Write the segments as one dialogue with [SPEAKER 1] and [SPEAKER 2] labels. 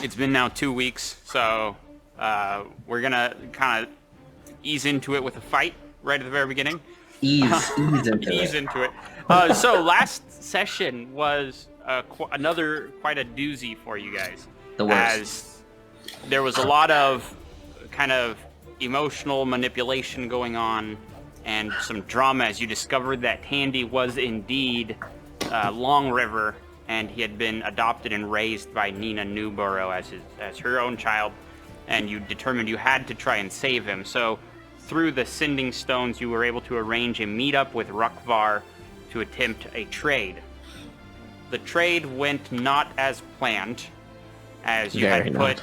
[SPEAKER 1] It's been now 2 weeks, so we're gonna kind of ease into it with a fight right at the very beginning.
[SPEAKER 2] Ease into it.
[SPEAKER 1] So last session was quite a doozy for you guys.
[SPEAKER 2] The worst.
[SPEAKER 1] As there was a lot of kind of emotional manipulation going on and some drama as you discovered that Tandy was indeed Long River, and he had been adopted and raised by Nina Newborough as her own child, and you determined you had to try and save him. So through the Sending Stones, you were able to arrange a meetup with Rukvar to attempt a trade. The trade went not as planned, as you had put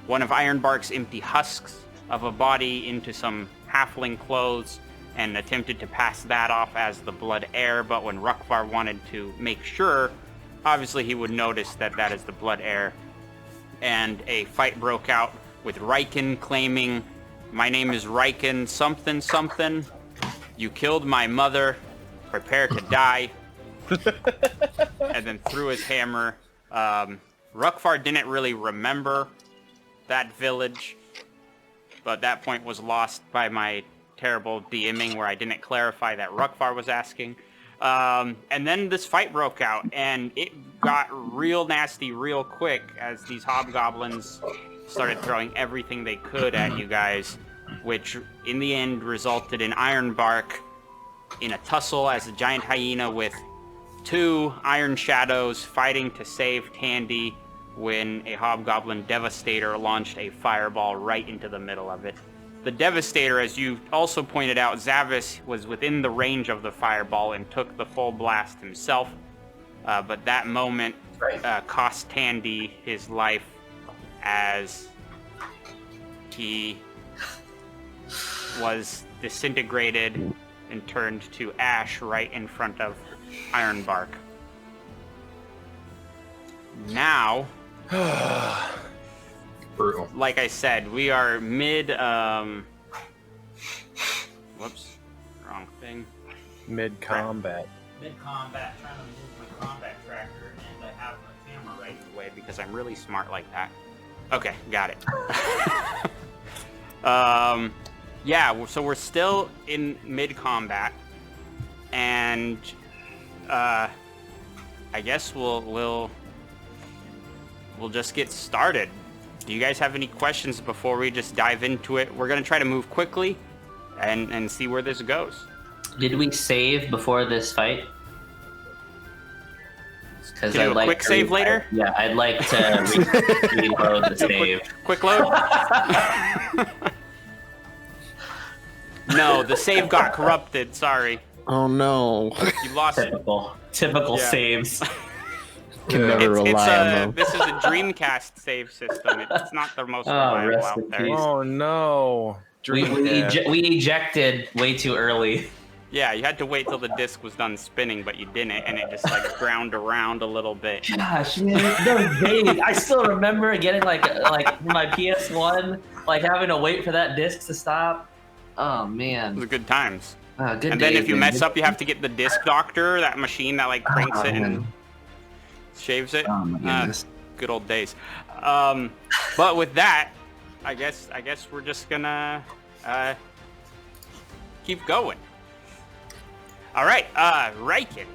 [SPEAKER 1] one of Ironbark's empty husks of a body into some halfling clothes and attempted to pass that off as the blood heir, but when Rukvar wanted to make sure, obviously he would notice that that is the blood heir, and a fight broke out with Riken claiming, "My name is Riken something something. You killed my mother. Prepare to die." And then threw his hammer. Rukvar didn't really remember that village, but that point was lost by my terrible DMing where I didn't clarify that Rukvar was asking. And then this fight broke out, and it got real nasty real quick as these hobgoblins started throwing everything they could at you guys, which in the end resulted in Ironbark in a tussle as a giant hyena with 2 Iron Shadows fighting to save Tandy when a Hobgoblin Devastator launched a fireball right into the middle of it. The Devastator, as you also pointed out, Zavis was within the range of the fireball and took the full blast himself, but that moment cost Tandy his life as he was disintegrated and turned to ash right in front of Ironbark. Now,
[SPEAKER 3] brutal.
[SPEAKER 1] Like I said, we are mid, whoops, wrong thing.
[SPEAKER 3] Mid-combat.
[SPEAKER 1] Mid-combat, trying to move my combat tracker, and I have my camera right in the way because I'm really smart like that. Okay, got it. Yeah, so we're still in mid-combat, and I guess we'll just get started. Do you guys have any questions before we just dive into it? We're gonna try to move quickly and see where this goes.
[SPEAKER 2] Did we save before this fight?
[SPEAKER 1] Can you do a quick save later?
[SPEAKER 2] Yeah, I'd like to reload the save.
[SPEAKER 1] Quick load? No, the save got corrupted. Sorry.
[SPEAKER 4] Oh no.
[SPEAKER 1] You lost it.
[SPEAKER 2] Typical saves.
[SPEAKER 4] Can never rely on them.
[SPEAKER 1] This is a Dreamcast save system. It's not the most reliable out there.
[SPEAKER 3] Oh no.
[SPEAKER 2] We ejected way too early.
[SPEAKER 1] Yeah, you had to wait till the disc was done spinning, but you didn't, and it just like ground around a little bit.
[SPEAKER 2] Gosh, man, those days. I still remember getting like my PS1, like having to wait for that disc to stop. Oh man,
[SPEAKER 1] It was good times.
[SPEAKER 2] Good
[SPEAKER 1] and then if you mess up, you have to get the disc doctor, that machine that like cranks it and shaves it.
[SPEAKER 2] Oh my goodness.
[SPEAKER 1] Good old days. But with that, I guess we're just gonna keep going. All right, Riken.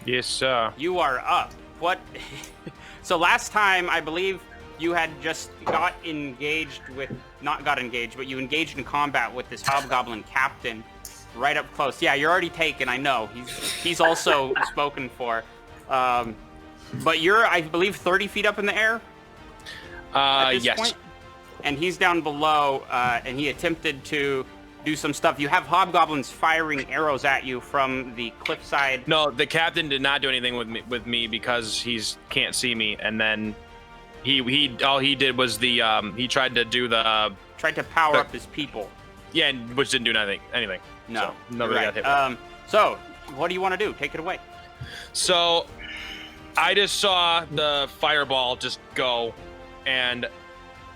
[SPEAKER 3] Yes, sir.
[SPEAKER 1] You are up. What? So last time, I believe you had just not got engaged, but you engaged in combat with this Hobgoblin captain right up close. Yeah, you're already taken, I know. He's also spoken for. But you're, I believe, 30 feet up in the air at this
[SPEAKER 3] yes.
[SPEAKER 1] point? And he's down below, and he attempted to do some stuff. You have hobgoblins firing arrows at you from the cliffside.
[SPEAKER 3] No, the captain did not do anything with me because he can't see me. And then he all he did was he tried to
[SPEAKER 1] power up his people.
[SPEAKER 3] Yeah, which didn't do anything.
[SPEAKER 1] No,
[SPEAKER 3] so nobody got hit.
[SPEAKER 1] So what do you want to do? Take it away.
[SPEAKER 3] So I just saw the fireball just go, and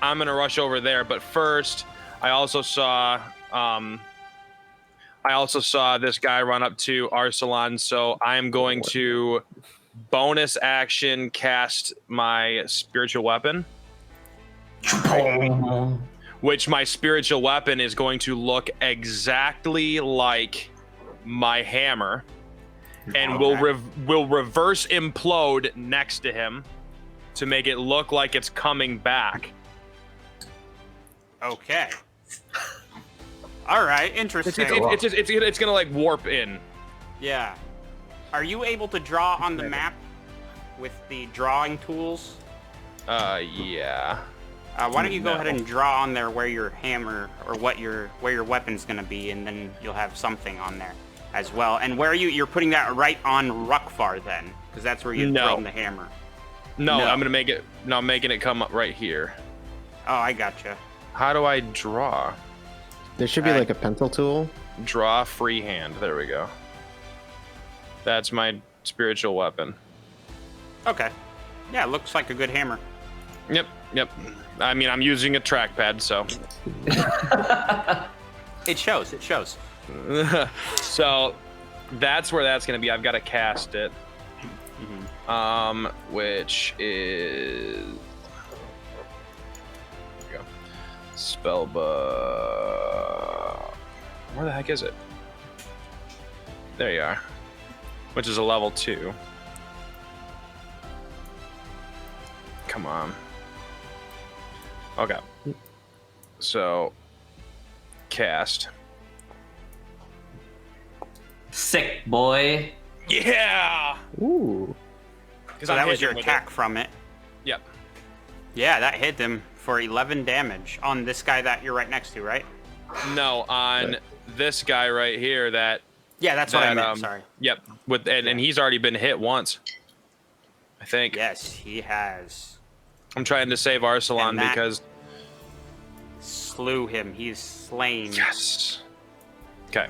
[SPEAKER 3] I'm gonna rush over there. But first, I also saw this guy run up to Arsalan, so I am going to bonus action cast my spiritual weapon, which my spiritual weapon is going to look exactly like my hammer, and will reverse implode next to him to make it look like it's coming back.
[SPEAKER 1] Okay. All right, interesting.
[SPEAKER 3] It's gonna like warp in.
[SPEAKER 1] Yeah. Are you able to draw on the map with the drawing tools?
[SPEAKER 3] Yeah.
[SPEAKER 1] Why don't you go ahead and draw on there where your hammer or where your weapon's gonna be, and then you'll have something on there as well. And where you're putting that right on Rukvar then, because that's where you're throwing the hammer.
[SPEAKER 3] No, I'm gonna make it. No, I'm making it come up right here.
[SPEAKER 1] Oh, I gotcha.
[SPEAKER 3] How do I draw?
[SPEAKER 4] There should be like a pencil tool.
[SPEAKER 3] Draw freehand. There we go. That's my spiritual weapon.
[SPEAKER 1] Okay. Yeah, looks like a good hammer.
[SPEAKER 3] Yep. I mean, I'm using a trackpad, so.
[SPEAKER 1] It shows. It shows.
[SPEAKER 3] So, that's where that's gonna be. I've got to cast it. Which is. There we go. Spellbook. Where the heck is it? There you are. Which is a level 2. Come on. Okay. So, cast.
[SPEAKER 2] Sick, boy.
[SPEAKER 3] Yeah!
[SPEAKER 4] Ooh.
[SPEAKER 1] So that was your attack from it.
[SPEAKER 3] Yep.
[SPEAKER 1] Yeah, that hit him for 11 damage on this guy that you're right next to, right?
[SPEAKER 3] No, on this guy right here that...
[SPEAKER 1] Yeah, that's what I meant, sorry.
[SPEAKER 3] Yep, and he's already been hit once, I think.
[SPEAKER 1] Yes, he has.
[SPEAKER 3] I'm trying to save Arsalan because...
[SPEAKER 1] Slew him, he's slain.
[SPEAKER 3] Yes! Okay.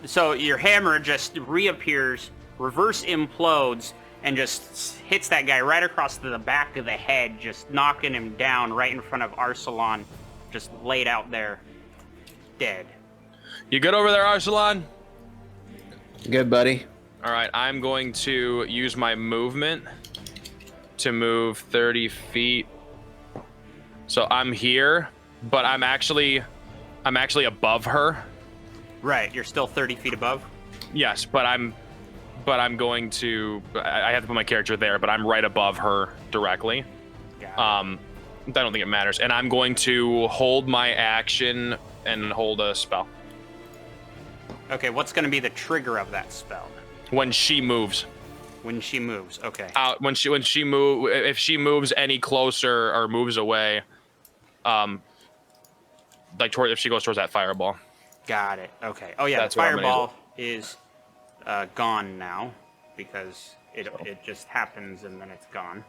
[SPEAKER 1] So your hammer just reappears, reverse implodes, and just hits that guy right across the back of the head, just knocking him down right in front of Arsalan, just laid out there, dead.
[SPEAKER 3] You good over there, Arsalan?
[SPEAKER 4] Good, buddy.
[SPEAKER 3] All right, I'm going to use my movement to move 30 feet. So I'm here, but I'm actually above her.
[SPEAKER 1] Right, you're still 30 feet above?
[SPEAKER 3] Yes, but I'm going to. I have to put my character there, but I'm right above her directly. I don't think it matters, and I'm going to hold my action and hold a spell.
[SPEAKER 1] Okay, what's going to be the trigger of that spell?
[SPEAKER 3] When she moves.
[SPEAKER 1] When she moves, okay.
[SPEAKER 3] When she if she moves any closer or moves away, if she goes towards that fireball.
[SPEAKER 1] Got it. Okay. Oh yeah,
[SPEAKER 3] That's
[SPEAKER 1] the
[SPEAKER 3] what I'm gonna
[SPEAKER 1] fireball is gone now because it just happens and then it's gone.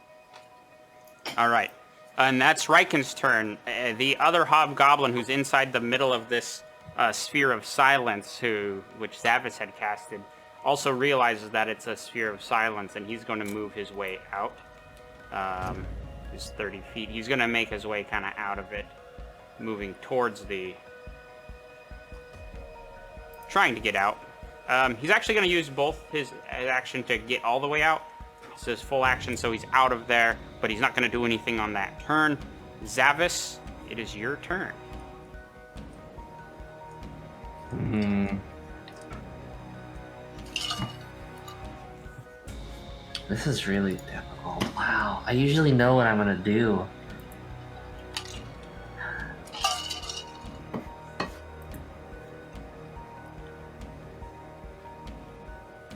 [SPEAKER 1] All right, and that's Riken's turn. The other hobgoblin who's inside the middle of this sphere of silence, which Zavis had casted, also realizes that it's a sphere of silence, and he's going to move his way out. He's 30 feet. He's going to make his way kind of out of it, moving towards trying to get out. He's actually going to use both his action to get all the way out. It's his full action, so he's out of there, but he's not going to do anything on that turn. Zavis, it is your turn.
[SPEAKER 2] This is really difficult. Wow. I usually know what I'm gonna do.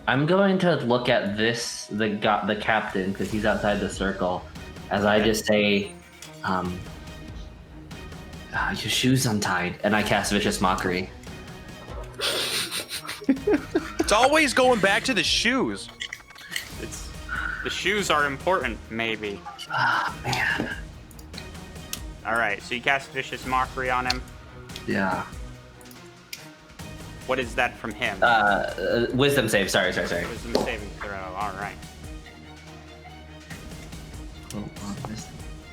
[SPEAKER 2] I'm going to look at the captain, because he's outside the circle, as I just say, your shoe's untied, and I cast Vicious Mockery.
[SPEAKER 3] It's always going back to the shoes.
[SPEAKER 1] The shoes are important, maybe.
[SPEAKER 2] Ah, man.
[SPEAKER 1] Alright, so you cast Vicious Mockery on him.
[SPEAKER 2] Yeah.
[SPEAKER 1] What is that from him?
[SPEAKER 2] Wisdom save, sorry.
[SPEAKER 1] Wisdom saving throw, alright.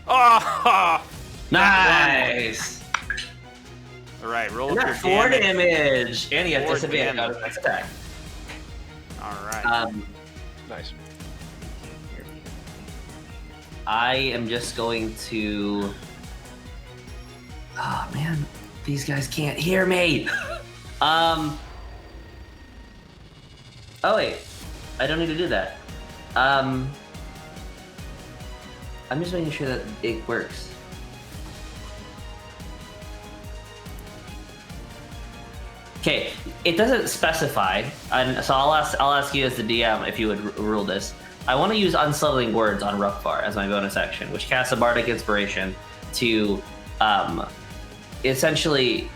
[SPEAKER 1] Oh!
[SPEAKER 2] Nice!
[SPEAKER 1] Alright, roll up your
[SPEAKER 2] 4
[SPEAKER 1] damage.
[SPEAKER 2] damage! And you have
[SPEAKER 1] 4
[SPEAKER 2] disadvantage on
[SPEAKER 1] damage.
[SPEAKER 2] his next attack.
[SPEAKER 1] Alright.
[SPEAKER 3] Nice.
[SPEAKER 2] I am just going to. Oh man, these guys can't hear me. Oh wait, I don't need to do that. I'm just making sure that it works. Okay, it doesn't specify, and so I'll ask you as the DM if you would rule this. I want to use Unsettling Words on Rukvar as my bonus action, which casts a Bardic Inspiration to essentially,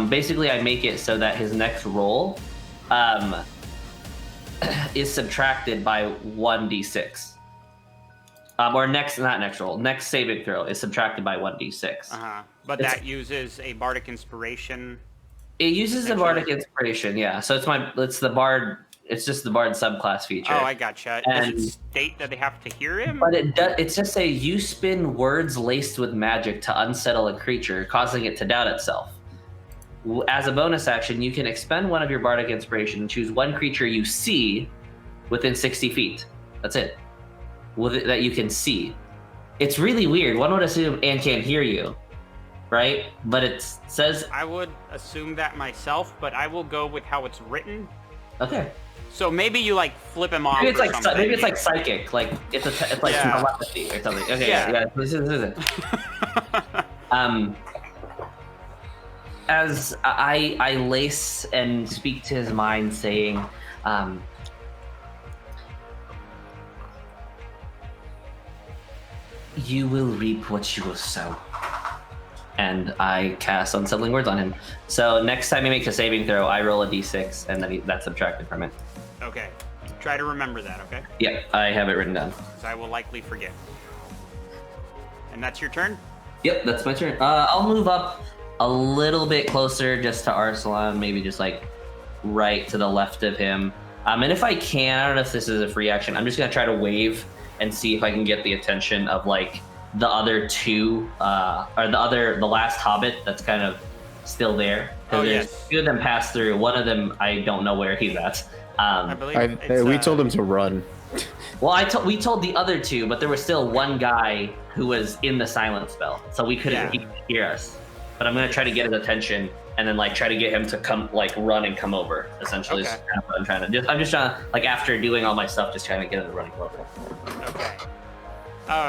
[SPEAKER 2] basically I make it so that his next roll is subtracted by 1d6. Or next saving throw is subtracted by 1d6.
[SPEAKER 1] But that uses a Bardic Inspiration.
[SPEAKER 2] It uses a Bardic Inspiration, yeah. So it's the Bard. It's just the Bard subclass feature.
[SPEAKER 1] Oh, I gotcha. Does it state that they have to hear him?
[SPEAKER 2] But it's just say you spin words laced with magic to unsettle a creature, causing it to doubt itself. As a bonus action, you can expend one of your Bardic Inspiration and choose one creature you see within 60 feet. That's it. That you can see. It's really weird. One would assume and can't hear you, right? But it says...
[SPEAKER 1] I would assume that myself, but I will go with how it's written.
[SPEAKER 2] Okay.
[SPEAKER 1] So maybe you like flip him off.
[SPEAKER 2] Maybe it's like psychic, like it's like telepathy or something. Okay, yeah. This is it. As I lace and speak to his mind, saying, "You will reap what you will sow." And I cast Unsettling Words on him. So next time he makes a saving throw, I roll a d6, and then that's subtracted from it.
[SPEAKER 1] Okay. Try to remember that, okay?
[SPEAKER 2] Yeah, I have it written down.
[SPEAKER 1] Because I will likely forget. And that's your turn?
[SPEAKER 2] Yep, that's my turn. I'll move up a little bit closer just to Arsalan, maybe just like right to the left of him. And if I can, I don't know if this is a free action, I'm just going to try to wave and see if I can get the attention of like the other two, or the last hobbit that's kind of still there.
[SPEAKER 1] Oh,
[SPEAKER 2] there's
[SPEAKER 1] yes.
[SPEAKER 2] two of them pass through. One of them, I don't know where he's at.
[SPEAKER 1] I believe
[SPEAKER 4] we told him to run.
[SPEAKER 2] Well, we told the other two, but there was still one guy who was in the silent spell, so he couldn't hear us. But I'm gonna try to get his attention and then like try to get him to come like run and come over. Essentially, is kind of what I'm trying to do. I'm just trying to like after doing all my stuff, just trying to get him to run over.
[SPEAKER 1] Okay.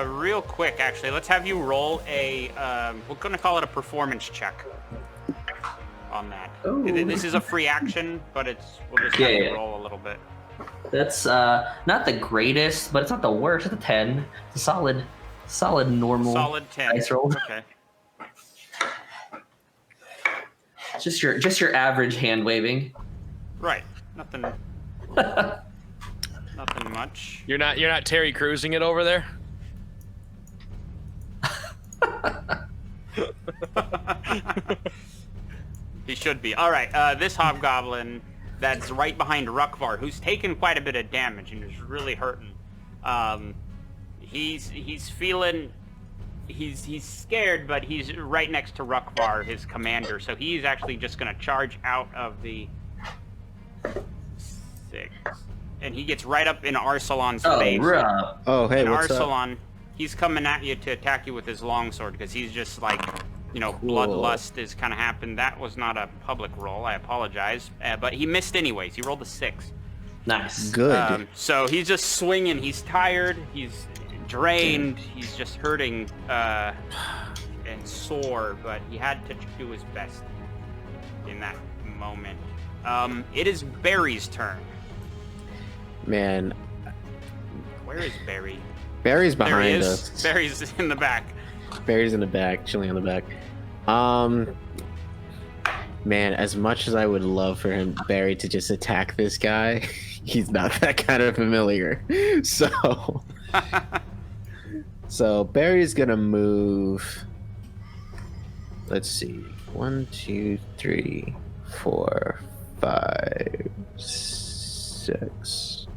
[SPEAKER 1] Real quick, actually, let's have you roll a. We're gonna call it a performance check. On that.
[SPEAKER 2] Ooh.
[SPEAKER 1] This is a free action, but we'll just have you roll a little bit.
[SPEAKER 2] That's not the greatest, but it's not the worst. It's a 10. It's a solid normal.
[SPEAKER 1] Solid 10.
[SPEAKER 2] Dice roll.
[SPEAKER 1] Okay.
[SPEAKER 2] Just your average hand waving.
[SPEAKER 1] Right. Nothing. Nothing much.
[SPEAKER 3] You're not Terry Cruising it over there?
[SPEAKER 1] He should be. All right, this hobgoblin that's right behind Rukvar, who's taken quite a bit of damage and is really hurting. He's feeling, he's scared, but he's right next to Rukvar, his commander. So he's actually just gonna charge out of the 6, and he gets right up in Arsalan's face.
[SPEAKER 4] Oh, hey,
[SPEAKER 1] and
[SPEAKER 4] what's
[SPEAKER 1] Arsalan,
[SPEAKER 4] up?
[SPEAKER 1] he's coming at you to attack you with his longsword because he's just like. Bloodlust is kind of happened. That was not a public roll. I apologize. But he missed anyways. He rolled a 6.
[SPEAKER 2] Nice.
[SPEAKER 4] Good.
[SPEAKER 1] So he's just swinging. He's tired. He's drained. He's just hurting and sore. But he had to do his best in that moment. It is Barry's turn.
[SPEAKER 4] Man.
[SPEAKER 1] Where is Barry?
[SPEAKER 4] Barry's
[SPEAKER 1] There he
[SPEAKER 4] behind
[SPEAKER 1] is.
[SPEAKER 4] us.
[SPEAKER 1] Barry's in the back.
[SPEAKER 4] Barry's in the back, chilling on the back. Man, as much as I would love for Barry to just attack this guy, he's not that kind of familiar. So Barry's gonna move. Let's see. 1, 2, 3, 4, 5, 6.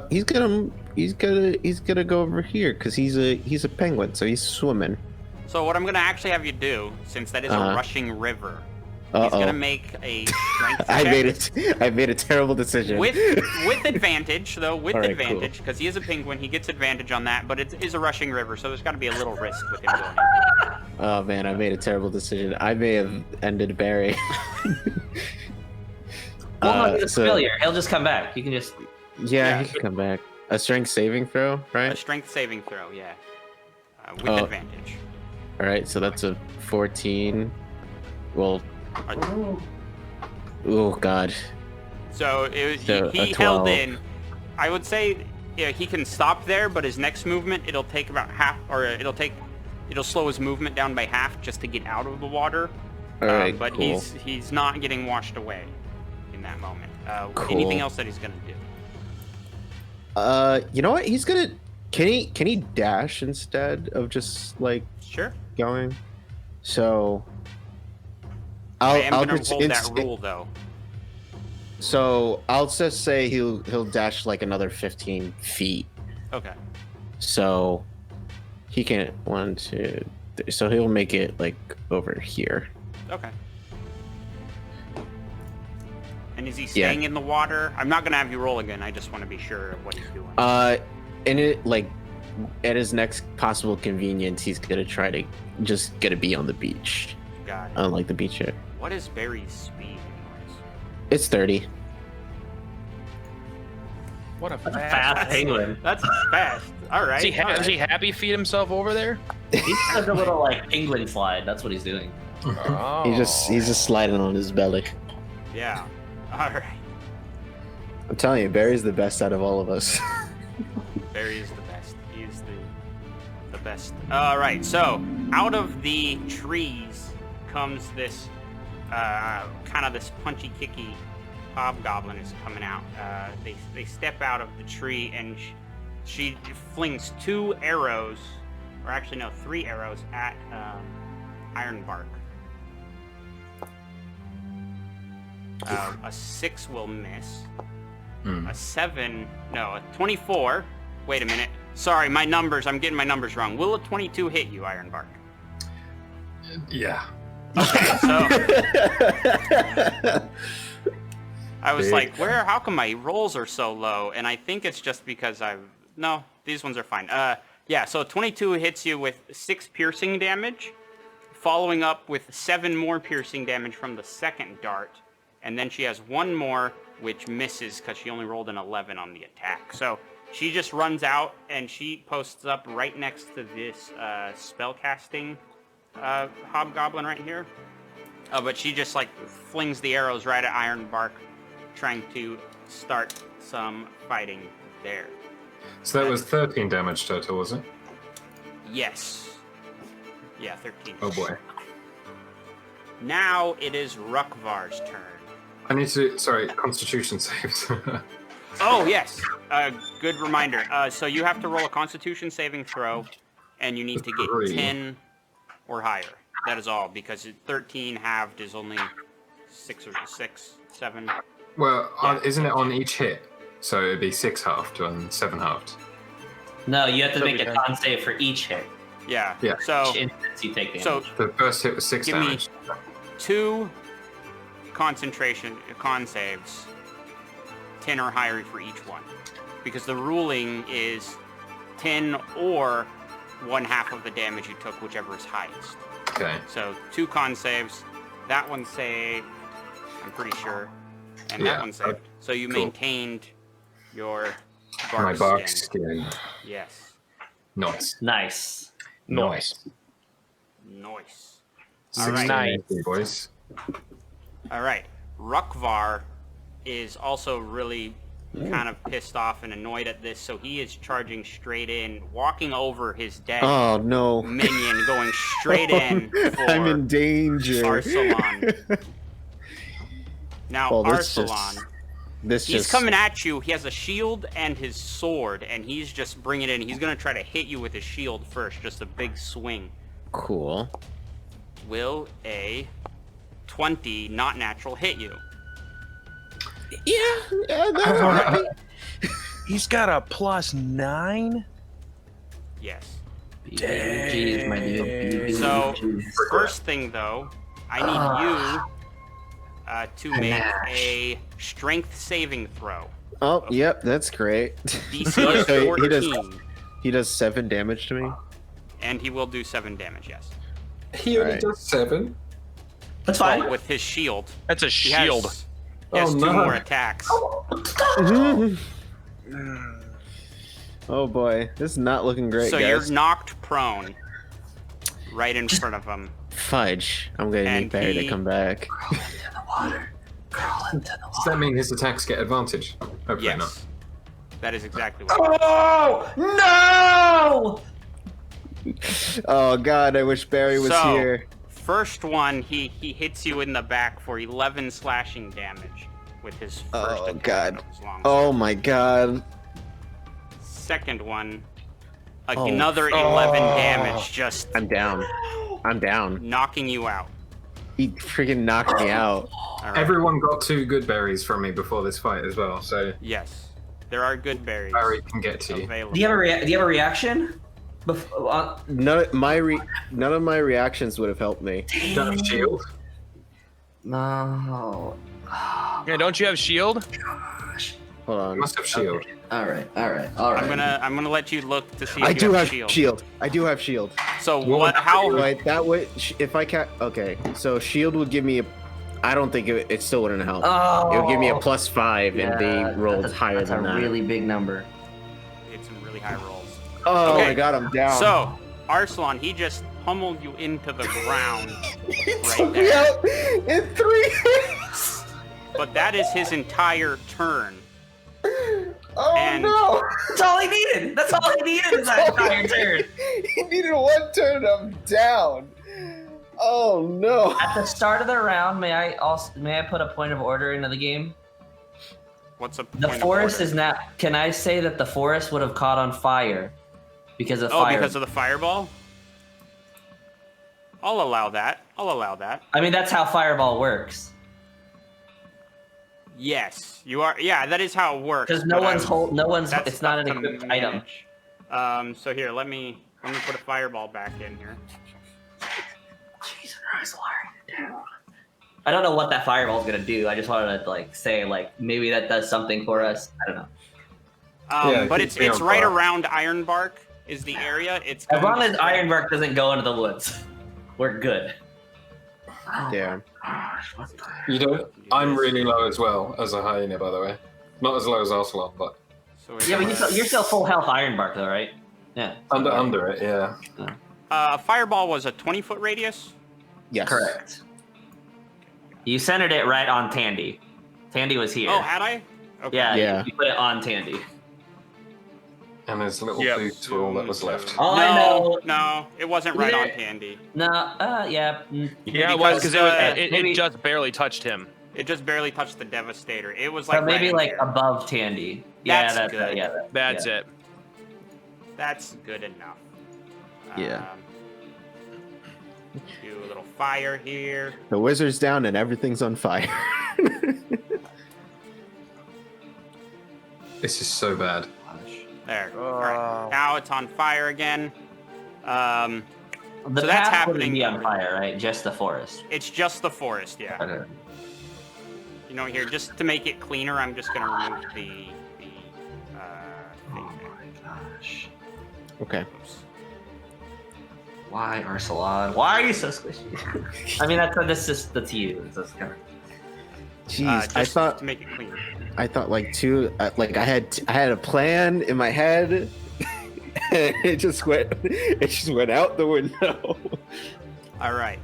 [SPEAKER 4] He's gonna go over here because he's a penguin, so he's swimming.
[SPEAKER 1] So what I'm gonna actually have you do, since that is a rushing river, He's gonna make a strength check.
[SPEAKER 4] I made a terrible decision.
[SPEAKER 1] With advantage, though. With
[SPEAKER 4] All right,
[SPEAKER 1] advantage, because he is a penguin, he gets advantage on that. But it is a rushing river, so there's got to be a little risk with him going in.
[SPEAKER 4] Oh man, I made a terrible decision. I may have ended Barry.
[SPEAKER 2] Well, no, he's familiar. He'll just come back. You can just.
[SPEAKER 4] Yeah, he can come back. A strength saving throw, right?
[SPEAKER 1] A strength saving throw, yeah. With advantage.
[SPEAKER 4] All right, so that's a 14. Well. Oh God.
[SPEAKER 1] So he
[SPEAKER 4] a
[SPEAKER 1] held
[SPEAKER 4] 12.
[SPEAKER 1] in. I would say he can stop there, but his next movement it'll take about half, or it'll slow his movement down by half just to get out of the water.
[SPEAKER 4] All right,
[SPEAKER 1] but
[SPEAKER 4] cool.
[SPEAKER 1] he's not getting washed away in that moment.
[SPEAKER 4] Cool.
[SPEAKER 1] Anything else that he's gonna do?
[SPEAKER 4] You know what? He's gonna. Can he dash instead of just like
[SPEAKER 1] Sure.
[SPEAKER 4] going? So.
[SPEAKER 1] I am
[SPEAKER 4] I'll
[SPEAKER 1] gonna
[SPEAKER 4] just
[SPEAKER 1] hold that rule though.
[SPEAKER 4] So I'll just say he'll dash like another 15 feet.
[SPEAKER 1] Okay.
[SPEAKER 4] So he can 1, 2, 3, so he'll make it like over here.
[SPEAKER 1] Okay. And is he staying in the water? I'm not gonna have you roll again. I just want to be sure of what he's doing.
[SPEAKER 4] And it like at his next possible convenience, he's gonna try to be on the beach.
[SPEAKER 1] Got it.
[SPEAKER 4] Unlike the beach here.
[SPEAKER 1] What is Barry's speed, anyways?
[SPEAKER 4] It's 30.
[SPEAKER 3] What a
[SPEAKER 2] Fast penguin.
[SPEAKER 1] That's fast. All right.
[SPEAKER 3] Is he happy feed himself over there?
[SPEAKER 2] He's like a little like penguin slide. That's what he's doing.
[SPEAKER 3] Oh.
[SPEAKER 4] He's just sliding on his belly.
[SPEAKER 1] Yeah. All right.
[SPEAKER 4] I'm telling you, Barry's the best out of all of us.
[SPEAKER 1] Barry is the best. He is the best. All right. So out of the trees comes this kind of this punchy kicky hobgoblin is coming out. They step out of the tree and she flings 2 arrows, or actually no, 3 arrows at Ironbark. A 6 will miss. A 7, no, a 24. Wait a minute. Sorry, my numbers. I'm getting my numbers wrong. Will a 22 hit you, Ironbark?
[SPEAKER 5] Yeah.
[SPEAKER 1] Okay, so I was like, how come my rolls are so low? And I think it's just because no, these ones are fine. Yeah, so 22 hits you with 6 piercing damage, following up with 7 more piercing damage from the second dart, and then she has 1 more, which misses because she only rolled an 11 on the attack. So she just runs out and she posts up right next to this spellcasting hobgoblin right here. But she just like flings the arrows right at Ironbark, trying to start some fighting there.
[SPEAKER 5] So that was 13 damage total, was it?
[SPEAKER 1] Yes. Yeah, 13.
[SPEAKER 5] Oh boy.
[SPEAKER 1] Now it is Rukvar's turn.
[SPEAKER 5] I need to, sorry, Constitution saves.
[SPEAKER 1] Oh, yes. Good reminder. So you have to roll a Constitution saving throw, and you need to get 10 or higher. That is all, because 13 halved is only 6 or 7.
[SPEAKER 5] Well,
[SPEAKER 1] Yeah.
[SPEAKER 5] isn't it on each hit? So it'd be 6 halved and 7 halved.
[SPEAKER 2] No, you have to
[SPEAKER 3] So
[SPEAKER 2] make
[SPEAKER 3] we
[SPEAKER 2] a
[SPEAKER 3] can-
[SPEAKER 2] con save for each hit.
[SPEAKER 1] Yeah.
[SPEAKER 5] Yeah.
[SPEAKER 1] So,
[SPEAKER 2] Each instance you take damage.
[SPEAKER 1] so
[SPEAKER 5] The first hit was 6
[SPEAKER 1] Give me-
[SPEAKER 5] damage.
[SPEAKER 1] 2 concentration con saves, 10 or higher for each one, because the ruling is 10 or 1/2 of the damage you took, whichever is highest.
[SPEAKER 5] Okay.
[SPEAKER 1] So 2 con saves, that one saved, I'm pretty sure, and
[SPEAKER 5] Yeah,
[SPEAKER 1] that one saved. So you
[SPEAKER 5] cool.
[SPEAKER 1] maintained your
[SPEAKER 5] My
[SPEAKER 1] bark
[SPEAKER 5] bark
[SPEAKER 1] skin.
[SPEAKER 5] skin.
[SPEAKER 1] Yes.
[SPEAKER 5] Nice.
[SPEAKER 2] Nice.
[SPEAKER 3] Nice.
[SPEAKER 1] Nice.
[SPEAKER 5] 16
[SPEAKER 1] right.
[SPEAKER 3] Nice.
[SPEAKER 5] AC, boys.
[SPEAKER 1] All right. Rukvar is also really kind of pissed off and annoyed at this, so he is charging straight in, walking over his dead
[SPEAKER 4] Oh no.
[SPEAKER 1] minion, going straight in for
[SPEAKER 4] I'm in danger.
[SPEAKER 1] Arsalan. Now,
[SPEAKER 4] Oh, this
[SPEAKER 1] Arsalan,
[SPEAKER 4] This
[SPEAKER 1] he's
[SPEAKER 4] just
[SPEAKER 1] coming at you. He has a shield and his sword, and he's just bringing it in. He's going to try to hit you with his shield first, just a big swing.
[SPEAKER 4] cool.
[SPEAKER 1] Will a 20 not natural hit you?
[SPEAKER 4] Yeah,
[SPEAKER 3] He's got a +9?
[SPEAKER 1] Yes.
[SPEAKER 2] BBGs, my deal.
[SPEAKER 1] So,
[SPEAKER 2] BBGs.
[SPEAKER 1] first thing though, I need you to make a strength saving throw.
[SPEAKER 4] Oh, yep, that's great.
[SPEAKER 1] DC is
[SPEAKER 4] So
[SPEAKER 1] 14.
[SPEAKER 4] he does 7 damage to me.
[SPEAKER 1] And he will do 7 damage, yes.
[SPEAKER 5] He only
[SPEAKER 4] Alright.
[SPEAKER 5] does 7.
[SPEAKER 2] That's
[SPEAKER 1] Well,
[SPEAKER 2] fine.
[SPEAKER 1] with his shield.
[SPEAKER 3] That's a
[SPEAKER 1] He
[SPEAKER 3] shield.
[SPEAKER 1] He has
[SPEAKER 5] Oh,
[SPEAKER 1] 2
[SPEAKER 5] no.
[SPEAKER 1] more attacks.
[SPEAKER 4] Oh boy, this is not looking great,
[SPEAKER 1] So
[SPEAKER 4] guys.
[SPEAKER 1] you're knocked prone right in front of him.
[SPEAKER 4] Fudge. I'm gonna
[SPEAKER 1] And
[SPEAKER 4] need Barry
[SPEAKER 1] he-
[SPEAKER 4] to come back.
[SPEAKER 5] Does that mean his attacks get advantage? Hopefully
[SPEAKER 1] Yes.
[SPEAKER 5] not.
[SPEAKER 1] That is exactly what.
[SPEAKER 2] Oh no!
[SPEAKER 4] Oh god, I wish Barry was
[SPEAKER 1] So-
[SPEAKER 4] here.
[SPEAKER 1] First one, he hits you in the back for 11 slashing damage with his first
[SPEAKER 4] Oh
[SPEAKER 1] attack
[SPEAKER 4] god.
[SPEAKER 1] of his long
[SPEAKER 4] Oh my god.
[SPEAKER 1] Second one,
[SPEAKER 4] Oh.
[SPEAKER 1] another 11 damage, just
[SPEAKER 4] I'm down. I'm down.
[SPEAKER 1] knocking you out.
[SPEAKER 4] He freaking knocked me out.
[SPEAKER 1] All right.
[SPEAKER 5] Everyone got 2 good berries from me before this fight as well, so
[SPEAKER 1] Yes, there are good berries
[SPEAKER 5] Barry can get to you.
[SPEAKER 1] available.
[SPEAKER 2] Do you have a reaction?
[SPEAKER 4] None of my reactions would have helped me.
[SPEAKER 5] You don't have shield?
[SPEAKER 2] No.
[SPEAKER 3] Yeah, don't you have shield?
[SPEAKER 4] Hold
[SPEAKER 5] You
[SPEAKER 4] on.
[SPEAKER 5] must have shield.
[SPEAKER 2] All right.
[SPEAKER 1] I'm gonna let you look to see if
[SPEAKER 4] I
[SPEAKER 1] you
[SPEAKER 4] do have
[SPEAKER 1] shield.
[SPEAKER 4] shield. I do have shield.
[SPEAKER 1] So
[SPEAKER 5] Well,
[SPEAKER 1] what? How?
[SPEAKER 4] Wait, that would if I can't. Okay, so shield would give me a. I don't think it still wouldn't help.
[SPEAKER 2] Oh.
[SPEAKER 4] It would give me a +5, and they rolled higher
[SPEAKER 2] that's
[SPEAKER 4] than
[SPEAKER 2] a
[SPEAKER 4] that.
[SPEAKER 2] really big number.
[SPEAKER 1] It's some really high rolls.
[SPEAKER 4] Oh
[SPEAKER 1] Okay.
[SPEAKER 4] my god, I'm down.
[SPEAKER 1] So Arslan, he just pummeled you into the ground
[SPEAKER 4] he
[SPEAKER 1] right
[SPEAKER 4] took me
[SPEAKER 1] there.
[SPEAKER 4] out in 3 hits.
[SPEAKER 1] But that is his entire turn.
[SPEAKER 4] Oh
[SPEAKER 1] And-
[SPEAKER 4] no!
[SPEAKER 2] That's all he needed. That's all he needed is that entire turn.
[SPEAKER 4] He needed 1 turn. I'm down. Oh no!
[SPEAKER 2] At the start of the round, may I put a point of order into the game?
[SPEAKER 1] What's a
[SPEAKER 2] The
[SPEAKER 1] point of
[SPEAKER 2] forest
[SPEAKER 1] order?
[SPEAKER 2] is not. Can I say that the forest would have caught on fire because of
[SPEAKER 1] Oh,
[SPEAKER 2] fire?
[SPEAKER 1] because of the fireball? I'll allow that. I'll allow that.
[SPEAKER 2] I mean, that's how fireball works.
[SPEAKER 1] Yes, you are. Yeah, that is how it works.
[SPEAKER 2] Because no
[SPEAKER 1] but
[SPEAKER 2] one's
[SPEAKER 1] I-
[SPEAKER 2] hold. No one's.
[SPEAKER 1] that's
[SPEAKER 2] It's not an
[SPEAKER 1] tough to
[SPEAKER 2] equipped item.
[SPEAKER 1] manage. So here, let me put a fireball back in here.
[SPEAKER 2] Jesus Christ, Larry. I don't know what that fireball's gonna do. I just wanted to say maybe that does something for us. I don't know.
[SPEAKER 5] Yeah,
[SPEAKER 1] But
[SPEAKER 5] keeps
[SPEAKER 1] it's
[SPEAKER 5] me
[SPEAKER 1] it's
[SPEAKER 5] on
[SPEAKER 1] right
[SPEAKER 5] fire.
[SPEAKER 1] around Ironbark is the area. It's
[SPEAKER 2] As
[SPEAKER 1] going
[SPEAKER 2] long as
[SPEAKER 1] straight-
[SPEAKER 2] Ironbark doesn't go into the woods, we're good.
[SPEAKER 4] Damn.
[SPEAKER 5] You don't. I'm really low as well as a hyena, by the way. Not as low as Arcelon, but
[SPEAKER 1] So
[SPEAKER 2] Yeah, but you're still full health Ironbark though, right? Yeah.
[SPEAKER 5] under it, yeah.
[SPEAKER 1] a fireball was a 20-foot radius.
[SPEAKER 4] Yes.
[SPEAKER 2] Correct. You centered it right on Tandy. Tandy was here.
[SPEAKER 1] Oh, had I? Okay.
[SPEAKER 2] yeah,
[SPEAKER 4] Yeah.
[SPEAKER 2] You put it on Tandy.
[SPEAKER 5] And his little
[SPEAKER 3] Yep.
[SPEAKER 5] boots were all that was left.
[SPEAKER 2] Oh, I know.
[SPEAKER 1] No, it wasn't right
[SPEAKER 2] Yeah.
[SPEAKER 1] on Tandy.
[SPEAKER 2] No, yeah.
[SPEAKER 3] Yeah, it was
[SPEAKER 1] Because,
[SPEAKER 3] because it
[SPEAKER 2] maybe-
[SPEAKER 3] just barely touched him.
[SPEAKER 1] It just barely touched the Devastator. It was
[SPEAKER 2] But
[SPEAKER 1] like
[SPEAKER 2] maybe
[SPEAKER 1] right in here.
[SPEAKER 2] above Tandy.
[SPEAKER 1] That's
[SPEAKER 2] yeah,
[SPEAKER 1] good.
[SPEAKER 2] Yeah,
[SPEAKER 3] That's
[SPEAKER 2] yeah.
[SPEAKER 3] it.
[SPEAKER 1] That's good enough.
[SPEAKER 4] Yeah.
[SPEAKER 1] Do a little fire here.
[SPEAKER 4] The wizard's down and everything's on fire.
[SPEAKER 5] This is so bad.
[SPEAKER 1] There. All right. Now it's on fire again.
[SPEAKER 2] The
[SPEAKER 1] So that's
[SPEAKER 2] path
[SPEAKER 1] happening
[SPEAKER 2] wouldn't be on
[SPEAKER 1] over
[SPEAKER 2] fire, right? Just the forest.
[SPEAKER 1] It's just the forest, yeah.
[SPEAKER 2] Okay.
[SPEAKER 1] You know, here, just to make it cleaner, I'm just gonna remove the thing there.
[SPEAKER 2] Gosh.
[SPEAKER 4] Okay.
[SPEAKER 1] Oops.
[SPEAKER 2] Why, Arcelon? Why are you so squishy? I mean, that's you. It's just kind of.
[SPEAKER 4] Jeez, I
[SPEAKER 1] Just
[SPEAKER 4] thought
[SPEAKER 1] to make it cleaner.
[SPEAKER 4] I had a plan in my head. And it just went out the window.
[SPEAKER 1] All right.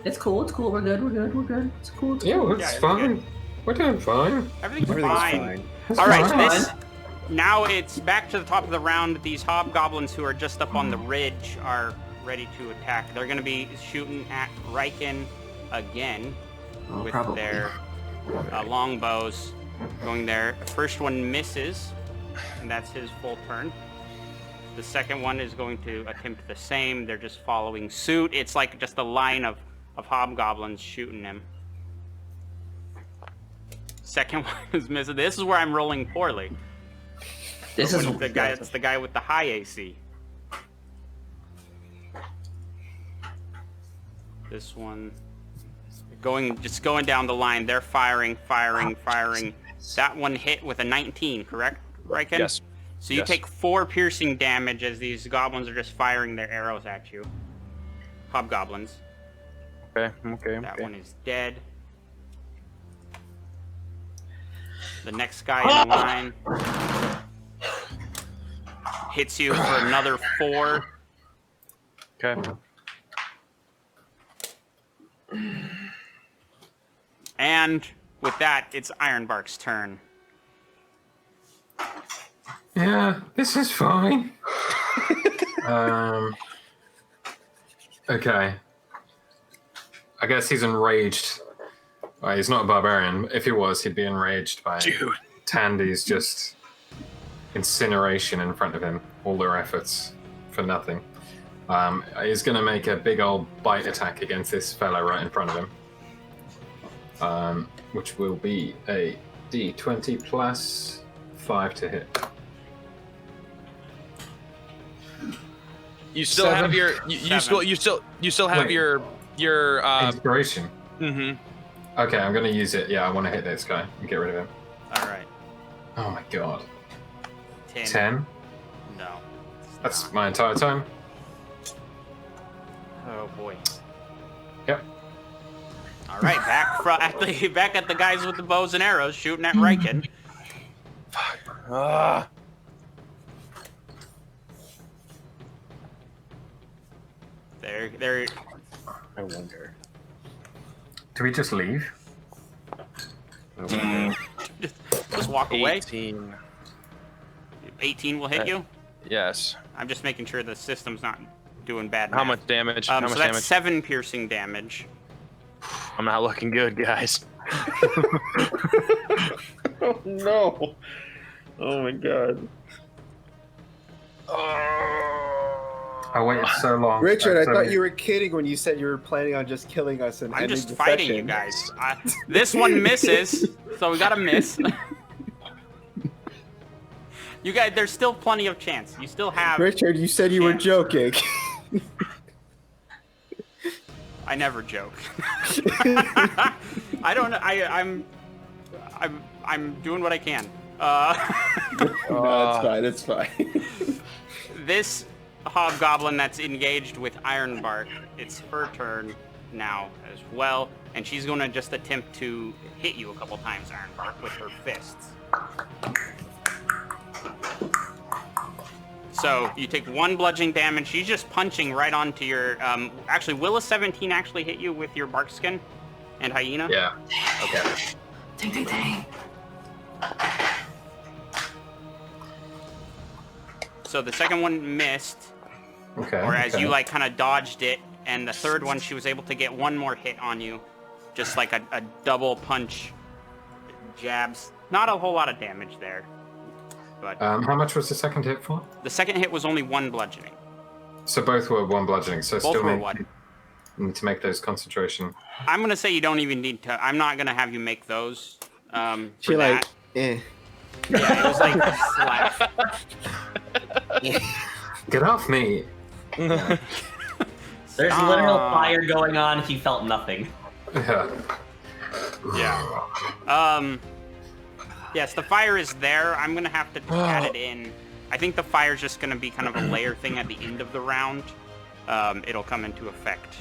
[SPEAKER 2] It's cool. It's cool. We're good. It's cool.
[SPEAKER 5] Yeah, well, it's
[SPEAKER 1] Yeah, it's
[SPEAKER 5] fine.
[SPEAKER 1] good.
[SPEAKER 5] We're doing fine.
[SPEAKER 1] Everything's,
[SPEAKER 4] Everything's
[SPEAKER 1] fine.
[SPEAKER 5] It's
[SPEAKER 1] All right,
[SPEAKER 5] fine.
[SPEAKER 1] this now it's back to the top of the round. These hobgoblins who are just up on the ridge are ready to attack. They're going to be shooting at Riken again
[SPEAKER 2] Oh,
[SPEAKER 1] with
[SPEAKER 2] probably.
[SPEAKER 1] their longbows. Going there. First one misses, and that's his full turn. The second one is going to attempt the same. They're just following suit. It's like just a line of hobgoblins shooting him. Second one is missing. This is where I'm rolling poorly.
[SPEAKER 2] This is
[SPEAKER 1] the guy. It's the guy with the high AC. This one. Just going down the line. They're firing. That one hit with a 19, correct, Riken?
[SPEAKER 3] Yes.
[SPEAKER 1] So you take 4 piercing damage as these goblins are just firing their arrows at you. Hobgoblins.
[SPEAKER 3] Okay.
[SPEAKER 1] That one is dead. The next guy in line hits you for another 4.
[SPEAKER 3] Okay.
[SPEAKER 1] And with that, it's Ironbark's turn.
[SPEAKER 5] Yeah, this is fine. Okay. I guess he's enraged. Well, he's not a barbarian. If he was, he'd be enraged by Tandy's just incineration in front of him. All their efforts for nothing. He's going to make a big old bite attack against this fellow right in front of him. Which will be a D20 plus 5 to hit.
[SPEAKER 3] You still
[SPEAKER 5] 7.
[SPEAKER 3] have your you still have
[SPEAKER 5] Wait.
[SPEAKER 3] your
[SPEAKER 5] Inspiration.
[SPEAKER 3] mhm.
[SPEAKER 5] Okay, I'm going to use it. Yeah, I want to hit this guy and get rid of him.
[SPEAKER 1] All right.
[SPEAKER 5] Oh my god.
[SPEAKER 1] 10.
[SPEAKER 5] 10?
[SPEAKER 1] No. it's
[SPEAKER 5] That's
[SPEAKER 1] not.
[SPEAKER 5] my entire time?
[SPEAKER 1] Oh boy.
[SPEAKER 5] Yep.
[SPEAKER 1] All right, back at the guys with the bows and arrows shooting at Riken. They're
[SPEAKER 4] I wonder.
[SPEAKER 5] Do we just leave?
[SPEAKER 1] just walk away.
[SPEAKER 3] 18.
[SPEAKER 1] 18 will hit you.
[SPEAKER 3] Yes.
[SPEAKER 1] I'm just making sure the system's not doing bad.
[SPEAKER 3] How
[SPEAKER 1] math.
[SPEAKER 3] much damage?
[SPEAKER 1] So
[SPEAKER 3] How much
[SPEAKER 1] that's
[SPEAKER 3] damage?
[SPEAKER 1] 7 piercing damage.
[SPEAKER 3] I'm not looking good, guys.
[SPEAKER 4] Oh no! Oh my god.
[SPEAKER 5] I waited so long.
[SPEAKER 4] Richard, I
[SPEAKER 5] So
[SPEAKER 4] thought
[SPEAKER 5] many-
[SPEAKER 4] you were kidding when you said you were planning on just killing us and
[SPEAKER 1] I'm
[SPEAKER 4] ending
[SPEAKER 1] just
[SPEAKER 4] the
[SPEAKER 1] fighting
[SPEAKER 4] session.
[SPEAKER 1] you guys. This one misses, so we gotta miss. You guys, there's still plenty of chance. You still have.
[SPEAKER 4] Richard, you said you were
[SPEAKER 1] chance.
[SPEAKER 4] joking.
[SPEAKER 1] I never joke. I don't know. I'm doing what I can.
[SPEAKER 4] No, it's fine.
[SPEAKER 1] This hobgoblin that's engaged with Ironbark, it's her turn now as well, and she's going to just attempt to hit you a couple times, Ironbark, with her fists. So you take 1 bludgeoning damage. She's just punching right onto your. Actually, will a 17 actually hit you with your bark skin and hyena?
[SPEAKER 5] Yeah.
[SPEAKER 1] Okay.
[SPEAKER 2] Ding, ding, ding.
[SPEAKER 1] So the second one missed,
[SPEAKER 5] Okay.
[SPEAKER 1] or as
[SPEAKER 5] okay.
[SPEAKER 1] you like kind of dodged it, and the third one she was able to get 1 more hit on you, just like a double punch, jabs. Not a whole lot of damage there, but
[SPEAKER 5] How much was the second hit for?
[SPEAKER 1] the second hit was only 1 bludgeoning.
[SPEAKER 5] So both were 1 bludgeoning. So
[SPEAKER 1] Both
[SPEAKER 5] still
[SPEAKER 1] were
[SPEAKER 5] need
[SPEAKER 1] 1.
[SPEAKER 5] to make those concentration.
[SPEAKER 1] I'm gonna say you don't even need to. I'm not gonna have you make those. For
[SPEAKER 4] She like,
[SPEAKER 1] that. Yeah, it was like a slap.
[SPEAKER 5] Get off me!
[SPEAKER 2] There's
[SPEAKER 1] Stop.
[SPEAKER 2] literal fire going on. He felt nothing.
[SPEAKER 5] Yeah.
[SPEAKER 1] Yeah. Yes, the fire is there. I'm gonna have to add it in. I think the fire's just gonna be kind of a layer thing at the end of the round. It'll come into effect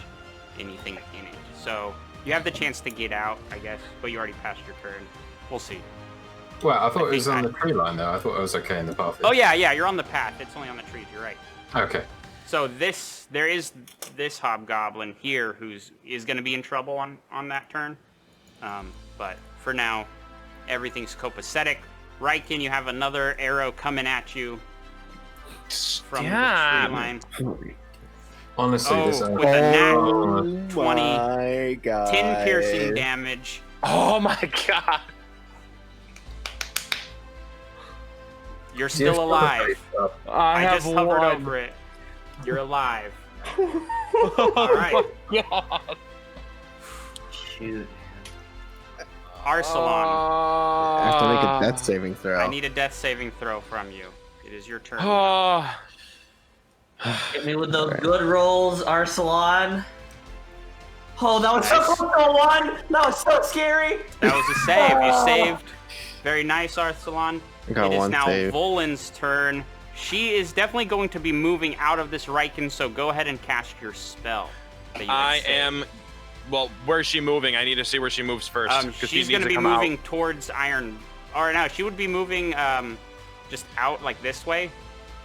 [SPEAKER 1] anything in it. So you have the chance to get out, I guess, but you already passed your turn. We'll see.
[SPEAKER 5] Well, I thought it was
[SPEAKER 1] think
[SPEAKER 5] on
[SPEAKER 1] I-
[SPEAKER 5] the tree line though. I thought it was okay in the path.
[SPEAKER 1] Oh yeah, you're on the path. It's only on the trees. You're right.
[SPEAKER 5] Okay.
[SPEAKER 1] So there is this hobgoblin here is going to be in trouble on that turn. But for now, everything's copacetic. Riken, you have another arrow coming at you from the tree line.
[SPEAKER 5] Honestly, this.
[SPEAKER 1] Oh, with a nat
[SPEAKER 4] Oh
[SPEAKER 1] 20,
[SPEAKER 4] my god.
[SPEAKER 1] 10 piercing damage.
[SPEAKER 3] Oh my god.
[SPEAKER 1] You're still alive. I
[SPEAKER 3] have
[SPEAKER 1] just hovered
[SPEAKER 3] one.
[SPEAKER 1] over it. You're alive. All right,
[SPEAKER 3] God.
[SPEAKER 2] Shoot.
[SPEAKER 1] Arsalan.
[SPEAKER 4] I have to make a death saving throw.
[SPEAKER 1] I need a death saving throw from you. It is your turn.
[SPEAKER 3] Oh.
[SPEAKER 2] Hit me with those good rolls, Arsalan. Oh, that was so close to a 1. That was so scary.
[SPEAKER 1] That was a save. You saved. Very nice, Arsalan.
[SPEAKER 4] I got
[SPEAKER 1] It is
[SPEAKER 4] one
[SPEAKER 1] now
[SPEAKER 4] save.
[SPEAKER 1] Volan's turn. She is definitely going to be moving out of this Riken, so go ahead and cast your spell. that you had
[SPEAKER 3] I
[SPEAKER 1] saved.
[SPEAKER 3] am. Well, where's she moving? I need to see where she moves first. 'cause she
[SPEAKER 1] She's
[SPEAKER 3] needs
[SPEAKER 1] going to be
[SPEAKER 3] come out.
[SPEAKER 1] moving towards Iron. Or no, she would be moving just out like this way.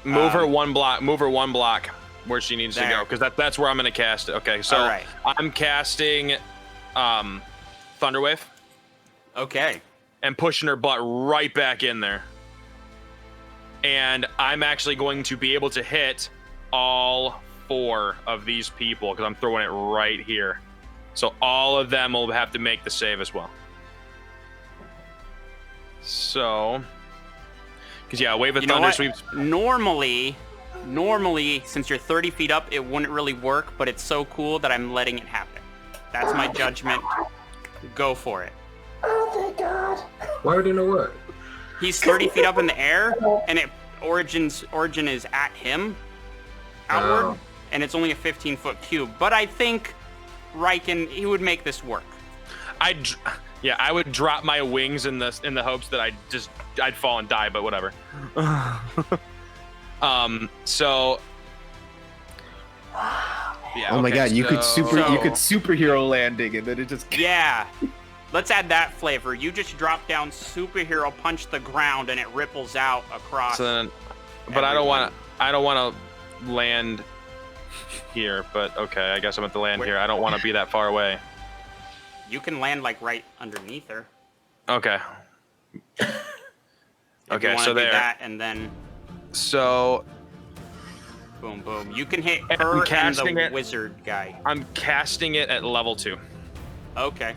[SPEAKER 3] Move her 1 block. Move her 1 block where she needs to
[SPEAKER 1] There.
[SPEAKER 3] go, because that's where I'm going to cast it. Okay, so
[SPEAKER 1] All right.
[SPEAKER 3] I'm casting Thunderwave
[SPEAKER 1] Okay.
[SPEAKER 3] and pushing her butt right back in there. And I'm actually going to be able to hit all 4 of these people because I'm throwing it right here. So all of them will have to make the save as well. So, because yeah, Wave of
[SPEAKER 1] You know
[SPEAKER 3] Thunder
[SPEAKER 1] what?
[SPEAKER 3] sweeps.
[SPEAKER 1] Normally, since you're 30 feet up, it wouldn't really work, but it's so cool that I'm letting it happen. That's my judgment. Go for it.
[SPEAKER 5] Why would it not work?
[SPEAKER 1] He's 30 feet up in the air, and origin is at him, outward,
[SPEAKER 5] Oh.
[SPEAKER 1] and it's only a 15-foot cube. But I think Riken, he would make this work.
[SPEAKER 3] I would drop my wings in the hopes that I'd fall and die, but whatever. So yeah.
[SPEAKER 4] Oh my
[SPEAKER 3] okay,
[SPEAKER 4] god, you could
[SPEAKER 3] so-
[SPEAKER 4] superhero landing and then it just
[SPEAKER 1] Yeah. Let's add that flavor. You just drop down superhero, punch the ground, and it ripples out across.
[SPEAKER 3] So then, but I don't
[SPEAKER 1] everyone.
[SPEAKER 3] want to land here. But okay, I guess I'm at the land
[SPEAKER 1] Where-
[SPEAKER 3] here. I don't want to be that far away.
[SPEAKER 1] You can land like right underneath her.
[SPEAKER 3] Okay.
[SPEAKER 1] If
[SPEAKER 3] Okay,
[SPEAKER 1] you wanna
[SPEAKER 3] so
[SPEAKER 1] do
[SPEAKER 3] there.
[SPEAKER 1] that, and then
[SPEAKER 3] So
[SPEAKER 1] boom, boom. You can hit
[SPEAKER 3] And
[SPEAKER 1] her and
[SPEAKER 3] casting
[SPEAKER 1] the
[SPEAKER 3] it-
[SPEAKER 1] wizard guy.
[SPEAKER 3] I'm casting it at level 2.
[SPEAKER 1] Okay.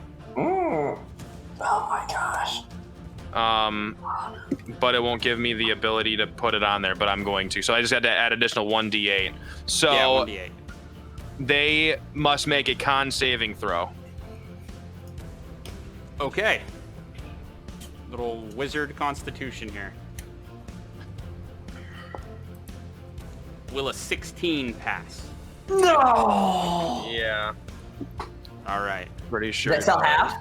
[SPEAKER 3] But it won't give me the ability to put it on there. But I'm going to. So I just had to add additional 1d8. So
[SPEAKER 1] Yeah, 1d8.
[SPEAKER 3] they must make a con saving throw.
[SPEAKER 1] Okay. Little wizard constitution here. Will a 16 pass?
[SPEAKER 3] Yeah.
[SPEAKER 1] All right.
[SPEAKER 3] Pretty sure.
[SPEAKER 2] Does that sell half?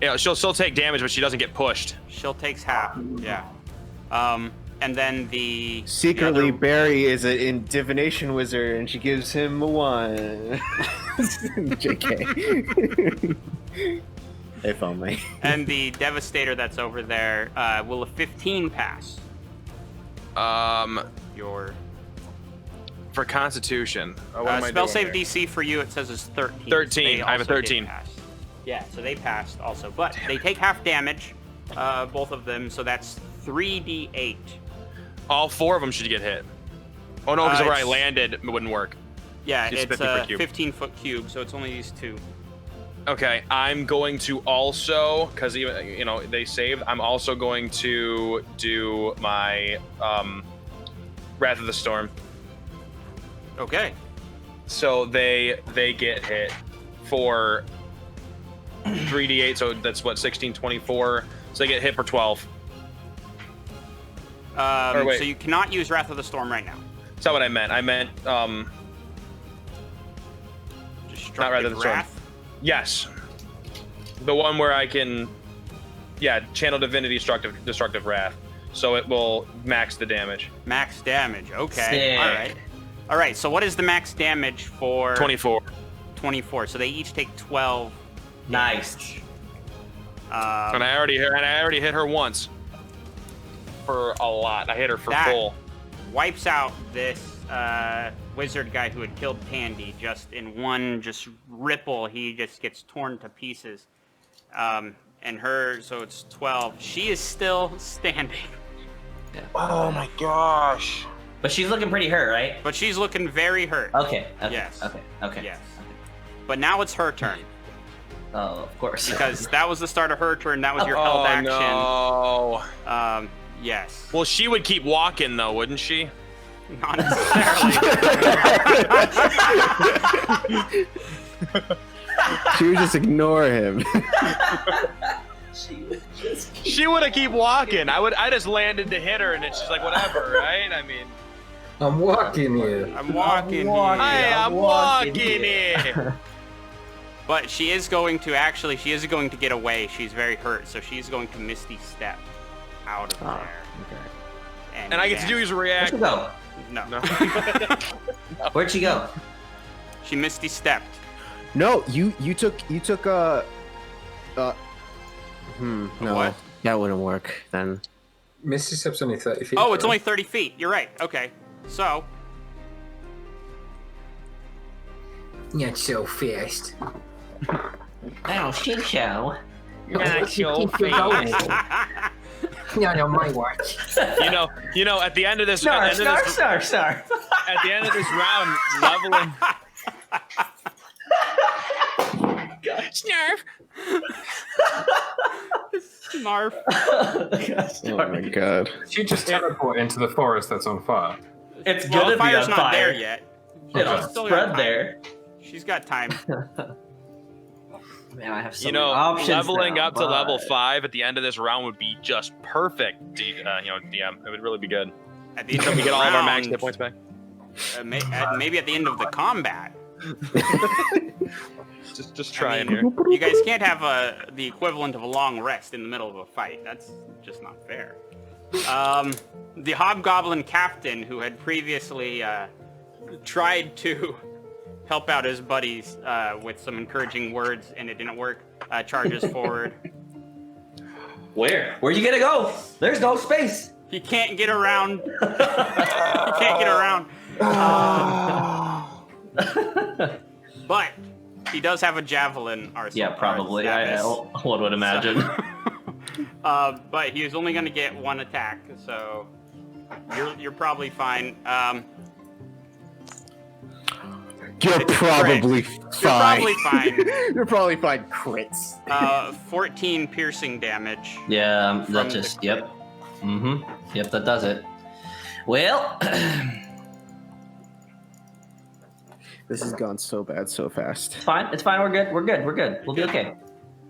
[SPEAKER 3] Yeah, she'll still take damage, but she doesn't get pushed.
[SPEAKER 1] She'll takes half. Yeah. And then the
[SPEAKER 4] secretly
[SPEAKER 1] other-
[SPEAKER 4] Barry is in divination wizard and she gives him a 1. JK. If only.
[SPEAKER 1] and the devastator that's over there. Will a 15 pass? Your
[SPEAKER 3] For Constitution. Oh, what am I
[SPEAKER 1] spell
[SPEAKER 3] doing
[SPEAKER 1] save
[SPEAKER 3] here?
[SPEAKER 1] DC for you, it says is 13.
[SPEAKER 3] 13.
[SPEAKER 1] They
[SPEAKER 3] I have a
[SPEAKER 1] also did
[SPEAKER 3] 13.
[SPEAKER 1] pass. Yeah, so they passed also, but they take half damage, both of them. So that's 3d8.
[SPEAKER 3] All 4 of them should get hit. Oh no, because where I
[SPEAKER 1] it's-
[SPEAKER 3] landed it wouldn't work.
[SPEAKER 1] Yeah,
[SPEAKER 3] It's
[SPEAKER 1] it's
[SPEAKER 3] 50-foot
[SPEAKER 1] a
[SPEAKER 3] cube.
[SPEAKER 1] 15-foot cube, so it's only these 2.
[SPEAKER 3] Okay, I'm going to also, because even they saved. I'm also going to do my Wrath of the Storm.
[SPEAKER 1] Okay.
[SPEAKER 3] So they get hit for 3d8. So that's what 16, 24. So they get hit for 12. Or wait.
[SPEAKER 1] So you cannot use Wrath of the Storm right now.
[SPEAKER 3] That's not what I meant. I meant
[SPEAKER 1] Destructive
[SPEAKER 3] Wrath of the Storm.
[SPEAKER 1] Wrath.
[SPEAKER 3] yes, the one where I can, channel Divinity destructive Wrath. So it will max the damage.
[SPEAKER 1] Max damage. Okay.
[SPEAKER 2] Sick.
[SPEAKER 1] All right. All right. So what is the max damage for
[SPEAKER 3] 24.
[SPEAKER 1] 24? So they each take 12.
[SPEAKER 2] Nice.
[SPEAKER 3] And I already hit her once for a lot. I hit her for
[SPEAKER 1] That-
[SPEAKER 3] full.
[SPEAKER 1] Wipes out this wizard guy who had killed Tandy just in one ripple. He just gets torn to pieces. And her, so it's 12. She is still standing,
[SPEAKER 3] Oh my gosh.
[SPEAKER 2] But she's looking pretty hurt, right?
[SPEAKER 1] but she's looking very hurt.
[SPEAKER 2] Okay.
[SPEAKER 1] Yes.
[SPEAKER 2] Okay.
[SPEAKER 1] Yes. But now it's her turn
[SPEAKER 2] Oh, of course.
[SPEAKER 1] because that was the start of her turn. That was your held action.
[SPEAKER 3] No.
[SPEAKER 1] Yes.
[SPEAKER 3] Well, she would keep walking though, wouldn't she?
[SPEAKER 1] Not necessarily.
[SPEAKER 4] She would just ignore him.
[SPEAKER 3] She would have keep walking. I just landed to hit her, and then she's like, whatever, right? I mean,
[SPEAKER 5] I'm walking here.
[SPEAKER 1] I'm walking
[SPEAKER 2] walking.
[SPEAKER 1] here.
[SPEAKER 3] hey, I'm
[SPEAKER 2] walking
[SPEAKER 3] walking here.
[SPEAKER 1] But she is going to get away. She's very hurt, so she's going to Misty Step out of there.
[SPEAKER 4] Okay.
[SPEAKER 3] And I get to use a react.
[SPEAKER 2] Where'd she go?
[SPEAKER 1] No.
[SPEAKER 2] Where'd she go?
[SPEAKER 1] She Misty Stepped.
[SPEAKER 4] No, you took no.
[SPEAKER 1] What?
[SPEAKER 4] That wouldn't work then.
[SPEAKER 5] Misty Step's only 30 feet.
[SPEAKER 1] Oh, it's only 30 feet. You're right. Okay. So,
[SPEAKER 5] Not so fast.
[SPEAKER 2] Oh, shit show.
[SPEAKER 3] Not so fast.
[SPEAKER 5] Not on my watch.
[SPEAKER 3] You know, at the end of this,
[SPEAKER 2] Snar.
[SPEAKER 3] at the end of this round, leveling. Snarf.
[SPEAKER 1] Snarf.
[SPEAKER 4] Oh my god.
[SPEAKER 5] She just teleport into the forest that's on fire.
[SPEAKER 2] It's
[SPEAKER 1] Well,
[SPEAKER 2] gonna
[SPEAKER 1] the
[SPEAKER 2] be
[SPEAKER 1] fire's
[SPEAKER 2] on
[SPEAKER 1] not
[SPEAKER 2] fire.
[SPEAKER 1] there yet.
[SPEAKER 2] It'll
[SPEAKER 1] She's still got
[SPEAKER 2] spread
[SPEAKER 1] time.
[SPEAKER 2] there.
[SPEAKER 1] She's got time.
[SPEAKER 2] Man, I have so
[SPEAKER 3] You
[SPEAKER 2] many
[SPEAKER 3] know,
[SPEAKER 2] options
[SPEAKER 3] leveling
[SPEAKER 2] now,
[SPEAKER 3] up to level
[SPEAKER 2] but-
[SPEAKER 3] 5 at the end of this round would be just perfect. DM, it would really be good.
[SPEAKER 1] At the end
[SPEAKER 3] So
[SPEAKER 1] of
[SPEAKER 3] we
[SPEAKER 1] the
[SPEAKER 3] get all of our max
[SPEAKER 1] round,
[SPEAKER 3] hit points back.
[SPEAKER 1] Maybe at the end of the combat.
[SPEAKER 3] Just trying
[SPEAKER 1] I mean,
[SPEAKER 3] here.
[SPEAKER 1] You guys can't have the equivalent of a long rest in the middle of a fight. That's just not fair. The Hobgoblin captain, who had previously tried to help out his buddies with some encouraging words and it didn't work, charges forward.
[SPEAKER 2] Where? Where you gonna go? There's no space.
[SPEAKER 1] He can't get around. He can't get around. But he does have a javelin arsenal.
[SPEAKER 2] Yeah, probably. One would imagine.
[SPEAKER 1] But he is only going to get one attack, so you're probably fine.
[SPEAKER 4] You're probably fine.
[SPEAKER 1] You're probably fine.
[SPEAKER 4] You're probably fine. Crits.
[SPEAKER 1] 14 piercing damage.
[SPEAKER 2] Yeah, that
[SPEAKER 1] From
[SPEAKER 2] just,
[SPEAKER 1] the-
[SPEAKER 2] yep. Mm-hmm. Yep, that does it. Well,
[SPEAKER 4] This has gone so bad so fast.
[SPEAKER 2] it's fine. It's fine. We're good. We're good. We're good. We'll be okay.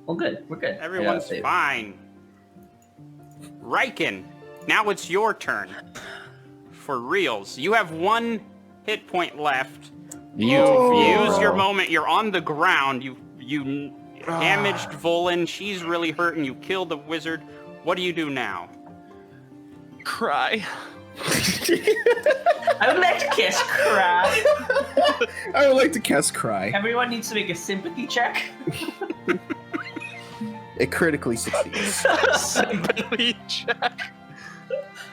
[SPEAKER 2] We're good. We're good.
[SPEAKER 1] Everyone's
[SPEAKER 2] I gotta save.
[SPEAKER 1] fine. Riken, now it's your turn. For reals. You have 1 hit point left. You've used your moment. You're on the ground. You damaged Volan. She's really hurt, and you killed the wizard. What do you do now?
[SPEAKER 3] Cry.
[SPEAKER 2] I would like to kiss cry.
[SPEAKER 4] I would like to cast Cry.
[SPEAKER 2] Everyone needs to make a sympathy check.
[SPEAKER 4] It critically succeeds.
[SPEAKER 3] Sympathy check.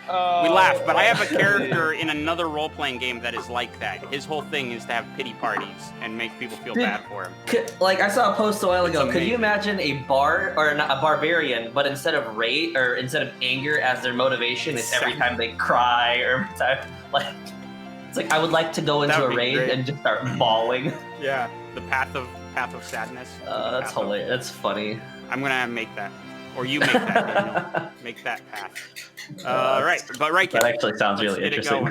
[SPEAKER 1] We laugh, but I have a character in another role-playing game that is like that. His whole thing is to have pity parties and make people feel bad for him.
[SPEAKER 2] Like I saw a post a while ago.
[SPEAKER 1] It's
[SPEAKER 2] Could you
[SPEAKER 1] amazing.
[SPEAKER 2] imagine a barbarian, but instead of rage or instead of anger as their motivation, it's every time they cry or every time like it's like I would like to go
[SPEAKER 1] That
[SPEAKER 2] into
[SPEAKER 1] would
[SPEAKER 2] a
[SPEAKER 1] be
[SPEAKER 2] raid
[SPEAKER 1] great.
[SPEAKER 2] and just start bawling.
[SPEAKER 1] Yeah, the path of sadness.
[SPEAKER 2] That's
[SPEAKER 1] Path of-
[SPEAKER 2] hilarious. That's funny.
[SPEAKER 1] I'm gonna make that, or you make that. Daniel. Make that path. Right, but Riken,
[SPEAKER 2] That actually sounds
[SPEAKER 1] let's
[SPEAKER 2] really
[SPEAKER 1] get it
[SPEAKER 2] interesting.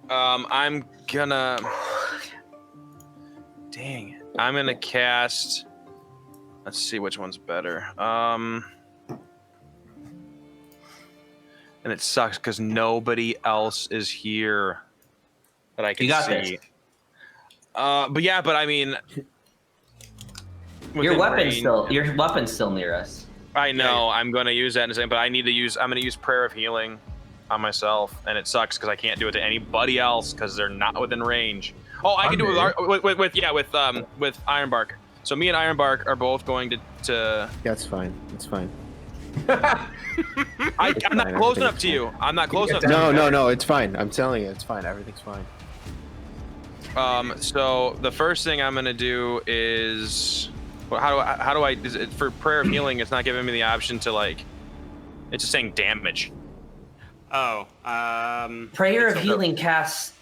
[SPEAKER 1] going.
[SPEAKER 3] I'm gonna. Dang. I'm gonna cast. Let's see which one's better. And it sucks because nobody else is here that I can
[SPEAKER 2] You got
[SPEAKER 3] see.
[SPEAKER 2] this.
[SPEAKER 3] But I mean,
[SPEAKER 2] Your
[SPEAKER 3] within range-
[SPEAKER 2] your weapon's still near us.
[SPEAKER 3] I know. I'm gonna use that in a second, but I'm gonna use Prayer of Healing on myself, and it sucks because I can't do it to anybody else because they're not within range. Oh, I can do it with Ironbark. So me and Ironbark are both going to.
[SPEAKER 4] That's fine. That's fine.
[SPEAKER 3] I'm not close enough to you. I'm not close enough.
[SPEAKER 4] No, it's fine. I'm telling you, it's fine. Everything's fine.
[SPEAKER 3] So the first thing I'm gonna do is, how do I? Is it, for Prayer of Healing, it's not giving me the option to like. It's just saying damage.
[SPEAKER 1] Oh,
[SPEAKER 2] Prayer of
[SPEAKER 1] it's a-
[SPEAKER 2] Healing casts.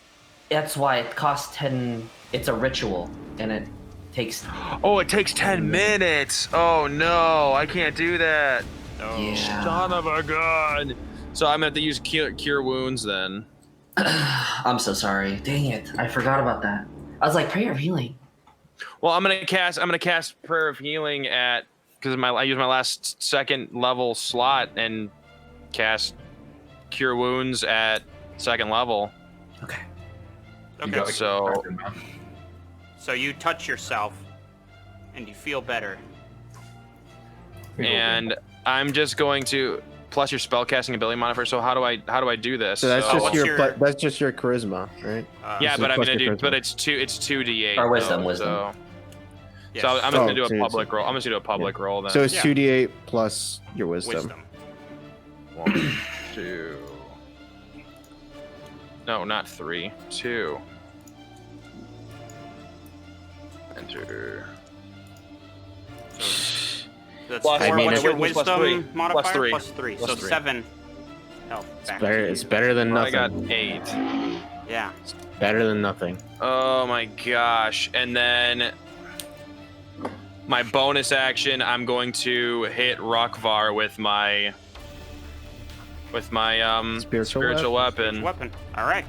[SPEAKER 2] That's why it costs 10. It's a ritual, and it takes.
[SPEAKER 3] Oh, it takes 10 minutes. Oh no, I can't do that.
[SPEAKER 1] Oh.
[SPEAKER 2] Yeah.
[SPEAKER 3] Son of a gun. So I'm gonna have to use cure wounds then.
[SPEAKER 2] I'm so sorry. Dang it! I forgot about that. I was like Prayer of Healing.
[SPEAKER 3] Well, I'm gonna cast Prayer of Healing at because I use my last second level slot and cast Cure Wounds at second level.
[SPEAKER 2] Okay.
[SPEAKER 5] You
[SPEAKER 1] Okay.
[SPEAKER 5] got
[SPEAKER 3] So
[SPEAKER 1] So you touch yourself, and you feel better.
[SPEAKER 3] And I'm just going to plus your spellcasting ability modifier. So how do I do this?
[SPEAKER 4] So that's
[SPEAKER 1] what's
[SPEAKER 4] that's just your charisma, right?
[SPEAKER 3] Yeah,
[SPEAKER 4] So
[SPEAKER 3] but I'm
[SPEAKER 4] plus
[SPEAKER 3] gonna
[SPEAKER 4] your
[SPEAKER 3] do.
[SPEAKER 4] charisma.
[SPEAKER 3] But it's 2d8.
[SPEAKER 2] Or wisdom,
[SPEAKER 3] though,
[SPEAKER 2] wisdom.
[SPEAKER 3] So,
[SPEAKER 1] Yes.
[SPEAKER 3] so I'm just gonna do a
[SPEAKER 4] so-
[SPEAKER 3] public roll. I'm just gonna do a public roll then.
[SPEAKER 4] So it's
[SPEAKER 1] Yeah.
[SPEAKER 4] 2d8 plus your wisdom.
[SPEAKER 1] Wisdom.
[SPEAKER 3] 1, 2. No, not 3. 2. Enter.
[SPEAKER 1] That's
[SPEAKER 3] Plus-
[SPEAKER 1] four.
[SPEAKER 4] I mean,
[SPEAKER 1] What's
[SPEAKER 4] it-
[SPEAKER 1] your
[SPEAKER 3] plus
[SPEAKER 1] wisdom
[SPEAKER 3] three.
[SPEAKER 1] modifier?
[SPEAKER 3] Plus three.
[SPEAKER 1] Plus 3.
[SPEAKER 3] Plus
[SPEAKER 1] So
[SPEAKER 3] 3.
[SPEAKER 1] 7 health. Back
[SPEAKER 4] Better,
[SPEAKER 1] to you.
[SPEAKER 4] it's better than
[SPEAKER 3] I
[SPEAKER 4] nothing.
[SPEAKER 3] got 8.
[SPEAKER 1] Yeah.
[SPEAKER 4] Better than nothing.
[SPEAKER 3] Oh my gosh. And then my bonus action, I'm going to hit Rukvar with my spiritual weapon.
[SPEAKER 1] Weapon. All right.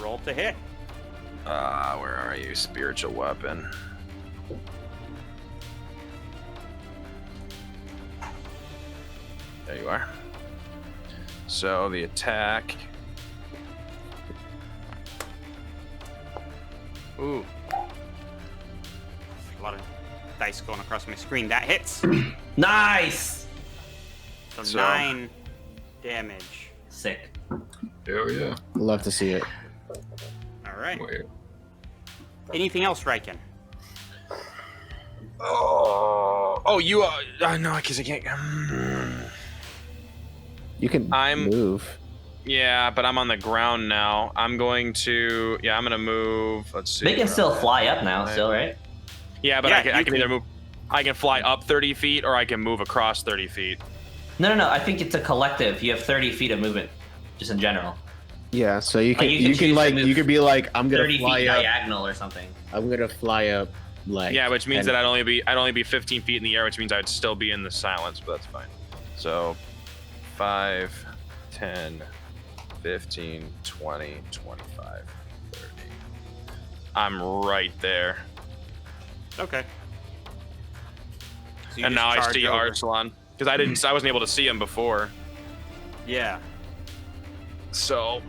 [SPEAKER 1] Roll to hit.
[SPEAKER 3] Where are you? Spiritual weapon. There you are. So the attack.
[SPEAKER 1] Ooh. A lot of dice going across my screen. That hits.
[SPEAKER 2] Nice.
[SPEAKER 1] So 9 damage.
[SPEAKER 2] Sick.
[SPEAKER 5] Hell yeah.
[SPEAKER 4] Love to see it.
[SPEAKER 1] All right.
[SPEAKER 5] Wait.
[SPEAKER 1] Anything else, Riken?
[SPEAKER 3] Oh, you no, because I can't.
[SPEAKER 4] You can move.
[SPEAKER 3] Yeah, but I'm on the ground now. I'm going to. Yeah, I'm gonna move. Let's see.
[SPEAKER 2] They can still fly up now, still, right?
[SPEAKER 3] Yeah, but
[SPEAKER 1] Yeah,
[SPEAKER 3] I
[SPEAKER 1] you
[SPEAKER 3] can either move. I can fly up 30 feet, or I can move across 30 feet.
[SPEAKER 2] No. I think it's a collective. You have 30 feet of movement, just in general.
[SPEAKER 4] Yeah, so you can
[SPEAKER 2] you can
[SPEAKER 4] you
[SPEAKER 2] choose
[SPEAKER 4] can
[SPEAKER 2] to
[SPEAKER 4] like
[SPEAKER 2] move
[SPEAKER 4] you could be like I'm gonna
[SPEAKER 2] 30
[SPEAKER 4] fly
[SPEAKER 2] feet
[SPEAKER 4] up.
[SPEAKER 2] diagonal or something.
[SPEAKER 4] I'm gonna fly up like
[SPEAKER 3] Yeah, which means
[SPEAKER 4] 10
[SPEAKER 3] that I'd only be 15 feet in the air, which means I'd still be in the silence, but that's fine. So 5, 10, 15, 20, 25, 30. I'm right there.
[SPEAKER 1] Okay. So you
[SPEAKER 3] And
[SPEAKER 1] just
[SPEAKER 3] now I
[SPEAKER 1] charge
[SPEAKER 3] see
[SPEAKER 1] over.
[SPEAKER 3] Arsalan. Because I wasn't able to see him before.
[SPEAKER 1] Yeah.
[SPEAKER 3] So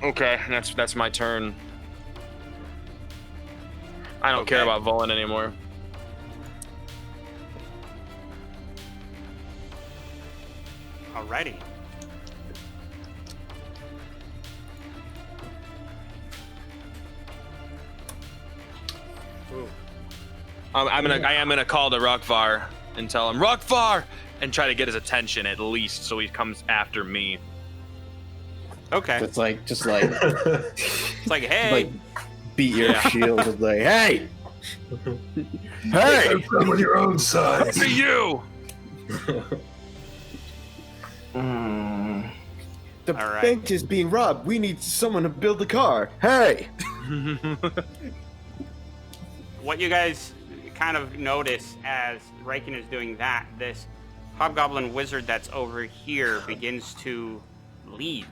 [SPEAKER 3] okay, that's my turn. I don't care
[SPEAKER 1] Okay.
[SPEAKER 3] about Volan anymore.
[SPEAKER 1] Alrighty. Ooh.
[SPEAKER 3] I am gonna call to Rukvar and tell him Rukvar and try to get his attention at least, so he comes after me.
[SPEAKER 1] Okay.
[SPEAKER 4] It's like just like
[SPEAKER 1] It's like, hey.
[SPEAKER 4] like beat your
[SPEAKER 3] Yeah.
[SPEAKER 4] shield. It's like hey, hey.
[SPEAKER 5] With your own size.
[SPEAKER 3] To you.
[SPEAKER 4] The
[SPEAKER 1] All right.
[SPEAKER 4] bank is being robbed. We need someone to build the car. Hey.
[SPEAKER 1] What you guys kind of notice as Riken is doing that, this hobgoblin wizard that's over here begins to leave.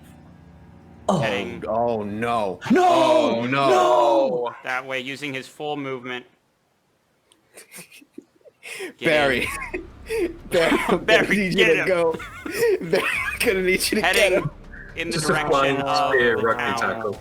[SPEAKER 1] Heading
[SPEAKER 4] Oh no.
[SPEAKER 2] No!
[SPEAKER 4] Oh no.
[SPEAKER 1] that way, using his full movement.
[SPEAKER 4] Barry. Barry, I'm
[SPEAKER 1] Barry,
[SPEAKER 4] gonna need you
[SPEAKER 1] get
[SPEAKER 4] to
[SPEAKER 1] him.
[SPEAKER 4] go. Barry, I'm gonna need you to get
[SPEAKER 1] Heading
[SPEAKER 4] him.
[SPEAKER 1] in the
[SPEAKER 5] Just a
[SPEAKER 1] direction
[SPEAKER 5] flying
[SPEAKER 1] of
[SPEAKER 5] spear,
[SPEAKER 1] the
[SPEAKER 5] rugby
[SPEAKER 1] town.
[SPEAKER 5] tackle.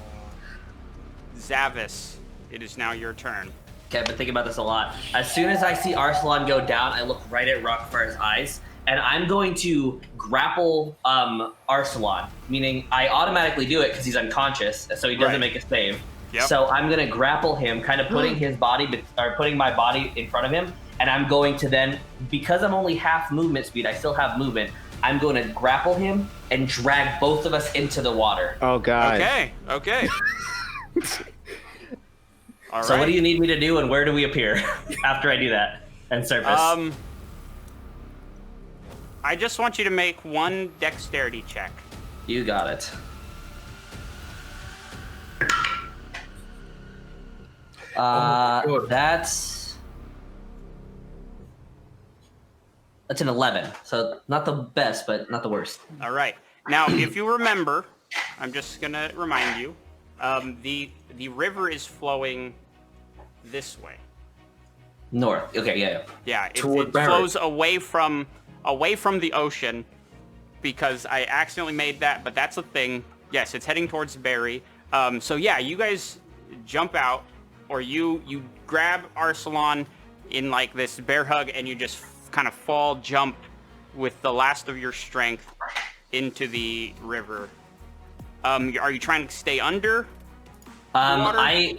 [SPEAKER 1] Zavis, it is now your turn.
[SPEAKER 2] Okay, I've been thinking about this a lot. As soon as I see Arsalan go down, I look right at Rukvar's eyes, and I'm going to grapple Arsalan, meaning I automatically do it because he's unconscious, so he doesn't
[SPEAKER 1] Right.
[SPEAKER 2] make a save.
[SPEAKER 1] Yep.
[SPEAKER 2] So I'm going to grapple him, kind of putting his body, or putting my body in front of him, and I'm going to then, because I'm only half movement speed, I still have movement, I'm going to grapple him and drag both of us into the water.
[SPEAKER 4] Oh god.
[SPEAKER 1] Okay. All right.
[SPEAKER 2] So what do you need me to do, and where do we appear after I do that and surface?
[SPEAKER 1] I just want you to make one dexterity check.
[SPEAKER 2] You got it.
[SPEAKER 5] God.
[SPEAKER 2] That's an 11. So not the best, but not the worst.
[SPEAKER 1] All right. Now, if you remember, I'm just gonna remind you, the river is flowing this way.
[SPEAKER 2] North. Okay, yeah.
[SPEAKER 1] Yeah,
[SPEAKER 5] Toward
[SPEAKER 1] it
[SPEAKER 5] Barri.
[SPEAKER 1] flows away from the ocean because I accidentally made that, but that's a thing. Yes, it's heading towards Barri. So yeah, you guys jump out, or you grab Arsalan in like this bear hug, and you just kind of jump with the last of your strength into the river. Are you trying to stay under? Water?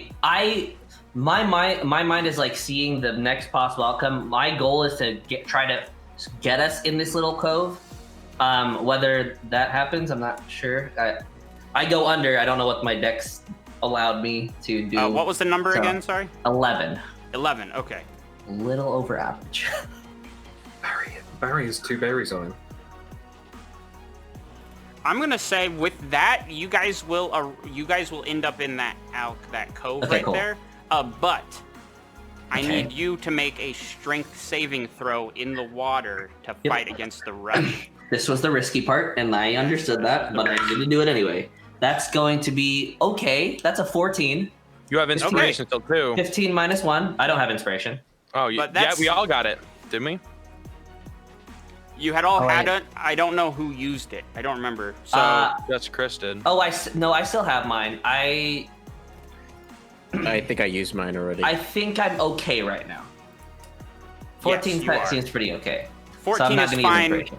[SPEAKER 2] My mind is like seeing the next possible outcome. My goal is to try to get us in this little cove. Whether that happens, I'm not sure. I go under. I don't know what my dex allowed me to do.
[SPEAKER 1] What was the number again? Sorry.
[SPEAKER 2] 11.
[SPEAKER 1] 11. Okay.
[SPEAKER 2] A little over average.
[SPEAKER 5] Barry has 2 berries on him.
[SPEAKER 1] I'm gonna say with that, you guys will end up in that cove right
[SPEAKER 2] cool.
[SPEAKER 1] there. But I need you to make a strength saving throw in the water to fight against the rush.
[SPEAKER 2] This was the risky part, and I understood that, but I didn't do it anyway. That's going to be okay. That's a 14.
[SPEAKER 3] You have inspiration still too.
[SPEAKER 2] 15 minus 1. I don't have inspiration.
[SPEAKER 3] Oh, yeah, we all got it, didn't we?
[SPEAKER 1] You had all had it. I don't know who used it. I don't remember. So
[SPEAKER 3] that's Chris did.
[SPEAKER 2] Oh, I still have mine. I
[SPEAKER 4] think I used mine already.
[SPEAKER 2] I think I'm okay right now. 14 seems pretty okay.
[SPEAKER 1] 14 is fine.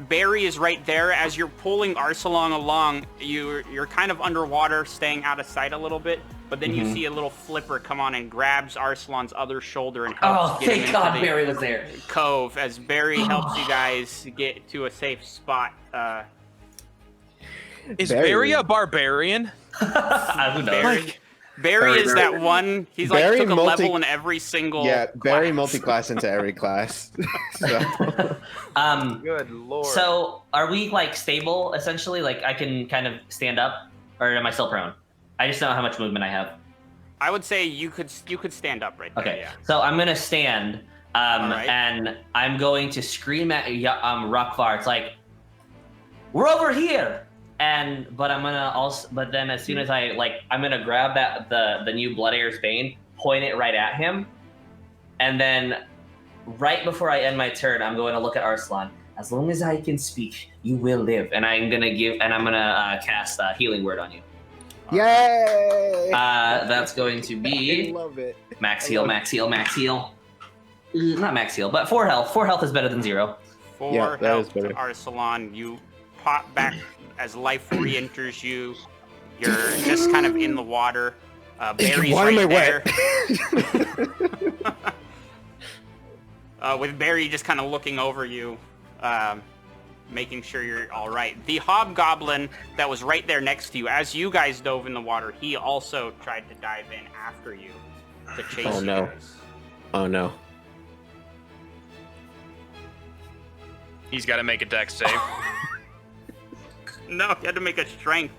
[SPEAKER 1] Barry is right there. As you're pulling Arsalan along, you're kind of underwater, staying out of sight a little bit. But then you see a little flipper come on and grabs Arsalan's other shoulder and helps get him into the
[SPEAKER 2] Barry was there.
[SPEAKER 1] Cove. As Barry helps you guys get to a safe spot.
[SPEAKER 3] Is Barry a barbarian?
[SPEAKER 2] Who knows?
[SPEAKER 1] Barry is that one. He's
[SPEAKER 4] Barry
[SPEAKER 1] like took a level in every single.
[SPEAKER 4] Yeah, Barry
[SPEAKER 1] class.
[SPEAKER 4] multi-class into every class. So.
[SPEAKER 3] Good lord.
[SPEAKER 2] So are we like stable essentially? Like I can kind of stand up, or am I still prone? I just don't know how much movement I have.
[SPEAKER 1] I would say you could stand up right there.
[SPEAKER 2] Okay,
[SPEAKER 1] Yeah.
[SPEAKER 2] so I'm gonna stand,
[SPEAKER 1] right.
[SPEAKER 2] and I'm going to scream at Rukvar. It's like, we're over here. But I'm gonna also, but then as soon as I'm gonna grab the new Blood Heir's Bane, point it right at him, and then right before I end my turn, I'm going to look at Arsalan. As long as I can speak, you will live, and I'm gonna cast a healing word on you.
[SPEAKER 4] Yay!
[SPEAKER 2] That's going to be
[SPEAKER 4] I love it.
[SPEAKER 2] max heal. Not max heal, but 4 health. 4 health is better than 0.
[SPEAKER 1] 4 health to Arsalan. You pop back as life re-enters you. You're just kind of in the water. Barry's right there. With Barry just kind of looking over you, making sure you're all right. The hobgoblin that was right there next to you, as you guys dove in the water, he also tried to dive in after you to chase you guys.
[SPEAKER 4] Oh no.
[SPEAKER 3] He's got to make a dex save.
[SPEAKER 1] No, he had to make a strength.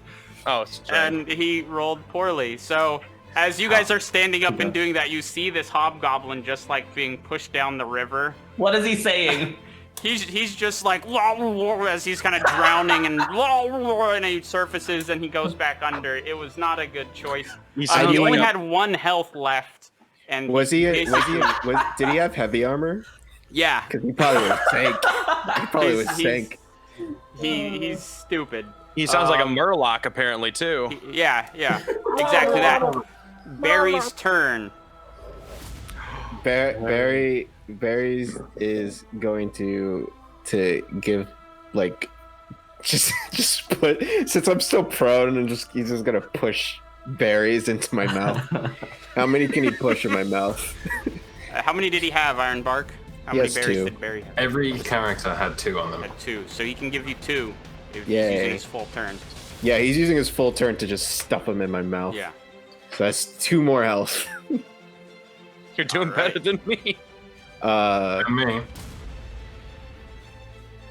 [SPEAKER 3] Oh, strength.
[SPEAKER 1] And he rolled poorly. So as you guys are standing up and doing that, you see this hobgoblin just like being pushed down the river.
[SPEAKER 2] What is he saying?
[SPEAKER 1] He's just like as he's kind of drowning and he surfaces and he goes back under. It was not a good choice. He only had 1 health left. And
[SPEAKER 4] did he have heavy armor?
[SPEAKER 1] Yeah.
[SPEAKER 4] Because he probably would sink.
[SPEAKER 1] He's stupid.
[SPEAKER 3] He sounds like a murloc apparently too.
[SPEAKER 1] Yeah, exactly that. Barry's turn.
[SPEAKER 4] Barry's is going to give just put, since I'm still prone, and he's just gonna push berries into my mouth. How many can he push in my mouth?
[SPEAKER 1] How many did he have, Ironbark? How many berries did Barry have?
[SPEAKER 5] Every character had 2 on them.
[SPEAKER 1] Had 2, so he can give you 2 if he's using his full turn.
[SPEAKER 4] Yeah, he's using his full turn to just stuff them in my mouth.
[SPEAKER 1] Yeah.
[SPEAKER 4] So that's 2 more health.
[SPEAKER 3] You're doing better than me.
[SPEAKER 5] Me.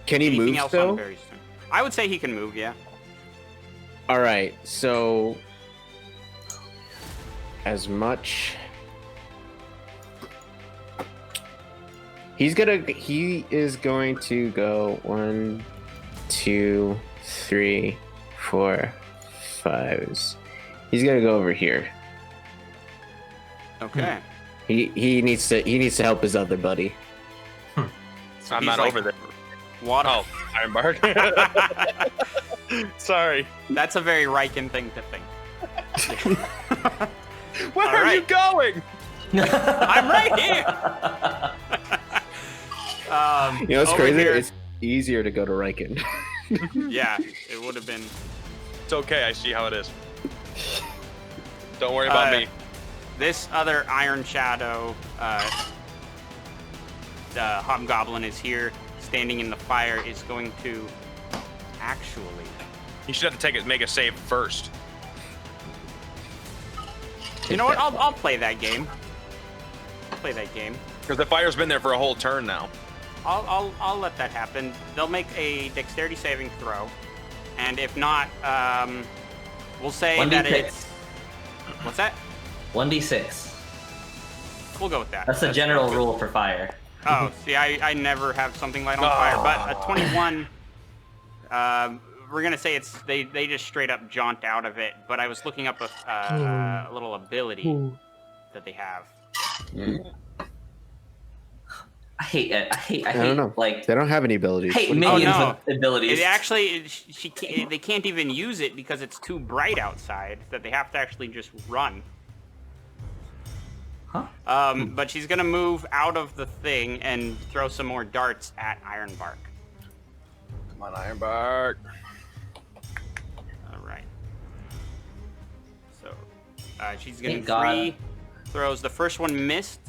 [SPEAKER 4] Can he
[SPEAKER 1] Anything
[SPEAKER 4] move
[SPEAKER 1] else
[SPEAKER 4] still?
[SPEAKER 1] on Barry's turn? I would say he can move, yeah.
[SPEAKER 4] All right, so as much he is going to go 1, 2, 3, 4, 5. He's gonna go over here.
[SPEAKER 1] Okay.
[SPEAKER 4] He needs to help his other buddy.
[SPEAKER 1] So
[SPEAKER 3] I'm not over there.
[SPEAKER 1] Water.
[SPEAKER 3] Oh, Ironbark. Sorry.
[SPEAKER 1] That's a very Riken thing to think.
[SPEAKER 3] Where
[SPEAKER 1] All
[SPEAKER 3] are you
[SPEAKER 1] right.
[SPEAKER 3] going?
[SPEAKER 1] I'm right here.
[SPEAKER 4] You know what's
[SPEAKER 1] over
[SPEAKER 4] crazy?
[SPEAKER 1] here-
[SPEAKER 4] It's easier to go to Riken.
[SPEAKER 1] Yeah, it would have been.
[SPEAKER 3] It's okay. I see how it is. Don't worry about me.
[SPEAKER 1] This other Iron Shadow hobgoblin is here, standing in the fire. Is going to actually.
[SPEAKER 3] You should have to make a save first.
[SPEAKER 1] You know what? I'll play that game. I'll play that game.
[SPEAKER 3] Because the fire's been there for a whole turn now.
[SPEAKER 1] I'll let that happen. They'll make a dexterity saving throw, and if not, we'll say
[SPEAKER 2] 1d6.
[SPEAKER 1] that it's. What's that?
[SPEAKER 2] 1d6.
[SPEAKER 1] We'll go with that.
[SPEAKER 2] That's the general
[SPEAKER 1] good.
[SPEAKER 2] rule for fire.
[SPEAKER 1] Oh, see, I never have something light on fire, but a 21. We're gonna say it's they just straight up jaunt out of it. But I was looking up a little ability that they have.
[SPEAKER 2] I hate it. I hate
[SPEAKER 4] don't know.
[SPEAKER 2] like
[SPEAKER 4] They don't have any abilities.
[SPEAKER 2] hate
[SPEAKER 4] What do you-
[SPEAKER 2] minions
[SPEAKER 1] no.
[SPEAKER 2] with abilities.
[SPEAKER 1] It actually, they can't even use it because it's too bright outside. That they have to actually just run.
[SPEAKER 2] Huh?
[SPEAKER 1] But she's gonna move out of the thing and throw some more darts at Ironbark.
[SPEAKER 3] Come on, Ironbark.
[SPEAKER 1] All right. So she's getting
[SPEAKER 2] Thank God.
[SPEAKER 1] 3 throws. The first one missed.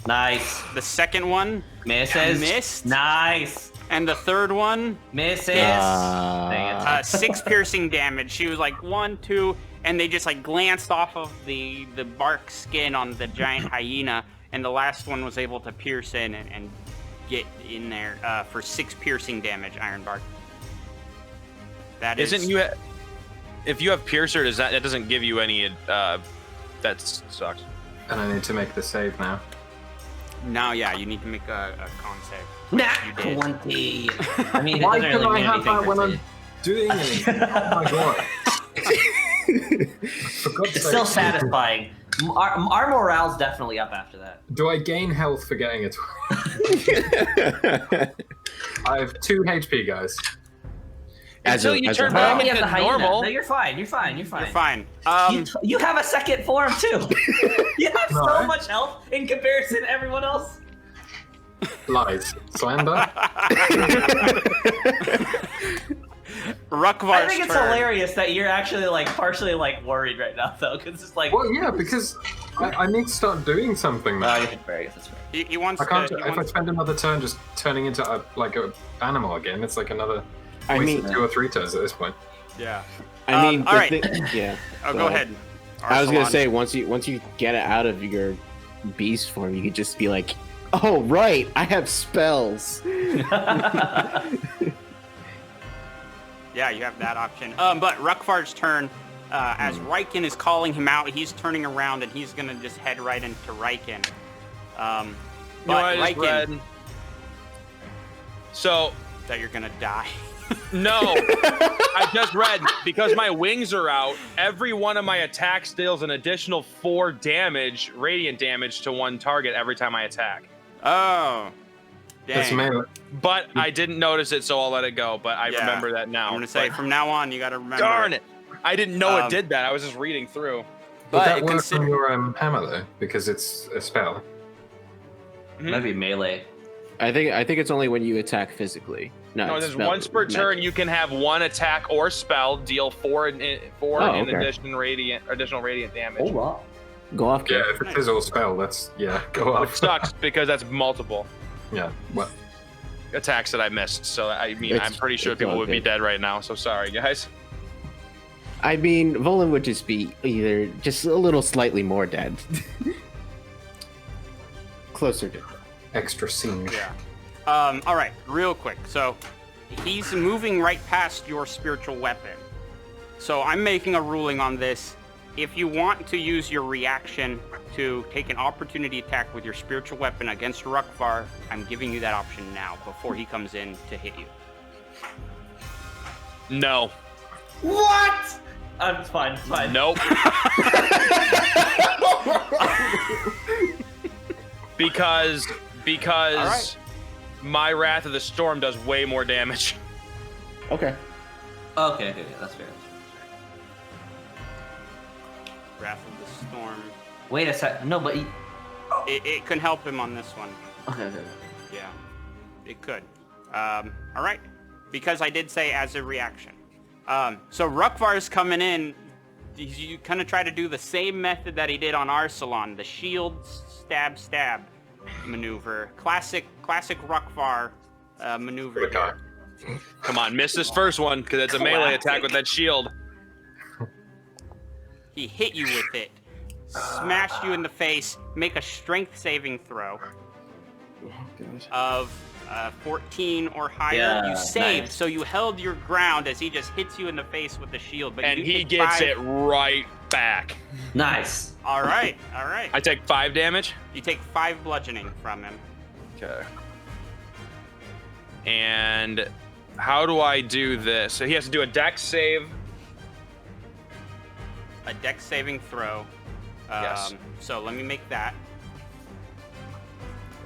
[SPEAKER 2] Nice.
[SPEAKER 1] The second one
[SPEAKER 2] Misses.
[SPEAKER 1] missed.
[SPEAKER 2] Nice.
[SPEAKER 1] And the third one,
[SPEAKER 2] Misses. Dang it.
[SPEAKER 1] 6 piercing damage. She was like 1, 2, and they just like glanced off of the bark skin on the giant hyena, and the last one was able to pierce in and get in there for 6 piercing damage. Ironbark. That is.
[SPEAKER 3] Isn't you? If you have Piercer, that doesn't give you any? That sucks.
[SPEAKER 5] And I need to make the save now.
[SPEAKER 1] Now, yeah, you need to make a con save.
[SPEAKER 2] Nat
[SPEAKER 1] You did.
[SPEAKER 2] 20. I mean, it
[SPEAKER 5] Why
[SPEAKER 2] doesn't
[SPEAKER 5] can
[SPEAKER 2] really
[SPEAKER 5] I
[SPEAKER 2] mean
[SPEAKER 5] have
[SPEAKER 2] anything
[SPEAKER 5] that
[SPEAKER 2] for
[SPEAKER 5] when I'm
[SPEAKER 2] save.
[SPEAKER 5] doing anything? Oh my god. For God's
[SPEAKER 2] It's
[SPEAKER 5] sake.
[SPEAKER 2] still satisfying. Our morale's definitely up after that.
[SPEAKER 5] Do I gain health for getting it? I have 2 HP, guys.
[SPEAKER 3] Until you turn
[SPEAKER 2] How
[SPEAKER 3] back
[SPEAKER 2] many of
[SPEAKER 3] into
[SPEAKER 2] the hyena?
[SPEAKER 3] normal.
[SPEAKER 2] No, you're fine. You're fine.
[SPEAKER 1] You're fine.
[SPEAKER 2] You have a second form too. You have so
[SPEAKER 5] No.
[SPEAKER 2] much health in comparison to everyone else.
[SPEAKER 5] Lies. Slander.
[SPEAKER 1] Rukvar's
[SPEAKER 2] I think it's
[SPEAKER 1] turn.
[SPEAKER 2] hilarious that you're actually like partially like worried right now though, because it's like.
[SPEAKER 5] Well, yeah, because I need to start doing something now.
[SPEAKER 2] I guess that's fair.
[SPEAKER 1] He wants
[SPEAKER 5] I can't.
[SPEAKER 1] to. He
[SPEAKER 5] If I
[SPEAKER 1] wants,
[SPEAKER 5] spend another turn just turning into a animal again, it's like another.
[SPEAKER 4] I
[SPEAKER 5] wasted
[SPEAKER 4] mean-
[SPEAKER 5] 2 or 3 turns at this point.
[SPEAKER 1] yeah.
[SPEAKER 4] I mean,
[SPEAKER 1] all right.
[SPEAKER 4] yeah.
[SPEAKER 1] Oh, go ahead.
[SPEAKER 4] I was gonna
[SPEAKER 1] Arsalan.
[SPEAKER 4] say once you get it out of your beast form, you could just be like, "Oh right, I have spells."
[SPEAKER 1] Yeah, you have that option. But Rukvar's turn, as Riken is calling him out, he's turning around and he's gonna just head right into Riken.
[SPEAKER 3] You know
[SPEAKER 1] But
[SPEAKER 3] what I just
[SPEAKER 1] Riken,
[SPEAKER 3] read? So
[SPEAKER 1] that you're gonna die.
[SPEAKER 3] no, I just read because my wings are out. Every one of my attacks deals an additional 4 damage, radiant damage, to one target every time I attack.
[SPEAKER 1] Oh,
[SPEAKER 5] That's
[SPEAKER 1] dang.
[SPEAKER 5] melee.
[SPEAKER 3] But I didn't notice it, so I'll let it go. But I
[SPEAKER 1] Yeah.
[SPEAKER 3] remember that now.
[SPEAKER 1] I'm gonna say
[SPEAKER 3] But
[SPEAKER 1] from now on, you gotta remember.
[SPEAKER 3] darn it! I didn't know it
[SPEAKER 1] Um,
[SPEAKER 3] did that. I was just reading through.
[SPEAKER 5] Would
[SPEAKER 1] But
[SPEAKER 5] that work
[SPEAKER 1] consider-
[SPEAKER 5] on your hammer though? Because it's a spell.
[SPEAKER 2] Maybe melee.
[SPEAKER 4] I think it's only when you attack physically.
[SPEAKER 3] No,
[SPEAKER 4] it's
[SPEAKER 3] there's
[SPEAKER 4] spell-
[SPEAKER 3] once per turn
[SPEAKER 4] magic.
[SPEAKER 3] you can have 1 attack or spell deal 4 in
[SPEAKER 4] okay.
[SPEAKER 3] additional radiant damage.
[SPEAKER 2] Oh wow.
[SPEAKER 4] Go off, kid.
[SPEAKER 5] Yeah, if it is all spell, that's go
[SPEAKER 3] Which
[SPEAKER 5] off.
[SPEAKER 3] sucks because that's multiple
[SPEAKER 5] Yeah. What?
[SPEAKER 3] attacks that I missed. So I mean,
[SPEAKER 4] It's-
[SPEAKER 3] I'm pretty sure
[SPEAKER 4] it's
[SPEAKER 3] people
[SPEAKER 4] all
[SPEAKER 3] would be
[SPEAKER 4] good.
[SPEAKER 3] dead right now. So sorry, guys.
[SPEAKER 4] I mean, Volan would just be either just a little slightly more dead, closer to.
[SPEAKER 5] Extra singe.
[SPEAKER 1] Yeah. All right, real quick. So he's moving right past your spiritual weapon. So I'm making a ruling on this. If you want to use your reaction to take an opportunity attack with your spiritual weapon against Rukvar, I'm giving you that option now before he comes in to hit you.
[SPEAKER 3] No.
[SPEAKER 2] What? I'm fine. Fine.
[SPEAKER 3] Nope. because
[SPEAKER 1] All right.
[SPEAKER 3] my Wrath of the Storm does way more damage.
[SPEAKER 4] Okay.
[SPEAKER 2] Okay, that's fair.
[SPEAKER 1] Wrath of the Storm.
[SPEAKER 2] Wait a sec. No, but
[SPEAKER 1] It can help him on this one.
[SPEAKER 2] okay.
[SPEAKER 1] Yeah, it could. All right, because I did say as a reaction. So Rukvar's coming in. You kind of try to do the same method that he did on Arsalan, the shield stab maneuver. Classic Rukvar maneuver.
[SPEAKER 5] Okay.
[SPEAKER 1] Here.
[SPEAKER 3] Come on, miss this first one because it's a melee attack with that shield.
[SPEAKER 1] He hit you with it, smashed you in the face. Make a strength saving throw of 14 or higher.
[SPEAKER 2] Yeah,
[SPEAKER 1] You saved,
[SPEAKER 2] nice.
[SPEAKER 1] so you held your ground as he just hits you in the face with the shield. But
[SPEAKER 3] And
[SPEAKER 1] you
[SPEAKER 3] he
[SPEAKER 1] take
[SPEAKER 3] gets
[SPEAKER 1] 5.
[SPEAKER 3] it right back.
[SPEAKER 2] Nice.
[SPEAKER 1] All right.
[SPEAKER 3] I take 5 damage.
[SPEAKER 1] You take 5 bludgeoning from him.
[SPEAKER 3] Okay. And how do I do this? So he has to do a dex save.
[SPEAKER 1] A dex saving throw.
[SPEAKER 3] Yes.
[SPEAKER 1] So let me make that.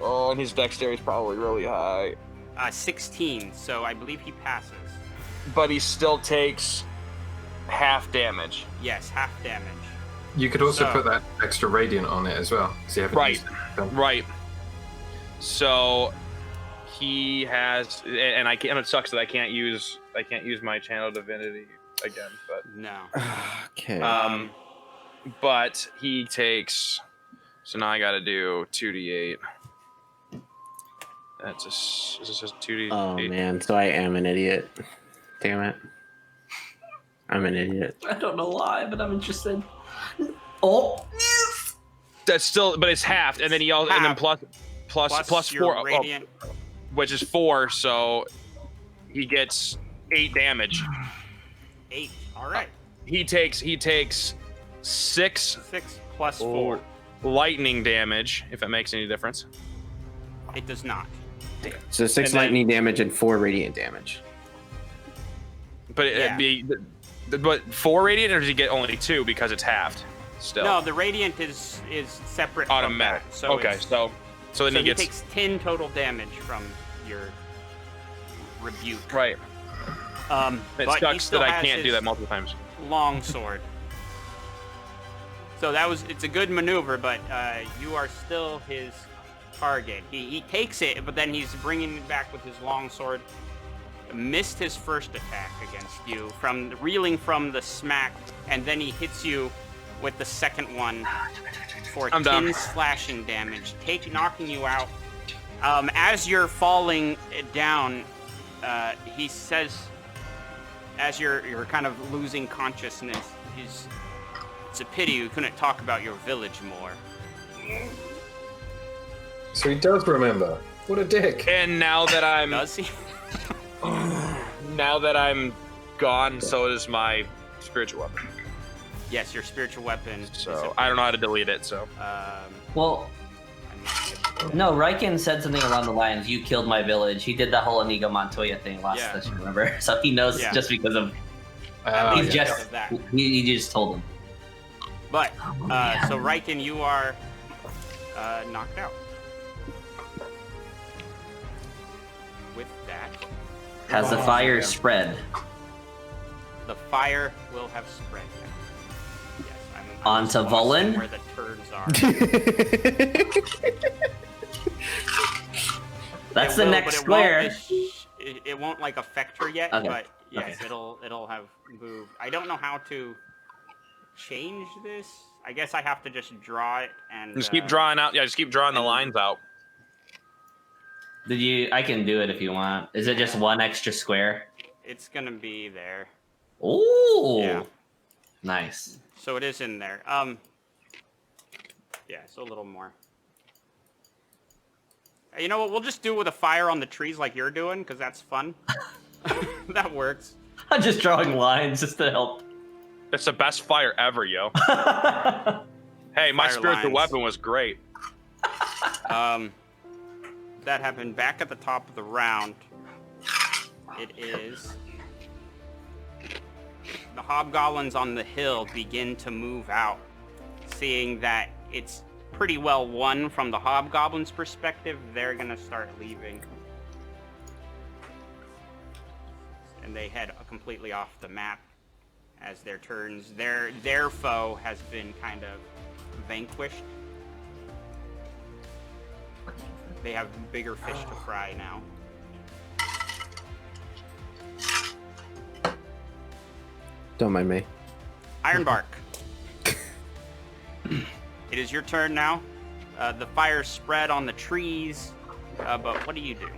[SPEAKER 3] Oh, and his dexterity is probably really high.
[SPEAKER 1] 16. So I believe he passes.
[SPEAKER 3] But he still takes half damage.
[SPEAKER 1] Yes, half damage.
[SPEAKER 5] You could also
[SPEAKER 1] So-
[SPEAKER 5] put that extra radiant on it as well. So you haven't
[SPEAKER 3] Right.
[SPEAKER 5] used it.
[SPEAKER 3] Right. So he has, and I can't. It sucks that I can't use my channel divinity again. But
[SPEAKER 1] No.
[SPEAKER 4] Okay.
[SPEAKER 3] but he takes. So now I got to do 2d8. That's is this just 2d8?
[SPEAKER 4] Oh man, so I am an idiot. Damn it. I'm an idiot.
[SPEAKER 2] I don't know why, but I'm interested. Oh.
[SPEAKER 3] That's still, but it's halved, and then he also, and then
[SPEAKER 1] Half.
[SPEAKER 3] plus
[SPEAKER 1] your
[SPEAKER 3] 4,
[SPEAKER 1] radiant.
[SPEAKER 3] which is 4. So he gets 8 damage.
[SPEAKER 1] 8. All right.
[SPEAKER 3] He takes 6
[SPEAKER 1] 6 plus 4.
[SPEAKER 3] lightning damage, if that makes any difference.
[SPEAKER 1] It does not.
[SPEAKER 4] So 6
[SPEAKER 3] And then-
[SPEAKER 4] lightning damage and 4 radiant damage.
[SPEAKER 3] But
[SPEAKER 1] Yeah.
[SPEAKER 3] it'd be, but 4 radiant, or does he get only 2 because it's halved? Still
[SPEAKER 1] No, the radiant is separate.
[SPEAKER 3] automatic.
[SPEAKER 1] From that. So
[SPEAKER 3] Okay,
[SPEAKER 1] it's-
[SPEAKER 3] so then
[SPEAKER 1] so
[SPEAKER 3] he gets
[SPEAKER 1] takes 10 total damage from your rebuke.
[SPEAKER 3] right.
[SPEAKER 1] It
[SPEAKER 3] It sucks that I can't do that multiple times.
[SPEAKER 1] Long sword. So it's a good maneuver, but you are still his target. He takes it, but then he's bringing it back with his long sword. Missed his first attack against you reeling from the smack, and then he hits you with the second one for
[SPEAKER 3] I'm
[SPEAKER 1] 10
[SPEAKER 3] done.
[SPEAKER 1] slashing damage, knocking you out. As you're falling down, he says, as you're kind of losing consciousness, it's a pity you couldn't talk about your village more.
[SPEAKER 5] So he does remember. What a dick.
[SPEAKER 3] And now that I'm
[SPEAKER 1] Does he?
[SPEAKER 3] gone, so is my spiritual weapon.
[SPEAKER 1] Yes, your spiritual weapon.
[SPEAKER 3] So I don't know how to delete it. So
[SPEAKER 2] Well,
[SPEAKER 1] I'm
[SPEAKER 2] no, Riken said something along the lines, "You killed my village." He did that whole Inigo Montoya thing last
[SPEAKER 1] Yeah.
[SPEAKER 2] session, remember? So he knows
[SPEAKER 1] Yeah.
[SPEAKER 2] just because of
[SPEAKER 1] least
[SPEAKER 2] he's
[SPEAKER 1] yeah.
[SPEAKER 2] just
[SPEAKER 1] of that.
[SPEAKER 2] he just told him.
[SPEAKER 1] But so Riken, you are knocked out. With that,
[SPEAKER 2] Has the fire spread
[SPEAKER 1] the fire will have spread. Yes, I'm
[SPEAKER 2] Onto
[SPEAKER 1] just lost in
[SPEAKER 2] Volin?
[SPEAKER 1] where the turds are.
[SPEAKER 2] That's
[SPEAKER 1] It
[SPEAKER 2] the
[SPEAKER 1] will,
[SPEAKER 2] next
[SPEAKER 1] but it
[SPEAKER 2] square.
[SPEAKER 1] won't- It won't like affect her yet,
[SPEAKER 2] Okay,
[SPEAKER 1] but yes,
[SPEAKER 2] okay.
[SPEAKER 1] it'll have moved. I don't know how to change this. I guess I have to just draw it and
[SPEAKER 3] just keep drawing out. Yeah, just keep drawing the lines out.
[SPEAKER 2] Did you? I can do it if you want. Is it just one extra square?
[SPEAKER 1] It's gonna be there.
[SPEAKER 2] Ooh.
[SPEAKER 1] Yeah.
[SPEAKER 2] Nice.
[SPEAKER 1] So it is in there. Yeah, so a little more. You know what? We'll just do it with a fire on the trees like you're doing, because that's fun. That works.
[SPEAKER 2] I'm just drawing lines just to help.
[SPEAKER 3] It's the best fire ever, yo. Hey, my
[SPEAKER 1] Fire
[SPEAKER 3] spiritual
[SPEAKER 1] lines.
[SPEAKER 3] weapon was great.
[SPEAKER 1] That happened back at the top of the round. It is. The hobgoblins on the hill begin to move out, seeing that it's pretty well won from the hobgoblins' perspective. They're gonna start leaving. And they head completely off the map as their turns. Their foe has been kind of vanquished. They have bigger fish to fry now.
[SPEAKER 4] Don't mind me.
[SPEAKER 1] Ironbark. It is your turn now. The fire spread on the trees, but what do you do?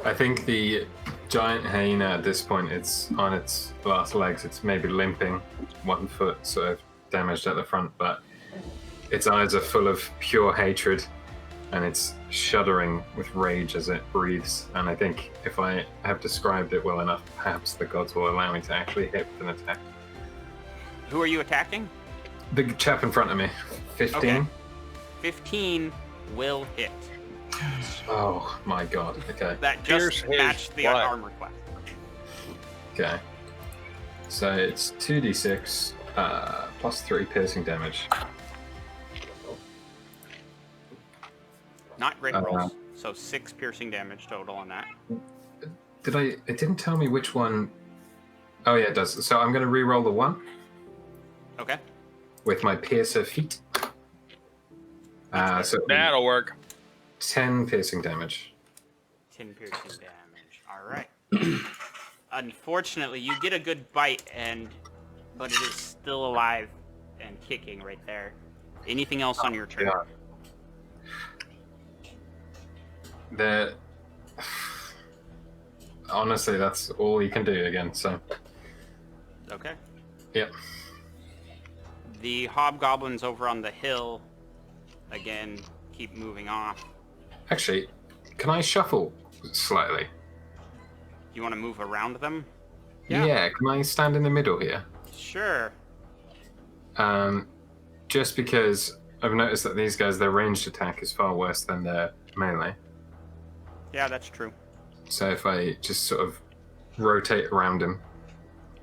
[SPEAKER 5] I think the giant hyena at this point, it's on its last legs. It's maybe limping, 1 foot sort of damaged at the front, but its eyes are full of pure hatred, and it's shuddering with rage as it breathes. And I think if I have described it well enough, perhaps the gods will allow me to actually hit with an attack.
[SPEAKER 1] Who are you attacking?
[SPEAKER 5] The chap in front of me, 15.
[SPEAKER 1] Okay. 15 will hit.
[SPEAKER 5] Oh my god. Okay.
[SPEAKER 1] That
[SPEAKER 3] Pierce
[SPEAKER 1] just
[SPEAKER 3] his
[SPEAKER 1] matched the
[SPEAKER 3] butt.
[SPEAKER 1] armor class.
[SPEAKER 5] Okay. So it's 2d6 plus 3 piercing damage.
[SPEAKER 1] Not great rolls. So 6 piercing damage total on that.
[SPEAKER 5] It didn't tell me which one. Oh yeah, it does. So I'm going to re-roll the 1
[SPEAKER 1] Okay.
[SPEAKER 5] with my piercer feat. So
[SPEAKER 3] That'll work.
[SPEAKER 5] 10 piercing damage.
[SPEAKER 1] 10 piercing damage. All right. Unfortunately, you get a good bite, but it is still alive and kicking right there. Anything else on your turn?
[SPEAKER 5] Yeah. Honestly, that's all you can do again. So.
[SPEAKER 1] Okay.
[SPEAKER 5] Yep.
[SPEAKER 1] The hobgoblins over on the hill, again, keep moving off.
[SPEAKER 5] Actually, can I shuffle slightly?
[SPEAKER 1] You want to move around them?
[SPEAKER 5] Yeah. Can I stand in the middle here?
[SPEAKER 1] Sure.
[SPEAKER 5] Just because I've noticed that these guys, their ranged attack is far worse than their melee.
[SPEAKER 1] Yeah, that's true.
[SPEAKER 5] So if I just sort of rotate around him,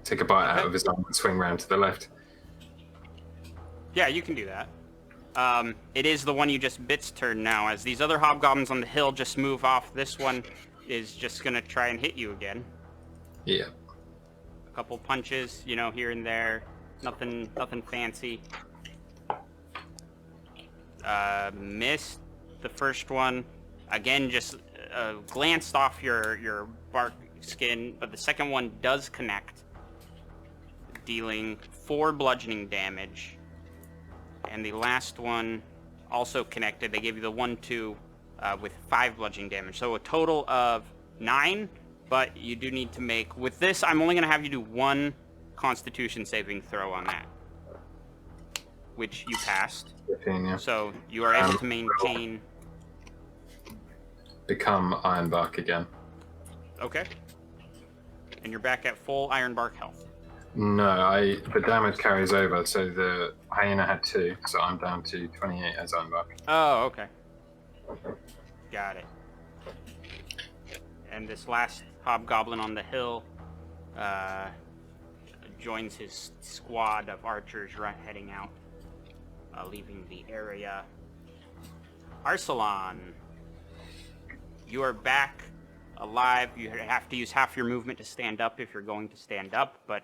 [SPEAKER 5] take a bite out of his arm and swing round to the left.
[SPEAKER 1] Yeah, you can do that. It is the one you just bit's turn now, as these other hobgoblins on the hill just move off. This one is just gonna try and hit you again.
[SPEAKER 5] Yeah.
[SPEAKER 1] A couple punches, here and there. Nothing fancy. Missed the first one. Again, just glanced off your bark skin, but the second one does connect, dealing 4 bludgeoning damage. And the last one also connected. They gave you the 1-2 with 5 bludgeoning damage. So a total of 9, but you do need to make... With this, I'm only going to have you do 1 Constitution saving throw on that, which you passed.
[SPEAKER 5] 15, yeah.
[SPEAKER 1] So you are able to maintain...
[SPEAKER 5] Become Ironbark again.
[SPEAKER 1] Okay. And you're back at full Ironbark health.
[SPEAKER 5] No, the damage carries over, so the hyena had 2, so I'm down to 28 as Ironbark.
[SPEAKER 1] Oh, okay. Got it. And this last hobgoblin on the hill joins his squad of archers heading out, leaving the area. Arsalan, you are back alive. You have to use half your movement to stand up if you're going to stand up, but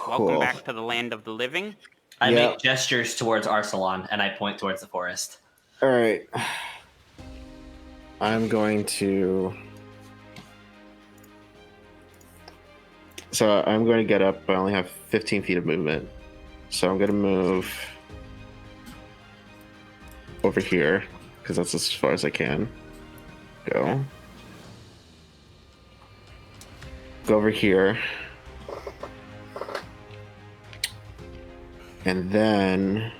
[SPEAKER 1] welcome back to the land of the living.
[SPEAKER 2] I make gestures towards Arsalan, and I point towards the forest.
[SPEAKER 4] All right. I'm going to... So I'm going to get up. I only have 15 feet of movement. So I'm going to move over here, because that's as far as I can go. Go over here. And then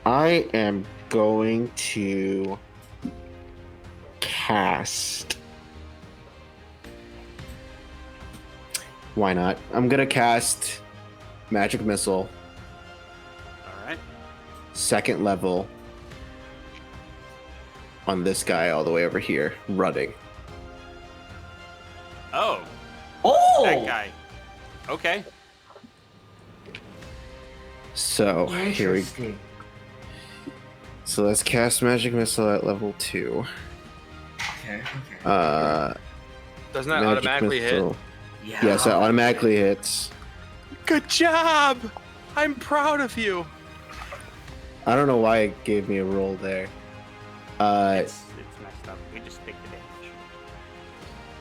[SPEAKER 4] I am going to cast... Why not? I'm going to cast Magic Missile.
[SPEAKER 1] All right.
[SPEAKER 4] 2nd level on this guy all the way over here, running.
[SPEAKER 1] Oh,
[SPEAKER 2] Oh!
[SPEAKER 1] that guy. Okay.
[SPEAKER 4] So here we go. So let's cast Magic Missile at level 2.
[SPEAKER 2] Okay.
[SPEAKER 3] Doesn't that
[SPEAKER 4] Magic
[SPEAKER 3] automatically hit?
[SPEAKER 4] Missile. Yes, that automatically hits.
[SPEAKER 3] Good job. I'm proud of you.
[SPEAKER 4] I don't know why it gave me a roll there.
[SPEAKER 1] It's messed up. We just picked the damage.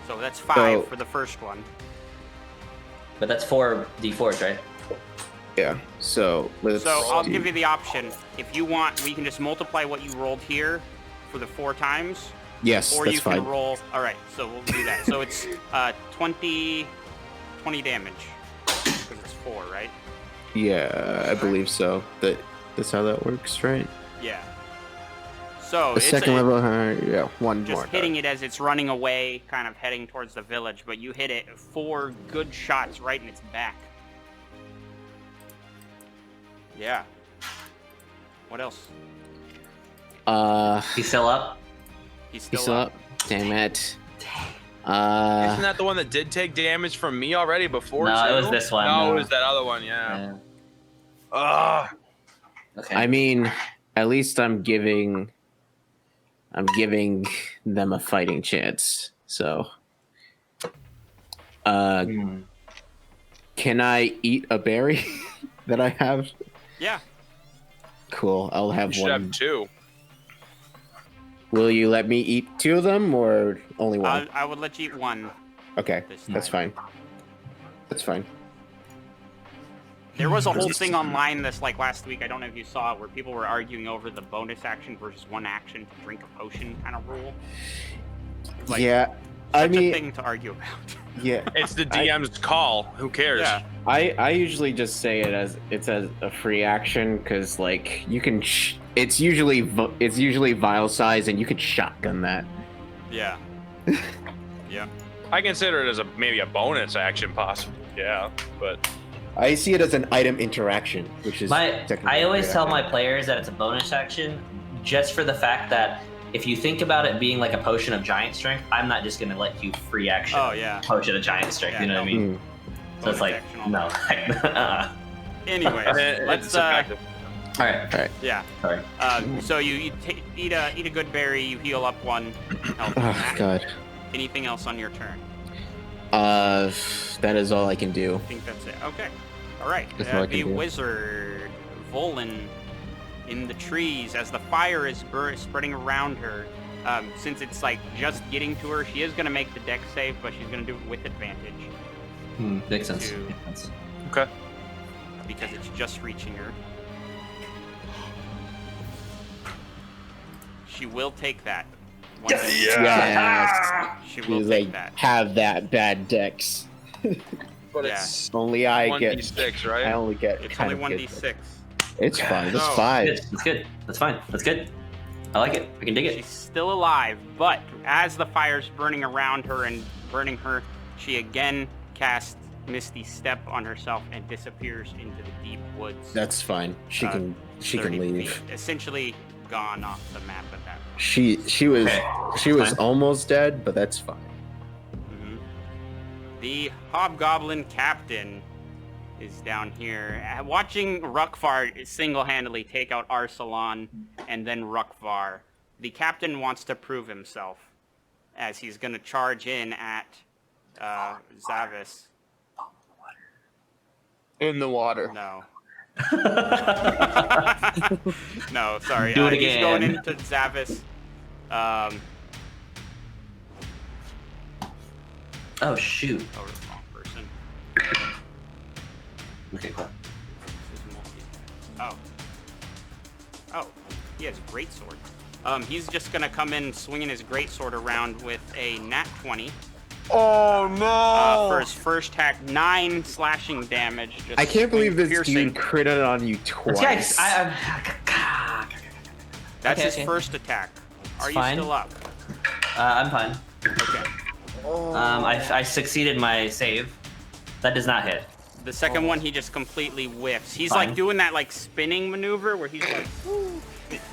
[SPEAKER 1] So that's 5 for the first one.
[SPEAKER 2] But that's 4 d4s, right?
[SPEAKER 4] Yeah. So let's.
[SPEAKER 1] So I'll give you the option. If you want, we can just multiply what you rolled here for the 4 times.
[SPEAKER 4] Yes,
[SPEAKER 1] Or
[SPEAKER 4] that's
[SPEAKER 1] you can
[SPEAKER 4] fine.
[SPEAKER 1] roll. All right, so we'll do that. So it's 20 damage because it's 4, right?
[SPEAKER 4] Yeah, I believe so. That's how that works, right?
[SPEAKER 1] Yeah. So
[SPEAKER 4] The
[SPEAKER 1] it's
[SPEAKER 4] second level, yeah, one
[SPEAKER 1] just
[SPEAKER 4] more.
[SPEAKER 1] hitting it as it's running away, kind of heading towards the village, but you hit it 4 good shots right in its back. Yeah. What else?
[SPEAKER 2] He's still up.
[SPEAKER 1] He's
[SPEAKER 4] He's
[SPEAKER 1] still up.
[SPEAKER 4] Damn it.
[SPEAKER 3] Isn't that the one that did take damage from me already before?
[SPEAKER 2] No,
[SPEAKER 3] too?
[SPEAKER 2] it was this one.
[SPEAKER 3] No, it was that other one. Yeah. Ugh.
[SPEAKER 2] Okay.
[SPEAKER 4] I mean, at least I'm giving them a fighting chance. So, can I eat a berry that I have?
[SPEAKER 1] Yeah.
[SPEAKER 4] Cool. I'll have
[SPEAKER 3] You should
[SPEAKER 4] one.
[SPEAKER 3] have 2.
[SPEAKER 4] Will you let me eat 2 of them or only one?
[SPEAKER 1] I would let you eat 1
[SPEAKER 4] Okay,
[SPEAKER 1] this
[SPEAKER 4] that's
[SPEAKER 1] time.
[SPEAKER 4] fine. That's fine.
[SPEAKER 1] There was a whole thing online this last week. I don't know if you saw it, where people were arguing over the bonus action versus 1 action to drink a potion kind of rule.
[SPEAKER 4] Yeah,
[SPEAKER 1] Such
[SPEAKER 4] I
[SPEAKER 1] a
[SPEAKER 4] mean,
[SPEAKER 1] thing to argue about.
[SPEAKER 4] yeah.
[SPEAKER 3] It's the DM's call. Who cares?
[SPEAKER 1] Yeah.
[SPEAKER 4] I usually just say it as a free action because you can. It's usually vial size and you could shotgun that.
[SPEAKER 1] Yeah. Yeah.
[SPEAKER 3] I consider it as maybe a bonus action, possibly. Yeah, but
[SPEAKER 4] I see it as an item interaction, which is technically
[SPEAKER 2] I always
[SPEAKER 4] free
[SPEAKER 2] tell
[SPEAKER 4] action.
[SPEAKER 2] my players that it's a bonus action, just for the fact that if you think about it being like a potion of giant strength, I'm not just gonna let you free action.
[SPEAKER 1] Oh, yeah.
[SPEAKER 2] Potion of giant strength.
[SPEAKER 1] Yeah,
[SPEAKER 2] you know what I mean?
[SPEAKER 4] Mm.
[SPEAKER 2] So it's
[SPEAKER 1] Bonus
[SPEAKER 2] like
[SPEAKER 1] action all
[SPEAKER 2] no.
[SPEAKER 1] Anyways, let's
[SPEAKER 3] it's effective.
[SPEAKER 2] All right.
[SPEAKER 1] yeah.
[SPEAKER 2] Sorry.
[SPEAKER 1] So you eat a good berry, you heal up 1 health.
[SPEAKER 4] Oh God.
[SPEAKER 1] Anything else on your turn?
[SPEAKER 4] That is all I can do.
[SPEAKER 1] I think that's it. Okay. All right.
[SPEAKER 4] That's all I
[SPEAKER 1] The
[SPEAKER 4] can do.
[SPEAKER 1] wizard, Volan, in the trees as the fire is spreading around her. Since it's just getting to her, she is going to make the dex save, but she's going to do it with advantage
[SPEAKER 2] Makes sense.
[SPEAKER 1] Two.
[SPEAKER 2] Makes sense.
[SPEAKER 3] Okay.
[SPEAKER 1] because it's just reaching her. She will take that.
[SPEAKER 4] Yes.
[SPEAKER 1] She will
[SPEAKER 4] She's
[SPEAKER 1] take that.
[SPEAKER 4] have that bad dex.
[SPEAKER 3] But
[SPEAKER 1] Yeah.
[SPEAKER 3] it's
[SPEAKER 4] Only I
[SPEAKER 3] 1d6, right?
[SPEAKER 4] I only get.
[SPEAKER 1] It's
[SPEAKER 4] kind
[SPEAKER 1] only
[SPEAKER 4] of
[SPEAKER 1] 1d6.
[SPEAKER 4] It's fine. It's
[SPEAKER 1] No.
[SPEAKER 4] 5.
[SPEAKER 2] That's good. That's fine. That's good. I like it. I can dig it.
[SPEAKER 1] She's still alive, but as the fire's burning around her and burning her, she again casts Misty Step on herself and disappears into the deep woods.
[SPEAKER 4] That's fine. She can
[SPEAKER 1] 30
[SPEAKER 4] leave.
[SPEAKER 1] feet, essentially gone off the map at that point.
[SPEAKER 4] She was
[SPEAKER 2] fine.
[SPEAKER 4] almost dead, but that's fine.
[SPEAKER 1] Mhm. The Hobgoblin Captain is down here, watching Rukvar single-handedly take out Arsalan and then Rukvar. The Captain wants to prove himself, as he's going to charge in at Zavis.
[SPEAKER 3] In the water.
[SPEAKER 1] No. No, sorry.
[SPEAKER 2] Do it
[SPEAKER 1] He's
[SPEAKER 2] again.
[SPEAKER 1] going into Zavis.
[SPEAKER 2] Oh shoot.
[SPEAKER 1] Oh, the wrong person.
[SPEAKER 2] Okay, cool.
[SPEAKER 1] This is multi- Oh, he has a greatsword. He's just gonna come in swinging his greatsword around with a nat 20
[SPEAKER 3] Oh no!
[SPEAKER 1] for his first attack, 9 slashing damage. Just
[SPEAKER 4] I can't believe this
[SPEAKER 1] piercing.
[SPEAKER 4] dude critted on you twice.
[SPEAKER 2] Yes,
[SPEAKER 1] That's
[SPEAKER 2] Okay,
[SPEAKER 1] his
[SPEAKER 2] okay.
[SPEAKER 1] first attack. Are you
[SPEAKER 2] fine.
[SPEAKER 1] still up?
[SPEAKER 2] I'm fine.
[SPEAKER 1] Okay.
[SPEAKER 2] I succeeded my save. That does not hit.
[SPEAKER 1] The second one, he just completely whiffs. He's
[SPEAKER 2] Fine.
[SPEAKER 1] like doing that spinning maneuver where he's like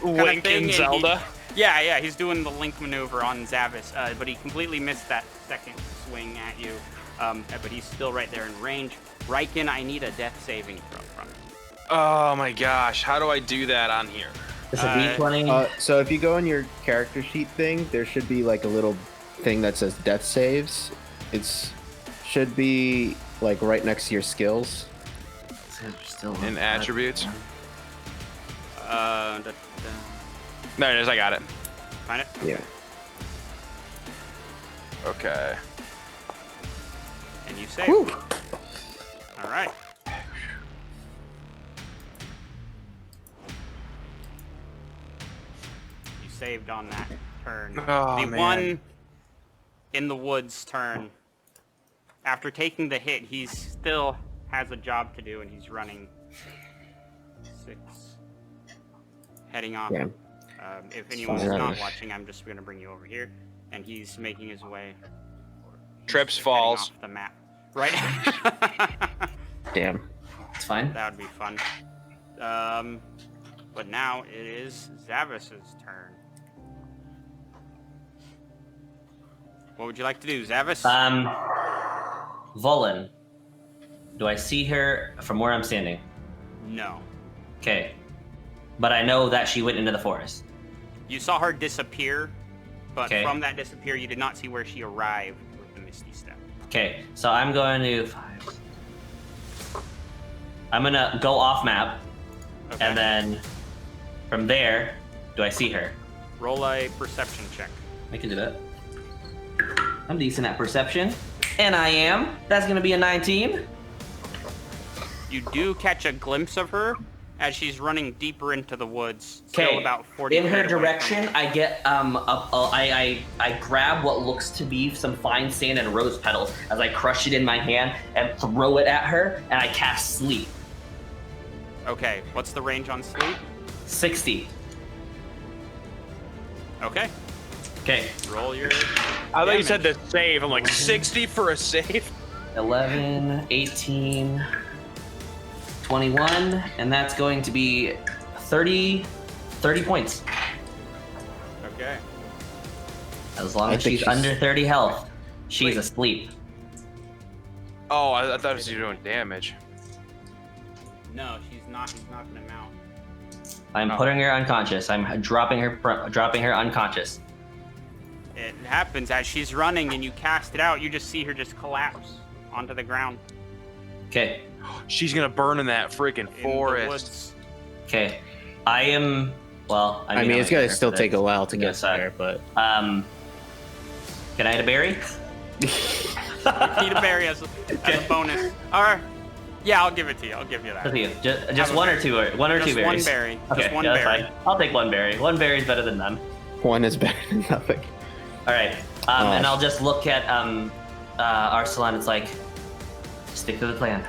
[SPEAKER 3] Link
[SPEAKER 1] thing,
[SPEAKER 3] in
[SPEAKER 1] and
[SPEAKER 3] Zelda.
[SPEAKER 1] Yeah, he's doing the Link maneuver on Zavis, but he completely missed that second swing at you. But he's still right there in range. Riken, I need a death saving throw from you.
[SPEAKER 3] Oh my gosh, how do I do that on here?
[SPEAKER 2] It's a D20.
[SPEAKER 4] So if you go on your character sheet thing, there should be a little thing that says death saves. It's should be right next to your skills.
[SPEAKER 2] Still
[SPEAKER 3] In attributes.
[SPEAKER 1] Da, da.
[SPEAKER 3] There it is. I got it.
[SPEAKER 1] Find it.
[SPEAKER 4] Yeah.
[SPEAKER 3] Okay.
[SPEAKER 1] And you save.
[SPEAKER 4] Whew.
[SPEAKER 1] All right. You saved on that turn.
[SPEAKER 3] Oh,
[SPEAKER 1] The
[SPEAKER 3] man.
[SPEAKER 1] one in the woods turn. After taking the hit, he still has a job to do, and he's running 6, heading off.
[SPEAKER 4] Yeah.
[SPEAKER 1] If anyone's
[SPEAKER 4] fine.
[SPEAKER 1] not watching, I'm just going to bring you over here, and he's making his way.
[SPEAKER 3] Trips,
[SPEAKER 1] heading
[SPEAKER 3] falls.
[SPEAKER 1] off the map, right?
[SPEAKER 4] Damn.
[SPEAKER 2] It's fine.
[SPEAKER 1] That would be fun. But now it is Zavis's turn. What would you like to do, Zavis?
[SPEAKER 2] Volan. Do I see her from where I'm standing?
[SPEAKER 1] No.
[SPEAKER 2] Okay. But I know that she went into the forest.
[SPEAKER 1] You saw her disappear, but
[SPEAKER 2] Okay.
[SPEAKER 1] from that disappear, you did not see where she arrived with the Misty Step.
[SPEAKER 2] Okay, so I'm going to... I'm going to go off map,
[SPEAKER 1] Okay.
[SPEAKER 2] and then from there, do I see her?
[SPEAKER 1] Roll a perception check.
[SPEAKER 2] I can do that. I'm decent at perception. And I am. That's going to be a 19.
[SPEAKER 1] You do catch a glimpse of her as she's running deeper into the woods. Still
[SPEAKER 2] Okay.
[SPEAKER 1] about 40
[SPEAKER 2] In her
[SPEAKER 1] feet away from
[SPEAKER 2] direction,
[SPEAKER 1] you.
[SPEAKER 2] I get I grab what looks to be some fine sand and rose petals as I crush it in my hand and throw it at her, and I cast sleep.
[SPEAKER 1] Okay, what's the range on sleep?
[SPEAKER 2] 60.
[SPEAKER 1] Okay,
[SPEAKER 2] Okay.
[SPEAKER 1] roll your.
[SPEAKER 3] I thought you said the save. I'm like 60 for a save.
[SPEAKER 2] 11, 18, 21, and that's going to be 30 points.
[SPEAKER 1] Okay.
[SPEAKER 2] As long
[SPEAKER 4] I
[SPEAKER 2] as
[SPEAKER 4] think
[SPEAKER 2] she's under 30 health, she's
[SPEAKER 1] Wait.
[SPEAKER 2] asleep.
[SPEAKER 3] Oh, I thought it was you doing damage.
[SPEAKER 1] No, she's not. He's knocking him out.
[SPEAKER 2] I'm
[SPEAKER 3] Oh.
[SPEAKER 2] putting her unconscious. I'm dropping her unconscious.
[SPEAKER 1] It happens as she's running and you cast it out, you just see her just collapse onto the ground
[SPEAKER 2] Okay.
[SPEAKER 3] She's gonna burn in that freaking
[SPEAKER 1] in the
[SPEAKER 3] forest.
[SPEAKER 1] woods.
[SPEAKER 2] Okay. I am. Well,
[SPEAKER 4] I mean,
[SPEAKER 2] I'm
[SPEAKER 4] it's gonna
[SPEAKER 2] here
[SPEAKER 4] still
[SPEAKER 2] for
[SPEAKER 4] take
[SPEAKER 2] this.
[SPEAKER 4] a while to
[SPEAKER 2] Yeah,
[SPEAKER 4] get
[SPEAKER 2] sorry.
[SPEAKER 4] there, but
[SPEAKER 2] Can I hit a berry?
[SPEAKER 1] Need a berry as a bonus. Or, yeah, I'll give it to you. I'll give you that.
[SPEAKER 2] Just
[SPEAKER 1] Have
[SPEAKER 2] just
[SPEAKER 1] a
[SPEAKER 2] one
[SPEAKER 1] berry.
[SPEAKER 2] or two, one or
[SPEAKER 1] Just
[SPEAKER 2] two berries.
[SPEAKER 1] one berry.
[SPEAKER 2] Okay,
[SPEAKER 1] Just one
[SPEAKER 2] yeah, that's
[SPEAKER 1] berry.
[SPEAKER 2] fine. I'll take one berry. One berry is better than none.
[SPEAKER 4] one is better than nothing.
[SPEAKER 2] All right. And I'll just look at Arsalan. It's like, stick to the plan.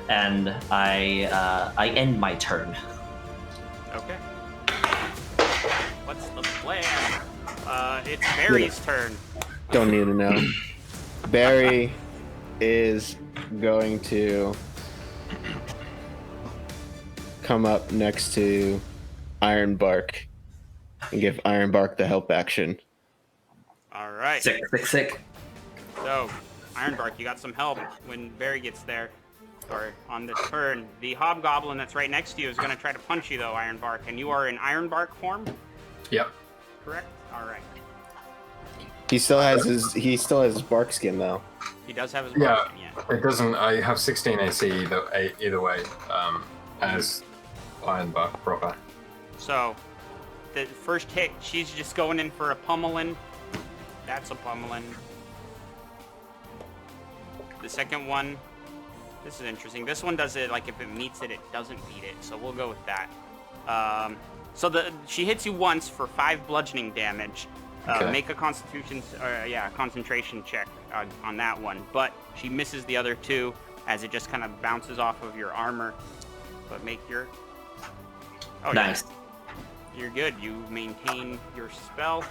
[SPEAKER 2] And I end my turn.
[SPEAKER 1] Okay. What's the plan? It's Barry's turn.
[SPEAKER 4] Don't need to know. Barry is going to come up next to Ironbark and give Ironbark the help action.
[SPEAKER 1] All right.
[SPEAKER 2] Sick.
[SPEAKER 1] So, Ironbark, you got some help when Barry gets there. Or on this turn. The hobgoblin that's right next to you is going to try to punch you, though, Ironbark. And you are in Ironbark form,
[SPEAKER 5] Yep.
[SPEAKER 1] correct? All right.
[SPEAKER 4] He still has his bark skin though.
[SPEAKER 1] He does have his
[SPEAKER 5] Yeah.
[SPEAKER 1] bark skin, yeah.
[SPEAKER 5] It doesn't. I have 16 AC either way. As Ironbark proper.
[SPEAKER 1] So, the first hit, she's just going in for a pummeling. That's a pummeling. The second one, this is interesting. This one does it like if it meets it, it doesn't beat it. So we'll go with that. She hits you once for 5 bludgeoning damage.
[SPEAKER 5] Okay.
[SPEAKER 1] Make a concentration check on that one. But she misses the other 2 as it just kind of bounces off of your armor. But make your... Oh,
[SPEAKER 2] Nice.
[SPEAKER 1] yeah. You're good. You maintain your spell.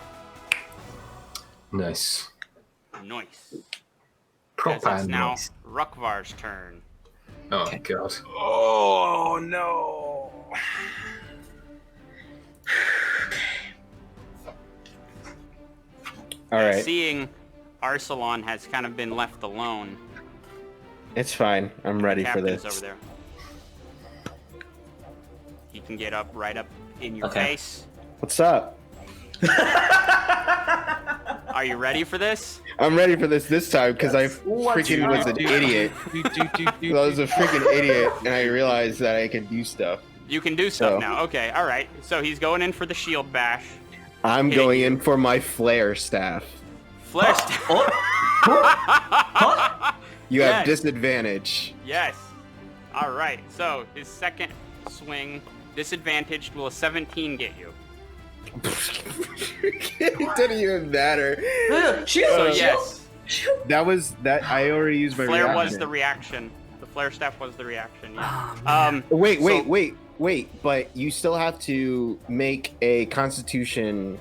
[SPEAKER 5] Nice.
[SPEAKER 1] Nice. As
[SPEAKER 5] Proper
[SPEAKER 1] it's now
[SPEAKER 5] nice.
[SPEAKER 1] Rukvar's turn.
[SPEAKER 5] Oh god.
[SPEAKER 3] Oh no.
[SPEAKER 4] All right,
[SPEAKER 1] Seeing Arsalan has kind of been left alone.
[SPEAKER 4] it's fine. I'm ready for
[SPEAKER 1] Captain's
[SPEAKER 4] this.
[SPEAKER 1] over there. He can get up right up in your
[SPEAKER 2] Okay.
[SPEAKER 1] face.
[SPEAKER 4] What's up?
[SPEAKER 1] Are you ready for this?
[SPEAKER 4] I'm ready for this time because I freaking was an idiot. I was a freaking idiot, and I realized that I can do stuff.
[SPEAKER 1] You can do stuff
[SPEAKER 4] So-
[SPEAKER 1] now. Okay, all right. So he's going in for the shield bash.
[SPEAKER 4] I'm
[SPEAKER 1] Hitting
[SPEAKER 4] going
[SPEAKER 1] you.
[SPEAKER 4] in for my flare staff.
[SPEAKER 1] Flare staff.
[SPEAKER 4] You have
[SPEAKER 1] Yes.
[SPEAKER 4] disadvantage.
[SPEAKER 1] Yes. All right. So his second swing, disadvantaged, will a 17 get you?
[SPEAKER 4] It didn't even matter.
[SPEAKER 1] So yes,
[SPEAKER 4] I already used my
[SPEAKER 1] flare
[SPEAKER 4] reaction.
[SPEAKER 1] was the reaction. The flare staff was the reaction. Yeah.
[SPEAKER 4] Wait, but you still have to make a constitution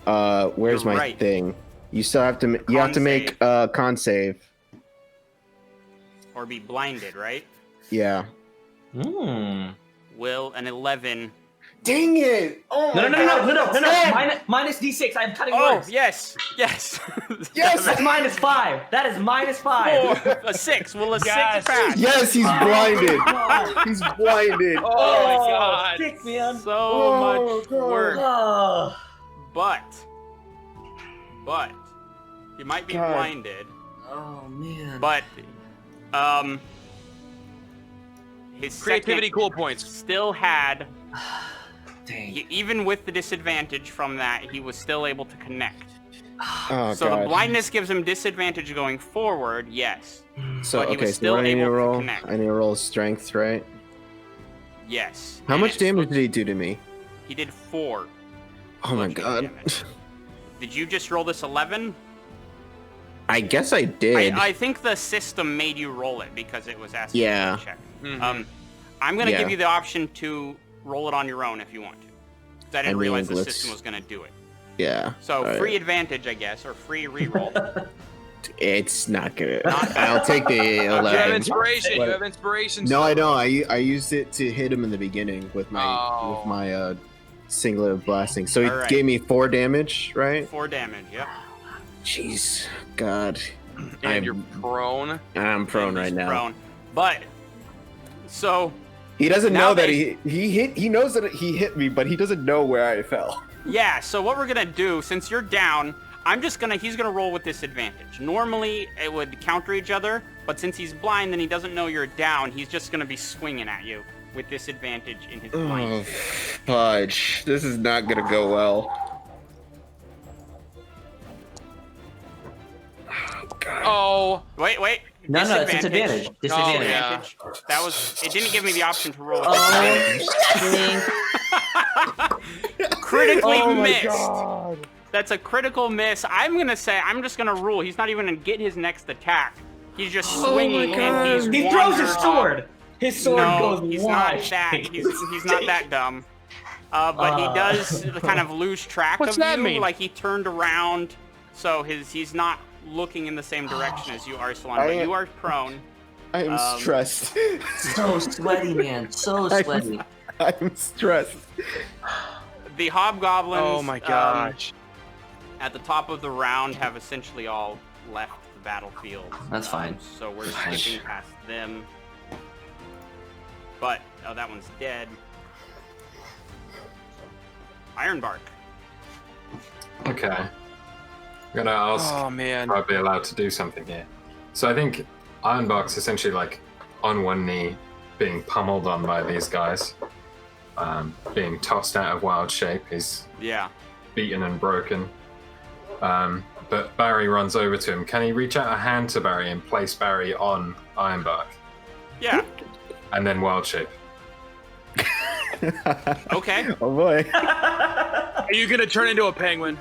[SPEAKER 4] where's
[SPEAKER 1] You're
[SPEAKER 4] my
[SPEAKER 1] right.
[SPEAKER 4] thing? You still have to you have to make
[SPEAKER 1] save.
[SPEAKER 4] a con save.
[SPEAKER 1] Or be blinded, right?
[SPEAKER 4] Yeah.
[SPEAKER 1] Will an 11?
[SPEAKER 4] Dang it! Oh my
[SPEAKER 2] No. Minus D6. I'm cutting
[SPEAKER 1] Oh
[SPEAKER 2] words.
[SPEAKER 1] yes.
[SPEAKER 4] Yes!
[SPEAKER 2] That's -5. That is -5.
[SPEAKER 1] Or a 6. Will a 6 pass?
[SPEAKER 4] Yes, he's blinded. He's blinded.
[SPEAKER 3] Oh my god.
[SPEAKER 2] Sick, man.
[SPEAKER 1] So much
[SPEAKER 4] God.
[SPEAKER 1] work.
[SPEAKER 2] Oh.
[SPEAKER 1] But you might be
[SPEAKER 4] God.
[SPEAKER 1] blinded.
[SPEAKER 2] Oh man.
[SPEAKER 1] But his
[SPEAKER 3] Creativity
[SPEAKER 1] second
[SPEAKER 3] cool points.
[SPEAKER 1] still had,
[SPEAKER 2] Dang.
[SPEAKER 1] even with the disadvantage from that, he was still able to connect.
[SPEAKER 4] Oh,
[SPEAKER 1] So
[SPEAKER 4] God.
[SPEAKER 1] the blindness gives him disadvantage going forward, yes.
[SPEAKER 4] So
[SPEAKER 1] but he was
[SPEAKER 4] okay,
[SPEAKER 1] still
[SPEAKER 4] so what I need
[SPEAKER 1] able
[SPEAKER 4] to
[SPEAKER 1] to
[SPEAKER 4] roll?
[SPEAKER 1] connect.
[SPEAKER 4] I need to roll strength, right?
[SPEAKER 1] Yes.
[SPEAKER 4] How
[SPEAKER 1] And
[SPEAKER 4] much
[SPEAKER 1] it
[SPEAKER 4] damage
[SPEAKER 1] looks-
[SPEAKER 4] did he do to me?
[SPEAKER 1] He did 4.
[SPEAKER 4] Oh my
[SPEAKER 1] bludgeoning
[SPEAKER 4] God.
[SPEAKER 1] damage. Did you just roll this 11?
[SPEAKER 4] I guess I did.
[SPEAKER 1] I think the system made you roll it because it was asking
[SPEAKER 4] Yeah.
[SPEAKER 1] you to check.
[SPEAKER 3] Mhm.
[SPEAKER 1] I'm gonna
[SPEAKER 4] Yeah.
[SPEAKER 1] give you the option to roll it on your own if you want to. 'Cause I didn't
[SPEAKER 4] I
[SPEAKER 1] realize
[SPEAKER 4] mean,
[SPEAKER 1] the
[SPEAKER 4] let's-
[SPEAKER 1] system was gonna do it.
[SPEAKER 4] Yeah.
[SPEAKER 1] So
[SPEAKER 4] All right.
[SPEAKER 1] free advantage, I guess, or free reroll.
[SPEAKER 4] It's not good.
[SPEAKER 1] Not-
[SPEAKER 4] I'll take the
[SPEAKER 3] You have
[SPEAKER 4] 11.
[SPEAKER 3] inspiration. You
[SPEAKER 4] What?
[SPEAKER 3] have inspiration.
[SPEAKER 4] No, I don't. I used it to hit him in the beginning with my
[SPEAKER 3] Oh.
[SPEAKER 4] singular blasting. So he
[SPEAKER 1] All right.
[SPEAKER 4] gave me 4 damage, right?
[SPEAKER 1] 4 damage. Yep.
[SPEAKER 4] Jeez, God,
[SPEAKER 3] And you're prone.
[SPEAKER 4] I'm prone
[SPEAKER 1] And
[SPEAKER 4] right
[SPEAKER 1] he's
[SPEAKER 4] now.
[SPEAKER 1] Prone. But so
[SPEAKER 4] He doesn't
[SPEAKER 1] Now
[SPEAKER 4] know that
[SPEAKER 1] they-
[SPEAKER 4] he knows that he hit me, but he doesn't know where I fell.
[SPEAKER 1] yeah. So what we're gonna do, since you're down, he's gonna roll with disadvantage. Normally it would counter each other, but since he's blind and he doesn't know you're down, he's just gonna be swinging at you with disadvantage in his blind.
[SPEAKER 4] Oh, fudge! This is not gonna go well. Oh, God.
[SPEAKER 3] Oh.
[SPEAKER 1] Wait.
[SPEAKER 2] No, it's disadvantage.
[SPEAKER 3] Oh,
[SPEAKER 2] Disadvantage.
[SPEAKER 3] yeah.
[SPEAKER 1] That was. It didn't give me the option to roll. With
[SPEAKER 2] Oh,
[SPEAKER 1] disadvantage. Critically
[SPEAKER 4] Oh my
[SPEAKER 1] missed.
[SPEAKER 4] God.
[SPEAKER 1] That's a critical miss. I'm just gonna rule. He's not even gonna get his next attack. He's just swinging and he's
[SPEAKER 2] he throws his
[SPEAKER 1] wandered
[SPEAKER 2] sword.
[SPEAKER 1] off.
[SPEAKER 2] His sword
[SPEAKER 1] No,
[SPEAKER 2] goes
[SPEAKER 1] he's
[SPEAKER 2] wide.
[SPEAKER 1] not that. He's not that dumb. But he does kind of lose track
[SPEAKER 3] What's
[SPEAKER 1] of
[SPEAKER 3] that
[SPEAKER 1] you.
[SPEAKER 3] mean?
[SPEAKER 1] Like he turned around, so he's not looking in the same direction as you, Arsalan.
[SPEAKER 4] I
[SPEAKER 1] But
[SPEAKER 4] am-
[SPEAKER 1] you are prone.
[SPEAKER 4] I am stressed.
[SPEAKER 2] So sweaty, man. So sweaty.
[SPEAKER 4] I'm stressed.
[SPEAKER 1] The hobgoblins.
[SPEAKER 3] Oh my gosh.
[SPEAKER 1] At the top of the round, have essentially all left the battlefield.
[SPEAKER 2] That's fine.
[SPEAKER 1] So we're
[SPEAKER 2] Fine.
[SPEAKER 1] skipping past them. But that one's dead. Ironbark.
[SPEAKER 5] Okay. I'm gonna ask
[SPEAKER 3] Oh man.
[SPEAKER 5] if I'd be allowed to do something here. So I think Ironbark's essentially like on one knee, being pummeled on by these guys, being tossed out of wild shape. He's
[SPEAKER 1] Yeah.
[SPEAKER 5] beaten and broken. But Barry runs over to him. Can he reach out a hand to Barry and place Barry on Ironbark?
[SPEAKER 1] Yeah.
[SPEAKER 5] And then wild shape.
[SPEAKER 1] Okay.
[SPEAKER 4] Oh boy.
[SPEAKER 3] Are you gonna turn into a penguin?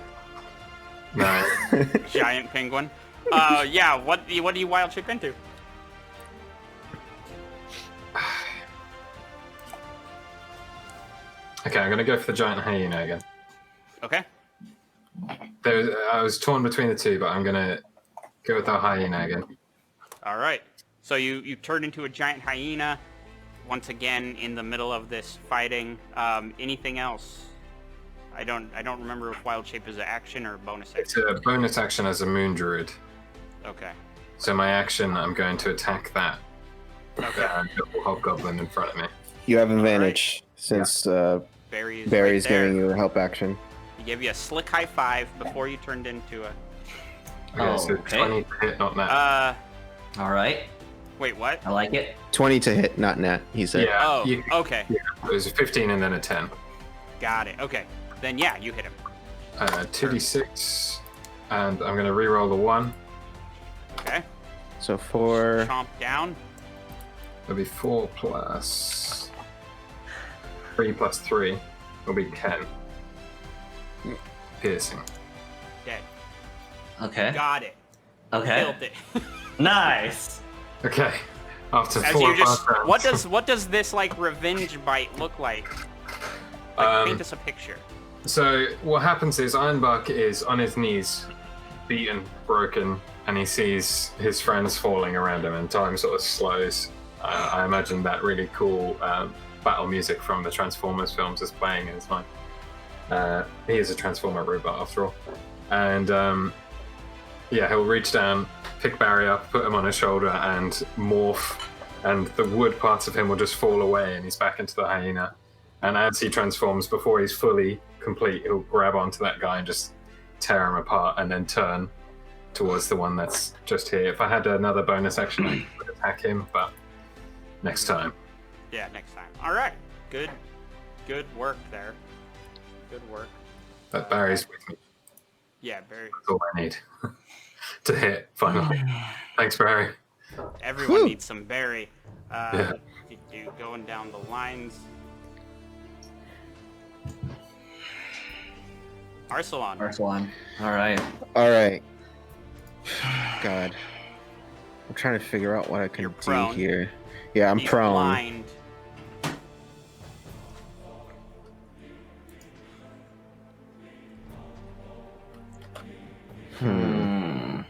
[SPEAKER 5] No.
[SPEAKER 1] Giant penguin. Yeah. What do you wild shape into?
[SPEAKER 5] Okay, I'm gonna go for the giant hyena again.
[SPEAKER 1] Okay.
[SPEAKER 5] I was torn between the two, but I'm gonna go with the hyena again.
[SPEAKER 1] All right. So you turn into a giant hyena. Once again, in the middle of this fighting. Anything else? I don't remember if wild shape is an action or a bonus
[SPEAKER 5] It's
[SPEAKER 1] action.
[SPEAKER 5] a bonus action as a moon druid.
[SPEAKER 1] Okay.
[SPEAKER 5] So my action, I'm going to attack that
[SPEAKER 1] Okay.
[SPEAKER 5] little hobgoblin in front of me.
[SPEAKER 4] You have advantage since
[SPEAKER 1] Barry is
[SPEAKER 4] Barry's
[SPEAKER 1] right there.
[SPEAKER 4] giving you a help action.
[SPEAKER 1] He gave you a slick high five before you turned into a.
[SPEAKER 5] Okay, so
[SPEAKER 2] Okay.
[SPEAKER 5] 20 to hit, not net.
[SPEAKER 2] All right.
[SPEAKER 1] Wait, what?
[SPEAKER 2] I like it.
[SPEAKER 4] 20 to hit, not net. He said.
[SPEAKER 5] Yeah.
[SPEAKER 1] Oh,
[SPEAKER 5] you-
[SPEAKER 1] okay.
[SPEAKER 5] yeah, it was a 15 and then a 10.
[SPEAKER 1] Got it. Okay. Then yeah, you hit him.
[SPEAKER 5] 2d6, and I'm going to re-roll the 1.
[SPEAKER 1] Okay.
[SPEAKER 4] So 4.
[SPEAKER 1] Chomp down.
[SPEAKER 5] It'll be 4 plus 3 plus 3 will be 10. Piercing.
[SPEAKER 1] Dead.
[SPEAKER 2] Okay.
[SPEAKER 1] Got it.
[SPEAKER 2] Okay.
[SPEAKER 1] Killed it.
[SPEAKER 2] Nice.
[SPEAKER 5] Okay. After
[SPEAKER 1] As
[SPEAKER 5] 4
[SPEAKER 1] you just,
[SPEAKER 5] rounds.
[SPEAKER 1] what does this like revenge bite look like? Like, paint us a picture.
[SPEAKER 5] So what happens is Ironbark is on his knees, beaten, broken, and he sees his friends falling around him, and time sort of slows. I imagine that really cool battle music from the Transformers films is playing in his mind. He is a Transformer robot after all. And yeah, he'll reach down, pick Barry up, put him on his shoulder, and morph, and the wood parts of him will just fall away, and he's back into the hyena. And as he transforms, before he's fully complete, he'll grab onto that guy and just tear him apart, and then turn towards the one that's just here. If I had another bonus action, I would attack him, but next time.
[SPEAKER 1] Yeah, next time. All right. Good work there. Good work.
[SPEAKER 5] But Barry's with me.
[SPEAKER 1] Yeah, very.
[SPEAKER 5] That's all I need to hit, finally. Thanks, Barry.
[SPEAKER 1] Everyone
[SPEAKER 4] Whew.
[SPEAKER 1] needs some berry.
[SPEAKER 5] Yeah.
[SPEAKER 1] Going down the lines. Arsalan.
[SPEAKER 2] Arsalan. All right.
[SPEAKER 4] All right. God. I'm trying to figure out what I can
[SPEAKER 1] You're
[SPEAKER 4] do
[SPEAKER 1] prone.
[SPEAKER 4] here. Yeah, I'm
[SPEAKER 1] He's
[SPEAKER 4] prone.
[SPEAKER 1] blind.
[SPEAKER 4] I'm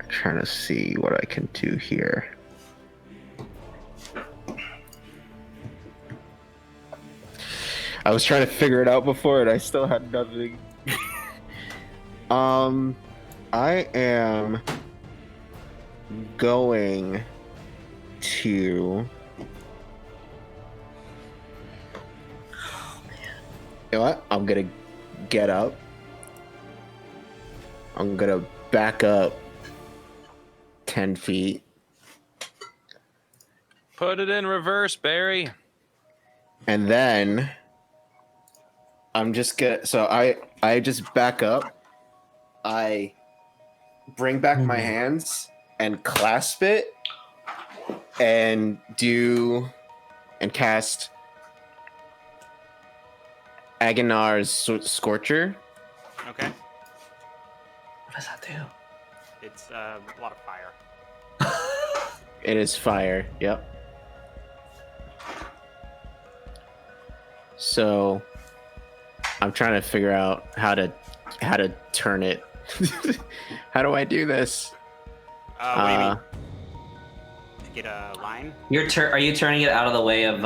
[SPEAKER 4] trying to see what I can do here. I was trying to figure it out before and I still had nothing. I am going to you know what? I'm gonna get up. I'm gonna back up 10 feet.
[SPEAKER 3] Put it in reverse, Barry.
[SPEAKER 4] And then I'm just gonna I just back up. I bring back my hands and clasp it and cast Agonar's Scorcher.
[SPEAKER 1] Okay.
[SPEAKER 2] What does that do?
[SPEAKER 1] It's a lot of fire.
[SPEAKER 4] It is fire. Yep. So I'm trying to figure out how to turn it. How do I do this?
[SPEAKER 1] What do you mean? To get a line?
[SPEAKER 2] Are you turning it out of the way of?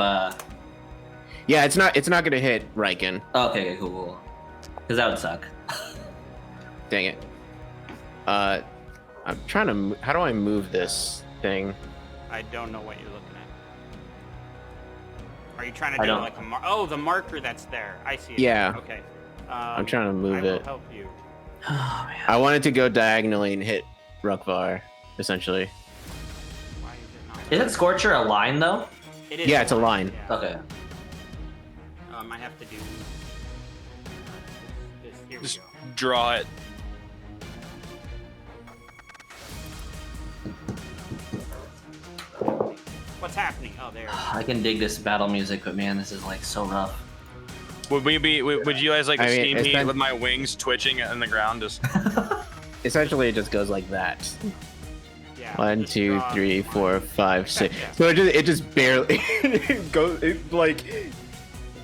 [SPEAKER 4] Yeah, it's not gonna hit Riken.
[SPEAKER 2] Okay, cool. Because that would suck.
[SPEAKER 4] Dang it. I'm trying to. How do I move this thing?
[SPEAKER 1] I don't know what you're looking at. Are you trying to
[SPEAKER 2] I
[SPEAKER 1] do
[SPEAKER 2] don't-
[SPEAKER 1] like a oh, the marker that's there? I see it.
[SPEAKER 4] Yeah.
[SPEAKER 1] Okay.
[SPEAKER 4] I'm trying to move
[SPEAKER 1] I will
[SPEAKER 4] it.
[SPEAKER 1] help you.
[SPEAKER 2] Oh man.
[SPEAKER 4] I wanted to go diagonally and hit Rukvar, essentially.
[SPEAKER 1] Why is it not?
[SPEAKER 2] Isn't Scorcher a line though?
[SPEAKER 1] It is
[SPEAKER 4] Yeah, it's a line.
[SPEAKER 1] Yeah.
[SPEAKER 2] Okay.
[SPEAKER 1] I have to do this. Here we
[SPEAKER 3] Just
[SPEAKER 1] go.
[SPEAKER 3] draw it.
[SPEAKER 1] What's happening? Oh, there.
[SPEAKER 2] I can dig this battle music, but man, this is like so rough.
[SPEAKER 3] Would you guys like to
[SPEAKER 4] I mean,
[SPEAKER 3] see
[SPEAKER 4] it's
[SPEAKER 3] me
[SPEAKER 4] been-
[SPEAKER 3] with my wings twitching on the ground? Just
[SPEAKER 4] Essentially, it just goes like that.
[SPEAKER 1] Yeah.
[SPEAKER 4] 1,
[SPEAKER 1] just
[SPEAKER 4] 2,
[SPEAKER 1] draw
[SPEAKER 4] 3, 4, 5, 6.
[SPEAKER 1] Yeah.
[SPEAKER 4] So it just barely goes. It like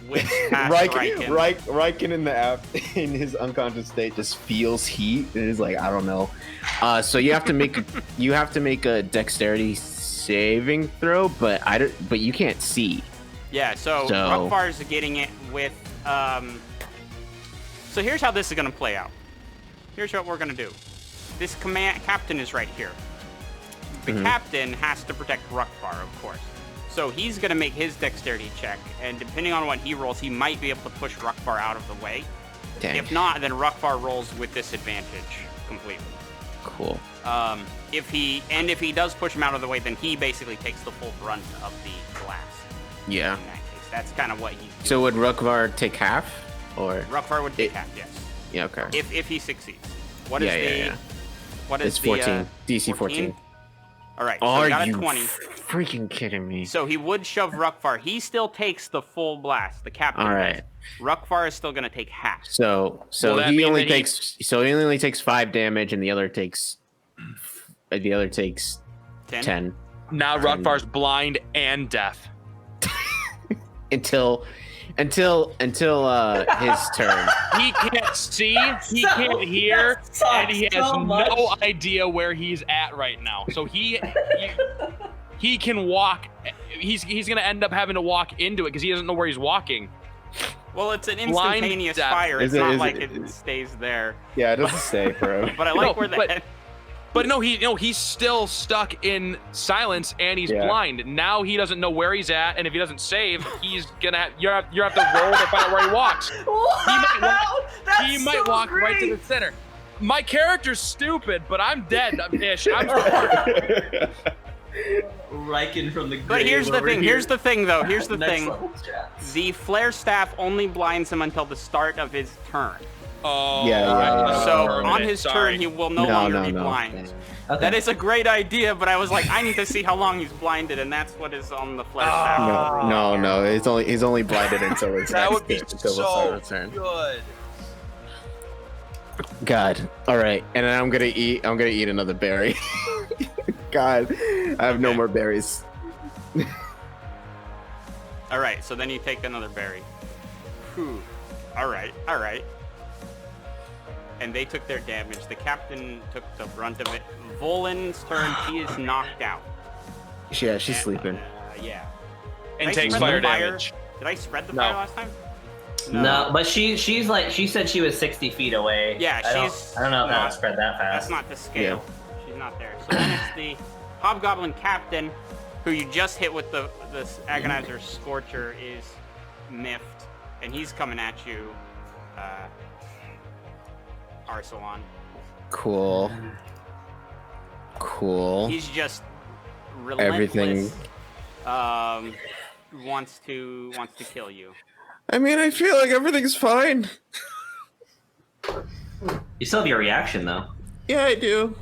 [SPEAKER 1] Which past
[SPEAKER 4] Riken in the app in his unconscious state just feels heat and is like, I don't know. So you have to make a dexterity saving throw, but but you can't see.
[SPEAKER 1] Yeah, so Rukvar's getting it with so here's how this is gonna play out. Here's what we're gonna do. This captain is right here. The captain has to protect Rukvar, of course. So he's gonna make his dexterity check, and depending on what he rolls, he might be able to push Rukvar out of the way.
[SPEAKER 4] Dang.
[SPEAKER 1] If not, then Rukvar rolls with disadvantage completely.
[SPEAKER 4] Cool.
[SPEAKER 1] If he does push him out of the way, then he basically takes the full brunt of the blast.
[SPEAKER 4] Yeah.
[SPEAKER 1] In that case, that's kind of what he's doing.
[SPEAKER 4] So would Rukvar take half, or?
[SPEAKER 1] Rukvar would take half, yes.
[SPEAKER 4] Yeah. Okay.
[SPEAKER 1] If he succeeds. What is What is
[SPEAKER 4] It's 14.
[SPEAKER 1] the
[SPEAKER 4] DC 14.
[SPEAKER 1] All right. So
[SPEAKER 4] Are
[SPEAKER 1] he got
[SPEAKER 4] you
[SPEAKER 1] a 20.
[SPEAKER 4] freaking kidding me?
[SPEAKER 1] So he would shove Rukvar. He still takes the full blast. The captain.
[SPEAKER 4] All right.
[SPEAKER 1] does. Rukvar is still gonna take half.
[SPEAKER 4] So
[SPEAKER 3] Will that
[SPEAKER 4] he
[SPEAKER 3] mean
[SPEAKER 4] only
[SPEAKER 3] that he-
[SPEAKER 4] takes he only takes 5 damage, and the other takes 10
[SPEAKER 3] Now Rukvar's blind and deaf.
[SPEAKER 4] until his turn.
[SPEAKER 3] He can't see, he can't hear, and he has no idea where he's at right now. So he can walk. He's gonna end up having to walk into it because he doesn't know where he's walking.
[SPEAKER 1] Well, it's an
[SPEAKER 3] Blind
[SPEAKER 1] instantaneous
[SPEAKER 3] death.
[SPEAKER 1] fire.
[SPEAKER 4] Is
[SPEAKER 1] It's
[SPEAKER 4] it-
[SPEAKER 1] not
[SPEAKER 4] is
[SPEAKER 1] like
[SPEAKER 4] it-
[SPEAKER 1] it stays there.
[SPEAKER 4] Yeah, it doesn't stay forever.
[SPEAKER 1] But I like
[SPEAKER 3] No,
[SPEAKER 1] where the
[SPEAKER 3] but-
[SPEAKER 1] head.
[SPEAKER 3] But no, he's still stuck in silence and he's
[SPEAKER 4] Yeah.
[SPEAKER 3] blind. Now he doesn't know where he's at, and if he doesn't save, he's gonna you have to roll to find out where he walks. He might walk right to the center. My character's stupid, but I'm dead. Ish. I'm
[SPEAKER 2] Riken from the grave.
[SPEAKER 1] But here's the
[SPEAKER 2] over
[SPEAKER 1] thing.
[SPEAKER 2] here.
[SPEAKER 1] Here's the thing, though. Here's the
[SPEAKER 2] Next
[SPEAKER 1] thing.
[SPEAKER 2] level strats.
[SPEAKER 1] The flare staff only blinds him until the start of his turn.
[SPEAKER 3] Oh,
[SPEAKER 4] Yeah.
[SPEAKER 1] So
[SPEAKER 3] permanent.
[SPEAKER 1] on his
[SPEAKER 3] Sorry.
[SPEAKER 1] turn, he will no longer be blind.
[SPEAKER 2] Okay.
[SPEAKER 1] That is a great idea, but I was like, I need to see how long he's blinded, and that's what is on the flare staff.
[SPEAKER 4] No. He's only blinded until his
[SPEAKER 3] That
[SPEAKER 4] next
[SPEAKER 3] would be
[SPEAKER 4] until the
[SPEAKER 3] so
[SPEAKER 4] start of the turn.
[SPEAKER 3] good.
[SPEAKER 4] God. All right, and then I'm gonna eat another berry. God, I have no
[SPEAKER 1] Okay.
[SPEAKER 4] more berries.
[SPEAKER 1] All right, so then you take another berry. Whew. All right. And they took their damage. The captain took the brunt of it. Volan's turn. He is knocked out.
[SPEAKER 4] Yeah, she's
[SPEAKER 1] And,
[SPEAKER 4] sleeping.
[SPEAKER 1] Yeah.
[SPEAKER 3] And
[SPEAKER 1] Did I
[SPEAKER 3] takes
[SPEAKER 1] spread
[SPEAKER 3] fire
[SPEAKER 1] the fire?
[SPEAKER 3] damage.
[SPEAKER 1] Did I spread the
[SPEAKER 3] No.
[SPEAKER 1] fire last time?
[SPEAKER 2] No, but she's like she said she was 60 feet away.
[SPEAKER 1] Yeah,
[SPEAKER 2] I
[SPEAKER 1] she's
[SPEAKER 2] don't know if that
[SPEAKER 1] not-
[SPEAKER 2] would spread that
[SPEAKER 1] That's
[SPEAKER 2] fast.
[SPEAKER 1] not to scale. She's not there. So then it's the Hobgoblin captain, who you just hit with the Agonizer Scorcher, is miffed, and he's coming at you, Arsalan.
[SPEAKER 4] Cool.
[SPEAKER 1] He's just relentless.
[SPEAKER 4] Everything.
[SPEAKER 1] Wants to kill you.
[SPEAKER 4] I mean, I feel like everything's fine.
[SPEAKER 2] You still have your reaction though.
[SPEAKER 4] Yeah, I do.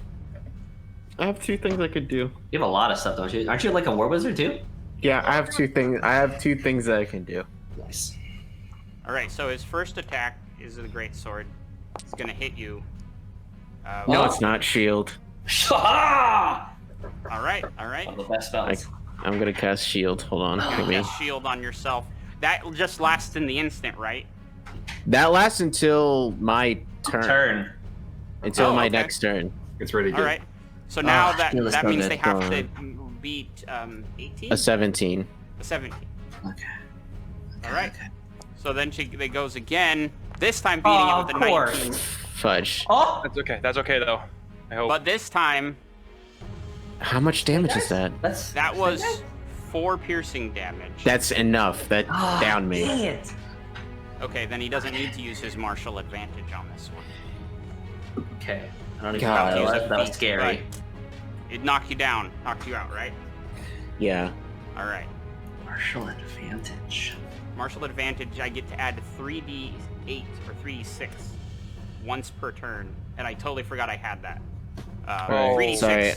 [SPEAKER 4] I have 2 things I could do.
[SPEAKER 2] You have a lot of stuff, don't you? Aren't you like a war wizard too?
[SPEAKER 4] Yeah, I have 2 things. I have 2 things that I can do.
[SPEAKER 2] Nice.
[SPEAKER 1] All right. So his first attack is the great sword. It's gonna hit you.
[SPEAKER 4] No,
[SPEAKER 2] Oh.
[SPEAKER 4] it's not shield.
[SPEAKER 2] Ah!
[SPEAKER 1] All right.
[SPEAKER 2] One of the best spells.
[SPEAKER 4] I'm gonna cast shield. Hold on. Give me.
[SPEAKER 1] Cast shield on yourself. That just lasts in the instant, right?
[SPEAKER 4] That lasts until my turn. Until
[SPEAKER 1] Oh,
[SPEAKER 4] my
[SPEAKER 1] okay.
[SPEAKER 4] next turn.
[SPEAKER 5] It's really good.
[SPEAKER 1] All right. So now that
[SPEAKER 4] let's
[SPEAKER 1] that
[SPEAKER 4] go
[SPEAKER 1] means
[SPEAKER 4] then.
[SPEAKER 1] they have
[SPEAKER 4] Go
[SPEAKER 1] to
[SPEAKER 4] on.
[SPEAKER 1] beat 18,
[SPEAKER 4] A 17.
[SPEAKER 1] a 17.
[SPEAKER 2] Okay.
[SPEAKER 1] All right. So then they goes again. This time beating it with the 19.
[SPEAKER 4] Fudge.
[SPEAKER 2] Oh!
[SPEAKER 3] That's okay though. I hope.
[SPEAKER 1] But this time
[SPEAKER 4] How much damage is that?
[SPEAKER 1] that was 4 piercing damage.
[SPEAKER 4] That's enough. That downed me.
[SPEAKER 2] Dang it.
[SPEAKER 1] Okay, then he doesn't need to use his martial advantage on this one.
[SPEAKER 2] Okay. I don't even
[SPEAKER 4] God.
[SPEAKER 2] know.
[SPEAKER 1] Use a
[SPEAKER 2] That was
[SPEAKER 1] feat,
[SPEAKER 2] scary.
[SPEAKER 1] but it knocked you down, knocked you out, right?
[SPEAKER 4] Yeah.
[SPEAKER 1] All right.
[SPEAKER 2] Martial advantage.
[SPEAKER 1] Martial advantage, I get to add 3d8 or 3d6 once per turn, and I totally forgot I had that. 3d6.
[SPEAKER 4] Sorry,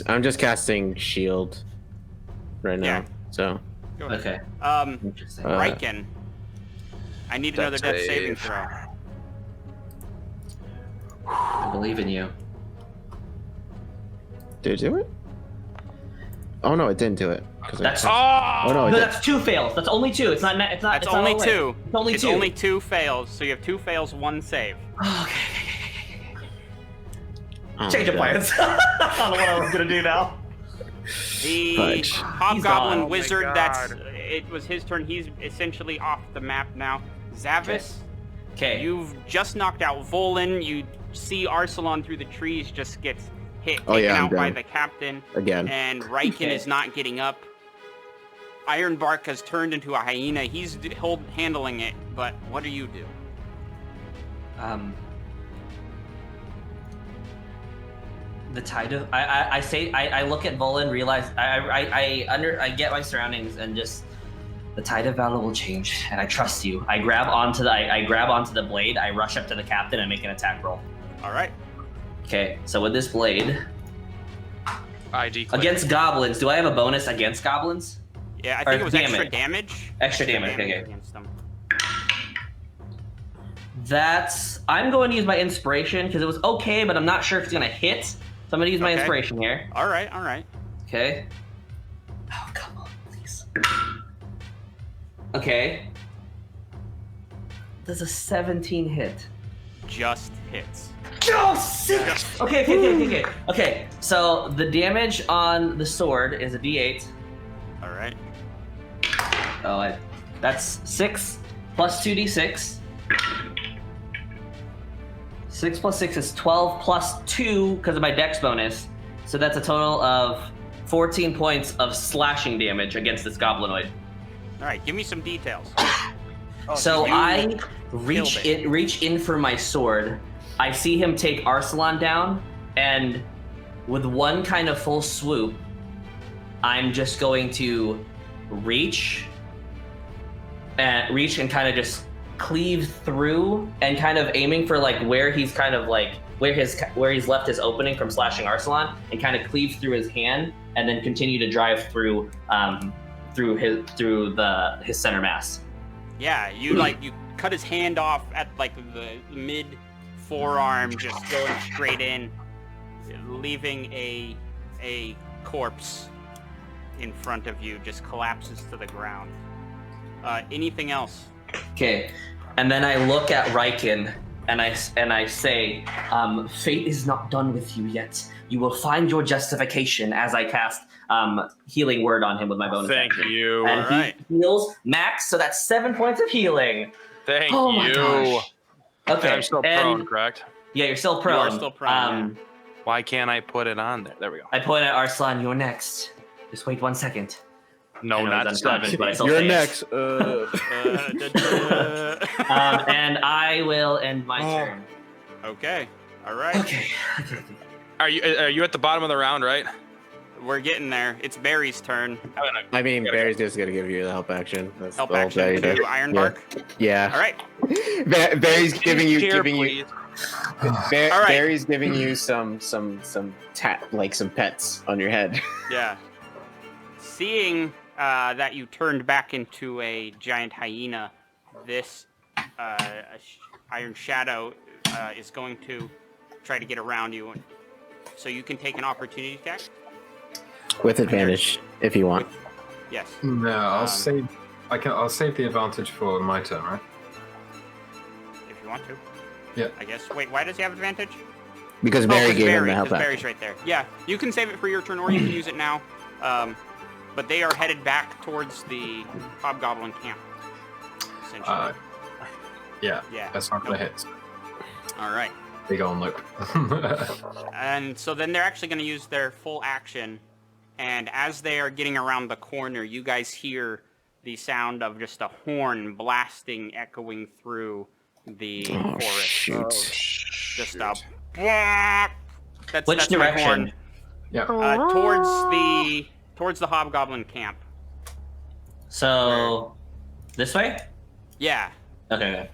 [SPEAKER 4] I'm just casting shield right now.
[SPEAKER 1] Yeah.
[SPEAKER 4] So
[SPEAKER 1] Go ahead.
[SPEAKER 2] Okay. Interesting.
[SPEAKER 1] Riken, I need another
[SPEAKER 3] Dex
[SPEAKER 1] death saving
[SPEAKER 3] save.
[SPEAKER 1] throw.
[SPEAKER 2] I believe in you.
[SPEAKER 4] did it do it? Oh no, it didn't do it. 'Cause I-
[SPEAKER 2] That's
[SPEAKER 4] oh no, it
[SPEAKER 2] no,
[SPEAKER 4] did.
[SPEAKER 2] that's 2 fails. That's only 2. It's not. It's not.
[SPEAKER 1] That's
[SPEAKER 2] it's not
[SPEAKER 1] only
[SPEAKER 2] all the way.
[SPEAKER 1] 2.
[SPEAKER 2] It's only
[SPEAKER 1] It's
[SPEAKER 2] 2.
[SPEAKER 1] only 2 fails, so you have 2 fails, 1 save.
[SPEAKER 2] Okay.
[SPEAKER 4] Oh,
[SPEAKER 2] Change of
[SPEAKER 4] God.
[SPEAKER 2] plans. I don't know what I was gonna do now.
[SPEAKER 1] The
[SPEAKER 4] Fudge.
[SPEAKER 1] Hobgoblin
[SPEAKER 2] gone.
[SPEAKER 1] Wizard,
[SPEAKER 3] Oh my
[SPEAKER 1] that's
[SPEAKER 3] God.
[SPEAKER 1] it was his turn. He's essentially off the map now. Zavis,
[SPEAKER 2] Okay.
[SPEAKER 1] you've just knocked out Volan. You see Arsalan through the trees just gets hit,
[SPEAKER 4] Oh,
[SPEAKER 1] taken
[SPEAKER 4] yeah, I'm
[SPEAKER 1] out by
[SPEAKER 4] down.
[SPEAKER 1] the captain,
[SPEAKER 4] Again.
[SPEAKER 1] and Riken
[SPEAKER 2] Okay.
[SPEAKER 1] is not getting up. Ironbark has turned into a hyena. He's handling it, but what do you do?
[SPEAKER 2] The tide of I look at Volan, realize I get my surroundings, and just the tide of battle will change, and I trust you. I grab onto the blade. I rush up to the captain and make an attack roll.
[SPEAKER 1] All right.
[SPEAKER 2] Okay, so with this blade
[SPEAKER 3] I declare.
[SPEAKER 2] against goblins, do I have a bonus against goblins?
[SPEAKER 1] Yeah, I think
[SPEAKER 2] Or
[SPEAKER 1] it was extra damage.
[SPEAKER 2] Extra damage. Okay.
[SPEAKER 1] Against them.
[SPEAKER 2] I'm going to use my inspiration because it was okay, but I'm not sure if it's gonna hit. So I'm gonna use my
[SPEAKER 1] Okay.
[SPEAKER 2] inspiration here.
[SPEAKER 1] All right. All right.
[SPEAKER 2] Okay. Oh, come on, please. Okay. Does a 17 hit?
[SPEAKER 1] Just hits.
[SPEAKER 2] Oh, sick! Okay. So the damage on the sword is a D8.
[SPEAKER 1] All right.
[SPEAKER 2] Oh, that's 6 plus 2d6. 6 plus 6 is 12 plus 2 because of my dex bonus. So that's a total of 14 points of slashing damage against this goblinoid.
[SPEAKER 1] All right. Give me some details.
[SPEAKER 2] So
[SPEAKER 1] you
[SPEAKER 2] I reach in for my sword. I see him take Arsalan down, and with one kind of full swoop, I'm just going to reach and kind of just cleave through, and kind of aiming for like where he's kind of like where he's left his opening from slashing Arsalan, and kind of cleave through his hand, and then continue to drive through his center mass.
[SPEAKER 1] Yeah, you cut his hand off at like the mid forearm, just going straight in, leaving a corpse in front of you, just collapses to the ground. Anything else?
[SPEAKER 2] Okay, and then I look at Riken and I say, fate is not done with you yet. You will find your justification as I cast healing word on him with my bonus
[SPEAKER 3] Thank
[SPEAKER 2] action.
[SPEAKER 3] you.
[SPEAKER 2] And
[SPEAKER 1] Alright.
[SPEAKER 2] he heals max, so that's 7 points of healing.
[SPEAKER 3] Thank
[SPEAKER 2] Oh my
[SPEAKER 3] you.
[SPEAKER 2] gosh. Okay,
[SPEAKER 3] And I'm still prone, correct?
[SPEAKER 2] Yeah, you're still
[SPEAKER 1] You
[SPEAKER 2] prone.
[SPEAKER 1] are still prone,
[SPEAKER 3] Why can't I put it on there? There we go.
[SPEAKER 2] I point at Arslan, you're next. Just wait 1 second.
[SPEAKER 3] No,
[SPEAKER 2] I know
[SPEAKER 3] not
[SPEAKER 2] it's unsubtle, but I still
[SPEAKER 4] You're
[SPEAKER 2] say it.
[SPEAKER 4] next.
[SPEAKER 2] And I will end my turn.
[SPEAKER 1] Okay. All right.
[SPEAKER 2] Okay.
[SPEAKER 3] Are you at the bottom of the round, right?
[SPEAKER 1] We're getting there. It's Barry's turn.
[SPEAKER 4] I mean, Barry's just gonna give you the help action. That's
[SPEAKER 1] Help
[SPEAKER 4] the whole
[SPEAKER 1] action
[SPEAKER 4] thing.
[SPEAKER 1] to
[SPEAKER 4] Yeah.
[SPEAKER 1] Ironbark.
[SPEAKER 4] Yeah.
[SPEAKER 1] All right.
[SPEAKER 4] Barry's giving you
[SPEAKER 3] please.
[SPEAKER 1] All right.
[SPEAKER 4] Barry's giving you some pets on your head.
[SPEAKER 1] Yeah. Seeing that you turned back into a giant hyena, this Iron Shadow is going to try to get around you, so you can take an opportunity attack.
[SPEAKER 4] With advantage, if you want.
[SPEAKER 1] Yes.
[SPEAKER 5] No, I'll save the advantage for my turn, right?
[SPEAKER 1] If you want to.
[SPEAKER 5] Yeah.
[SPEAKER 1] I guess. Wait, why does he have advantage?
[SPEAKER 4] Because Barry
[SPEAKER 1] 'cause
[SPEAKER 4] gave him
[SPEAKER 1] Barry,
[SPEAKER 4] the help
[SPEAKER 1] 'cause
[SPEAKER 4] action.
[SPEAKER 1] Barry's right there. Yeah, you can save it for your turn, or you can use it now. But they are headed back towards the Hobgoblin camp. Essentially.
[SPEAKER 5] Yeah.
[SPEAKER 1] Yeah.
[SPEAKER 5] That's not gonna hit.
[SPEAKER 1] All right.
[SPEAKER 5] Big on look.
[SPEAKER 1] And so then they're actually going to use their full action. And as they are getting around the corner, you guys hear the sound of just a horn blasting, echoing through the forest.
[SPEAKER 4] Shoot.
[SPEAKER 1] Just a... That's,
[SPEAKER 2] Which
[SPEAKER 1] that's my
[SPEAKER 2] direction?
[SPEAKER 1] horn.
[SPEAKER 5] Yeah.
[SPEAKER 1] Towards the Hobgoblin camp.
[SPEAKER 2] So, this way?
[SPEAKER 1] Yeah.
[SPEAKER 2] Okay.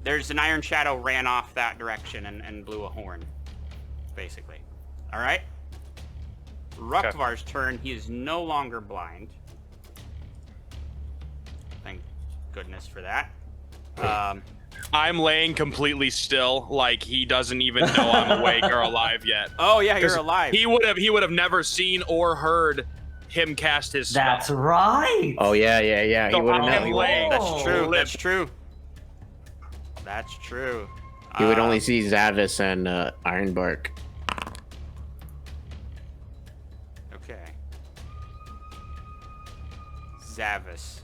[SPEAKER 1] There's an Iron Shadow ran off that direction and blew a horn, basically. All right? Rukvar's turn. He is no longer blind. Thank goodness for that.
[SPEAKER 3] I'm laying completely still, like he doesn't even know I'm awake or alive yet.
[SPEAKER 1] Oh yeah, you're alive.
[SPEAKER 3] He would have never seen or heard him cast his spell.
[SPEAKER 2] That's right.
[SPEAKER 4] Oh yeah. He
[SPEAKER 3] So
[SPEAKER 4] wouldn't
[SPEAKER 3] I'm
[SPEAKER 4] know.
[SPEAKER 3] laying.
[SPEAKER 1] That's true.
[SPEAKER 3] Live.
[SPEAKER 1] That's true. That's true.
[SPEAKER 4] He would only see Zavis and Ironbark.
[SPEAKER 1] Okay. Zavis.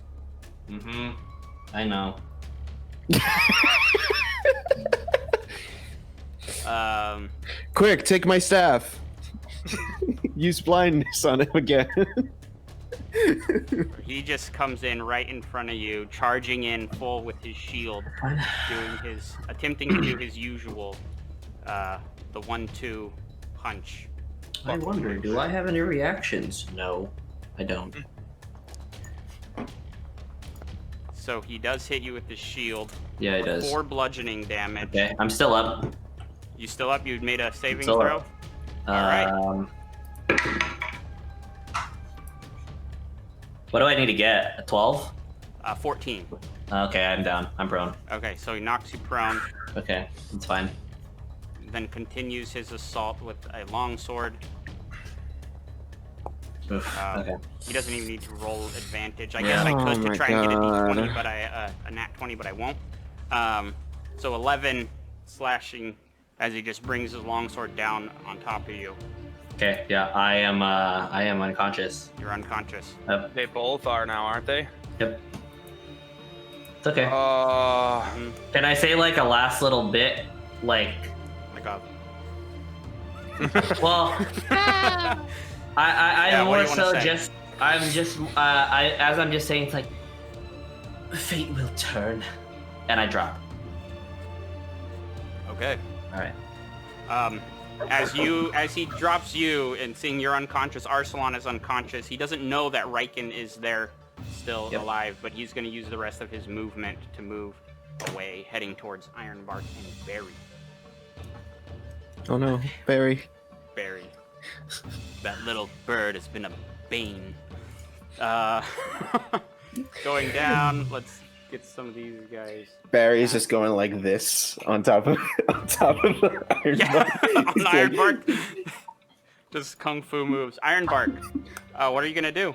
[SPEAKER 2] Mm-hmm. I know.
[SPEAKER 4] Quick, take my staff. Use blindness on him again.
[SPEAKER 1] He just comes in right in front of you, charging in full with his shield, attempting to do his usual, the 1-2 punch.
[SPEAKER 2] I wonder, do I have any reactions? No, I don't.
[SPEAKER 1] So he does hit you with his shield.
[SPEAKER 2] Yeah, he does.
[SPEAKER 1] 4 bludgeoning damage.
[SPEAKER 2] Okay, I'm still up.
[SPEAKER 1] You still up? You made a saving
[SPEAKER 2] Still
[SPEAKER 1] throw?
[SPEAKER 2] up.
[SPEAKER 1] Alright.
[SPEAKER 2] What do I need to get? A 12?
[SPEAKER 1] 14.
[SPEAKER 2] Okay, I'm down. I'm prone.
[SPEAKER 1] Okay, so he knocks you prone,
[SPEAKER 2] Okay, that's fine.
[SPEAKER 1] then continues his assault with a longsword.
[SPEAKER 2] Oof, okay.
[SPEAKER 1] He doesn't even need to roll advantage. I
[SPEAKER 2] Yeah.
[SPEAKER 1] guess I could
[SPEAKER 4] Oh
[SPEAKER 1] to
[SPEAKER 4] my
[SPEAKER 1] try and get a d20,
[SPEAKER 4] God.
[SPEAKER 1] but a nat 20, but I won't. So 11 slashing as he just brings his longsword down on top of you.
[SPEAKER 2] Okay, yeah, I am unconscious.
[SPEAKER 1] You're unconscious.
[SPEAKER 2] Yep.
[SPEAKER 3] They both are now, aren't they?
[SPEAKER 2] Yep. It's okay.
[SPEAKER 1] Mhm.
[SPEAKER 2] Can I say like a last little bit? Like,
[SPEAKER 1] Like a...
[SPEAKER 2] well, I
[SPEAKER 1] Yeah, what
[SPEAKER 2] more
[SPEAKER 1] do you wanna
[SPEAKER 2] so
[SPEAKER 1] say?
[SPEAKER 2] just, I'm just, as I'm just saying, it's like, fate will turn, and I drop.
[SPEAKER 1] Okay.
[SPEAKER 2] All right.
[SPEAKER 1] As he drops you and seeing you're unconscious, Arsalan is unconscious. He doesn't know that Riken is there still
[SPEAKER 2] Yep.
[SPEAKER 1] alive, but he's going to use the rest of his movement to move away, heading towards Ironbark and Barry.
[SPEAKER 4] Oh no, Barry.
[SPEAKER 1] Barry. That little bird has been a bane. Going down, let's get some of these guys.
[SPEAKER 4] Barry's just going like this on top of the Iron
[SPEAKER 1] Yeah,
[SPEAKER 4] Bar.
[SPEAKER 1] on
[SPEAKER 4] He's like-
[SPEAKER 1] Ironbark. Just kung fu moves. Ironbark, what are you gonna do?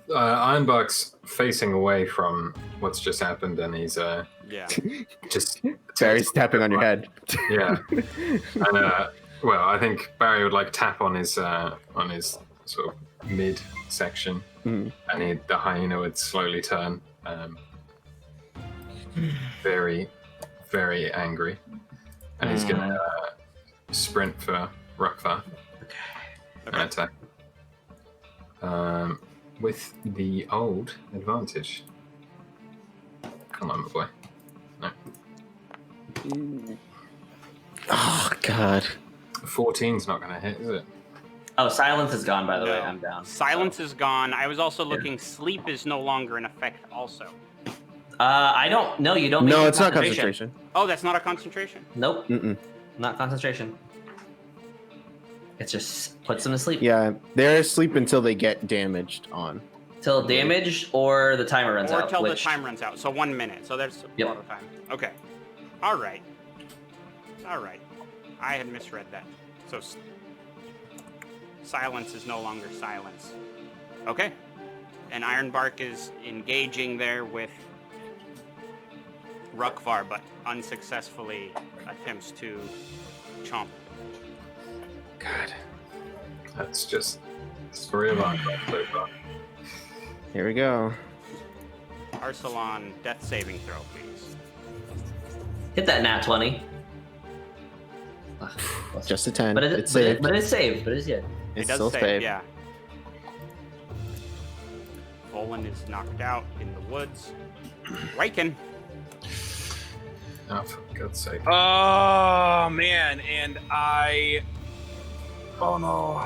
[SPEAKER 5] Ironbark's facing away from what's just happened, and he's
[SPEAKER 1] Yeah.
[SPEAKER 5] just
[SPEAKER 4] Barry's tapping on your head.
[SPEAKER 5] yeah. And well, I think Barry would like tap on his sort of mid section,
[SPEAKER 4] Mhm.
[SPEAKER 5] and the hyena would slowly turn, very, very angry, and he's gonna sprint for Rukvar and
[SPEAKER 1] Okay.
[SPEAKER 5] attack. With the old advantage. Come on, my boy. No.
[SPEAKER 4] Oh God.
[SPEAKER 5] 14's not gonna hit, is it?
[SPEAKER 2] Oh, silence is gone, by the way.
[SPEAKER 1] No.
[SPEAKER 2] I'm down.
[SPEAKER 1] Silence is gone. I was also looking. Sleep is no longer in effect. Also.
[SPEAKER 2] I don't. No, you don't.
[SPEAKER 4] No,
[SPEAKER 2] make
[SPEAKER 4] it's not concentration.
[SPEAKER 1] Oh, that's not a concentration.
[SPEAKER 2] Nope,
[SPEAKER 4] Mm-mm.
[SPEAKER 2] not concentration. It just puts them to sleep.
[SPEAKER 4] Yeah, they're asleep until they get damaged on.
[SPEAKER 2] Till damaged or the timer runs
[SPEAKER 1] Or
[SPEAKER 2] out.
[SPEAKER 1] till the
[SPEAKER 2] which-
[SPEAKER 1] time runs out. So 1 minute. So there's a
[SPEAKER 2] Yep.
[SPEAKER 1] lot of time. Okay. All right. All right. I had misread that. So silence is no longer silence. Okay. And Ironbark is engaging there with Rukvar, but unsuccessfully attempts to chomp.
[SPEAKER 4] God.
[SPEAKER 5] That's just the story of Ironbark so far.
[SPEAKER 4] Here we go.
[SPEAKER 1] Arsalan, death saving throw, please.
[SPEAKER 2] Hit that nat 20.
[SPEAKER 4] Just a 10.
[SPEAKER 2] But
[SPEAKER 4] It's
[SPEAKER 2] but
[SPEAKER 4] saved.
[SPEAKER 2] it's saved. But it's good.
[SPEAKER 4] It's
[SPEAKER 1] It does
[SPEAKER 4] still
[SPEAKER 1] save,
[SPEAKER 4] saved.
[SPEAKER 1] yeah. Volan is knocked out in the woods. Riken.
[SPEAKER 5] Oh, for God's sake.
[SPEAKER 3] Oh man, and oh no,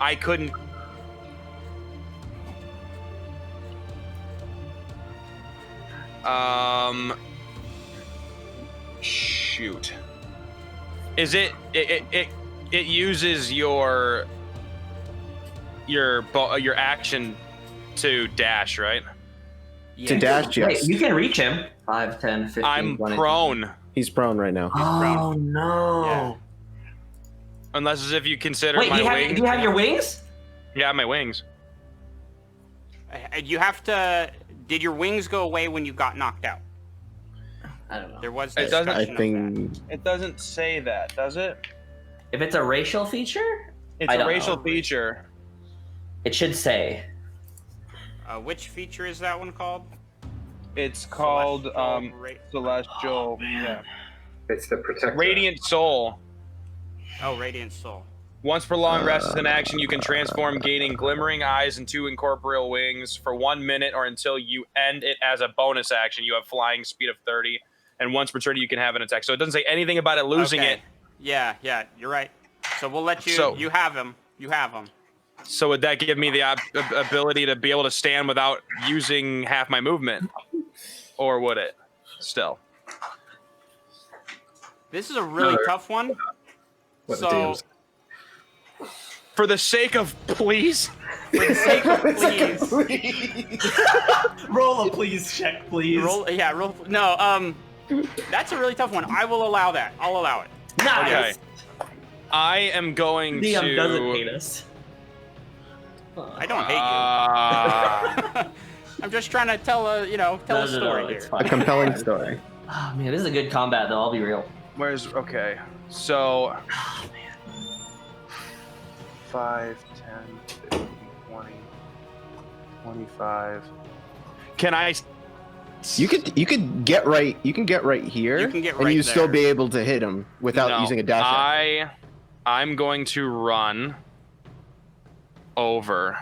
[SPEAKER 3] I couldn't. Shoot. Is it uses your action to dash, right?
[SPEAKER 4] To dash, yes.
[SPEAKER 2] Wait, you can reach him. 5, 10, 15,
[SPEAKER 3] I'm
[SPEAKER 2] 20.
[SPEAKER 3] prone.
[SPEAKER 4] He's prone right now.
[SPEAKER 2] Oh no!
[SPEAKER 1] Yeah.
[SPEAKER 3] Unless as if you consider
[SPEAKER 2] Wait,
[SPEAKER 3] my
[SPEAKER 2] do
[SPEAKER 3] wings.
[SPEAKER 2] you have your wings?
[SPEAKER 3] Yeah, my wings.
[SPEAKER 1] You have to. Did your wings go away when you got knocked out?
[SPEAKER 2] I don't know.
[SPEAKER 1] There was
[SPEAKER 3] It doesn't-
[SPEAKER 1] discussion
[SPEAKER 4] I
[SPEAKER 1] of that.
[SPEAKER 4] think
[SPEAKER 3] It doesn't say that, does it?
[SPEAKER 2] If it's a racial feature,
[SPEAKER 3] It's
[SPEAKER 2] I
[SPEAKER 3] a
[SPEAKER 2] don't
[SPEAKER 3] racial
[SPEAKER 2] know.
[SPEAKER 3] feature.
[SPEAKER 2] it should say.
[SPEAKER 1] Which feature is that one called?
[SPEAKER 3] It's called celestial.
[SPEAKER 2] man.
[SPEAKER 3] Yeah.
[SPEAKER 5] It's the protector.
[SPEAKER 3] Radiant soul.
[SPEAKER 1] Oh, Radiant Soul.
[SPEAKER 3] Once prolonged rest is in action, you can transform, gaining glimmering eyes and 2 incorporeal wings for 1 minute or until you end it as a bonus action. You have flying speed of 30, and once returning, you can have an attack. So it doesn't say anything about it losing
[SPEAKER 1] Okay.
[SPEAKER 3] it.
[SPEAKER 1] Yeah, you're right. So we'll let you.
[SPEAKER 3] So-
[SPEAKER 1] you have him. You have him.
[SPEAKER 3] So would that give me the ability to be able to stand without using half my movement? Or would it still?
[SPEAKER 1] This is a really tough one.
[SPEAKER 5] What the
[SPEAKER 1] So,
[SPEAKER 5] deals?
[SPEAKER 3] For the sake of please?
[SPEAKER 1] for the sake of please,
[SPEAKER 2] Roll a please check, please.
[SPEAKER 1] roll. No, that's a really tough one. I will allow that. I'll allow it.
[SPEAKER 2] Nice.
[SPEAKER 3] Okay. I am going
[SPEAKER 2] DM doesn't hate
[SPEAKER 3] to...
[SPEAKER 2] us.
[SPEAKER 1] I don't hate you. I'm just trying to tell a story
[SPEAKER 2] It's
[SPEAKER 1] here.
[SPEAKER 2] fine.
[SPEAKER 4] A compelling story.
[SPEAKER 2] Oh man, this is a good combat though. I'll be real.
[SPEAKER 3] Where's... Okay. So...
[SPEAKER 2] Oh man.
[SPEAKER 3] 5, 10, 15, 20, 25. Can I...
[SPEAKER 4] You could get right. You can get right here,
[SPEAKER 1] You can get
[SPEAKER 4] and
[SPEAKER 1] right
[SPEAKER 4] you still
[SPEAKER 1] there.
[SPEAKER 4] be able to hit him without
[SPEAKER 3] No,
[SPEAKER 4] using a dash. action.
[SPEAKER 3] I'm going to run over,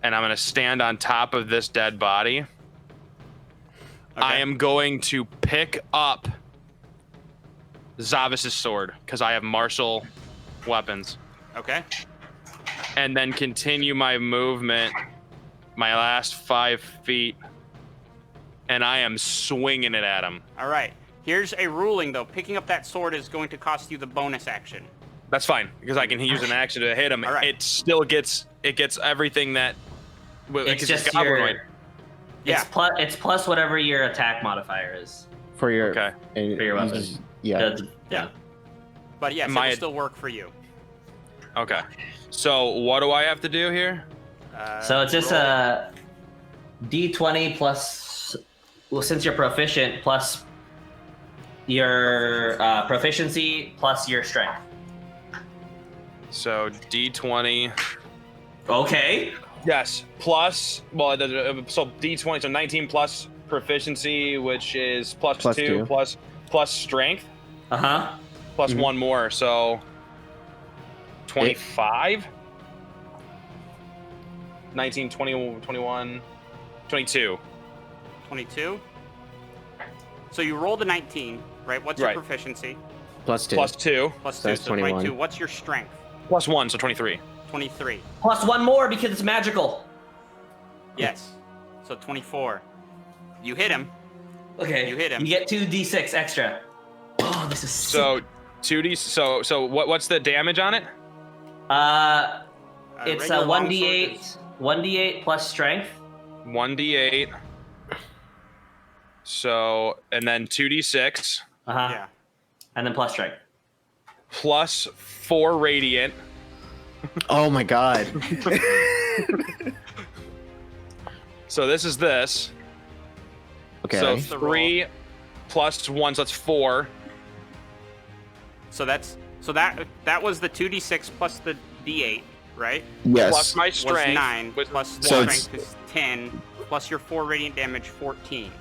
[SPEAKER 3] and I'm going to stand on top of this dead body. I am going to pick up Zavis's sword because I have martial weapons,
[SPEAKER 1] Okay.
[SPEAKER 3] and then continue my movement, my last 5 feet, and I am swinging it at him.
[SPEAKER 1] All right. Here's a ruling though. Picking up that sword is going to cost you the bonus action.
[SPEAKER 3] That's fine because I can use an action to hit him.
[SPEAKER 1] All right.
[SPEAKER 3] It still gets everything that.
[SPEAKER 2] It's just
[SPEAKER 3] goblinoid.
[SPEAKER 1] Yeah.
[SPEAKER 2] It's plus whatever your attack modifier is.
[SPEAKER 4] For your
[SPEAKER 3] Okay.
[SPEAKER 4] and
[SPEAKER 2] For your
[SPEAKER 4] you
[SPEAKER 2] weapon.
[SPEAKER 4] just- yeah.
[SPEAKER 2] Yeah.
[SPEAKER 1] But yes,
[SPEAKER 3] My-
[SPEAKER 1] it will still work for you.
[SPEAKER 3] Okay. So what do I have to do here?
[SPEAKER 2] So it's just
[SPEAKER 1] roll.
[SPEAKER 2] a D20 plus, well, since you're proficient, plus your proficiency plus your strength.
[SPEAKER 3] So D20.
[SPEAKER 2] Okay.
[SPEAKER 3] Yes. Plus. Well, so D20. So 19 plus proficiency, which is plus
[SPEAKER 4] Plus
[SPEAKER 3] 2
[SPEAKER 4] 2.
[SPEAKER 3] plus strength
[SPEAKER 2] Uh huh.
[SPEAKER 3] plus
[SPEAKER 4] Mhm.
[SPEAKER 3] 1 more. So 25. 19, 20, 21, 22.
[SPEAKER 1] 22. So you rolled a 19, right? What's your
[SPEAKER 3] Right.
[SPEAKER 1] proficiency?
[SPEAKER 4] Plus 2.
[SPEAKER 3] Plus 2.
[SPEAKER 1] Plus
[SPEAKER 4] So
[SPEAKER 1] 2,
[SPEAKER 4] that's
[SPEAKER 1] so 22.
[SPEAKER 4] 21.
[SPEAKER 1] What's your strength?
[SPEAKER 3] Plus 1, so 23.
[SPEAKER 1] 23.
[SPEAKER 2] Plus one more because it's magical.
[SPEAKER 1] Yes. So 24. You hit him.
[SPEAKER 2] Okay.
[SPEAKER 1] You hit him.
[SPEAKER 2] You get 2d6 extra. Oh, this is sick.
[SPEAKER 3] So 2d. So what's the damage on it?
[SPEAKER 2] It's a
[SPEAKER 1] regular
[SPEAKER 2] 1d8,
[SPEAKER 1] longsword is-
[SPEAKER 2] 1d8 plus strength.
[SPEAKER 3] 1d8. So and then 2d6
[SPEAKER 2] Uh huh.
[SPEAKER 1] Yeah.
[SPEAKER 2] And then plus strength.
[SPEAKER 3] plus 4 radiant.
[SPEAKER 4] Oh my god.
[SPEAKER 3] So this is this.
[SPEAKER 4] Okay.
[SPEAKER 3] So
[SPEAKER 1] The
[SPEAKER 3] 3 plus 1, so that's 4.
[SPEAKER 1] So that was the 2d6 plus the d8, right?
[SPEAKER 4] yes.
[SPEAKER 3] Plus my
[SPEAKER 1] Was
[SPEAKER 3] strength.
[SPEAKER 1] 9
[SPEAKER 3] was-
[SPEAKER 1] plus the
[SPEAKER 4] So it's-
[SPEAKER 1] strength is 10 plus your 4 radiant damage 14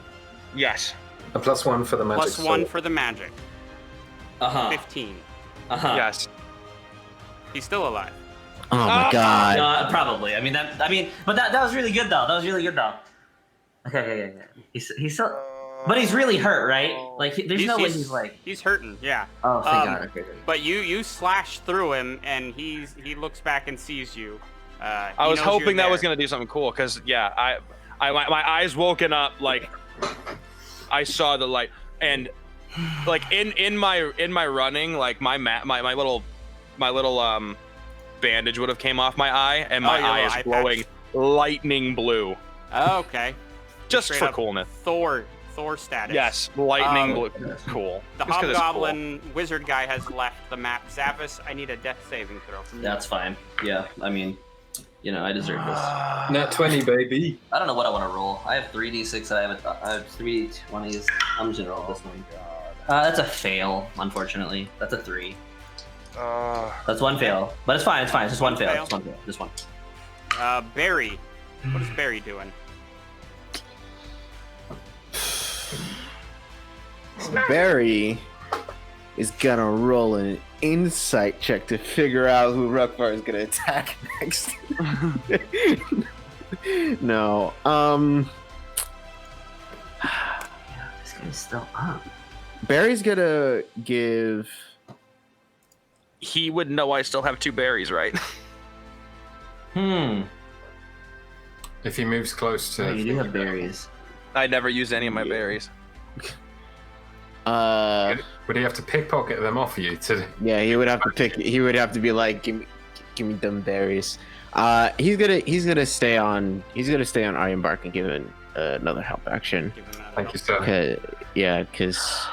[SPEAKER 3] Yes.
[SPEAKER 5] A plus 1 for the magic
[SPEAKER 1] plus 1
[SPEAKER 5] sword.
[SPEAKER 1] for the magic
[SPEAKER 2] Uh
[SPEAKER 1] 15.
[SPEAKER 2] huh.
[SPEAKER 3] Yes.
[SPEAKER 1] He's still alive.
[SPEAKER 4] Oh my god.
[SPEAKER 2] No, probably. I mean, but that was really good though. That was really good though. Okay. He's so, but he's really hurt, right? Like, there's no way he's like.
[SPEAKER 1] he's hurting, yeah.
[SPEAKER 2] Oh, thank
[SPEAKER 1] Um,
[SPEAKER 2] God. Okay.
[SPEAKER 1] But you slash through him, and he looks back and sees you.
[SPEAKER 3] I was hoping that was gonna do something cool, cause yeah, my eyes woken up like I saw the light, and like in my running, like my little bandage would have came off my eye, and my
[SPEAKER 1] your
[SPEAKER 3] eye
[SPEAKER 1] little
[SPEAKER 3] is
[SPEAKER 1] eye
[SPEAKER 3] glowing
[SPEAKER 1] patch.
[SPEAKER 3] lightning blue,
[SPEAKER 1] Oh, okay.
[SPEAKER 3] just
[SPEAKER 1] Straight
[SPEAKER 3] for
[SPEAKER 1] up
[SPEAKER 3] coolness.
[SPEAKER 1] Thor status.
[SPEAKER 3] Yes, lightning
[SPEAKER 1] Um,
[SPEAKER 3] blue, cool.
[SPEAKER 1] The
[SPEAKER 3] Just 'cause it's cool.
[SPEAKER 1] hobgoblin wizard guy has left the map. Zavis, I need a death saving throw from you.
[SPEAKER 2] That's fine. Yeah. I mean, I deserve this.
[SPEAKER 5] Nat 20, baby.
[SPEAKER 2] I don't know what I want to roll. I have 3d6. I have 3 20s. I'm just gonna roll this one. That's a fail, unfortunately. That's a 3. That's one fail, but it's fine. It's fine. It's just one fail.
[SPEAKER 1] fail?
[SPEAKER 2] Just one fail. Just one.
[SPEAKER 1] Barry. What is Barry doing?
[SPEAKER 4] Barry is gonna roll an insight check to figure out who Rukvar is gonna attack next. No.
[SPEAKER 2] This guy's still up.
[SPEAKER 4] Barry's gonna give.
[SPEAKER 3] He would know I still have 2 berries, right?
[SPEAKER 5] If he moves close to.
[SPEAKER 2] Oh, you do have berries.
[SPEAKER 3] I never used any of my berries.
[SPEAKER 5] Would he have to pickpocket them off you to?
[SPEAKER 4] Yeah, he would have to pick. He would have to be like, give me them berries. He's gonna stay on. He's gonna stay on Ironbark and give him another help action.
[SPEAKER 1] Give him another
[SPEAKER 5] Thank you,
[SPEAKER 1] help.
[SPEAKER 5] sir.
[SPEAKER 4] Because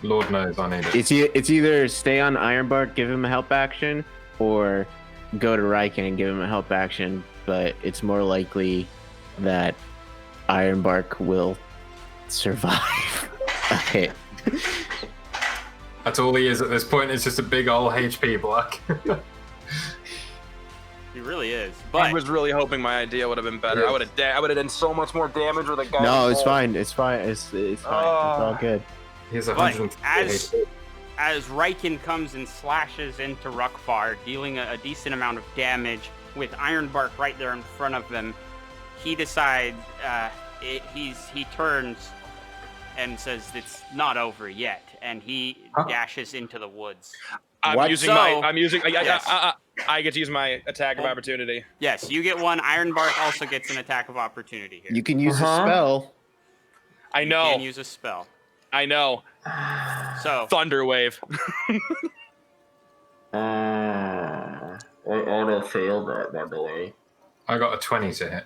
[SPEAKER 5] Lord knows I need it.
[SPEAKER 4] it's either stay on Ironbark, give him a help action, or go to Riken and give him a help action. But it's more likely that Ironbark will survive a hit.
[SPEAKER 5] That's all he is at this point. It's just a big old HP block.
[SPEAKER 1] He really is.
[SPEAKER 3] I
[SPEAKER 1] But
[SPEAKER 3] was really hoping my idea would have been better.
[SPEAKER 5] Yes.
[SPEAKER 3] I would have done so much more damage with a guy.
[SPEAKER 4] No, it's fine. It's fine. It's fine. It's all good.
[SPEAKER 5] He's
[SPEAKER 1] But
[SPEAKER 5] 150
[SPEAKER 1] as
[SPEAKER 5] HP.
[SPEAKER 1] as Riken comes and slashes into Rukvar, dealing a decent amount of damage with Ironbark right there in front of him, he decides he turns and says it's not over yet, and he dashes into the woods.
[SPEAKER 4] What?
[SPEAKER 3] I get to use my attack of
[SPEAKER 1] Oh.
[SPEAKER 3] opportunity.
[SPEAKER 1] Yes, you get one. Ironbark also gets an attack of opportunity here.
[SPEAKER 4] You can use a spell.
[SPEAKER 3] I
[SPEAKER 1] You
[SPEAKER 3] know.
[SPEAKER 1] can use a spell.
[SPEAKER 3] I know.
[SPEAKER 1] So
[SPEAKER 3] Thunder wave.
[SPEAKER 2] I auto failed that, by the way.
[SPEAKER 5] I got a 20 to hit.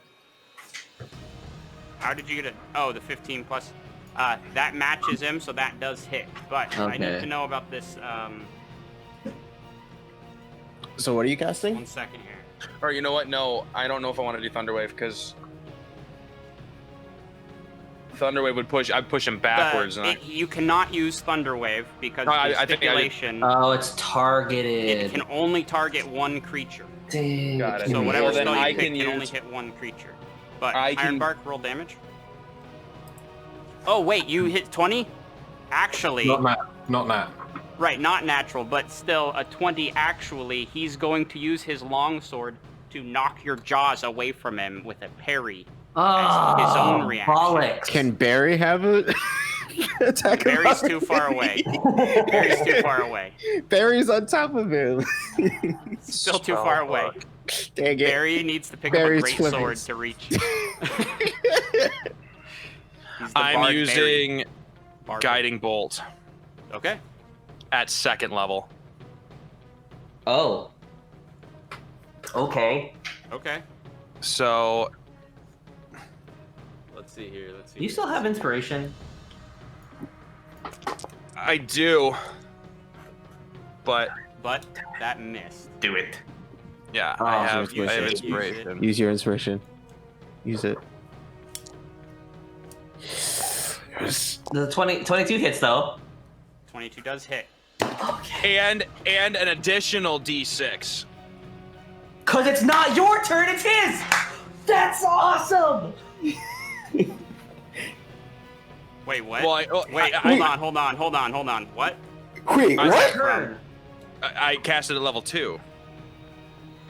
[SPEAKER 1] how did you get it? Oh, the 15 plus. That matches him, so that does hit. But I need
[SPEAKER 2] Okay.
[SPEAKER 1] to know about this.
[SPEAKER 4] So what are you casting?
[SPEAKER 1] 1 second here.
[SPEAKER 3] Or you know what? No, I don't know if I want to do thunder wave because thunder wave would push. I'd push him backwards. And
[SPEAKER 1] You cannot use Thunder Wave because
[SPEAKER 3] No,
[SPEAKER 1] the
[SPEAKER 3] I think I did.
[SPEAKER 1] stipulation
[SPEAKER 2] Oh, it's
[SPEAKER 1] it
[SPEAKER 2] targeted.
[SPEAKER 1] can only target one creature.
[SPEAKER 2] Dang.
[SPEAKER 3] Got it.
[SPEAKER 1] So
[SPEAKER 3] Well,
[SPEAKER 1] whatever
[SPEAKER 3] then
[SPEAKER 1] spell you
[SPEAKER 3] I
[SPEAKER 1] pick
[SPEAKER 3] can
[SPEAKER 1] can only
[SPEAKER 3] use-
[SPEAKER 1] hit one creature. But
[SPEAKER 3] I can-
[SPEAKER 1] Ironbark, roll damage. Oh wait, you hit 20? Actually,
[SPEAKER 5] Not that.
[SPEAKER 1] right, not natural, but still a 20 actually. He's going to use his longsword to knock your jaws away from him with a parry.
[SPEAKER 2] Oh,
[SPEAKER 1] his own reaction.
[SPEAKER 2] bollocks.
[SPEAKER 4] Can Barry have a attack? of
[SPEAKER 1] Barry's too far away. Barry's too far away.
[SPEAKER 4] Barry's on top of him.
[SPEAKER 1] Still too far away.
[SPEAKER 4] Dang it.
[SPEAKER 1] Barry needs to pick
[SPEAKER 4] Barry's
[SPEAKER 1] up a great sword
[SPEAKER 4] swimming.
[SPEAKER 1] to reach. He's the
[SPEAKER 3] I'm
[SPEAKER 1] bard
[SPEAKER 3] using
[SPEAKER 1] Bard.
[SPEAKER 3] guiding bolt
[SPEAKER 1] Okay.
[SPEAKER 3] at 2nd level.
[SPEAKER 2] Oh. Okay.
[SPEAKER 1] Okay.
[SPEAKER 3] So
[SPEAKER 1] Let's see here. Let's see.
[SPEAKER 2] You still have inspiration?
[SPEAKER 3] I do, but
[SPEAKER 1] But that missed.
[SPEAKER 2] Do it.
[SPEAKER 3] yeah,
[SPEAKER 2] Oh,
[SPEAKER 3] I have
[SPEAKER 4] use it.
[SPEAKER 3] inspiration.
[SPEAKER 4] Use your inspiration. Use it.
[SPEAKER 2] The 22 hits though.
[SPEAKER 1] 22 does hit.
[SPEAKER 3] And an additional D6.
[SPEAKER 2] Cause it's not your turn, it's his. That's awesome.
[SPEAKER 1] Wait, what?
[SPEAKER 3] Well,
[SPEAKER 1] Wait, hold on. What?
[SPEAKER 4] Wait,
[SPEAKER 3] I-
[SPEAKER 4] what?
[SPEAKER 2] Turn.
[SPEAKER 3] I cast it at level 2.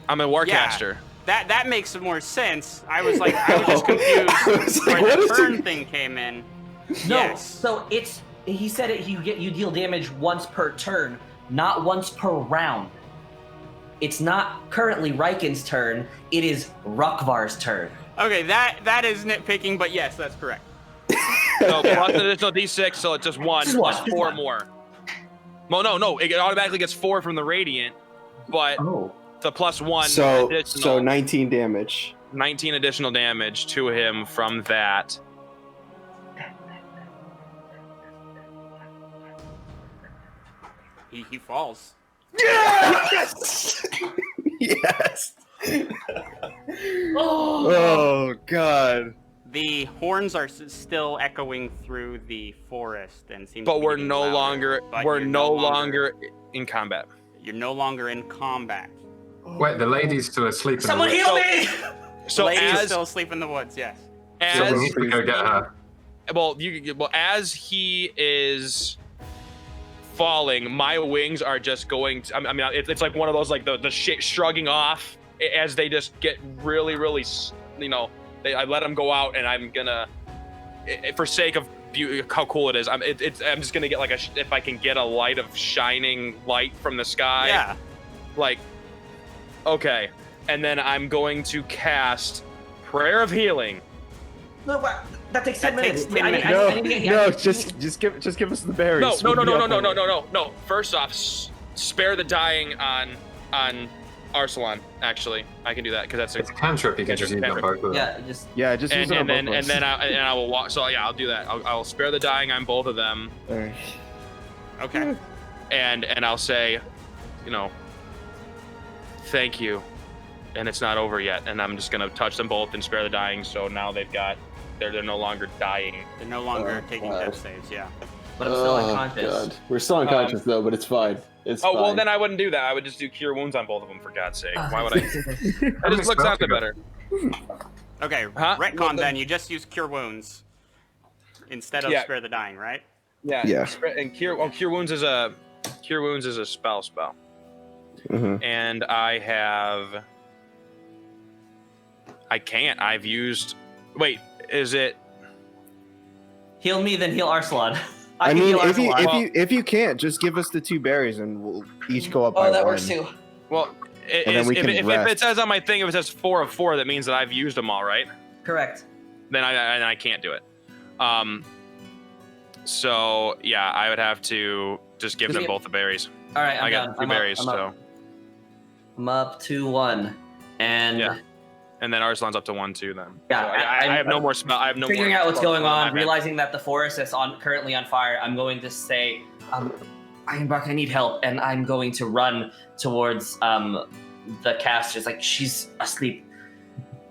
[SPEAKER 3] I'm a warcaster.
[SPEAKER 1] That makes more sense. I was just confused
[SPEAKER 4] I was like,
[SPEAKER 1] where
[SPEAKER 4] what
[SPEAKER 1] the
[SPEAKER 4] is
[SPEAKER 1] turn
[SPEAKER 4] it?
[SPEAKER 1] thing came in.
[SPEAKER 2] No,
[SPEAKER 1] Yes.
[SPEAKER 2] so he said you deal damage once per turn, not once per round. It's not currently Riken's turn, it is Rukvar's turn.
[SPEAKER 1] Okay, that is nitpicking, but yes, that's correct.
[SPEAKER 3] So plus an additional D6, so it's just 1
[SPEAKER 2] Just one,
[SPEAKER 3] plus
[SPEAKER 2] just
[SPEAKER 3] 4
[SPEAKER 2] one.
[SPEAKER 3] more. Well, no, it automatically gets 4 from the radiant, but
[SPEAKER 2] Oh.
[SPEAKER 3] the plus 1
[SPEAKER 6] So
[SPEAKER 3] additional
[SPEAKER 6] 19 damage.
[SPEAKER 3] 19 additional damage to him from that.
[SPEAKER 1] He falls.
[SPEAKER 6] Yes! Yes. Oh god.
[SPEAKER 1] The horns are still echoing through the forest and seem.
[SPEAKER 3] But
[SPEAKER 1] to be
[SPEAKER 3] we're
[SPEAKER 1] getting
[SPEAKER 3] no
[SPEAKER 1] louder,
[SPEAKER 3] longer
[SPEAKER 1] but
[SPEAKER 3] we're
[SPEAKER 1] you're
[SPEAKER 3] no longer in combat.
[SPEAKER 1] You're no longer in combat.
[SPEAKER 5] Wait, the lady's still asleep. in
[SPEAKER 2] Someone
[SPEAKER 5] the
[SPEAKER 2] heal
[SPEAKER 5] woods.
[SPEAKER 2] me!
[SPEAKER 3] So
[SPEAKER 1] Lady is
[SPEAKER 3] as
[SPEAKER 1] still asleep in the woods. Yes.
[SPEAKER 5] So we
[SPEAKER 3] as
[SPEAKER 5] need to go get her.
[SPEAKER 3] as he is falling, my wings are just going to, I mean, it's like one of those, like the shrugging off as they just get really, really, you know, I let them go out, and I'm gonna, for sake of beauty, how cool it is, I'm just gonna get like if I can get a light of shining light from the sky.
[SPEAKER 1] Yeah.
[SPEAKER 3] Like, okay. And then I'm going to cast Prayer of Healing.
[SPEAKER 2] No, that takes 10
[SPEAKER 1] That
[SPEAKER 2] minutes.
[SPEAKER 1] takes 10 minutes.
[SPEAKER 4] No, just give us the berries.
[SPEAKER 3] No. First off, spare the dying on Arsalan. Actually, I can do that because that's
[SPEAKER 5] It's a cantrip. You can just use on both of them.
[SPEAKER 2] Yeah,
[SPEAKER 4] just use
[SPEAKER 3] and
[SPEAKER 4] it on both
[SPEAKER 3] then
[SPEAKER 4] of us.
[SPEAKER 3] I will walk. So yeah, I'll do that. I'll spare the dying on both of them,
[SPEAKER 4] Alright.
[SPEAKER 1] Okay.
[SPEAKER 3] and I'll say, you know, thank you, and it's not over yet. And I'm just gonna touch them both and spare the dying. So now they're no longer dying.
[SPEAKER 1] They're no longer
[SPEAKER 6] Oh,
[SPEAKER 1] taking
[SPEAKER 6] God.
[SPEAKER 1] death saves. Yeah.
[SPEAKER 2] but I'm still unconscious.
[SPEAKER 6] God. We're still unconscious though, but it's fine. It's
[SPEAKER 3] Oh well,
[SPEAKER 6] fine.
[SPEAKER 3] then I wouldn't do that. I would just do Cure Wounds on both of them, for God's sake. Why would I? That
[SPEAKER 5] many
[SPEAKER 3] just looks
[SPEAKER 5] spells
[SPEAKER 3] out
[SPEAKER 5] you got?
[SPEAKER 3] better.
[SPEAKER 1] Okay.
[SPEAKER 3] Huh?
[SPEAKER 1] Retcon
[SPEAKER 3] Well,
[SPEAKER 1] then. You just use Cure Wounds instead of
[SPEAKER 3] Yeah.
[SPEAKER 1] Spare the Dying, right?
[SPEAKER 6] Yeah.
[SPEAKER 3] And Cure Wounds is a spell,
[SPEAKER 6] Mhm.
[SPEAKER 3] and I can't. I've used. Wait, is it?
[SPEAKER 2] Heal me, then heal Arsalan.
[SPEAKER 6] I
[SPEAKER 2] can
[SPEAKER 6] mean,
[SPEAKER 2] heal
[SPEAKER 6] if
[SPEAKER 2] Arsalan.
[SPEAKER 6] you can't, just give us the 2 berries and we'll each go up by
[SPEAKER 2] Oh, that
[SPEAKER 6] one.
[SPEAKER 2] works too.
[SPEAKER 3] Well,
[SPEAKER 6] And then we can
[SPEAKER 3] if it
[SPEAKER 6] rest.
[SPEAKER 3] says on my thing, if it says 4 of 4, that means that I've used them all, right?
[SPEAKER 2] Correct.
[SPEAKER 3] Then I can't do it. So yeah, I would have to just give them both the berries.
[SPEAKER 2] All right, I'm
[SPEAKER 3] I
[SPEAKER 2] down.
[SPEAKER 3] got 2 berries, so
[SPEAKER 2] I'm up to 1, and
[SPEAKER 3] Yeah. and then Arsalan's up to 1 too. Then
[SPEAKER 2] Yeah,
[SPEAKER 3] So I have no more smell. I have no
[SPEAKER 2] figuring
[SPEAKER 3] more
[SPEAKER 2] out what's
[SPEAKER 3] spells
[SPEAKER 2] going
[SPEAKER 3] in my
[SPEAKER 2] on,
[SPEAKER 3] hand.
[SPEAKER 2] realizing that the forest is currently on fire. I'm going to say, Ironbark, I need help, and I'm going to run towards the casters. Like, she's asleep.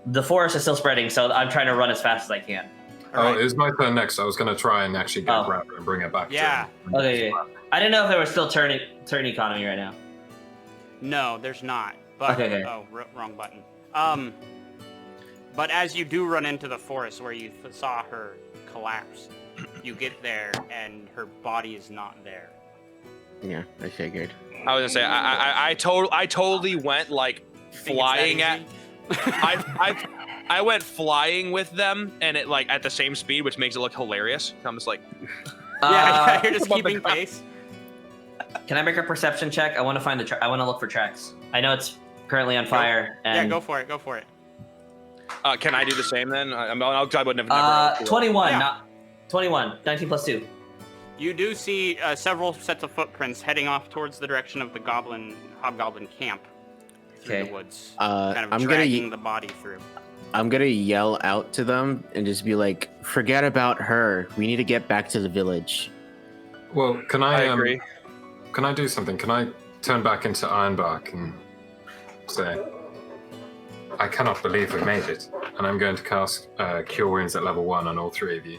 [SPEAKER 2] The forest is still spreading, so I'm trying to run as fast as I can.
[SPEAKER 5] Oh,
[SPEAKER 1] Alright.
[SPEAKER 5] it was my turn next. I was going to try and actually
[SPEAKER 2] Oh.
[SPEAKER 5] grab her and bring her back. to
[SPEAKER 1] Yeah.
[SPEAKER 5] him.
[SPEAKER 2] Okay. I didn't know if there was still turn economy right now.
[SPEAKER 1] No, there's not. But
[SPEAKER 2] Okay.
[SPEAKER 1] oh, wrong button. But as you do run into the forest where you saw her collapse, you get there and her body is not there.
[SPEAKER 4] Yeah, I figured.
[SPEAKER 3] I was gonna say I totally went like flying at. I went flying with them, and it like at the same speed, which makes it look hilarious. I'm just like,
[SPEAKER 1] Yeah, you're just
[SPEAKER 3] above the
[SPEAKER 1] keeping
[SPEAKER 3] ground.
[SPEAKER 1] pace.
[SPEAKER 2] Can I make a perception check? I want to find I want to look for tracks. I know it's currently on fire.
[SPEAKER 1] Yeah,
[SPEAKER 2] And,
[SPEAKER 1] go for it. Go for it.
[SPEAKER 3] can I do the same then? I wouldn't have never.
[SPEAKER 2] 21,
[SPEAKER 1] Yeah.
[SPEAKER 2] not 21. 19 plus 2.
[SPEAKER 1] You do see several sets of footprints heading off towards the direction of the hobgoblin camp through
[SPEAKER 2] Okay.
[SPEAKER 1] the woods,
[SPEAKER 4] I'm
[SPEAKER 1] kind of
[SPEAKER 4] gonna
[SPEAKER 1] dragging the body through.
[SPEAKER 4] I'm gonna yell out to them and just be like, "Forget about her. We need to get back to the village."
[SPEAKER 5] Well, can
[SPEAKER 3] I
[SPEAKER 5] I
[SPEAKER 3] agree.
[SPEAKER 5] Can I do something? Can I turn back into Ironbark and say, I cannot believe we made it, and I'm going to cast Cure Wounds at level 1 on all 3 of you,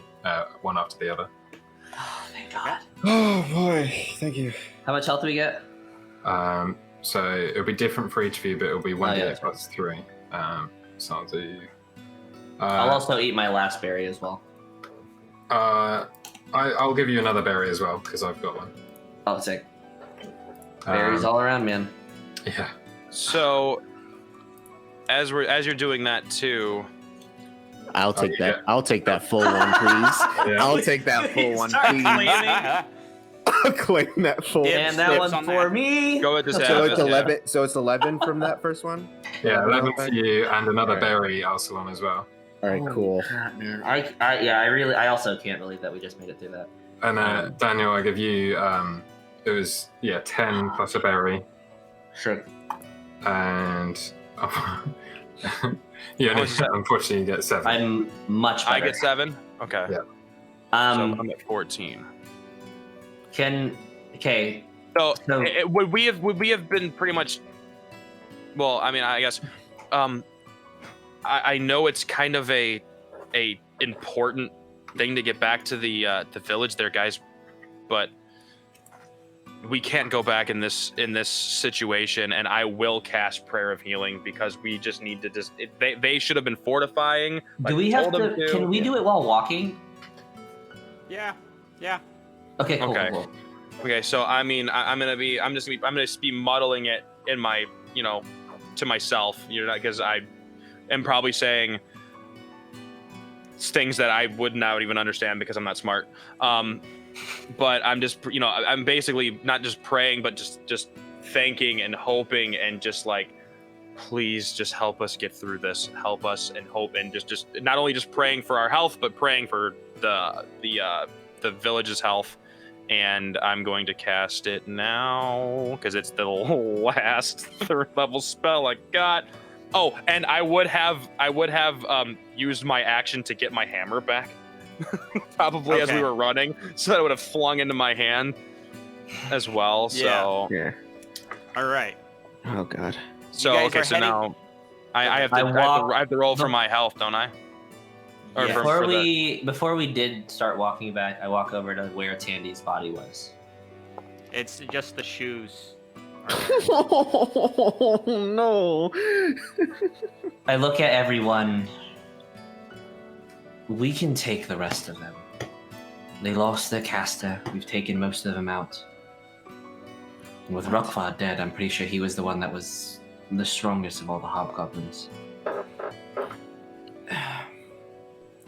[SPEAKER 5] one after the other.
[SPEAKER 2] Oh, thank God.
[SPEAKER 6] Oh boy, thank you.
[SPEAKER 2] How much health do we get?
[SPEAKER 5] So it'll be different for each of you, but it'll be 1d8
[SPEAKER 2] yeah, that's
[SPEAKER 5] plus 3. So I'll do.
[SPEAKER 2] I'll also eat my last berry as well.
[SPEAKER 5] I'll give you another berry as well because I've got one.
[SPEAKER 2] Oh, sick. Berries
[SPEAKER 5] Um,
[SPEAKER 2] all around, man.
[SPEAKER 5] Yeah.
[SPEAKER 3] So, as you're doing that too,
[SPEAKER 4] I'll take
[SPEAKER 5] yeah.
[SPEAKER 4] that. I'll take that full one, please.
[SPEAKER 5] Yeah.
[SPEAKER 4] I'll take that full one,
[SPEAKER 2] Start
[SPEAKER 4] please.
[SPEAKER 2] claiming.
[SPEAKER 4] I'll claim that full.
[SPEAKER 1] Yeah.
[SPEAKER 2] And that
[SPEAKER 1] Slips
[SPEAKER 2] one
[SPEAKER 1] on
[SPEAKER 2] for
[SPEAKER 1] that.
[SPEAKER 2] me.
[SPEAKER 3] go with this.
[SPEAKER 6] So it's
[SPEAKER 3] yeah.
[SPEAKER 6] 11. So it's 11 from that first one.
[SPEAKER 5] Yeah, 11 for you and another
[SPEAKER 4] Alright.
[SPEAKER 5] berry, Arsalan, as well.
[SPEAKER 4] All right, cool.
[SPEAKER 2] God, man. I also can't believe that we just made it through that.
[SPEAKER 5] And Daniel, I give you, it was, 10 plus a berry.
[SPEAKER 2] Sure.
[SPEAKER 5] And you only,
[SPEAKER 3] What's that?
[SPEAKER 5] unfortunately, you get 7.
[SPEAKER 2] I'm much better.
[SPEAKER 3] I get 7. Okay.
[SPEAKER 5] Yeah.
[SPEAKER 3] So I'm at 14.
[SPEAKER 2] Okay.
[SPEAKER 3] So,
[SPEAKER 2] So-
[SPEAKER 3] would we have been pretty much? Well, I mean, I guess, I know it's kind of a important thing to get back to the village there, guys, but we can't go back in this situation, and I will cast Prayer of Healing because we just need to they should have been fortifying.
[SPEAKER 2] Do
[SPEAKER 3] like
[SPEAKER 2] we have
[SPEAKER 3] told them
[SPEAKER 2] to? Can we do it while walking?
[SPEAKER 1] Yeah. Yeah.
[SPEAKER 2] Okay. Cool.
[SPEAKER 3] Okay.
[SPEAKER 2] Cool.
[SPEAKER 3] Okay, so I mean, I'm gonna just be muddling it in my, to myself, because I am probably saying things that I would not even understand because I'm not smart. But I'm just, I'm basically not just praying, but just thanking and hoping and just like, please just help us get through this. Help us and hope and just not only just praying for our health, but praying for the village's health. And I'm going to cast it now because it's the last 3rd level spell I got. Oh, and I would have used my action to get my hammer back, probably as we were running, so that it would have flung into my hand as well. So
[SPEAKER 4] Yeah.
[SPEAKER 1] All right.
[SPEAKER 4] Oh god.
[SPEAKER 3] So okay, so now I have to roll for my health, don't I? Or
[SPEAKER 1] Yeah.
[SPEAKER 2] Before we did start walking back, I walk over to where Tandy's body was.
[SPEAKER 1] It's just the shoes.
[SPEAKER 4] Oh no.
[SPEAKER 2] I look at everyone. We can take the rest of them. They lost their caster. We've taken most of them out. And with Rukvar dead, I'm pretty sure he was the one that was the strongest of all the hobgoblins.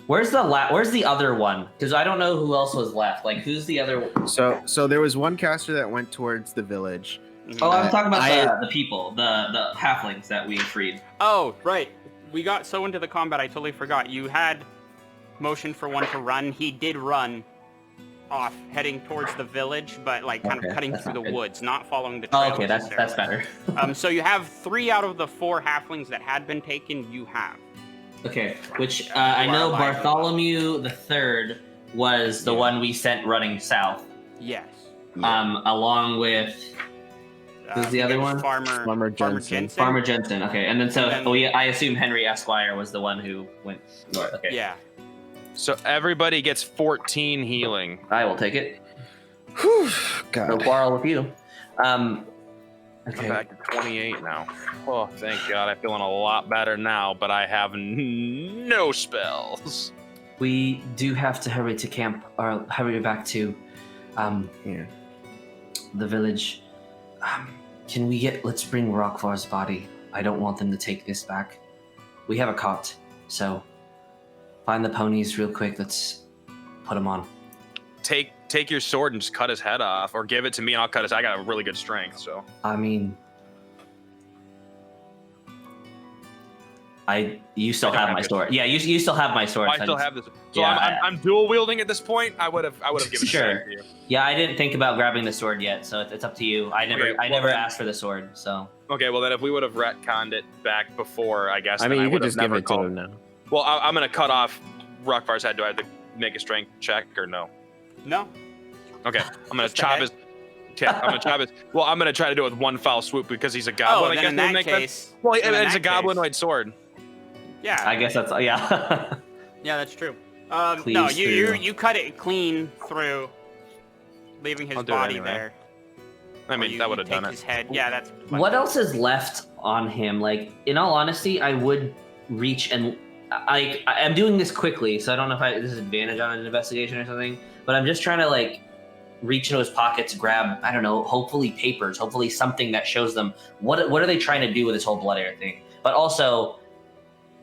[SPEAKER 2] Where's the other one? Because I don't know who else was left. Like, who's the other one?
[SPEAKER 6] So there was one caster that went towards the village.
[SPEAKER 2] Oh, I'm talking about the people, the halflings that we freed.
[SPEAKER 1] Oh, right. We got so into the combat, I totally forgot. You had motion for one to run. He did run off, heading towards the village, but like kind of cutting through the woods, not following the trail.
[SPEAKER 2] Oh, okay, that's better.
[SPEAKER 1] So you have 3 out of the 4 halflings that had been taken. You have.
[SPEAKER 2] Okay, which I know Bartholomew the Third was the one we sent running south.
[SPEAKER 1] Yes.
[SPEAKER 2] Along with who's the other one?
[SPEAKER 1] Farmer Jensen.
[SPEAKER 2] Farmer Jensen. Okay, and then I assume Henry Esquire was the one who went north. Okay.
[SPEAKER 1] Yeah.
[SPEAKER 3] So everybody gets 14 healing.
[SPEAKER 2] I will take it.
[SPEAKER 6] Whew, God.
[SPEAKER 2] No quarrel with you.
[SPEAKER 3] Okay. I'm back to 28 now. Oh, thank God. I'm feeling a lot better now, but I have no spells.
[SPEAKER 2] We do have to hurry to camp, or hurry back to the village. Let's bring Rukvar's body. I don't want them to take this back. We have a cart, so find the ponies real quick. Let's put them on.
[SPEAKER 3] Take your sword and just cut his head off, or give it to me and I'll cut his. I got a really good strength, so.
[SPEAKER 2] I mean, you still have my sword. Yeah, you still have my sword.
[SPEAKER 3] I still have this. So yeah, I'm dual wielding at this point. I would have given it to you.
[SPEAKER 2] Yeah, I didn't think about grabbing the sword yet, so it's up to you. I never asked for the sword, so.
[SPEAKER 3] Okay, well then if we would have retconned it back before, I guess.
[SPEAKER 4] I mean, you could just give it to him now.
[SPEAKER 3] Well, I'm gonna cut off Rukvar's head. Do I have to make a strength check or no?
[SPEAKER 1] No.
[SPEAKER 3] Okay, I'm gonna chop his. Okay, I'm gonna chop his. Well, I'm gonna try to do it with one foul swoop because he's a goblin.
[SPEAKER 1] Oh, then in that case.
[SPEAKER 3] Well, it's a goblinoid sword.
[SPEAKER 1] Yeah.
[SPEAKER 2] I guess that's yeah.
[SPEAKER 1] Yeah, that's true. No, you cut it clean through, leaving his body there.
[SPEAKER 3] I mean, that would have done it.
[SPEAKER 1] His head. Yeah, that's.
[SPEAKER 2] What else is left on him? Like, in all honesty, I would reach and I'm doing this quickly, so I don't know if this is advantage on an investigation or something. But I'm just trying to like reach into his pockets, grab, I don't know, hopefully papers, hopefully something that shows them what are they trying to do with this whole blood air thing. But also,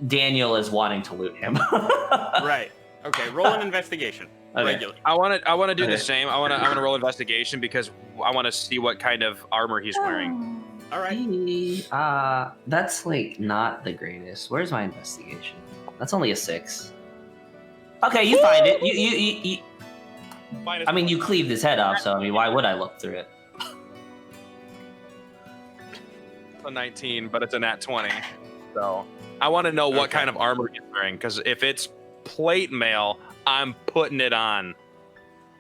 [SPEAKER 2] Daniel is wanting to loot him.
[SPEAKER 1] Right. Okay. Roll an investigation.
[SPEAKER 2] Okay.
[SPEAKER 1] Regularly.
[SPEAKER 3] I want to do the same. I want to roll investigation because I want to see what kind of armor he's wearing.
[SPEAKER 1] All right.
[SPEAKER 2] That's like not the greatest. Where's my investigation? That's only a 6. Okay, you find it. You I mean, you cleaved his head off, so I mean, why would I look through it?
[SPEAKER 3] It's a 19, but it's a nat 20. So I want to know what kind of armor he's wearing, because if it's plate mail, I'm putting it on.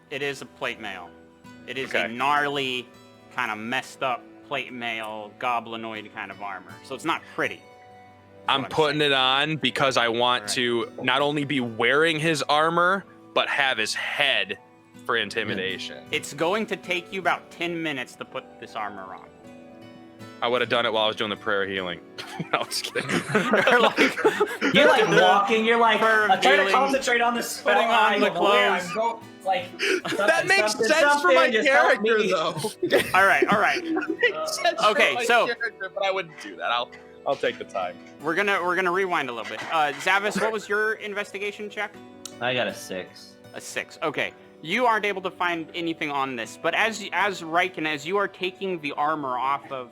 [SPEAKER 1] It is a plate mail. It is a gnarly, kind of messed up plate mail, goblinoid kind of armor. So it's not pretty.
[SPEAKER 3] I'm putting it on because I want to not only be wearing his armor, but have his head for intimidation.
[SPEAKER 1] It's going to take you about 10 minutes to put this armor on.
[SPEAKER 3] I would have done it while I was doing the prayer healing. No, I was kidding.
[SPEAKER 2] You're like walking. You're like
[SPEAKER 1] Prayer of
[SPEAKER 2] I'm trying to
[SPEAKER 1] healing,
[SPEAKER 2] concentrate on this.
[SPEAKER 1] putting on the clothes.
[SPEAKER 2] Like
[SPEAKER 3] That makes sense for my character, though.
[SPEAKER 1] All right.
[SPEAKER 3] Makes sense for
[SPEAKER 1] Okay,
[SPEAKER 3] my
[SPEAKER 1] so-
[SPEAKER 3] character, but I wouldn't do that. I'll take the time.
[SPEAKER 1] We're gonna rewind a little bit. Zavis, what was your investigation check?
[SPEAKER 2] I got a 6.
[SPEAKER 1] A 6. Okay. You aren't able to find anything on this, but as Riken, as you are taking the armor off of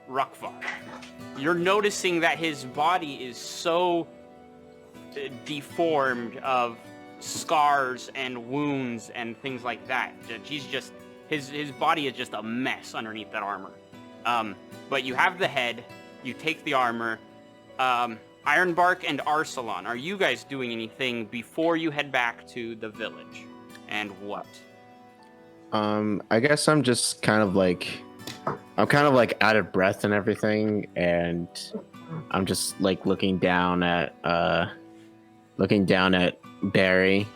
[SPEAKER 1] Rukvar, you're noticing that his body is so deformed of scars and wounds and things like that. He's just his body is just a mess underneath that armor. But you have the head. You take the armor. Ironbark and Arsalan, are you guys doing anything before you head back to the village? And what?
[SPEAKER 4] I guess I'm just kind of like out of breath and everything, and I'm just like looking down at Barry,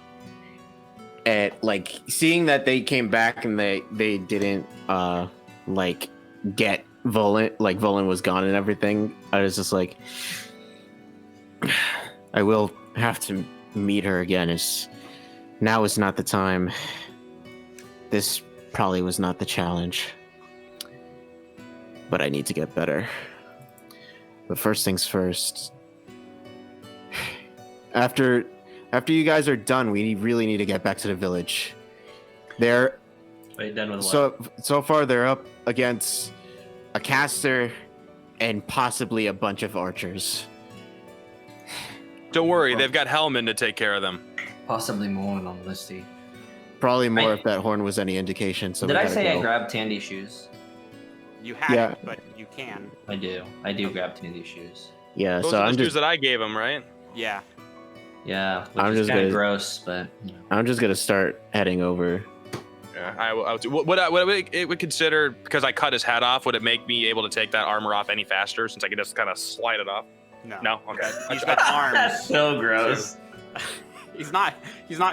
[SPEAKER 4] at like seeing that they came back and they didn't like get Volan, like Volan was gone and everything. I was just like, I will have to meet her again. Now is not the time. This probably was not the challenge. But I need to get better. But first things first. After you guys are done, we really need to get back to the village. They're
[SPEAKER 2] Wait, done with what?
[SPEAKER 4] so far they're up against a caster and possibly a bunch of archers.
[SPEAKER 3] Don't worry, they've got Hellman to take care of them.
[SPEAKER 7] Possibly more on Listy.
[SPEAKER 4] Probably more if that horn was any indication. So
[SPEAKER 2] Did
[SPEAKER 4] we
[SPEAKER 2] I
[SPEAKER 4] gotta
[SPEAKER 2] say
[SPEAKER 4] go.
[SPEAKER 2] I grabbed Tandy's shoes?
[SPEAKER 1] You had
[SPEAKER 4] Yeah.
[SPEAKER 1] it, but you can.
[SPEAKER 2] I do. I do grab Tandy's shoes.
[SPEAKER 4] Yeah,
[SPEAKER 3] Those
[SPEAKER 4] so
[SPEAKER 3] are
[SPEAKER 4] I'm
[SPEAKER 3] the shoes
[SPEAKER 4] just
[SPEAKER 3] that I gave him, right?
[SPEAKER 1] Yeah.
[SPEAKER 2] Yeah, which
[SPEAKER 4] I'm
[SPEAKER 2] is
[SPEAKER 4] just
[SPEAKER 2] kind of
[SPEAKER 4] gonna-
[SPEAKER 2] gross, but you know.
[SPEAKER 4] I'm just gonna start heading over.
[SPEAKER 3] Yeah. I would it would consider, because I cut his head off, would it make me able to take that armor off any faster since I could just kind of slide it off?
[SPEAKER 1] No.
[SPEAKER 3] No? Okay.
[SPEAKER 1] He's got arms.
[SPEAKER 2] That's so gross.
[SPEAKER 1] He's not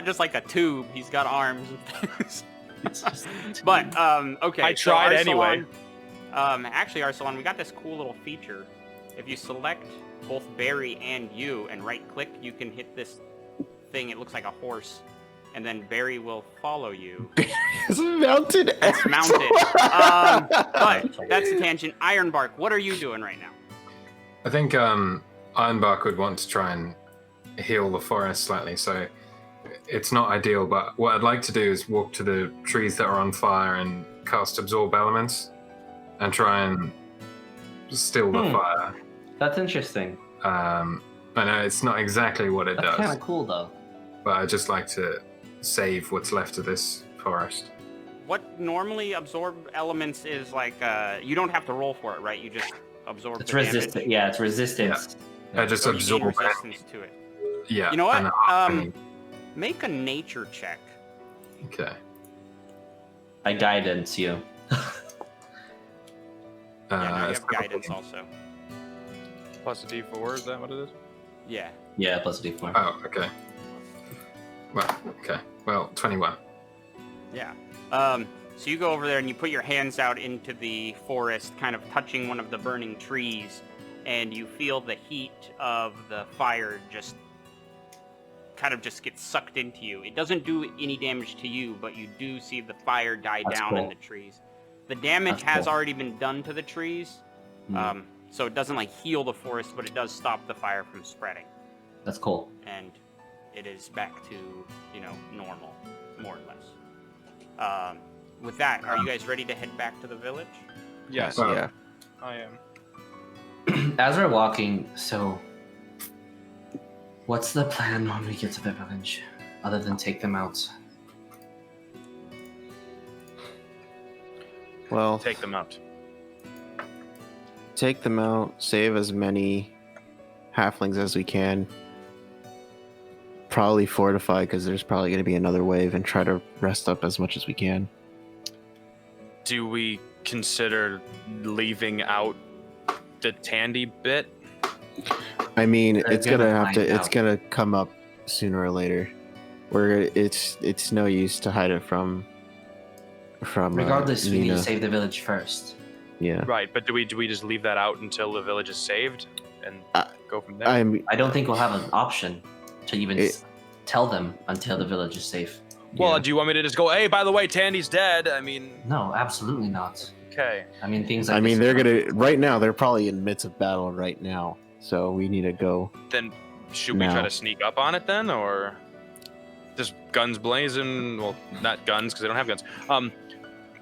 [SPEAKER 1] just like a tube. He's got arms and things.
[SPEAKER 2] It's just
[SPEAKER 1] But okay.
[SPEAKER 3] I
[SPEAKER 1] so
[SPEAKER 3] tried
[SPEAKER 1] Arsalan-
[SPEAKER 3] anyway.
[SPEAKER 1] Actually, Arsalan, we got this cool little feature. If you select both Barry and you and right-click, you can hit this thing. It looks like a horse, and then Barry will follow you.
[SPEAKER 4] It's mounted.
[SPEAKER 1] It's mounted. But that's a tangent. Ironbark, what are you doing right now?
[SPEAKER 5] I think Ironbark would want to try and heal the forest slightly, so it's not ideal, but what I'd like to do is walk to the trees that are on fire and cast Absorb Elements and try and still the fire.
[SPEAKER 2] That's interesting.
[SPEAKER 5] I know it's not exactly what it
[SPEAKER 2] That's kind
[SPEAKER 5] does,
[SPEAKER 2] of cool, though.
[SPEAKER 5] but I'd just like to save what's left of this forest.
[SPEAKER 1] What normally absorb elements is like you don't have to roll for it, right? You just absorb
[SPEAKER 2] It's
[SPEAKER 1] the
[SPEAKER 2] resistant.
[SPEAKER 1] damage.
[SPEAKER 2] Yeah, it's resistance.
[SPEAKER 5] I just
[SPEAKER 1] So you gain
[SPEAKER 5] absorb
[SPEAKER 1] resistance to it.
[SPEAKER 5] Yeah.
[SPEAKER 1] You know what?
[SPEAKER 5] and
[SPEAKER 1] Make a nature check.
[SPEAKER 5] okay.
[SPEAKER 2] I guidance you.
[SPEAKER 1] Yeah, no, you
[SPEAKER 5] it's
[SPEAKER 1] have guidance also.
[SPEAKER 3] Plus a D4, is that what it is?
[SPEAKER 1] Yeah.
[SPEAKER 2] Yeah, plus a d4.
[SPEAKER 5] Oh, okay. Well, 21.
[SPEAKER 1] Yeah. So you go over there and you put your hands out into the forest, kind of touching one of the burning trees, and you feel the heat of the fire just gets sucked into you. It doesn't do any damage to you, but you do see the fire die
[SPEAKER 2] That's
[SPEAKER 1] down in
[SPEAKER 2] cool.
[SPEAKER 1] the trees. The damage
[SPEAKER 2] That's
[SPEAKER 1] has
[SPEAKER 2] cool.
[SPEAKER 1] already been done to the trees, so it doesn't like heal the forest, but it does stop the fire from spreading,
[SPEAKER 2] That's cool.
[SPEAKER 1] and it is back to normal, more or less. With that, are you guys ready to head back to the village?
[SPEAKER 3] Yes,
[SPEAKER 5] Well,
[SPEAKER 3] I am.
[SPEAKER 2] As we're walking, so what's the plan when we get to the village, other than take them out?
[SPEAKER 4] Well,
[SPEAKER 3] Take them out.
[SPEAKER 4] take them out, save as many halflings as we can. Probably fortify because there's probably going to be another wave, and try to rest up as much as we can.
[SPEAKER 3] Do we consider leaving out the Tandy bit?
[SPEAKER 4] I mean,
[SPEAKER 2] They're
[SPEAKER 4] it's gonna
[SPEAKER 2] gonna
[SPEAKER 4] have to.
[SPEAKER 2] find
[SPEAKER 4] It's
[SPEAKER 2] out.
[SPEAKER 4] gonna come up sooner or later. Where it's no use to hide it from.
[SPEAKER 7] Regardless, we need
[SPEAKER 4] Nina.
[SPEAKER 7] to save the village first.
[SPEAKER 4] Yeah.
[SPEAKER 3] Right, but do we just leave that out until the village is saved and go from there?
[SPEAKER 2] I don't think we'll have an option to even tell them until the village is safe.
[SPEAKER 3] Well, do you want me to just go, hey, by the way, Tandy's dead? I mean...
[SPEAKER 2] No, absolutely not.
[SPEAKER 3] Okay.
[SPEAKER 2] I mean, things like
[SPEAKER 6] I mean,
[SPEAKER 2] this-
[SPEAKER 6] they're gonna right now. They're probably in the midst of battle right now, so we need to go.
[SPEAKER 3] Then should we try
[SPEAKER 6] No.
[SPEAKER 3] to sneak up on it then, or just guns blazing? Well, not guns because they don't have guns.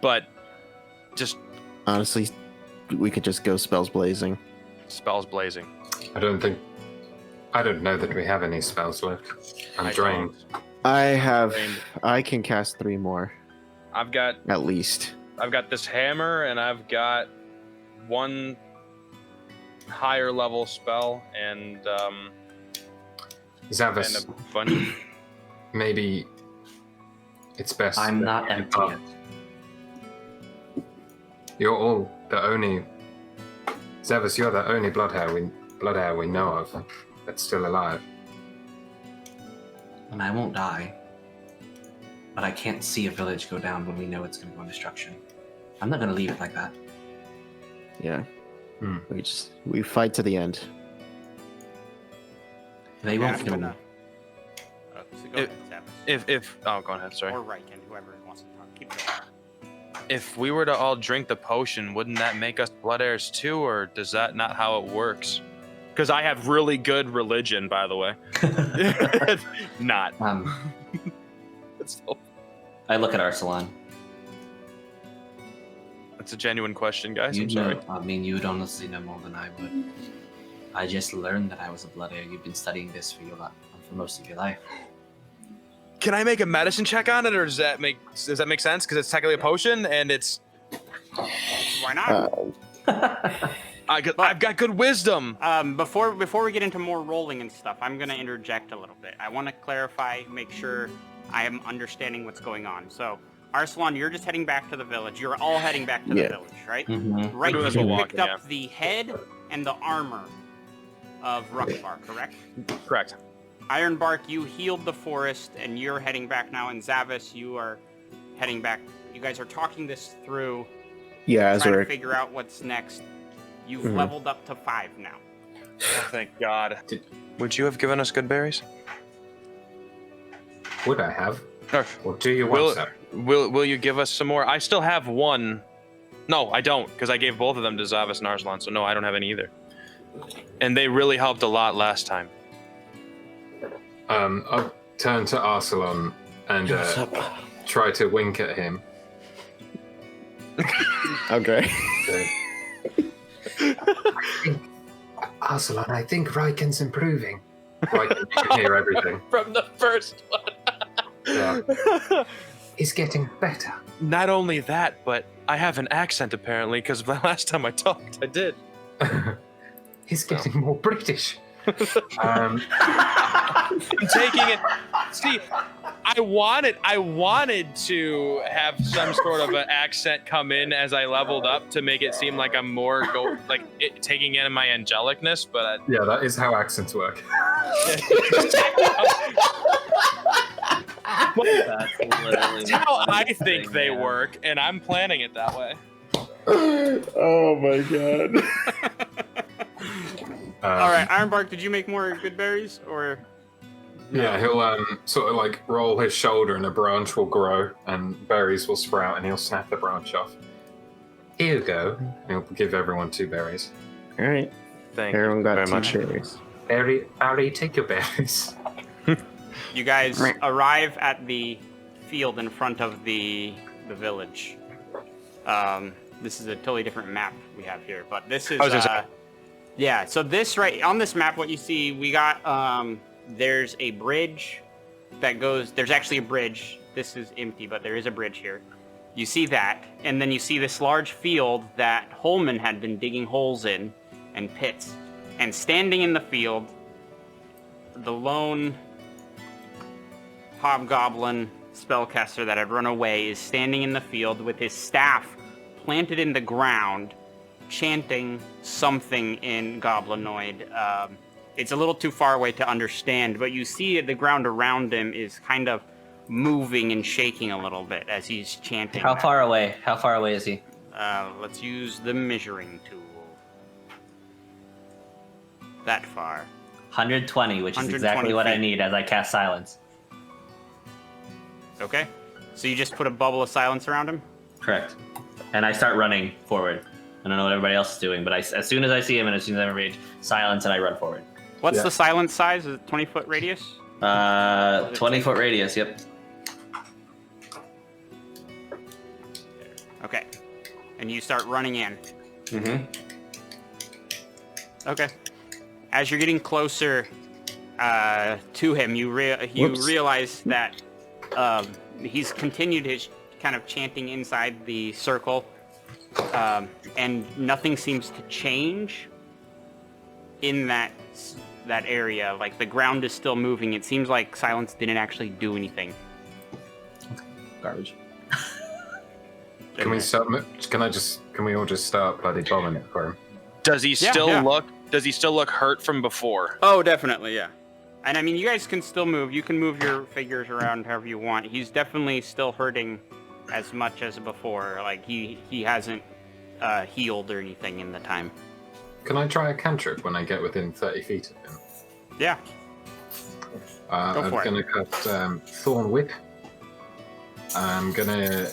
[SPEAKER 3] But just
[SPEAKER 6] Honestly, we could just go spells blazing.
[SPEAKER 3] spells blazing.
[SPEAKER 5] I don't know that we have any spells left. I'm
[SPEAKER 3] I
[SPEAKER 5] drained.
[SPEAKER 6] I can cast 3 more
[SPEAKER 3] I've got
[SPEAKER 6] at least.
[SPEAKER 3] this hammer, and I've got 1 higher level spell, and
[SPEAKER 5] Zavis,
[SPEAKER 3] a bunch.
[SPEAKER 5] maybe it's best.
[SPEAKER 2] I'm
[SPEAKER 5] that
[SPEAKER 2] not
[SPEAKER 5] you
[SPEAKER 2] empty
[SPEAKER 5] are-
[SPEAKER 2] yet.
[SPEAKER 5] You're all the only. Zavis, you're the only bloodhound we know of that's still alive.
[SPEAKER 7] And I won't die. But I can't see a village go down when we know it's going to go in destruction. I'm not going to leave it like that.
[SPEAKER 6] Yeah.
[SPEAKER 5] Hmm.
[SPEAKER 6] We fight to the end.
[SPEAKER 7] They
[SPEAKER 1] Yeah,
[SPEAKER 7] won't
[SPEAKER 1] I'm
[SPEAKER 7] kill me.
[SPEAKER 1] gonna- so go ahead, Zappis.
[SPEAKER 3] If oh, go ahead. Sorry.
[SPEAKER 1] Or Riken, whoever wants to talk. Keep going.
[SPEAKER 3] If we were to all drink the potion, wouldn't that make us blood heirs too, or does that not how it works? Because I have really good religion, by the way. Not.
[SPEAKER 2] I look at Arsalan.
[SPEAKER 3] That's a genuine question, guys.
[SPEAKER 7] You
[SPEAKER 3] I'm sorry.
[SPEAKER 7] know, I mean, you would honestly know more than I would. I just learned that I was a blood heir. You've been studying this for most of your life.
[SPEAKER 3] Can I make a medicine check on it, or does that make sense? Because it's technically a potion, and it's
[SPEAKER 1] Why not?
[SPEAKER 3] I've got good wisdom.
[SPEAKER 1] Before we get into more rolling and stuff, I'm gonna interject a little bit. I want to clarify, make sure I am understanding what's going on. So, Arsalan, you're just heading back to the village. You're all heading back to the village, right?
[SPEAKER 2] Mm-hmm.
[SPEAKER 1] Right.
[SPEAKER 3] doing this
[SPEAKER 1] You
[SPEAKER 3] while
[SPEAKER 1] picked
[SPEAKER 3] walking,
[SPEAKER 1] up the head and the armor of Rukvar, correct?
[SPEAKER 3] Correct.
[SPEAKER 1] Ironbark, you healed the forest, and you're heading back now. And Zavis, you are heading back. You guys are talking this through,
[SPEAKER 6] Yeah, as
[SPEAKER 1] trying
[SPEAKER 6] we're
[SPEAKER 1] to figure out what's next. You've
[SPEAKER 6] Mhm.
[SPEAKER 1] leveled up to 5 now.
[SPEAKER 3] Oh, thank God. Would you have given us good berries?
[SPEAKER 5] Would I have?
[SPEAKER 3] Or
[SPEAKER 5] Or do you want
[SPEAKER 3] will,
[SPEAKER 5] some?
[SPEAKER 3] will you give us some more? I still have 1. No, I don't, because I gave both of them to Zavis and Arslan, so no, I don't have any either. And they really helped a lot last time.
[SPEAKER 5] I'll turn to Arsalan and try to wink at him.
[SPEAKER 6] okay.
[SPEAKER 5] Arsalan, I think Riken's improving. Riken, you can hear everything.
[SPEAKER 3] From the first one.
[SPEAKER 5] Yeah. He's getting better.
[SPEAKER 3] Not only that, but I have an accent apparently, because the last time I talked, I did.
[SPEAKER 5] He's getting more British.
[SPEAKER 3] I'm taking it. See, I wanted to have some sort of an accent come in as I leveled up to make it seem like I'm more taking in my angelicness, but
[SPEAKER 5] Yeah, that is how accents work.
[SPEAKER 2] That's literally
[SPEAKER 3] that's how I think they work, and I'm planning it that way.
[SPEAKER 6] Oh my god.
[SPEAKER 1] All right, Ironbark, did you make more good berries, or?
[SPEAKER 5] Yeah, he'll sort of like roll his shoulder and a branch will grow and berries will sprout and he'll snap the branch off. Here you go. And he'll give everyone 2 berries.
[SPEAKER 6] All right.
[SPEAKER 3] Thank
[SPEAKER 6] Everyone
[SPEAKER 3] you
[SPEAKER 6] got
[SPEAKER 3] very
[SPEAKER 6] 2
[SPEAKER 3] much.
[SPEAKER 6] berries.
[SPEAKER 5] Barry, take your berries.
[SPEAKER 1] You guys arrive at the field in front of the village. This is a totally different map we have here, but this is
[SPEAKER 3] I was gonna say.
[SPEAKER 1] yeah. So this right on this map, what you see, we got there's a bridge that goes. There's actually a bridge. This is empty, but there is a bridge here. You see that, and then you see this large field that Holman had been digging holes in and pits, and standing in the field, the lone hobgoblin spellcaster that had run away is standing in the field with his staff planted in the ground, chanting something in goblinoid. It's a little too far away to understand, but you see the ground around him is kind of moving and shaking a little bit as he's chanting.
[SPEAKER 2] How
[SPEAKER 1] that.
[SPEAKER 2] far away? How far away is he?
[SPEAKER 1] Let's use the measuring tool. That far.
[SPEAKER 2] 120, which is
[SPEAKER 1] 120
[SPEAKER 2] exactly what I
[SPEAKER 1] feet.
[SPEAKER 2] need as I cast silence.
[SPEAKER 1] Okay. So you just put a bubble of silence around him?
[SPEAKER 2] Correct. And I start running forward. I don't know what everybody else is doing, but as soon as I see him and as soon as I'm in range, silence and I run forward.
[SPEAKER 1] What's
[SPEAKER 5] Yeah.
[SPEAKER 1] the silence size? Is it 20-foot radius?
[SPEAKER 2] 20-foot radius, yep.
[SPEAKER 1] Okay. And you start running in.
[SPEAKER 2] Mm-hmm.
[SPEAKER 1] Okay. As you're getting closer to him, you
[SPEAKER 4] Whoops.
[SPEAKER 1] realize that he's continued his kind of chanting inside the circle, and nothing seems to change in that area. Like the ground is still moving. It seems like silence didn't actually do anything.
[SPEAKER 2] Garbage.
[SPEAKER 5] Can we start? Can we all just start bloody bombing it for him?
[SPEAKER 3] Does he
[SPEAKER 1] Yeah,
[SPEAKER 3] still
[SPEAKER 1] yeah.
[SPEAKER 3] look? Does he still look hurt from before?
[SPEAKER 1] Oh, definitely, yeah. And I mean, you guys can still move. You can move your figures around however you want. He's definitely still hurting as much as before. Like he hasn't healed or anything in the time.
[SPEAKER 5] Can I try a cantrip when I get within 30 feet of him?
[SPEAKER 1] Yeah. Go
[SPEAKER 5] I'm
[SPEAKER 1] for it.
[SPEAKER 5] gonna cast Thorn Whip. I'm gonna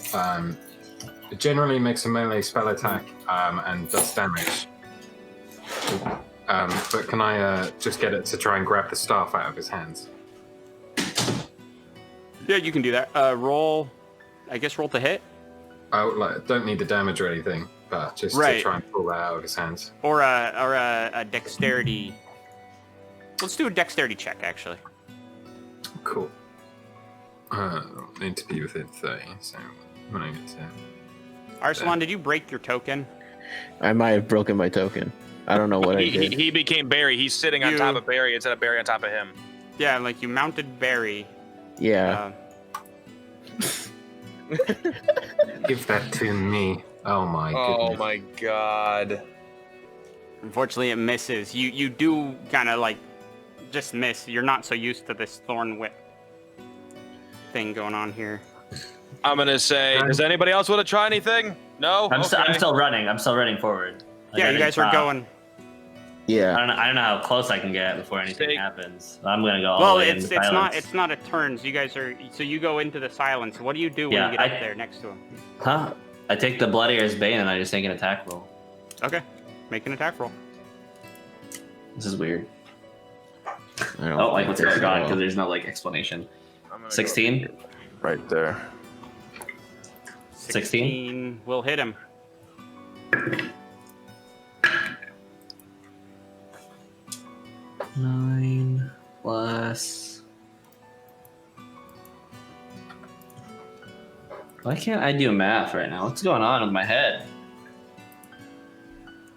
[SPEAKER 5] generally makes a melee spell attack and does damage. But can I just get it to try and grab the staff out of his hands?
[SPEAKER 1] Yeah, you can do that. Roll to hit,
[SPEAKER 5] I don't need the damage or anything, but just
[SPEAKER 1] Right.
[SPEAKER 5] to try and pull that out of his hands.
[SPEAKER 1] or a dexterity. Let's do a dexterity check, actually.
[SPEAKER 5] Cool. Need to be within 30, so when I get to...
[SPEAKER 1] Arsalan, did you break your token?
[SPEAKER 6] I might have broken my token. I don't know what I did.
[SPEAKER 3] He became Barry. He's sitting on
[SPEAKER 1] You-
[SPEAKER 3] top of Barry instead of Barry on top of him.
[SPEAKER 1] Yeah, like you mounted Barry.
[SPEAKER 6] Yeah.
[SPEAKER 5] Give that to me. Oh my
[SPEAKER 3] Oh
[SPEAKER 5] goodness.
[SPEAKER 3] my god.
[SPEAKER 1] Unfortunately, it misses. You do kind of like just miss. You're not so used to this thorn whip thing going on here.
[SPEAKER 3] I'm gonna say, does anybody else want to try anything? No?
[SPEAKER 2] I'm
[SPEAKER 3] Okay.
[SPEAKER 2] still running. I'm still running forward. Like,
[SPEAKER 1] Yeah,
[SPEAKER 2] I
[SPEAKER 1] you
[SPEAKER 2] didn't
[SPEAKER 1] guys are
[SPEAKER 2] stop.
[SPEAKER 1] going.
[SPEAKER 6] Yeah.
[SPEAKER 2] I don't know how close I can get before anything
[SPEAKER 3] Take-
[SPEAKER 2] happens. I'm gonna go all
[SPEAKER 1] Well,
[SPEAKER 2] the way
[SPEAKER 1] it's
[SPEAKER 2] into silence.
[SPEAKER 1] it's not a turns. You guys are so you go into the silence. What do you do when
[SPEAKER 2] Yeah,
[SPEAKER 1] you get
[SPEAKER 2] I-
[SPEAKER 1] up there next to him?
[SPEAKER 2] Huh? I take the Bloodier's Bane and I just take an attack roll.
[SPEAKER 1] Okay, make an attack roll.
[SPEAKER 2] This is weird.
[SPEAKER 6] I don't
[SPEAKER 2] Oh, like
[SPEAKER 6] think
[SPEAKER 2] what's
[SPEAKER 6] that's
[SPEAKER 2] it gone
[SPEAKER 6] all.
[SPEAKER 2] because there's no like explanation.
[SPEAKER 3] I'm gonna go
[SPEAKER 2] 16.
[SPEAKER 3] right there.
[SPEAKER 2] 16?
[SPEAKER 1] will hit him.
[SPEAKER 2] Nine plus. Why can't I do math right now? What's going on with my head?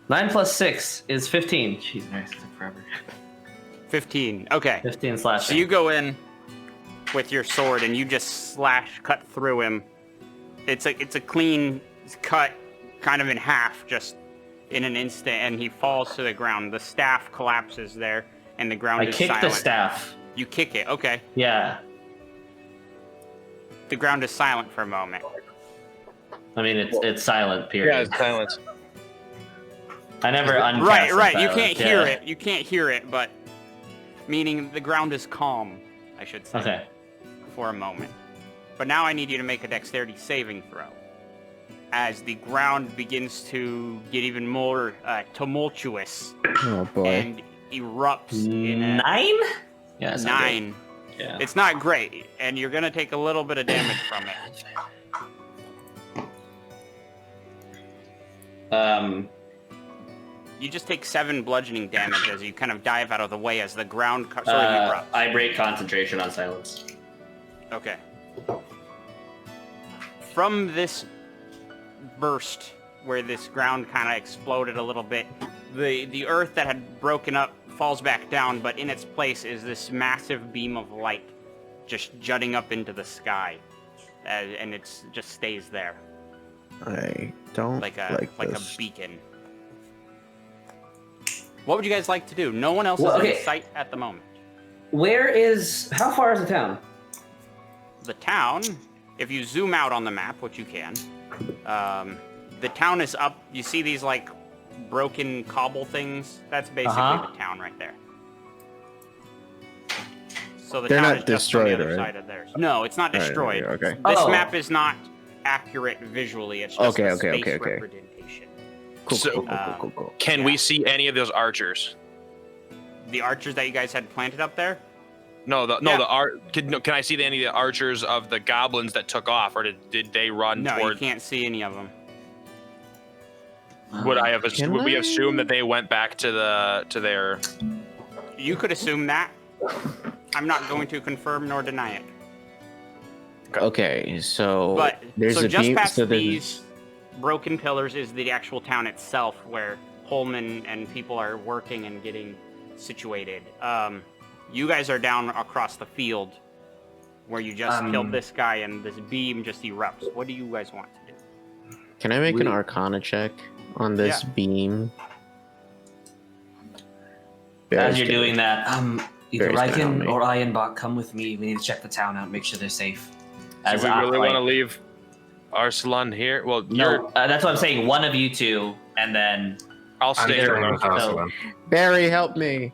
[SPEAKER 2] 9 plus 6 is 15. Jeez, nice. It took forever.
[SPEAKER 1] 15. Okay.
[SPEAKER 2] 15 slashing.
[SPEAKER 1] So you go in with your sword and you just cut through him. It's a clean cut, kind of in half, just in an instant, and he falls to the ground. The staff collapses there, and the ground
[SPEAKER 2] I
[SPEAKER 1] is
[SPEAKER 2] kick
[SPEAKER 1] silent.
[SPEAKER 2] the staff.
[SPEAKER 1] You kick it. Okay.
[SPEAKER 2] Yeah.
[SPEAKER 1] The ground is silent for a moment.
[SPEAKER 2] I mean, it's silent, period.
[SPEAKER 3] Yeah, it's silence.
[SPEAKER 2] I never uncast
[SPEAKER 1] Right.
[SPEAKER 2] the
[SPEAKER 1] You
[SPEAKER 2] silence,
[SPEAKER 1] can't
[SPEAKER 2] yeah.
[SPEAKER 1] hear it. You can't hear it, but meaning the ground is calm, I should say,
[SPEAKER 2] Okay.
[SPEAKER 1] for a moment. But now I need you to make a dexterity saving throw. As the ground begins to get even more tumultuous
[SPEAKER 6] Oh boy.
[SPEAKER 1] and erupts in a
[SPEAKER 2] 9? Yeah, it's not great.
[SPEAKER 1] 9.
[SPEAKER 2] Yeah.
[SPEAKER 1] It's not great, and you're gonna take a little bit of damage from it. You just take 7 bludgeoning damage as you kind of dive out of the way as the ground sort of erupts.
[SPEAKER 2] I break concentration on silence.
[SPEAKER 1] Okay. From this burst, where this ground kind of exploded a little bit, the earth that had broken up falls back down, but in its place is this massive beam of light just jutting up into the sky, and it just stays there
[SPEAKER 6] I don't
[SPEAKER 1] like
[SPEAKER 6] like
[SPEAKER 1] a
[SPEAKER 6] this.
[SPEAKER 1] beacon. What would you guys like to do? No one else
[SPEAKER 2] Well,
[SPEAKER 1] is
[SPEAKER 2] okay.
[SPEAKER 1] in sight at the moment.
[SPEAKER 2] How far is the town?
[SPEAKER 1] The town, if you zoom out on the map, which you can, the town is up. You see these like broken cobble things? That's basically the town right there. So the
[SPEAKER 4] They're
[SPEAKER 1] town
[SPEAKER 4] not
[SPEAKER 1] is just on the
[SPEAKER 4] destroyed,
[SPEAKER 1] other
[SPEAKER 4] right?
[SPEAKER 1] side of theirs. No, it's not destroyed.
[SPEAKER 4] Okay.
[SPEAKER 1] This map is not accurate visually. It's just a space
[SPEAKER 4] okay.
[SPEAKER 1] representation.
[SPEAKER 4] Cool.
[SPEAKER 3] Can we see any of those archers?
[SPEAKER 1] The archers that you guys had planted up there?
[SPEAKER 3] No, can I see any of the archers of the goblins that took off, or did they run
[SPEAKER 1] No,
[SPEAKER 3] toward?
[SPEAKER 1] you can't see any of them.
[SPEAKER 3] Would we assume that they went back to their?
[SPEAKER 1] You could assume that. I'm not going to confirm nor deny it.
[SPEAKER 4] Okay, so
[SPEAKER 1] But
[SPEAKER 4] there's
[SPEAKER 1] so
[SPEAKER 4] a
[SPEAKER 1] just
[SPEAKER 4] beam.
[SPEAKER 1] past
[SPEAKER 4] So there's
[SPEAKER 1] these broken pillars is the actual town itself, where Holman and people are working and getting situated. You guys are down across the field, where you just killed this guy, and this beam just erupts. What do you guys want to do?
[SPEAKER 4] Can I make an Arcana check on this beam?
[SPEAKER 2] As you're doing that, either
[SPEAKER 4] Barry's gonna help
[SPEAKER 2] Riken
[SPEAKER 4] me.
[SPEAKER 2] or Ironbach, come with me. We need to check the town out, make sure they're safe.
[SPEAKER 3] Do we really want to leave Arsalan here? Well,
[SPEAKER 2] No, that's what I'm saying. One of you two, and then
[SPEAKER 3] I'll
[SPEAKER 5] I'm
[SPEAKER 3] stay.
[SPEAKER 5] staying with
[SPEAKER 2] so-
[SPEAKER 5] Arsalan.
[SPEAKER 4] Barry, help me.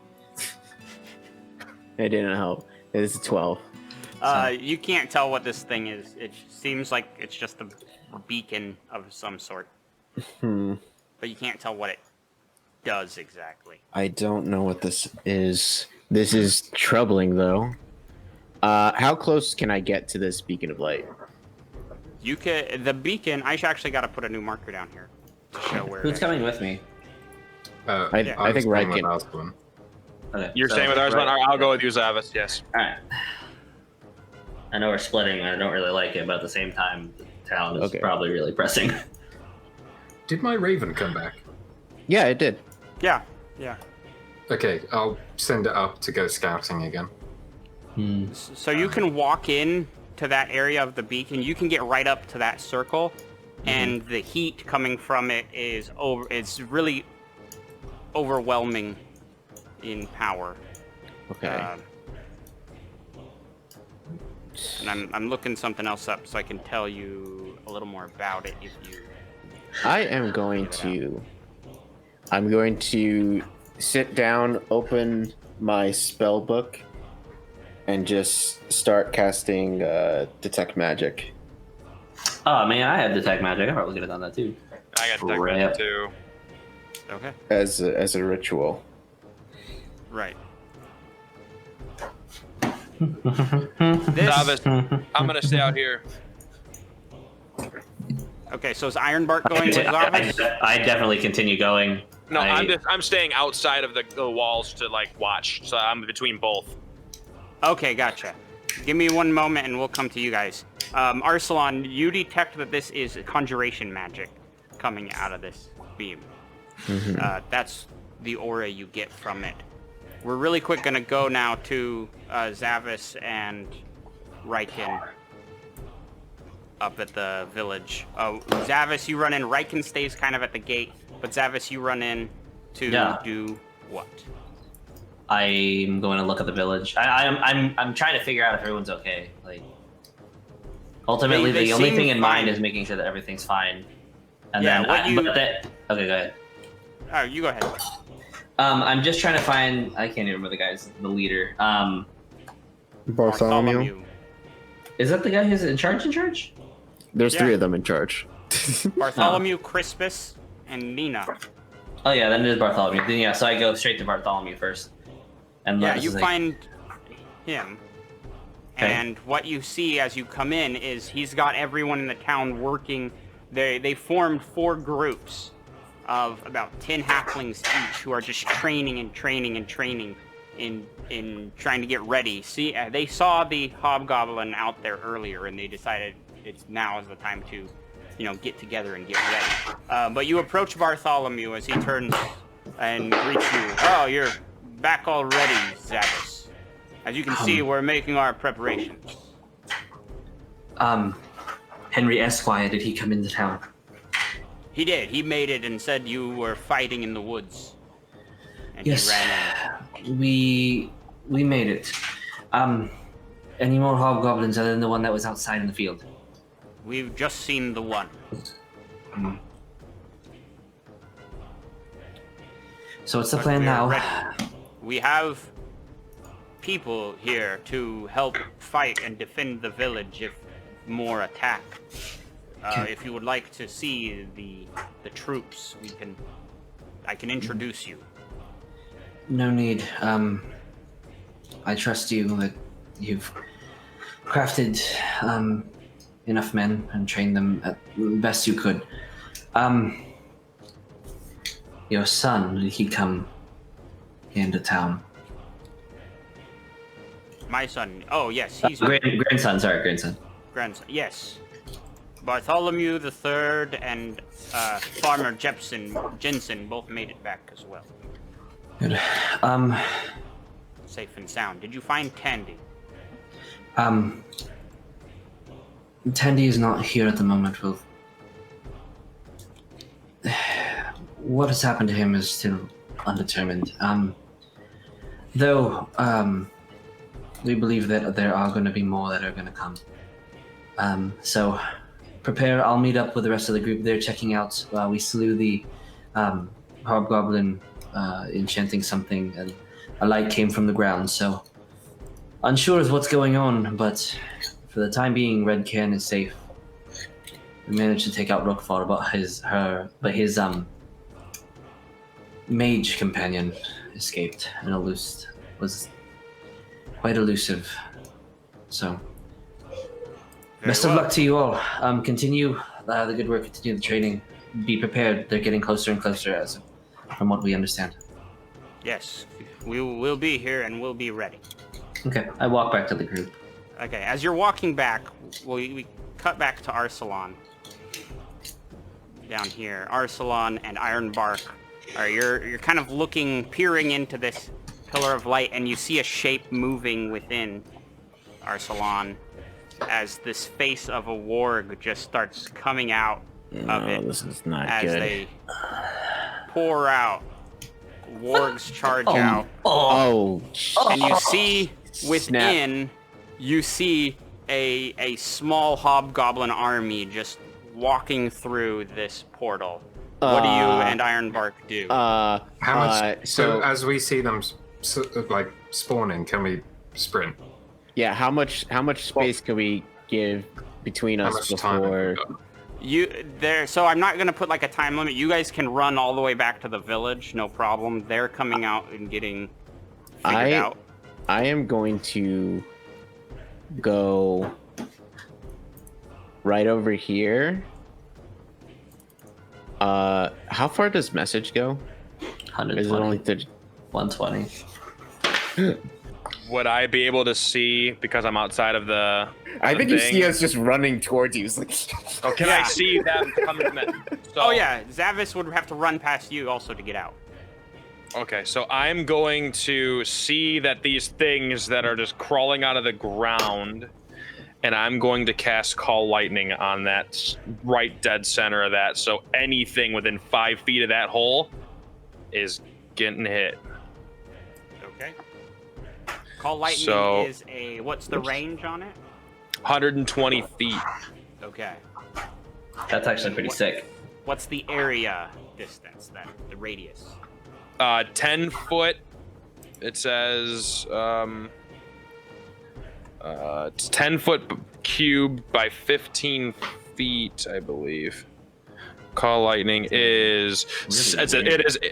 [SPEAKER 4] It didn't help. It is a 12.
[SPEAKER 1] You can't tell what this thing is. It seems like it's just a beacon of some sort, but you can't tell what it does exactly.
[SPEAKER 4] I don't know what this is. This is troubling, though. How close can I get to this beacon of light?
[SPEAKER 1] You could the beacon. I actually got to put a new marker down here to show where.
[SPEAKER 2] who's coming with me?
[SPEAKER 4] I think
[SPEAKER 5] was staying with
[SPEAKER 4] Riken.
[SPEAKER 5] Arsalan.
[SPEAKER 2] Okay,
[SPEAKER 3] You're
[SPEAKER 2] so-
[SPEAKER 3] staying with Arsalan.
[SPEAKER 2] right.
[SPEAKER 3] I'll go with you, Zavis. Yes.
[SPEAKER 2] All right. I know we're splitting. I don't really like it, but at the same time, the town is
[SPEAKER 4] Okay.
[SPEAKER 2] probably really pressing.
[SPEAKER 5] Did my raven come back?
[SPEAKER 4] Yeah, it did.
[SPEAKER 1] Yeah.
[SPEAKER 5] Okay, I'll send it up to go scouting again.
[SPEAKER 1] So you can walk in to that area of the beacon. You can get right up to that circle, and the heat coming from it is over. It's really overwhelming in power.
[SPEAKER 4] Okay.
[SPEAKER 1] And I'm looking something else up so I can tell you a little more about it if you.
[SPEAKER 4] I'm going to sit down, open my spell book, and just start casting Detect Magic.
[SPEAKER 2] Oh man, I have detect magic. I probably could have done that too.
[SPEAKER 3] I got that
[SPEAKER 2] Rip.
[SPEAKER 3] too.
[SPEAKER 1] Okay.
[SPEAKER 4] As a ritual.
[SPEAKER 1] Right.
[SPEAKER 3] Zavis, I'm gonna stay out here.
[SPEAKER 1] Okay, so is Ironbark going with Zavis?
[SPEAKER 2] I definitely continue going.
[SPEAKER 3] No,
[SPEAKER 2] I-
[SPEAKER 3] I'm staying outside of the walls to like watch. So I'm between both.
[SPEAKER 1] Okay, gotcha. Give me one moment and we'll come to you guys. Arsalan, you detect that this is conjuration magic coming out of this beam. That's the aura you get from it. We're really quick gonna go now to Zavis and Riken up at the village. Zavis, you run in. Riken stays kind of at the gate, but Zavis, you run in to do what?
[SPEAKER 2] I'm going to look at the village. I'm trying to figure out if everyone's okay. Like, ultimately,
[SPEAKER 1] They
[SPEAKER 2] the only
[SPEAKER 1] seem
[SPEAKER 2] thing in mind
[SPEAKER 1] fine.
[SPEAKER 2] is making sure that everything's fine. And
[SPEAKER 1] Yeah,
[SPEAKER 2] then,
[SPEAKER 1] what you-
[SPEAKER 2] okay, go ahead.
[SPEAKER 1] Oh, you go ahead.
[SPEAKER 2] I'm just trying to find. I can't even remember the guy's the leader.
[SPEAKER 4] Bartholomew.
[SPEAKER 2] Is that the guy who's in charge? In charge?
[SPEAKER 4] There's
[SPEAKER 1] Yeah.
[SPEAKER 4] 3 of them in charge.
[SPEAKER 1] Bartholomew, Crispus, and Nina.
[SPEAKER 2] Oh yeah, then it is Bartholomew. Then yeah, so I go straight to Bartholomew first. And
[SPEAKER 1] Yeah,
[SPEAKER 2] this
[SPEAKER 1] you
[SPEAKER 2] is like-
[SPEAKER 1] find him.
[SPEAKER 2] Okay.
[SPEAKER 1] And what you see as you come in is he's got everyone in the town working. They formed 4 groups of about 10 halflings each who are just training and training and training in trying to get ready. See, they saw the hobgoblin out there earlier and they decided now is the time to, get together and get ready. But you approach Bartholomew as he turns and greets you. Oh, you're back already, Zavis. As you can see, we're making our preparations.
[SPEAKER 2] Henry Esquire, did he come into town?
[SPEAKER 1] He did. He made it and said you were fighting in the woods. And
[SPEAKER 2] Yes.
[SPEAKER 1] he ran in.
[SPEAKER 2] We made it. Any more hobgoblins other than the one that was outside in the field?
[SPEAKER 1] We've just seen the one.
[SPEAKER 7] So what's the
[SPEAKER 1] But
[SPEAKER 7] plan
[SPEAKER 1] we're
[SPEAKER 7] now?
[SPEAKER 1] ready. We have people here to help fight and defend the village if more attack. If you would like to see the troops, I can introduce you.
[SPEAKER 7] No need. I trust you that you've crafted enough men and trained them at the best you could. Your son, did he come into town?
[SPEAKER 1] My son. Oh yes, he's
[SPEAKER 7] Grandson, sorry, grandson.
[SPEAKER 1] grandson. Yes, Bartholomew the Third and Farmer Jensen both made it back as well,
[SPEAKER 7] Good.
[SPEAKER 1] safe and sound. Did you find Tandy?
[SPEAKER 7] Tandy is not here at the moment. What has happened to him is still undetermined. Though, we believe that there are going to be more that are going to come. So, prepare. I'll meet up with the rest of the group. They're checking out. We slew the hobgoblin, enchanting something, and a light came from the ground. So, unsure of what's going on, but for the time being, Red Cairn is safe. We managed to take out Rukvar, but his mage companion escaped and was quite elusive. So, best of luck to you all. Continue the good work, continue the training. Be prepared. They're getting closer and closer, from what we understand.
[SPEAKER 1] Yes, we will be here and we'll be ready.
[SPEAKER 7] Okay, I walk back to the group.
[SPEAKER 1] Okay, as you're walking back, we cut back to Arsalan. Down here, Arsalan and Ironbark you're kind of peering into this pillar of light, and you see a shape moving within Arsalan as this face of a warg just starts coming out of it.
[SPEAKER 4] This is not
[SPEAKER 1] as
[SPEAKER 4] good.
[SPEAKER 1] they pour out. Wargs charge out.
[SPEAKER 4] Oh,
[SPEAKER 1] And you see within, you see a small hobgoblin army just walking through this portal. What do you and Ironbark do?
[SPEAKER 5] How much?
[SPEAKER 4] so
[SPEAKER 5] as we see them like spawning, can we sprint?
[SPEAKER 4] yeah, how much space can we give between
[SPEAKER 5] How
[SPEAKER 4] us
[SPEAKER 5] much time have we
[SPEAKER 4] before?
[SPEAKER 5] got?
[SPEAKER 1] So I'm not gonna put like a time limit. You guys can run all the way back to the village, no problem. They're coming out and getting figured out.
[SPEAKER 4] I am going to go right over here. How far does message go?
[SPEAKER 7] 120.
[SPEAKER 4] Is it only 30?
[SPEAKER 7] 120.
[SPEAKER 3] Would I be able to see because I'm outside of the?
[SPEAKER 4] I think you
[SPEAKER 3] thing?
[SPEAKER 4] see us just running towards you. It's like,
[SPEAKER 3] Oh, can I see them coming from it? So,
[SPEAKER 1] Oh yeah, Zavis would have to run past you also to get out.
[SPEAKER 3] Okay, so I'm going to see that these things that are just crawling out of the ground, and I'm going to cast Call Lightning on that right dead center of that. So anything within 5 feet of that hole is getting hit.
[SPEAKER 1] Okay. Call lightning
[SPEAKER 3] So-
[SPEAKER 1] is what's the range on it?
[SPEAKER 3] 120 feet.
[SPEAKER 1] Okay.
[SPEAKER 2] That's actually pretty sick.
[SPEAKER 1] What's the area distance then? The radius?
[SPEAKER 3] 10 foot. It says it's 10 foot cube by 15 feet, I believe. Call lightning is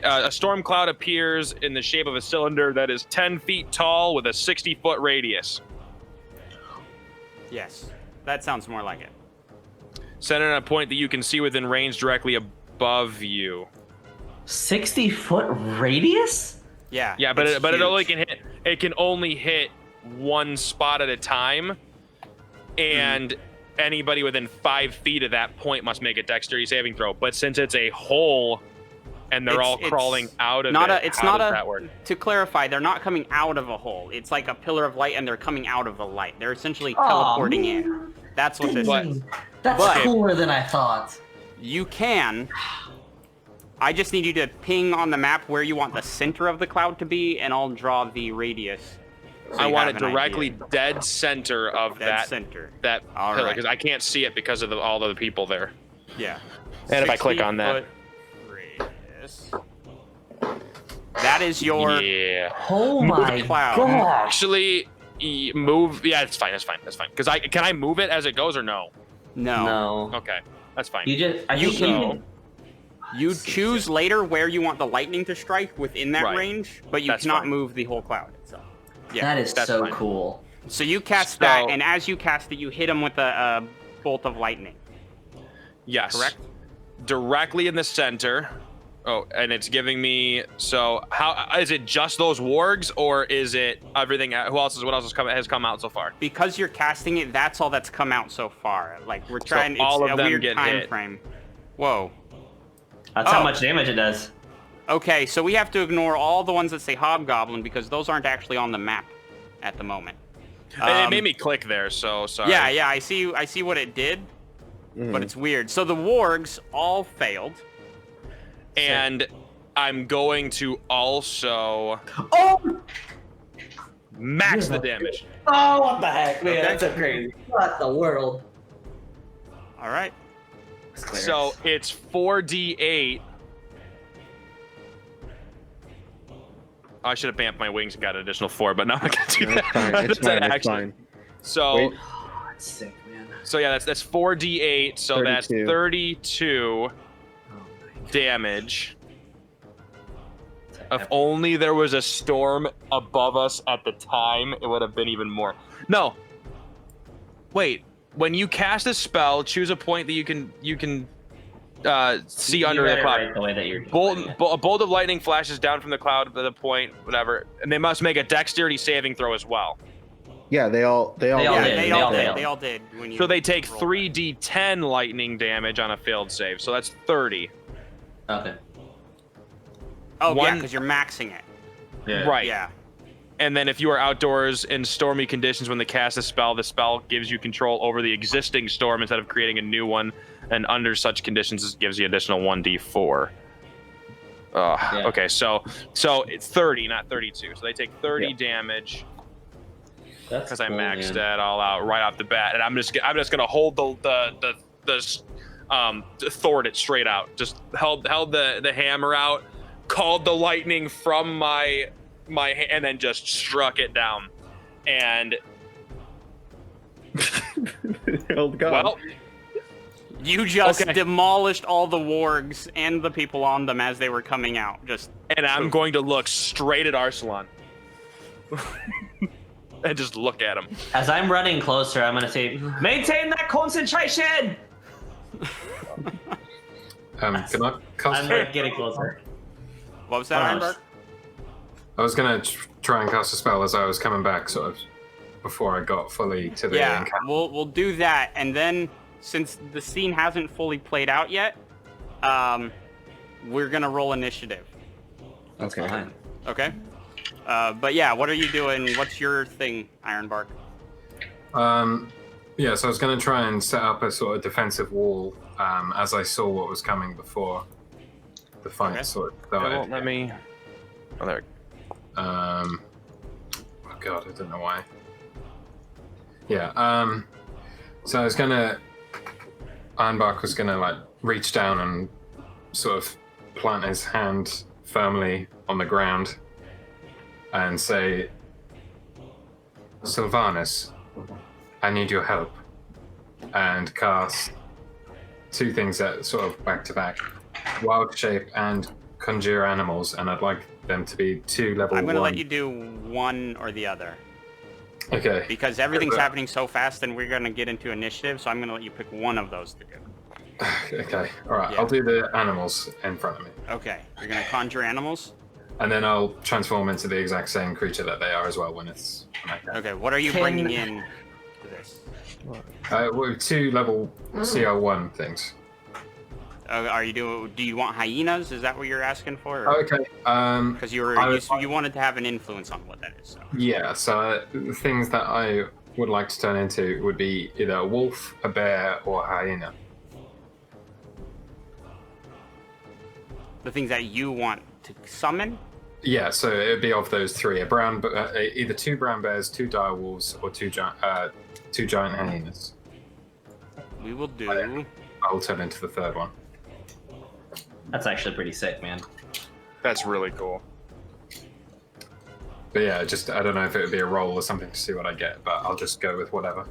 [SPEAKER 3] a storm cloud appears in the shape of a cylinder that is 10 feet tall with a 60-foot radius.
[SPEAKER 1] Yes. That sounds more like it.
[SPEAKER 3] Centered on a point that you can see within range directly above you.
[SPEAKER 2] 60-foot radius?
[SPEAKER 1] Yeah.
[SPEAKER 3] Yeah, but
[SPEAKER 1] it's
[SPEAKER 3] it only
[SPEAKER 1] huge.
[SPEAKER 3] can only hit one spot at a time, and anybody within 5 feet of that point must make a dexterity saving throw. But since it's a hole and they're all crawling out of how does that work?
[SPEAKER 1] To clarify, they're not coming out of a hole. It's like a pillar of light and they're coming out of the light. They're essentially teleporting in. That's what this is.
[SPEAKER 2] That's
[SPEAKER 1] But-
[SPEAKER 2] cooler than I thought.
[SPEAKER 1] You can. I just need you to ping on the map where you want the center of the cloud to be, and I'll draw the radius. So
[SPEAKER 3] I
[SPEAKER 1] you
[SPEAKER 3] want
[SPEAKER 1] have
[SPEAKER 3] it
[SPEAKER 1] an
[SPEAKER 3] directly
[SPEAKER 1] idea.
[SPEAKER 3] dead center of
[SPEAKER 1] Dead
[SPEAKER 3] that
[SPEAKER 1] center.
[SPEAKER 3] that
[SPEAKER 1] All
[SPEAKER 3] pillar
[SPEAKER 1] right.
[SPEAKER 3] because I can't see it because of all of the people there.
[SPEAKER 1] Yeah.
[SPEAKER 3] And if I click on that.
[SPEAKER 1] 60-foot radius. that is your
[SPEAKER 2] Oh my
[SPEAKER 1] cloud.
[SPEAKER 2] god!
[SPEAKER 3] Actually, move. Yeah, it's fine. That's fine. That's fine. Because can I move it as it goes or no?
[SPEAKER 2] No.
[SPEAKER 3] Okay, that's fine.
[SPEAKER 2] You just. I
[SPEAKER 1] You
[SPEAKER 2] think you
[SPEAKER 1] go.
[SPEAKER 2] can.
[SPEAKER 1] You choose later where you want the lightning to strike within that
[SPEAKER 3] Right.
[SPEAKER 1] range, but you
[SPEAKER 3] That's
[SPEAKER 1] cannot
[SPEAKER 3] fine.
[SPEAKER 1] move the whole cloud itself. Yeah.
[SPEAKER 2] That is
[SPEAKER 3] that's
[SPEAKER 2] so
[SPEAKER 3] fine.
[SPEAKER 2] cool.
[SPEAKER 1] So you cast
[SPEAKER 3] So-
[SPEAKER 1] that, and as you cast it, you hit him with a bolt of lightning.
[SPEAKER 3] Yes.
[SPEAKER 1] Correct?
[SPEAKER 3] Directly in the center. Oh, and it's giving me. So how is it? Just those wargs, or is it everything? Who else is? What else has come out so far?
[SPEAKER 1] Because you're casting it, that's all that's come out so far. Like we're trying.
[SPEAKER 3] all
[SPEAKER 1] it's
[SPEAKER 3] of
[SPEAKER 1] a
[SPEAKER 3] them
[SPEAKER 1] weird
[SPEAKER 3] get
[SPEAKER 1] time
[SPEAKER 3] hit.
[SPEAKER 1] frame. Whoa.
[SPEAKER 2] That's
[SPEAKER 1] Oh.
[SPEAKER 2] how much damage it does.
[SPEAKER 1] Okay, so we have to ignore all the ones that say hobgoblin because those aren't actually on the map at the moment.
[SPEAKER 3] And it made me click there, so sorry.
[SPEAKER 1] Yeah, I see what it did, but it's weird. So the wargs all failed.
[SPEAKER 3] And I'm going to also
[SPEAKER 2] Oh!
[SPEAKER 3] max the damage.
[SPEAKER 2] Oh, what the heck, man?
[SPEAKER 1] Okay.
[SPEAKER 2] That's so crazy. What the world?
[SPEAKER 1] All right.
[SPEAKER 3] So it's 4d8. I should have vamped my wings and got an additional 4, but now I can do that.
[SPEAKER 6] It's fine. It's
[SPEAKER 3] That's an
[SPEAKER 6] fine. It's
[SPEAKER 3] action.
[SPEAKER 6] fine.
[SPEAKER 3] So,
[SPEAKER 6] Wait.
[SPEAKER 2] Oh, that's sick, man.
[SPEAKER 3] so yeah, that's 4d8. So that's
[SPEAKER 6] 32.
[SPEAKER 3] 32
[SPEAKER 2] Oh my
[SPEAKER 3] damage. If only there was a storm above us at the time, it would have been even more. No. Wait. When you cast a spell, choose a point that you can see under the cloud.
[SPEAKER 2] The way that you're
[SPEAKER 3] A bolt of lightning flashes down from the cloud to the point, whatever, and they must make a dexterity saving throw as well.
[SPEAKER 6] Yeah, they all
[SPEAKER 2] They all
[SPEAKER 1] Yeah,
[SPEAKER 2] did.
[SPEAKER 1] they
[SPEAKER 2] They
[SPEAKER 1] all
[SPEAKER 2] all
[SPEAKER 1] did.
[SPEAKER 2] failed.
[SPEAKER 1] They all did. When you
[SPEAKER 3] So they take
[SPEAKER 1] rolled
[SPEAKER 3] 3d10 lightning damage on a failed save. So that's 30.
[SPEAKER 2] Okay.
[SPEAKER 1] that. Oh, yeah,
[SPEAKER 3] one-
[SPEAKER 1] because you're maxing it.
[SPEAKER 7] Yeah.
[SPEAKER 3] Right.
[SPEAKER 1] Yeah.
[SPEAKER 3] And then if you are outdoors in stormy conditions when they cast a spell, the spell gives you control over the existing storm instead of creating a new one. And under such conditions, it gives you additional 1d4.
[SPEAKER 2] Yeah.
[SPEAKER 3] Okay, so it's 30, not 32. So they take 30 damage
[SPEAKER 2] That's
[SPEAKER 3] because I
[SPEAKER 2] cool,
[SPEAKER 3] maxed
[SPEAKER 2] man.
[SPEAKER 3] that all out right off the bat, and I'm just gonna hold the thwart it straight out. Just held the hammer out, called the lightning from my and then just struck it down. And
[SPEAKER 6] Oh god.
[SPEAKER 3] well,
[SPEAKER 1] You just
[SPEAKER 3] Okay.
[SPEAKER 1] demolished all the wargs and the people on them as they were coming out. Just
[SPEAKER 3] and I'm going to look straight at Arsalan. And just look at him.
[SPEAKER 2] As I'm running closer, I'm gonna say, maintain that concentration.
[SPEAKER 5] Can I cast?
[SPEAKER 2] I'm like getting closer.
[SPEAKER 1] what was that, Ironbark?
[SPEAKER 5] I was gonna try and cast a spell as I was coming back, sort of before I got fully to the
[SPEAKER 1] Yeah,
[SPEAKER 5] encounter.
[SPEAKER 1] we'll do that, and then since the scene hasn't fully played out yet, we're gonna roll initiative.
[SPEAKER 6] Okay.
[SPEAKER 2] Fine.
[SPEAKER 1] Okay. But yeah, what are you doing? What's your thing, Ironbark?
[SPEAKER 5] Yeah, so I was going to try and set up a sort of defensive wall as I saw what was coming before the fight
[SPEAKER 1] Okay.
[SPEAKER 5] sort of
[SPEAKER 3] It
[SPEAKER 5] started.
[SPEAKER 3] won't let me. Oh, there.
[SPEAKER 5] Oh god, I don't know why. Yeah, so I was gonna Ironbark was gonna like reach down and sort of plant his hand firmly on the ground and say, Sylvanus, I need your help. And cast two things that sort of back to back. Wild shape and conjure animals, and I'd like them to be 2 level 1.
[SPEAKER 1] I'm gonna let you do one or the other
[SPEAKER 5] Okay.
[SPEAKER 1] because everything's
[SPEAKER 5] Okay.
[SPEAKER 1] happening so fast, and we're gonna get into initiative. So I'm gonna let you pick one of those to do.
[SPEAKER 5] Okay. Alright,
[SPEAKER 1] Yeah.
[SPEAKER 5] I'll do the animals in front of me.
[SPEAKER 1] Okay, you're gonna conjure animals.
[SPEAKER 5] And then I'll transform into the exact same creature that they are as well when it's when I can.
[SPEAKER 1] Okay, what are you
[SPEAKER 2] Can-
[SPEAKER 1] bringing in to this?
[SPEAKER 5] With 2 level CL1 things.
[SPEAKER 1] Are you do you want hyenas? Is that what you're asking for?
[SPEAKER 5] Okay.
[SPEAKER 1] Because
[SPEAKER 5] I-
[SPEAKER 1] you wanted to have an influence on what that is. So.
[SPEAKER 5] Yeah, so the things that I would like to turn into would be either a wolf, a bear, or a hyena.
[SPEAKER 1] The things that you want to summon.
[SPEAKER 5] Yeah, so it would be of those 3: a brown, either 2 brown bears, 2 dire wolves, or 2 giant hyenas.
[SPEAKER 1] We will do.
[SPEAKER 5] I'll turn into the 3rd one.
[SPEAKER 2] That's actually pretty sick, man.
[SPEAKER 3] That's really cool.
[SPEAKER 5] But yeah, just I don't know if it would be a roll or something to see what I get, but I'll just go with whatever.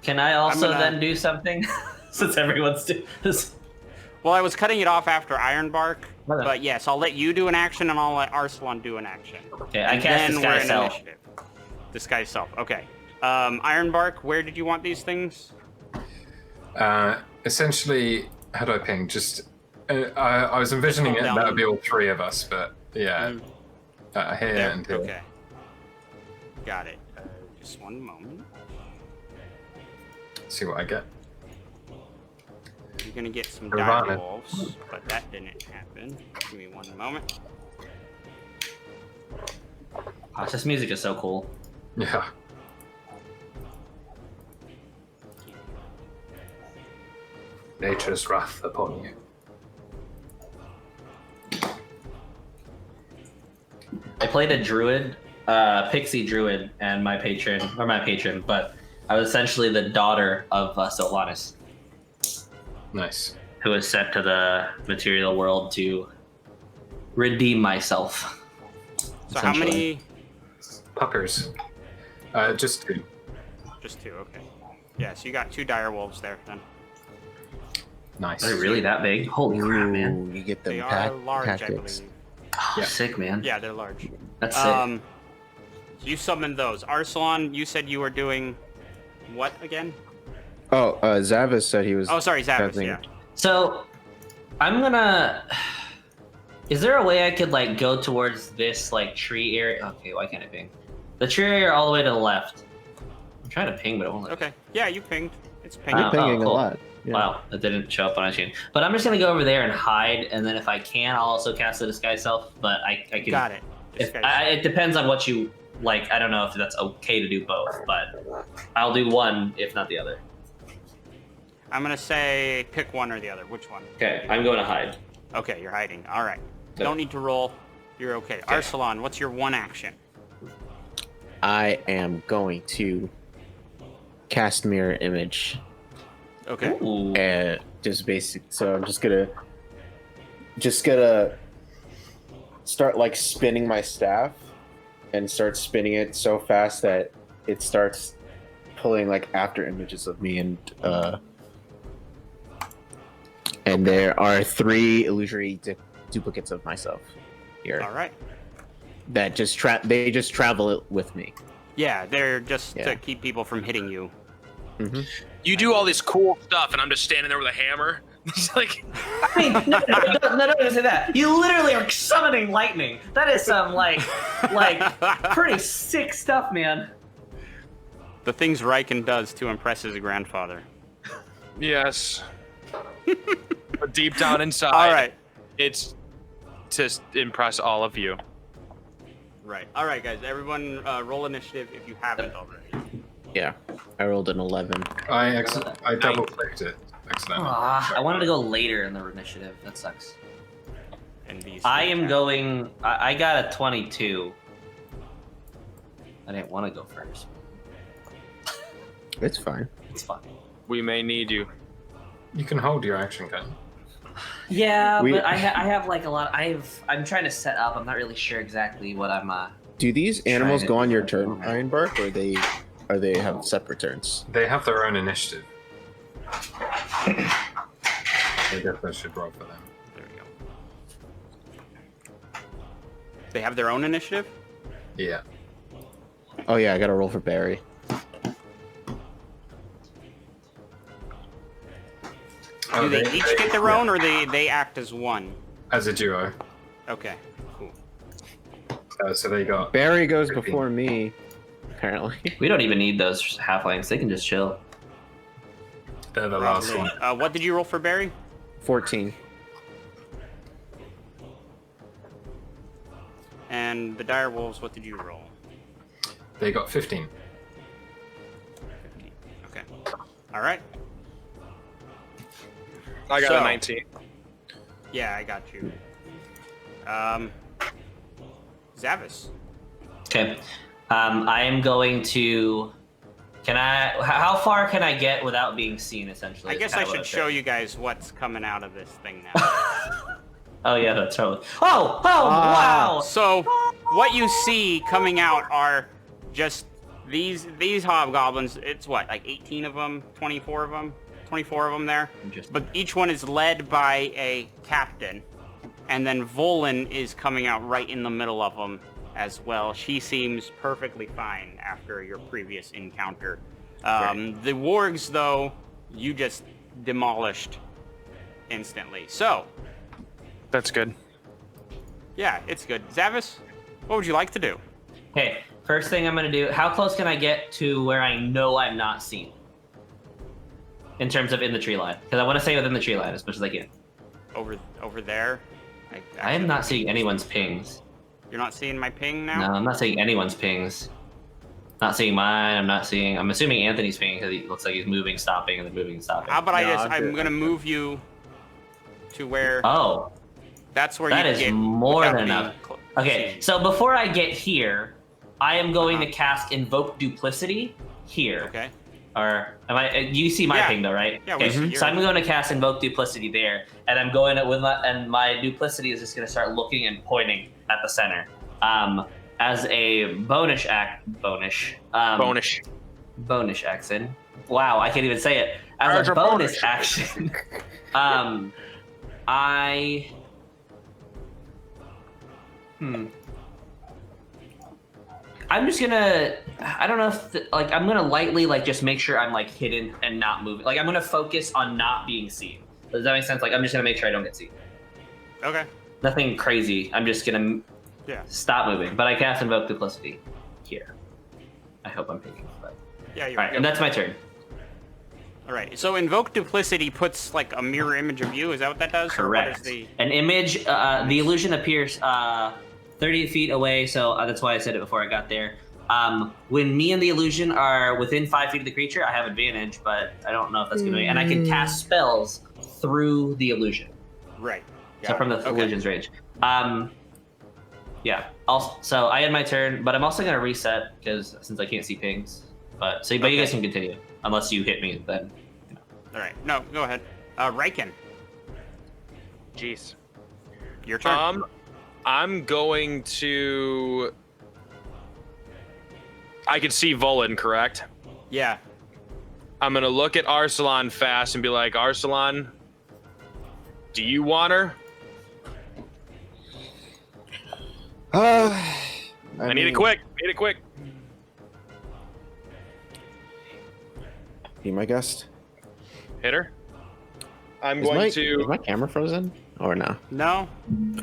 [SPEAKER 2] Can I also
[SPEAKER 1] gonna-
[SPEAKER 2] then do something? Since everyone's doing this.
[SPEAKER 1] Well, I was cutting it off after Ironbark,
[SPEAKER 2] Okay.
[SPEAKER 1] but yes, I'll let you do an action and I'll let Arsalan do an action.
[SPEAKER 2] Okay, I
[SPEAKER 1] And
[SPEAKER 2] cast
[SPEAKER 1] then
[SPEAKER 2] Disguise
[SPEAKER 1] we're in
[SPEAKER 2] Self.
[SPEAKER 1] initiative. Disguise Self. Okay. Ironbark, where did you want these things?
[SPEAKER 5] Essentially, how do I ping? Just I was envisioning it.
[SPEAKER 1] Down.
[SPEAKER 5] That would be all three of us, but yeah, here
[SPEAKER 1] There.
[SPEAKER 5] and here.
[SPEAKER 1] Okay. Got it. Just one moment.
[SPEAKER 5] See what I get.
[SPEAKER 1] You're gonna get some
[SPEAKER 5] Nirvana.
[SPEAKER 1] dire wolves, but that didn't happen. Give me one moment.
[SPEAKER 2] Gosh, this music is so cool.
[SPEAKER 5] Yeah. Nature's wrath upon you.
[SPEAKER 2] I played a druid, pixie druid, and my patron, but I was essentially the daughter of Solaris,
[SPEAKER 5] Nice.
[SPEAKER 2] who was sent to the material world to redeem myself.
[SPEAKER 1] So how many?
[SPEAKER 5] Puckers. Just two.
[SPEAKER 1] Just two. Okay. Yeah. So you got 2 dire wolves there then.
[SPEAKER 5] Nice.
[SPEAKER 2] Are they really that big? Holy crap, man!
[SPEAKER 6] Ooh, you get
[SPEAKER 1] They
[SPEAKER 6] them
[SPEAKER 1] are large,
[SPEAKER 6] tactics.
[SPEAKER 1] I believe.
[SPEAKER 2] Oh,
[SPEAKER 5] Yeah.
[SPEAKER 2] sick, man.
[SPEAKER 1] Yeah, they're large.
[SPEAKER 2] That's sick.
[SPEAKER 1] So you summoned those. Arsalan, you said you were doing what again?
[SPEAKER 4] Oh, Zavis said he was.
[SPEAKER 1] Oh, sorry, Zavis.
[SPEAKER 4] Nothing.
[SPEAKER 1] Yeah.
[SPEAKER 2] So, I'm gonna. Is there a way I could like go towards this like tree area? Okay, why can't I ping? The tree area all the way to the left. I'm trying to ping, but it won't let me.
[SPEAKER 1] Okay. Yeah, you pinged. It's pinged.
[SPEAKER 2] Oh,
[SPEAKER 4] Pinging
[SPEAKER 2] cool.
[SPEAKER 4] a lot. Yeah.
[SPEAKER 2] Wow, that didn't show up on iTunes. But I'm just gonna go over there and hide, and then if I can, I'll also cast the Disguise Self. But I can.
[SPEAKER 1] Got it.
[SPEAKER 2] If,
[SPEAKER 1] Disguise.
[SPEAKER 2] it depends on what you like. I don't know if that's okay to do both, but I'll do one if not the other.
[SPEAKER 1] I'm gonna say pick one or the other. Which one?
[SPEAKER 2] Okay, I'm going to hide.
[SPEAKER 1] Okay, you're hiding. All right.
[SPEAKER 2] Okay.
[SPEAKER 1] Don't need to roll. You're okay. Arsalan, what's your one action?
[SPEAKER 4] I am going to cast mirror image.
[SPEAKER 1] Okay.
[SPEAKER 2] Ooh.
[SPEAKER 4] Just basic. So I'm just gonna start like spinning my staff and start spinning it so fast that it starts pulling like after images of me, and there are 3 illusory duplicates of myself here
[SPEAKER 1] All right.
[SPEAKER 4] that just they just travel it with me.
[SPEAKER 1] Yeah, they're just
[SPEAKER 4] Yeah.
[SPEAKER 1] to keep people from hitting you.
[SPEAKER 3] You do all this cool stuff, and I'm just standing there with a hammer. It's like,
[SPEAKER 2] I mean, no, don't say that. You literally are summoning lightning. That is some like pretty sick stuff, man.
[SPEAKER 1] The things Riken does to impress his grandfather.
[SPEAKER 3] yes. But deep down inside,
[SPEAKER 1] All right.
[SPEAKER 3] it's to impress all of you.
[SPEAKER 1] Right. All right, guys. Everyone, roll initiative if you haven't already.
[SPEAKER 4] Yeah, I rolled an 11.
[SPEAKER 5] I double clicked it accidentally.
[SPEAKER 2] I wanted to go later in the initiative. That sucks.
[SPEAKER 1] And these.
[SPEAKER 2] I am going. I got a 22. I didn't want to go first.
[SPEAKER 4] It's fine.
[SPEAKER 2] It's fine.
[SPEAKER 3] We may need you.
[SPEAKER 5] You can hold your action, can
[SPEAKER 2] Yeah,
[SPEAKER 4] We-
[SPEAKER 2] but I have like a lot. I'm trying to set up. I'm not really sure exactly what I'm.
[SPEAKER 4] Do these animals
[SPEAKER 2] Trying
[SPEAKER 4] go
[SPEAKER 2] to-
[SPEAKER 4] on your turn, Ironbark, or they have separate turns?
[SPEAKER 5] They have their own initiative. I guess I should roll for them.
[SPEAKER 1] There we go. They have their own initiative?
[SPEAKER 5] Yeah.
[SPEAKER 4] Oh yeah, I gotta roll for Barry.
[SPEAKER 1] Do they each get their own, or they act as one?
[SPEAKER 5] As a duo.
[SPEAKER 1] Okay, cool.
[SPEAKER 5] So they got.
[SPEAKER 4] Barry goes before me, apparently.
[SPEAKER 2] We don't even need those halflings. They can just chill.
[SPEAKER 5] They're the last one.
[SPEAKER 1] What did you roll for Barry?
[SPEAKER 4] 14.
[SPEAKER 1] And the dire wolves, what did you roll?
[SPEAKER 5] They got 15.
[SPEAKER 1] 15. Okay. All right.
[SPEAKER 3] I got
[SPEAKER 1] So-
[SPEAKER 3] a 19.
[SPEAKER 1] Yeah, I got you. Zavis.
[SPEAKER 2] Okay. I am going to. Can I? How far can I get without being seen? Essentially.
[SPEAKER 1] I
[SPEAKER 2] is
[SPEAKER 1] guess
[SPEAKER 2] kinda
[SPEAKER 1] I
[SPEAKER 2] what
[SPEAKER 1] should
[SPEAKER 2] I'm
[SPEAKER 1] show
[SPEAKER 2] saying.
[SPEAKER 1] you guys what's coming out of this thing now.
[SPEAKER 2] Oh yeah, that's totally. Oh! Wow!
[SPEAKER 1] So what you see coming out are just these hobgoblins. It's what, like 18 of them, 24 of them, 24 of them there.
[SPEAKER 2] Interesting.
[SPEAKER 1] But each one is led by a captain, and then Volan is coming out right in the middle of them as well. She seems perfectly fine after your previous encounter. The wargs, though, you just demolished instantly. So,
[SPEAKER 3] That's good.
[SPEAKER 1] yeah, it's good. Zavis, what would you like to do?
[SPEAKER 2] Okay, first thing I'm gonna do. How close can I get to where I know I'm not seen? In terms of in the tree line, because I want to stay within the tree line as much as I can.
[SPEAKER 1] Over there?
[SPEAKER 2] I am not seeing anyone's pings.
[SPEAKER 1] You're not seeing my ping now?
[SPEAKER 2] No, I'm not seeing anyone's pings. Not seeing mine. I'm assuming Anthony's ping because he looks like he's moving, stopping, and then moving and stopping.
[SPEAKER 1] How about
[SPEAKER 4] No,
[SPEAKER 1] I'm gonna move you to where
[SPEAKER 2] Oh,
[SPEAKER 1] that's where
[SPEAKER 2] that
[SPEAKER 1] you
[SPEAKER 2] is
[SPEAKER 1] get
[SPEAKER 2] more
[SPEAKER 1] without
[SPEAKER 2] than
[SPEAKER 1] being
[SPEAKER 2] enough.
[SPEAKER 1] cl-
[SPEAKER 2] Okay,
[SPEAKER 1] seen.
[SPEAKER 2] so before I get here, I am going to cast Invoke Duplicity here.
[SPEAKER 1] Okay.
[SPEAKER 2] Or am I? You see my
[SPEAKER 1] Yeah.
[SPEAKER 2] ping though, right?
[SPEAKER 1] Yeah, we
[SPEAKER 2] Okay,
[SPEAKER 1] see yours.
[SPEAKER 2] so I'm going to cast Invoke Duplicity there, and I'm going to, my Duplicity is just going to start looking and pointing at the center. As a bonus action. Wow, I can't even say it. As a bonus action, I'm just gonna. I don't know if I'm gonna lightly just make sure I'm hidden and not moving. I'm gonna focus on not being seen. Does that make sense? I'm just gonna make sure I don't get seen.
[SPEAKER 1] Okay.
[SPEAKER 2] Nothing crazy. I'm just gonna stop moving. But I cast Invoke Duplicity here. I hope I'm picking. But
[SPEAKER 1] Yeah, you're
[SPEAKER 2] all right, and that's my turn.
[SPEAKER 1] All right. So Invoke Duplicity puts a mirror image of you. Is that what that does? Or what
[SPEAKER 2] Correct.
[SPEAKER 1] is the...
[SPEAKER 2] An image. The illusion appears 30 feet away, so that's why I said it before I got there. When me and the illusion are within 5 feet of the creature, I have advantage, but I don't know if that's going to be... And I can cast spells through the illusion.
[SPEAKER 1] Right.
[SPEAKER 2] So from the illusion's range. Yeah. So I had my turn, but I'm also going to reset, since I can't see pings. But you guys can continue, unless you hit me, then...
[SPEAKER 1] All right. No, go ahead. Riken,
[SPEAKER 3] Jeez.
[SPEAKER 1] your turn.
[SPEAKER 3] I'm going to. I can see Volan, correct?
[SPEAKER 1] Yeah.
[SPEAKER 3] I'm gonna look at Arsalan fast and be like, Arsalan, do you want her?
[SPEAKER 6] I
[SPEAKER 3] Need it quick. Need it quick.
[SPEAKER 6] Be my guest.
[SPEAKER 3] Hit her. I'm
[SPEAKER 6] Is
[SPEAKER 3] going
[SPEAKER 6] my,
[SPEAKER 3] to.
[SPEAKER 6] Is my camera frozen or no?
[SPEAKER 1] No.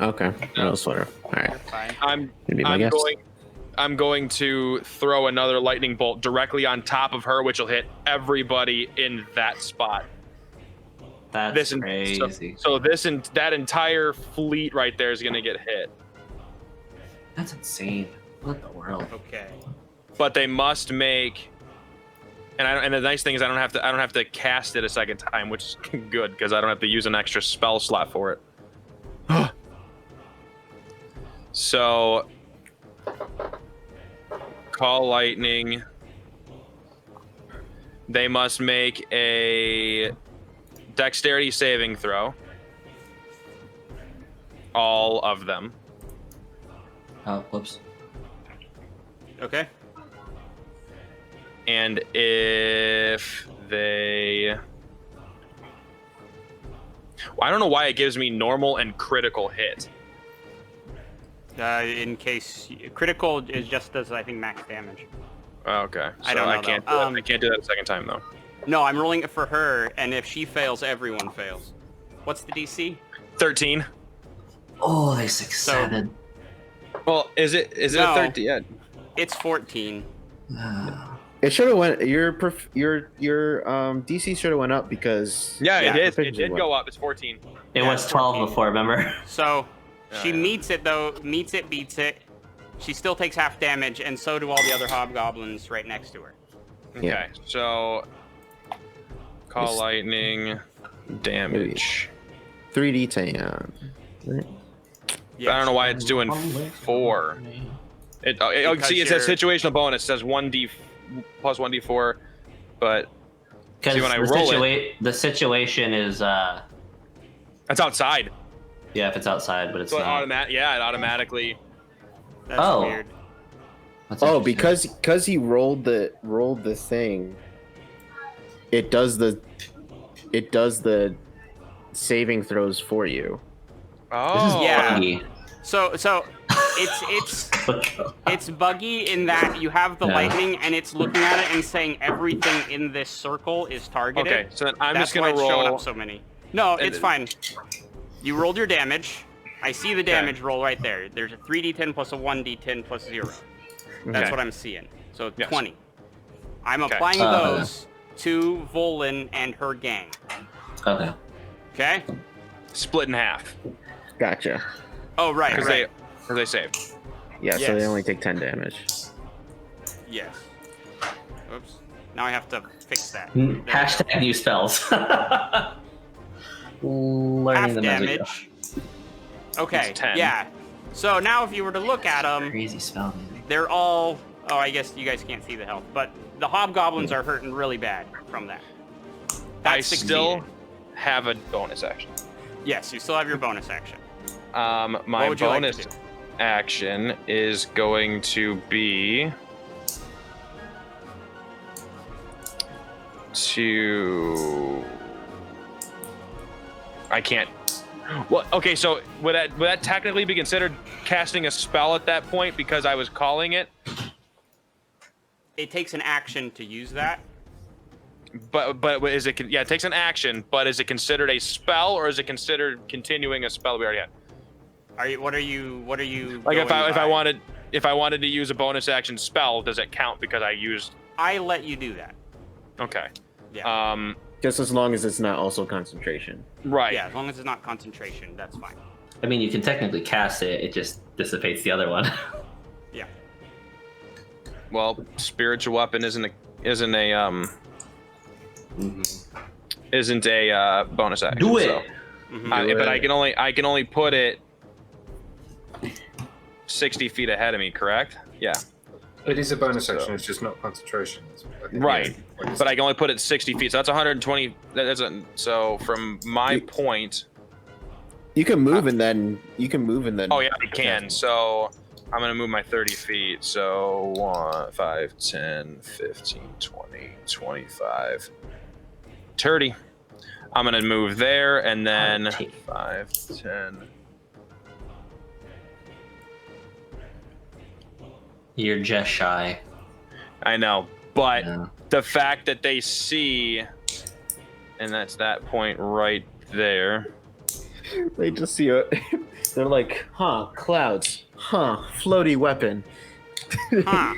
[SPEAKER 6] Okay. No, sort All right.
[SPEAKER 1] You're fine.
[SPEAKER 6] Be my guest.
[SPEAKER 3] I'm going to throw another lightning bolt directly on top of her, which will hit everybody in that spot.
[SPEAKER 2] That's crazy.
[SPEAKER 3] So that entire fleet right there is going to get hit.
[SPEAKER 2] That's insane. What the world?
[SPEAKER 1] Okay.
[SPEAKER 3] But they must make. And the nice thing is I don't have to cast it a second time, which is good because I don't have to use an extra spell slot for it. So, call lightning. They must make a dexterity saving throw. All of them.
[SPEAKER 7] Oh, whoops.
[SPEAKER 1] Okay.
[SPEAKER 3] And if they... I don't know why it gives me normal and critical hit.
[SPEAKER 1] In case critical is just as I think max damage.
[SPEAKER 3] Okay. So
[SPEAKER 1] I don't know,
[SPEAKER 3] I can't.
[SPEAKER 1] though.
[SPEAKER 3] I can't do that a second time though.
[SPEAKER 1] No, I'm rolling it for her, and if she fails, everyone fails. What's the DC?
[SPEAKER 3] 13.
[SPEAKER 7] Oh, they succeeded.
[SPEAKER 3] Well, is it
[SPEAKER 1] No.
[SPEAKER 3] a 13? Yeah.
[SPEAKER 1] It's 14.
[SPEAKER 6] It should have went. Your DC should have went up because.
[SPEAKER 3] Yeah,
[SPEAKER 1] Yeah,
[SPEAKER 3] it is. It
[SPEAKER 6] proficiency
[SPEAKER 3] did
[SPEAKER 6] went
[SPEAKER 3] go up. It's 14.
[SPEAKER 2] It
[SPEAKER 1] Yeah,
[SPEAKER 2] was 12
[SPEAKER 1] 14.
[SPEAKER 2] before, remember?
[SPEAKER 1] So she
[SPEAKER 3] yeah.
[SPEAKER 1] meets it though. Meets it, beats it. She still takes half damage, and so do all the other hobgoblins right next to her.
[SPEAKER 3] Okay.
[SPEAKER 6] Yeah.
[SPEAKER 3] So call
[SPEAKER 6] Yes.
[SPEAKER 3] lightning damage.
[SPEAKER 6] 3d10. Right?
[SPEAKER 1] Yeah.
[SPEAKER 3] I don't know why it's doing 4.
[SPEAKER 1] Because
[SPEAKER 3] See, it says
[SPEAKER 1] you're-
[SPEAKER 3] situational bonus. It says 1d plus 1d4, but
[SPEAKER 2] Because
[SPEAKER 3] See, when I roll
[SPEAKER 2] the situation is,
[SPEAKER 3] that's outside.
[SPEAKER 2] yeah, if it's outside, but it's
[SPEAKER 3] So it
[SPEAKER 2] not.
[SPEAKER 3] it automatically.
[SPEAKER 1] That's
[SPEAKER 2] Oh.
[SPEAKER 1] weird.
[SPEAKER 7] That's
[SPEAKER 4] Oh,
[SPEAKER 7] interesting.
[SPEAKER 4] because he rolled the thing. It does the saving throws for you.
[SPEAKER 2] This is
[SPEAKER 3] Oh,
[SPEAKER 1] Yeah.
[SPEAKER 2] buggy.
[SPEAKER 1] So it's buggy in that you have the
[SPEAKER 2] Yeah.
[SPEAKER 1] lightning and it's looking at it and saying everything in this circle is targeted.
[SPEAKER 3] Okay, so then I'm
[SPEAKER 1] That's
[SPEAKER 3] just gonna
[SPEAKER 1] why it's showing
[SPEAKER 3] roll.
[SPEAKER 1] up so many. No, it's fine. You rolled your damage. I see the damage roll right there. There's a 3d10 plus a 1d10 plus 0. That's
[SPEAKER 3] Okay.
[SPEAKER 1] what I'm seeing. So
[SPEAKER 3] Yes.
[SPEAKER 1] 20. I'm
[SPEAKER 3] Okay.
[SPEAKER 1] applying those to Volin and her gang.
[SPEAKER 2] Okay.
[SPEAKER 1] Okay?
[SPEAKER 3] Split in half
[SPEAKER 4] Gotcha.
[SPEAKER 1] Oh, right,
[SPEAKER 3] because
[SPEAKER 1] right.
[SPEAKER 3] they saved.
[SPEAKER 4] Yeah, so
[SPEAKER 1] Yes.
[SPEAKER 4] they only take 10 damage.
[SPEAKER 1] Yes. Oops. Now I have to fix that.
[SPEAKER 2] Hashtag new spells. Learning
[SPEAKER 1] Half
[SPEAKER 2] them as we go.
[SPEAKER 1] damage. Okay,
[SPEAKER 3] It's 10.
[SPEAKER 1] yeah. So now if you were to look at them,
[SPEAKER 7] Crazy spell, man.
[SPEAKER 1] they're all... Oh, I guess you guys can't see the health, but the hobgoblins are hurting really bad from that.
[SPEAKER 3] I
[SPEAKER 1] That's
[SPEAKER 3] still
[SPEAKER 1] succeeded.
[SPEAKER 3] have a bonus action.
[SPEAKER 1] Yes, you still have your bonus action.
[SPEAKER 3] My
[SPEAKER 1] What would you like to
[SPEAKER 3] bonus
[SPEAKER 1] do?
[SPEAKER 3] action is going to be to. I can't. Well, okay, so would that technically be considered casting a spell at that point because I was calling it?
[SPEAKER 1] It takes an action to use that.
[SPEAKER 3] But is it? Yeah, it takes an action. But is it considered a spell or is it considered continuing a spell we already had?
[SPEAKER 1] What are you
[SPEAKER 3] Like if
[SPEAKER 1] going by?
[SPEAKER 3] I wanted to use a bonus action spell, does it count because I used?
[SPEAKER 1] I let you do that.
[SPEAKER 3] Okay.
[SPEAKER 1] Yeah.
[SPEAKER 4] Just as long as it's not also concentration.
[SPEAKER 3] Right.
[SPEAKER 1] Yeah, as long as it's not concentration, that's fine.
[SPEAKER 2] I mean, you can technically cast it. It just dissipates the other one.
[SPEAKER 1] Yeah.
[SPEAKER 3] Well, spiritual weapon isn't a bonus action.
[SPEAKER 2] Do it.
[SPEAKER 3] So.
[SPEAKER 1] Mhm.
[SPEAKER 3] But I can only put it 60 feet ahead of me, correct? Yeah.
[SPEAKER 5] It is a bonus action. It's just not concentration. I think
[SPEAKER 3] Right.
[SPEAKER 5] that's-
[SPEAKER 3] But I can only put it 60 feet. So that's 120. So from my point.
[SPEAKER 4] You can move and then
[SPEAKER 3] Oh yeah, I can. So I'm gonna move my 30 feet. So 1, 5, 10, 15, 20, 25, 30. I'm gonna move there and then 5, 10.
[SPEAKER 2] You're just shy.
[SPEAKER 3] I know, but
[SPEAKER 2] Yeah.
[SPEAKER 3] the fact that they see, and that's that point right there.
[SPEAKER 4] They just see it. They're like, huh, clouds, huh, floaty weapon.
[SPEAKER 1] Huh.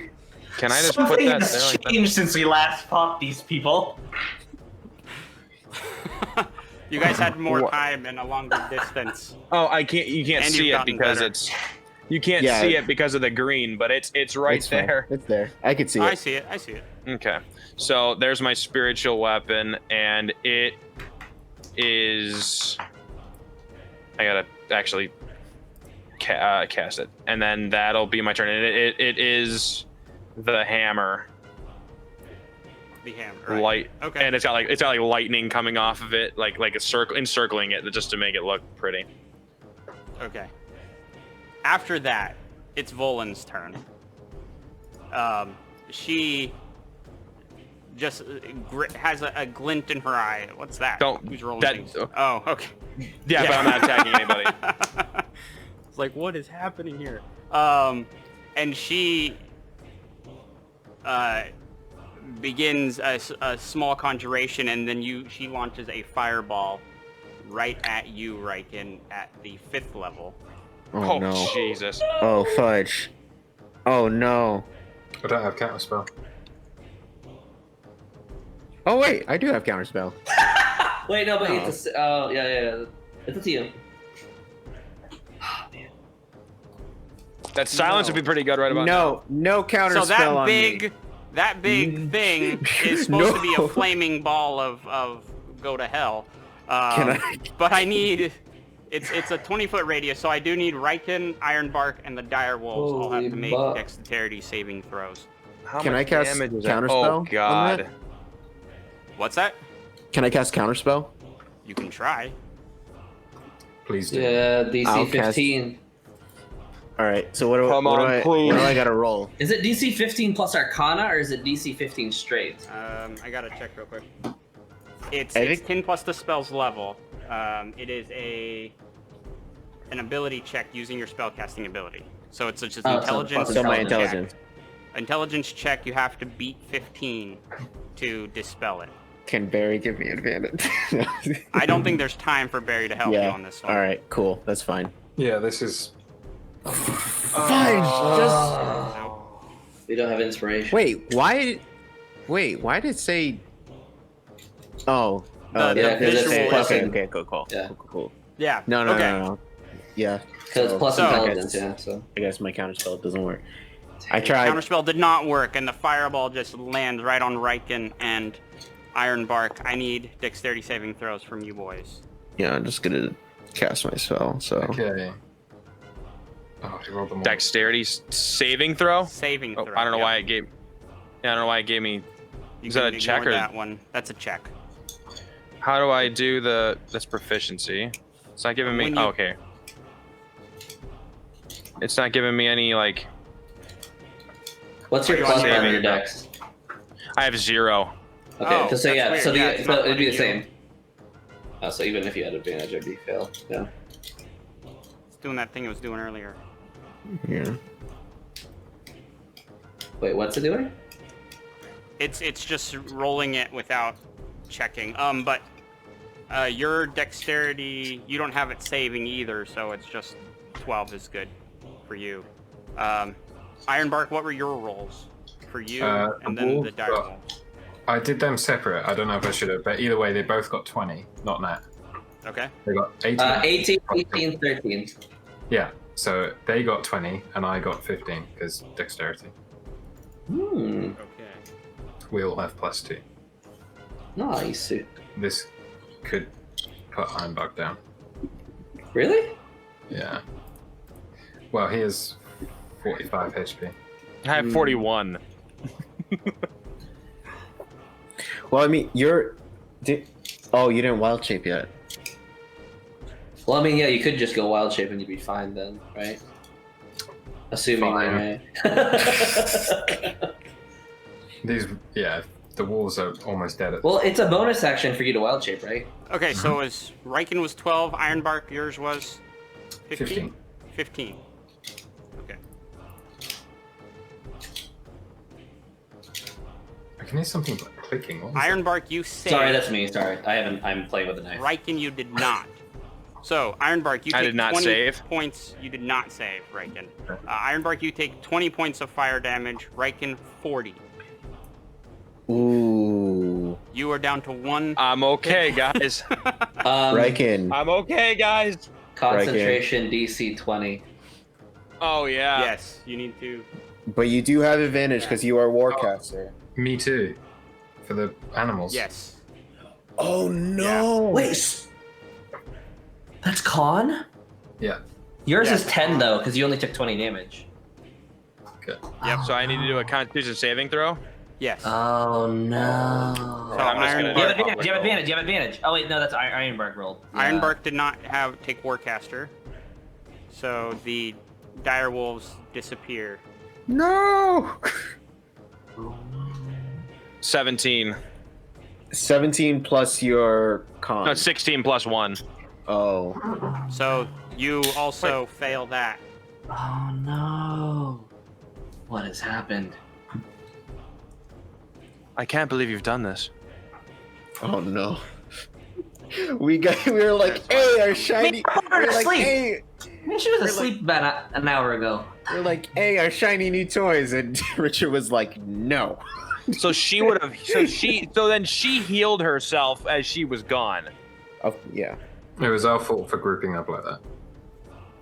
[SPEAKER 3] Can I just put that there like that?
[SPEAKER 2] changed since we last fought these people.
[SPEAKER 1] You guys had more
[SPEAKER 3] What?
[SPEAKER 1] time and a longer distance.
[SPEAKER 3] Oh, you can't
[SPEAKER 1] And
[SPEAKER 3] see
[SPEAKER 1] you've
[SPEAKER 3] it
[SPEAKER 1] gotten
[SPEAKER 3] because
[SPEAKER 1] better.
[SPEAKER 3] you can't
[SPEAKER 4] Yeah.
[SPEAKER 3] see it because of the green, but it's right
[SPEAKER 4] It's fine.
[SPEAKER 3] there.
[SPEAKER 4] It's there. I could see
[SPEAKER 1] I
[SPEAKER 4] it.
[SPEAKER 1] see it. I see it.
[SPEAKER 3] Okay, so there's my spiritual weapon, and it is. I gotta actually cast it, and then that'll be my turn. And it is the hammer,
[SPEAKER 1] The hammer. Right.
[SPEAKER 3] light,
[SPEAKER 1] Okay.
[SPEAKER 3] and it's got like lightning coming off of it, like a circle, encircling it, just to make it look pretty.
[SPEAKER 1] Okay. After that, it's Volan's turn. She just has a glint in her eye. What's that?
[SPEAKER 3] Don't-
[SPEAKER 1] Who's rolling
[SPEAKER 3] that-
[SPEAKER 1] things? Oh, okay.
[SPEAKER 3] Yeah, but I'm not attacking anybody.
[SPEAKER 1] It's like, what is happening here? And she begins a small conjuration, and then she launches a fireball right at you, Riken, at the 5th level.
[SPEAKER 4] Oh,
[SPEAKER 3] Oh,
[SPEAKER 4] no.
[SPEAKER 3] Jesus!
[SPEAKER 4] Oh fudge. Oh no.
[SPEAKER 5] I don't have counterspell.
[SPEAKER 4] Oh wait, I do have counterspell.
[SPEAKER 2] Wait, no, but
[SPEAKER 4] Oh.
[SPEAKER 2] it's oh yeah. It's up to you.
[SPEAKER 3] That silence
[SPEAKER 4] No.
[SPEAKER 3] would be pretty good right about now.
[SPEAKER 4] No counterspell
[SPEAKER 1] So that
[SPEAKER 4] on
[SPEAKER 1] big,
[SPEAKER 4] me.
[SPEAKER 1] that big thing is supposed to be a
[SPEAKER 4] No.
[SPEAKER 1] flaming ball of go to hell.
[SPEAKER 4] Can I?
[SPEAKER 1] But I need. It's a 20-foot radius, so I do need Riken, Ironbark, and the dire wolves all have
[SPEAKER 2] Holy
[SPEAKER 1] to make
[SPEAKER 2] buck.
[SPEAKER 1] dexterity saving throws.
[SPEAKER 3] How
[SPEAKER 4] Can
[SPEAKER 3] much
[SPEAKER 4] I cast
[SPEAKER 3] damage is that?
[SPEAKER 4] counterspell
[SPEAKER 3] Oh
[SPEAKER 4] on
[SPEAKER 3] God!
[SPEAKER 4] that?
[SPEAKER 1] What's that?
[SPEAKER 4] Can I cast counterspell?
[SPEAKER 1] You can try.
[SPEAKER 5] Please do.
[SPEAKER 7] Yeah, DC
[SPEAKER 4] I'll cast-
[SPEAKER 7] 15.
[SPEAKER 4] All right. So what do,
[SPEAKER 3] Come
[SPEAKER 4] what,
[SPEAKER 3] on,
[SPEAKER 4] do I,
[SPEAKER 3] please.
[SPEAKER 4] what do I gotta roll?
[SPEAKER 2] Is it DC 15 plus Arcana, or is it DC 15 straight?
[SPEAKER 1] I gotta check real quick. It's
[SPEAKER 4] I
[SPEAKER 1] 10 plus the spell's level. It is an ability check using your spellcasting ability. So it's just
[SPEAKER 2] Oh, so
[SPEAKER 1] intelligence.
[SPEAKER 2] plus
[SPEAKER 4] So my
[SPEAKER 2] Intelligence.
[SPEAKER 4] intelligence.
[SPEAKER 1] Intelligence check. You have to beat 15 to dispel it.
[SPEAKER 4] Can Barry give me advantage?
[SPEAKER 1] I don't think there's time for Barry to help you
[SPEAKER 4] Yeah.
[SPEAKER 1] on this one.
[SPEAKER 4] All right. Cool. That's fine.
[SPEAKER 5] Yeah, this is.
[SPEAKER 4] Fine.
[SPEAKER 1] So,
[SPEAKER 2] We don't have inspiration.
[SPEAKER 4] Wait. Why? Wait. Why did it say? Oh.
[SPEAKER 1] The
[SPEAKER 2] yeah, 'cause it's
[SPEAKER 1] visual
[SPEAKER 2] plus
[SPEAKER 4] Okay.
[SPEAKER 2] in-
[SPEAKER 4] Okay. Cool.
[SPEAKER 2] Yeah.
[SPEAKER 4] Cool.
[SPEAKER 1] yeah.
[SPEAKER 4] No.
[SPEAKER 1] okay.
[SPEAKER 4] No. Yeah.
[SPEAKER 2] Because it's plus
[SPEAKER 1] So-
[SPEAKER 2] intelligence, yeah. So
[SPEAKER 4] I guess my counterspell doesn't work. I tried.
[SPEAKER 1] Counterspell did not work, and the fireball just lands right on Riken and Ironbark. I need dexterity saving throws from you boys.
[SPEAKER 4] Yeah. I'm just gonna cast my spell. So.
[SPEAKER 5] Okay. Oh, he rolled them all.
[SPEAKER 3] Dexterity saving throw.
[SPEAKER 1] Saving
[SPEAKER 3] Oh,
[SPEAKER 1] throw.
[SPEAKER 3] I don't know
[SPEAKER 1] yep.
[SPEAKER 3] why it gave. Yeah, I don't know why it gave me.
[SPEAKER 1] You
[SPEAKER 3] Is that
[SPEAKER 1] can
[SPEAKER 3] a check
[SPEAKER 1] ignore
[SPEAKER 3] or-
[SPEAKER 1] that one? That's a check.
[SPEAKER 3] How do I do that's proficiency? It's not giving me.
[SPEAKER 1] When you-
[SPEAKER 3] Oh, okay. It's not giving me any like.
[SPEAKER 2] what's your
[SPEAKER 1] Are you
[SPEAKER 2] plus
[SPEAKER 1] on
[SPEAKER 2] on
[SPEAKER 3] saving?
[SPEAKER 2] your dex?
[SPEAKER 3] I have 0.
[SPEAKER 2] Okay,
[SPEAKER 1] Oh,
[SPEAKER 2] so
[SPEAKER 1] that's
[SPEAKER 2] yeah,
[SPEAKER 1] weird.
[SPEAKER 2] so,
[SPEAKER 1] Yeah, it's
[SPEAKER 2] so
[SPEAKER 1] not
[SPEAKER 2] it'd be the
[SPEAKER 1] letting you-
[SPEAKER 2] same. Oh, so even if you had advantage, it'd be fail. Yeah.
[SPEAKER 1] It's doing that thing it was doing earlier.
[SPEAKER 4] Yeah.
[SPEAKER 2] Wait, what's it doing?
[SPEAKER 1] It's just rolling it without checking. But your dexterity, you don't have it saving either, so it's just 12 is good for you. Ironbark, what were your rolls for you and then the
[SPEAKER 5] wolves
[SPEAKER 1] dire
[SPEAKER 5] got-
[SPEAKER 1] wolves?
[SPEAKER 5] I did them separate. I don't know if I should have, but either way, they both got 20, not net.
[SPEAKER 1] Okay.
[SPEAKER 5] They got 18.
[SPEAKER 2] 18, 18, 13.
[SPEAKER 5] Yeah, so they got 20 and I got 15 because dexterity.
[SPEAKER 2] Hmm.
[SPEAKER 1] Okay.
[SPEAKER 5] We all have +2.
[SPEAKER 2] Nice.
[SPEAKER 5] This could put Ironbug down.
[SPEAKER 2] Really?
[SPEAKER 5] Yeah. Well, he has 45 HP.
[SPEAKER 3] I have 41.
[SPEAKER 4] Well, I mean, oh, you didn't wild shape yet.
[SPEAKER 2] Well, I mean, yeah, you could just go wild shape and you'd be fine then, right? Assuming,
[SPEAKER 5] Fine.
[SPEAKER 2] right?
[SPEAKER 5] These, yeah, the wolves are almost dead.
[SPEAKER 2] Well, it's a bonus action for you to wild shape, right?
[SPEAKER 1] Okay, so as Riken was 12, Ironbark, yours was 15?
[SPEAKER 5] 15.
[SPEAKER 1] 15. Okay.
[SPEAKER 5] I can hear something clicking. What was that?
[SPEAKER 1] Ironbark, you saved.
[SPEAKER 2] Sorry, that's me. Sorry, I'm playing with a knife.
[SPEAKER 1] Riken, you did not. So, Ironbark, you
[SPEAKER 3] I
[SPEAKER 1] take
[SPEAKER 3] did not
[SPEAKER 1] 20
[SPEAKER 3] save.
[SPEAKER 1] points. You did not save, Riken. Ironbark, you take 20 points of fire damage. Riken, 40.
[SPEAKER 4] Ooh.
[SPEAKER 1] You are down to 1.
[SPEAKER 3] I'm okay, guys.
[SPEAKER 4] Riken.
[SPEAKER 3] I'm okay, guys.
[SPEAKER 2] Concentration DC 20.
[SPEAKER 3] Oh yeah.
[SPEAKER 1] Yes, you need to.
[SPEAKER 4] But you do have advantage because you are Warcaster.
[SPEAKER 5] Me too. For the animals.
[SPEAKER 1] Yes.
[SPEAKER 4] Oh no!
[SPEAKER 2] Wait, that's con?
[SPEAKER 5] Yeah.
[SPEAKER 2] Yours
[SPEAKER 1] Yeah.
[SPEAKER 2] is 10 though, because you only took 20 damage.
[SPEAKER 5] Okay.
[SPEAKER 1] Yep.
[SPEAKER 3] So I need to do a Constitution saving throw.
[SPEAKER 1] Yes.
[SPEAKER 2] Oh no.
[SPEAKER 1] So
[SPEAKER 3] I'm just gonna
[SPEAKER 1] Ironbark,
[SPEAKER 2] You have advantage. You have advantage. You have advantage. Oh wait, no, that's Ironbark rolled.
[SPEAKER 1] Ironbark did not take Warcaster. So the dire wolves disappear.
[SPEAKER 4] No!
[SPEAKER 3] 17.
[SPEAKER 4] 17 plus your con.
[SPEAKER 3] No, 16 plus 1.
[SPEAKER 4] Oh.
[SPEAKER 1] So you also fail that.
[SPEAKER 2] Oh
[SPEAKER 7] no. What has happened?
[SPEAKER 3] I can't believe you've done this.
[SPEAKER 4] Oh no. We were like, hey, our shiny. We're like,
[SPEAKER 2] asleep.
[SPEAKER 4] hey.
[SPEAKER 2] I mean, she was asleep about an hour ago.
[SPEAKER 4] We're like, hey, our shiny new toys, and Richard was like, no.
[SPEAKER 3] So she would have. So then she healed herself as she was gone.
[SPEAKER 4] Oh yeah.
[SPEAKER 5] It was our fault for grouping up like that.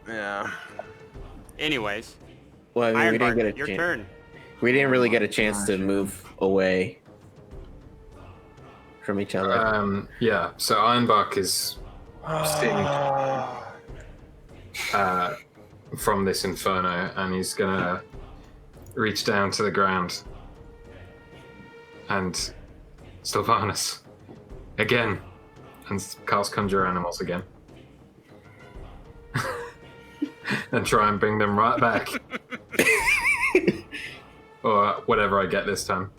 [SPEAKER 3] Yeah.
[SPEAKER 1] Anyways,
[SPEAKER 4] Well, I mean, we didn't
[SPEAKER 1] Ironbark,
[SPEAKER 4] get a
[SPEAKER 1] your
[SPEAKER 4] chance.
[SPEAKER 1] turn.
[SPEAKER 4] We didn't really get a chance to move away from each other.
[SPEAKER 5] Yeah, so Ironbark is seeing from this inferno, and he's gonna reach down to the ground and Sylvanus again, and cast Conjure Animals again. and try and bring them right back. Or whatever I get this time.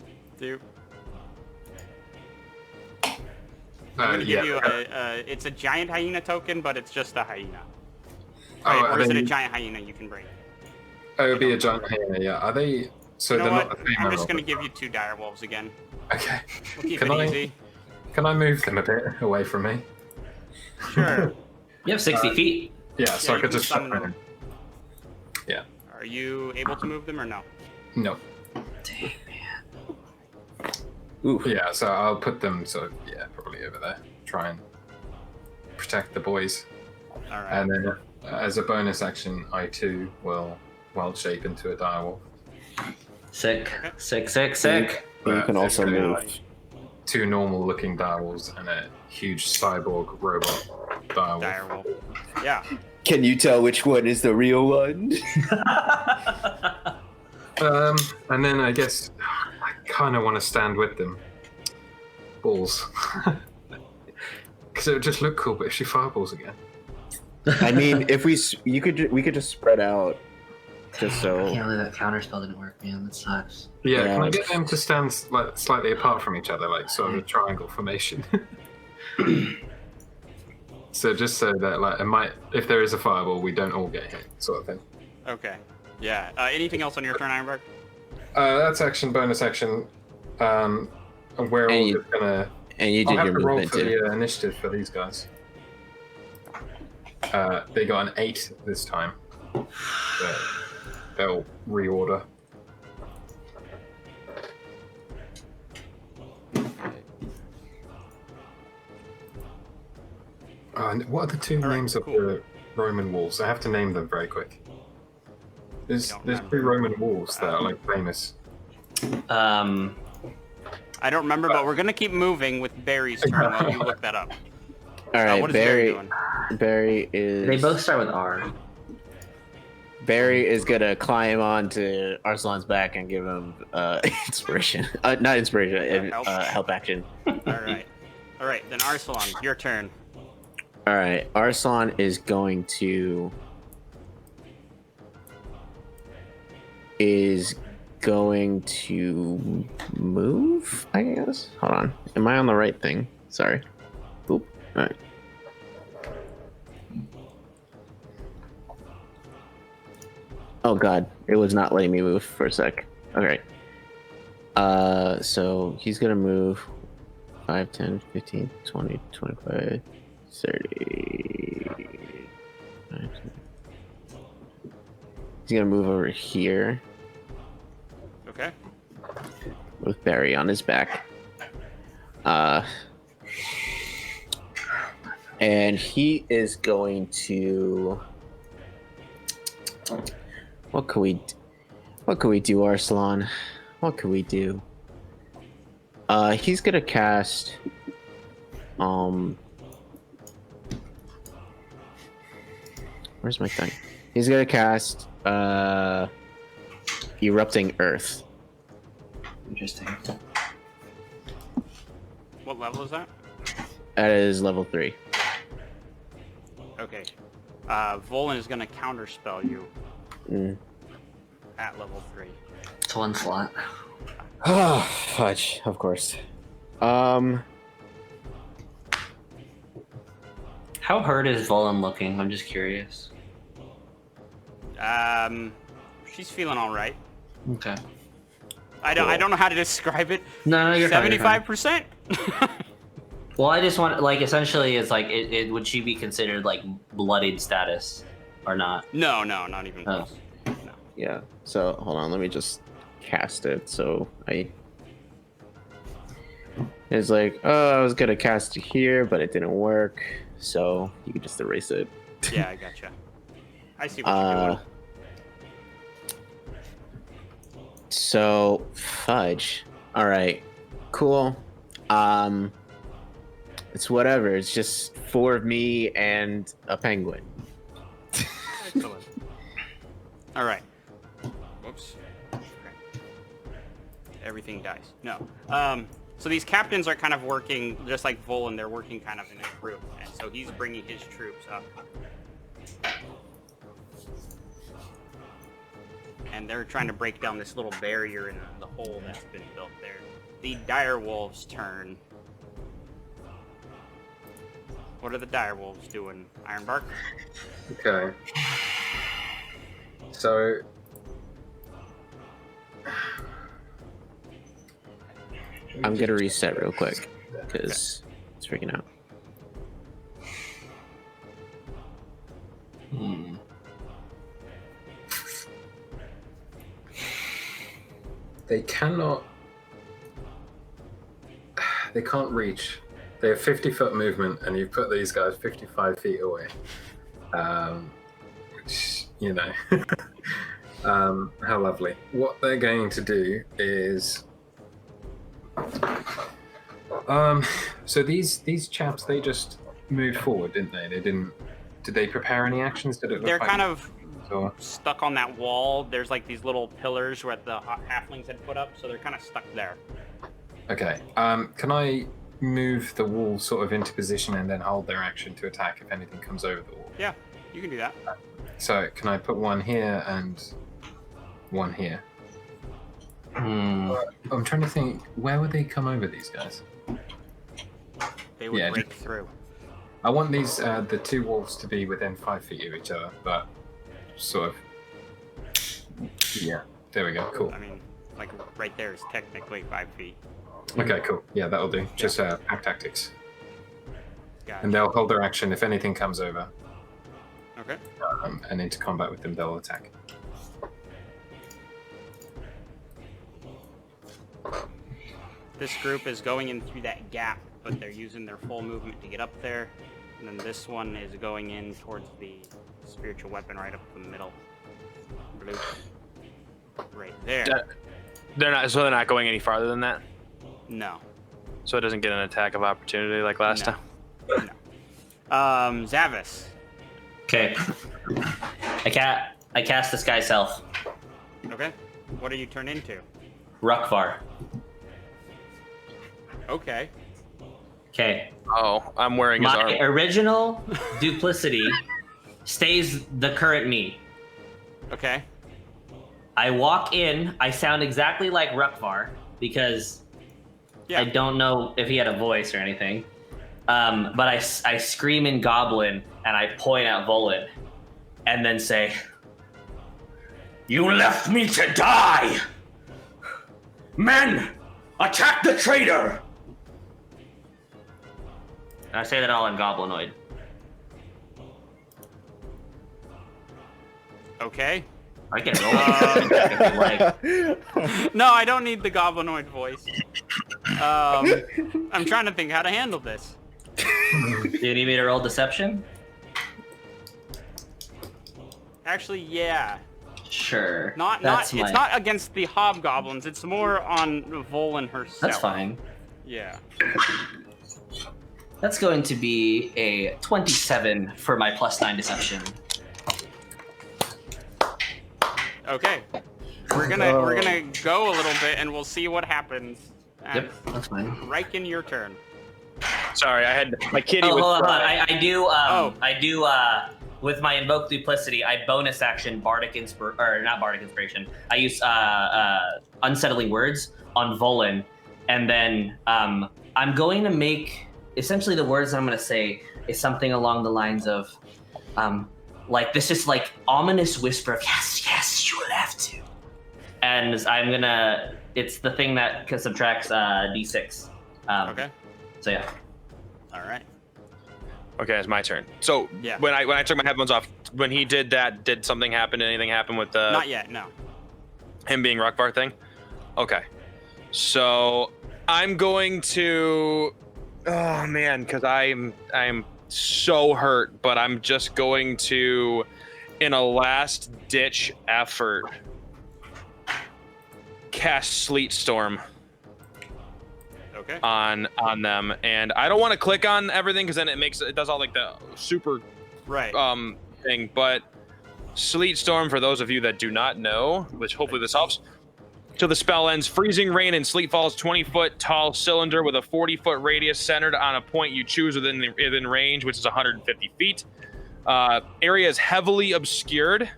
[SPEAKER 1] I'm gonna give you it's a giant hyena token, but it's just a hyena. Right? Or is it a giant hyena you can bring?
[SPEAKER 5] Oh, it would be a giant hyena, yeah. Are they... So
[SPEAKER 1] You know
[SPEAKER 5] they're
[SPEAKER 1] what?
[SPEAKER 5] not the female
[SPEAKER 1] I'm just gonna
[SPEAKER 5] robot.
[SPEAKER 1] give you 2 dire wolves again.
[SPEAKER 5] Okay.
[SPEAKER 1] We'll keep
[SPEAKER 5] Can
[SPEAKER 1] it
[SPEAKER 5] I-
[SPEAKER 1] easy.
[SPEAKER 5] Can I move them a bit away from me?
[SPEAKER 1] Sure.
[SPEAKER 2] You have 60 feet.
[SPEAKER 5] Yeah, so
[SPEAKER 1] Yeah,
[SPEAKER 5] I could
[SPEAKER 1] you
[SPEAKER 5] just...
[SPEAKER 1] can summon
[SPEAKER 5] summon
[SPEAKER 1] them. Are you able to move them or no?
[SPEAKER 5] No.
[SPEAKER 7] Damn.
[SPEAKER 6] Ooh.
[SPEAKER 5] Yeah, so I'll put them probably over there. Try and protect the boys.
[SPEAKER 1] All right.
[SPEAKER 5] And then as a bonus action, I too will wild shape into a direwolf.
[SPEAKER 2] Sick.
[SPEAKER 1] Okay.
[SPEAKER 2] Sick, sick, sick.
[SPEAKER 6] You can also
[SPEAKER 5] It's gonna
[SPEAKER 6] move.
[SPEAKER 5] be 2 normal looking direwolves and a huge cyborg robot direwolf.
[SPEAKER 1] Dire wolf. Yeah.
[SPEAKER 6] Can you tell which one is the real one?
[SPEAKER 5] And then I guess I kind of want to stand with them. Balls. Because it would just look cool, but if she fireballs again.
[SPEAKER 6] I mean, if we could just spread out, just
[SPEAKER 7] I
[SPEAKER 6] so.
[SPEAKER 7] can't believe that counter spell didn't work, man. That sucks.
[SPEAKER 5] Yeah,
[SPEAKER 6] Yeah.
[SPEAKER 5] can I get them to stand slightly apart from each other, like sort of a triangle formation? So just so that like it might, if there is a fireball, we don't all get hit, sort of thing.
[SPEAKER 1] Okay. Yeah. Anything else on your turn, Ironbark?
[SPEAKER 5] That's action, bonus action. And we're
[SPEAKER 6] And
[SPEAKER 5] all
[SPEAKER 6] you-
[SPEAKER 5] just gonna.
[SPEAKER 6] And you
[SPEAKER 5] I'll
[SPEAKER 6] did
[SPEAKER 5] have
[SPEAKER 6] your
[SPEAKER 5] to roll
[SPEAKER 6] movement
[SPEAKER 5] for
[SPEAKER 6] too.
[SPEAKER 5] the initiative for these guys. They got an 8 this time. So they'll reorder. And what are the 2
[SPEAKER 1] All right,
[SPEAKER 5] names
[SPEAKER 1] cool.
[SPEAKER 5] of the Roman wolves? I have to name them very quick. There's
[SPEAKER 1] don't
[SPEAKER 5] 2
[SPEAKER 1] remember.
[SPEAKER 5] Roman wolves that are like famous.
[SPEAKER 1] I don't remember, but we're gonna keep moving with Barry's turn while you look that up.
[SPEAKER 6] All right,
[SPEAKER 1] what is Barry
[SPEAKER 6] Barry.
[SPEAKER 1] doing?
[SPEAKER 6] Barry is.
[SPEAKER 7] They both start with R.
[SPEAKER 6] Barry is gonna climb onto Arslan's back and give him inspiration. Not inspiration.
[SPEAKER 1] Help.
[SPEAKER 6] Help action.
[SPEAKER 1] All right. All right. Then Arsalan, your turn.
[SPEAKER 6] All right, Arslan is going to move, I guess. Hold on. Am I on the right thing? Sorry. Oop. All right. Oh god, it was not letting me move for a sec. Okay. So he's gonna move 5, 10, 15, 20, 25, 30. He's gonna move over here
[SPEAKER 1] Okay.
[SPEAKER 6] with Barry on his back. And he is going to. What could we do, Arslan? What could we do? He's gonna cast. Where's my thing? He's gonna cast Erupting Earth.
[SPEAKER 7] Interesting.
[SPEAKER 1] What level is that?
[SPEAKER 6] That is level 3.
[SPEAKER 1] Okay. Volan is gonna counterspell you
[SPEAKER 6] Mm.
[SPEAKER 1] at level 3.
[SPEAKER 7] It's 1 slot.
[SPEAKER 6] Oh, fudge, of course.
[SPEAKER 2] How hurt is Volan looking? I'm just curious.
[SPEAKER 1] She's feeling all right.
[SPEAKER 7] Okay.
[SPEAKER 1] I don't know how to describe it.
[SPEAKER 7] No, you're fine, you're fine.
[SPEAKER 1] 75%.
[SPEAKER 2] Well, I just want, like, essentially, it's like, it would she be considered, like, bloodied status or not?
[SPEAKER 1] No, not even
[SPEAKER 2] Oh.
[SPEAKER 1] close. No.
[SPEAKER 6] Yeah. So hold on, let me just cast it. So it's like, oh, I was gonna cast it here, but it didn't work. So you can just erase it.
[SPEAKER 1] Yeah, I gotcha. I see what you're doing.
[SPEAKER 6] So fudge. All right, cool. It's whatever. It's just 4 of me and a penguin.
[SPEAKER 1] Excellent. All right. Whoops. Okay. Everything dies. No. So these captains are kind of working, just like Volan, they're working kind of in a group. And so he's bringing his troops up. and they're trying to break down this little barrier in the hole that's been built there. The dire wolves' turn. What are the dire wolves doing, Ironbark?
[SPEAKER 5] Okay. So.
[SPEAKER 6] I'm gonna reset real quick because it's freaking out.
[SPEAKER 5] They cannot. They can't reach. They have 50-foot movement, and you put these guys 55 feet away. Which, you know. How lovely. What they're going to do is. So these chaps, they just moved forward, didn't they? They didn't. Did they prepare any actions? Did it look
[SPEAKER 1] They're
[SPEAKER 5] like
[SPEAKER 1] kind of
[SPEAKER 5] or...
[SPEAKER 1] stuck on that wall. There's like these little pillars where the halflings had put up, so they're kind of stuck there.
[SPEAKER 5] Okay. Can I move the wall sort of into position and then hold their action to attack if anything comes over the wall?
[SPEAKER 1] Yeah, you can do that.
[SPEAKER 5] So can I put one here and one here? I'm trying to think. Where would they come over, these guys?
[SPEAKER 1] They would break through.
[SPEAKER 5] I want these the two wolves to be within 5 feet of each other, but sort of. Yeah. There we go. Cool.
[SPEAKER 1] I mean, like right there is technically 5 feet.
[SPEAKER 5] Okay. Cool. Yeah, that'll do. Just pack tactics,
[SPEAKER 1] Gotcha.
[SPEAKER 5] and they'll hold their action if anything comes over.
[SPEAKER 1] Okay.
[SPEAKER 5] And into combat with them, they'll attack.
[SPEAKER 1] This group is going in through that gap, but they're using their full movement to get up there. And then this one is going in towards the spiritual weapon right up the middle. Blue. Right there.
[SPEAKER 3] They're not going any farther than that.
[SPEAKER 1] No.
[SPEAKER 3] So it doesn't get an attack of opportunity like last time.
[SPEAKER 1] No. Zavis.
[SPEAKER 2] Okay. I cast Disguise Self.
[SPEAKER 1] Okay. What do you turn into?
[SPEAKER 2] Rukvar.
[SPEAKER 1] Okay.
[SPEAKER 2] Okay.
[SPEAKER 3] Oh, I'm wearing his
[SPEAKER 2] My
[SPEAKER 3] armor.
[SPEAKER 2] original duplicity stays the current me.
[SPEAKER 1] Okay.
[SPEAKER 2] I walk in, I sound exactly like Rukvar because
[SPEAKER 1] Yeah.
[SPEAKER 2] I don't know if he had a voice or anything. But I scream in Goblin and I point at Volin and then say, "You left me to die! Men, attack the traitor!" And I say that all in Goblinoid.
[SPEAKER 1] Okay.
[SPEAKER 2] I can roll it if you like.
[SPEAKER 1] No, I don't need the goblinoid voice. I'm trying to think how to handle this.
[SPEAKER 2] Do you need me to roll deception?
[SPEAKER 1] Actually, yeah.
[SPEAKER 2] Sure.
[SPEAKER 1] It's not against the hobgoblins. It's more on Volin herself.
[SPEAKER 2] That's fine.
[SPEAKER 1] Yeah.
[SPEAKER 2] That's going to be a 27 for my +9 deception.
[SPEAKER 1] Okay. We're gonna go a little bit and we'll see what happens.
[SPEAKER 2] Yep, that's fine.
[SPEAKER 1] Riken, your turn.
[SPEAKER 3] Sorry, I had my kitty.
[SPEAKER 2] Oh, hold on. I do. With my invoke duplicity, I bonus action not bardic inspiration. I use unsettling words on Volin, and then I'm going to make essentially the words that I'm going to say is something along the lines of, like this is like ominous whisper of yes, you will have to, and it's the thing that subtracts d6.
[SPEAKER 1] Okay.
[SPEAKER 2] So yeah.
[SPEAKER 1] All right.
[SPEAKER 3] Okay, it's my turn. So
[SPEAKER 1] Yeah.
[SPEAKER 3] when I took my headphones off, when he did that, did something happen? Did anything happen with the
[SPEAKER 1] Not yet. No.
[SPEAKER 3] him being Rukvar thing? Okay. So I'm going to. Oh man, because I'm so hurt, but I'm just going to, in a last ditch effort, cast Sleet Storm
[SPEAKER 1] Okay.
[SPEAKER 3] on them, and I don't want to click on everything because then it does all like the super
[SPEAKER 1] Right.
[SPEAKER 3] thing. But Sleet Storm, for those of you that do not know, which hopefully this helps. Till the spell ends, freezing rain and sleet falls 20-foot tall cylinder with a 40-foot radius centered on a point you choose within range, which is 150 feet. Area is heavily obscured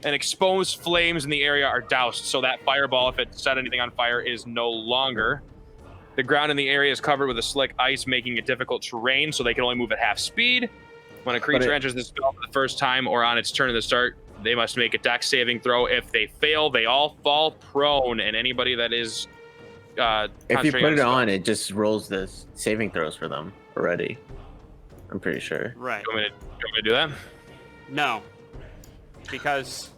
[SPEAKER 3] and exposed flames in the area are doused. So that fireball, if it set anything on fire, is no longer. The ground in the area is covered with a slick ice, making it difficult terrain, so they can only move at half speed. When a creature enters the spell for the first time or on its turn at the start, they must make a dex saving throw. If they fail, they all fall prone, and anybody that is
[SPEAKER 6] If you put it on, it just rolls the saving throws for them already. I'm pretty sure.
[SPEAKER 1] Right.
[SPEAKER 3] You want me to do that?
[SPEAKER 1] No. Because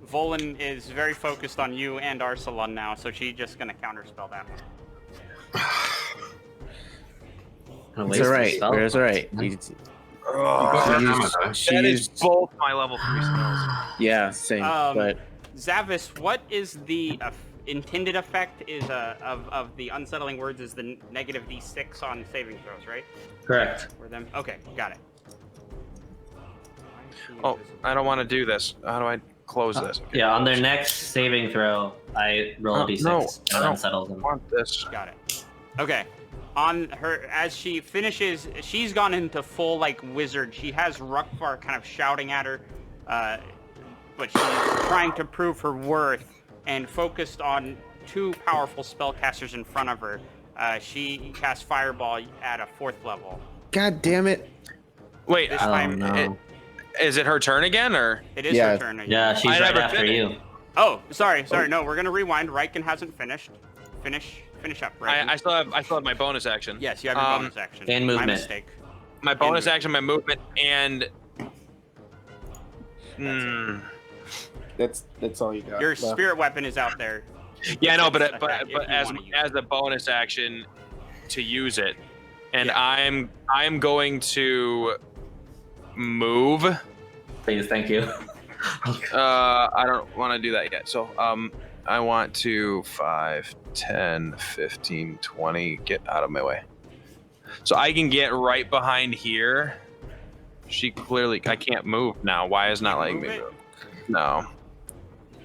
[SPEAKER 1] Volan is very focused on you and Arsalan now, so she's just going to counterspell that one.
[SPEAKER 6] It's alright. It's alright.
[SPEAKER 3] That is both my level 3 spells.
[SPEAKER 6] Yeah, same. But
[SPEAKER 1] Zavis, what is the intended effect is of the unsettling words is the negative d6 on saving throws, right?
[SPEAKER 2] Correct.
[SPEAKER 1] For them? Okay, got it.
[SPEAKER 3] Oh, I don't want to do this. How do I close this? Okay.
[SPEAKER 2] Yeah, on their next saving throw, I roll a d6
[SPEAKER 3] no,
[SPEAKER 2] and unsettles them.
[SPEAKER 3] I want this.
[SPEAKER 1] Got it. Okay. On her, as she finishes, she's gone into full like wizard. She has Rukvar kind of shouting at her, but she's trying to prove her worth and focused on two powerful spellcasters in front of her. She casts Fireball at a 4th level.
[SPEAKER 6] God damn it!
[SPEAKER 3] Wait,
[SPEAKER 1] This time,
[SPEAKER 6] no.
[SPEAKER 3] Is it her turn again, or?
[SPEAKER 1] it is her turn.
[SPEAKER 2] Yeah, she's
[SPEAKER 3] I
[SPEAKER 2] right
[SPEAKER 3] never
[SPEAKER 2] after
[SPEAKER 3] finished.
[SPEAKER 2] you.
[SPEAKER 1] Oh, sorry. No, we're gonna rewind. Riken hasn't finished. Finish up, Riken.
[SPEAKER 3] I still have my bonus action.
[SPEAKER 1] Yes, you have your bonus action.
[SPEAKER 2] and movement.
[SPEAKER 1] My mistake.
[SPEAKER 3] My bonus
[SPEAKER 1] movement.
[SPEAKER 3] action, my movement, and
[SPEAKER 6] That's all you got.
[SPEAKER 1] Your spirit weapon is out there.
[SPEAKER 3] yeah, no, but
[SPEAKER 1] Attack if you
[SPEAKER 3] as
[SPEAKER 1] wanna use
[SPEAKER 3] as a bonus action to use it, and
[SPEAKER 1] Yeah.
[SPEAKER 3] I'm going to move.
[SPEAKER 2] Please, thank you.
[SPEAKER 3] I don't want to do that yet. So I want to 5, 10, 15, 20 get out of my way. So I can get right behind here. She clearly I can't move now. Why is not letting me
[SPEAKER 1] Move it?
[SPEAKER 3] move? No.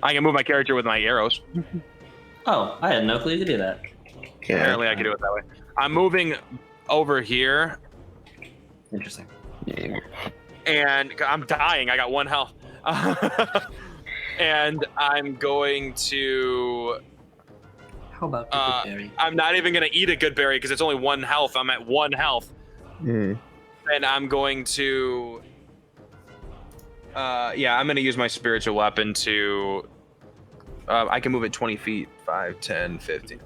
[SPEAKER 3] I can move my character with my arrows.
[SPEAKER 2] Oh, I had no clue you could do that.
[SPEAKER 6] Yeah.
[SPEAKER 3] Apparently I can do it that way. I'm moving over here
[SPEAKER 2] Interesting.
[SPEAKER 3] and I'm dying. I got 1 health. And I'm going to
[SPEAKER 2] How about the berry?
[SPEAKER 3] I'm not even gonna eat a good berry because it's only 1 health. I'm at 1 health.
[SPEAKER 6] Mm.
[SPEAKER 3] And I'm going to I'm gonna use my spiritual weapon to I can move it 20 feet. 5, 10, 15.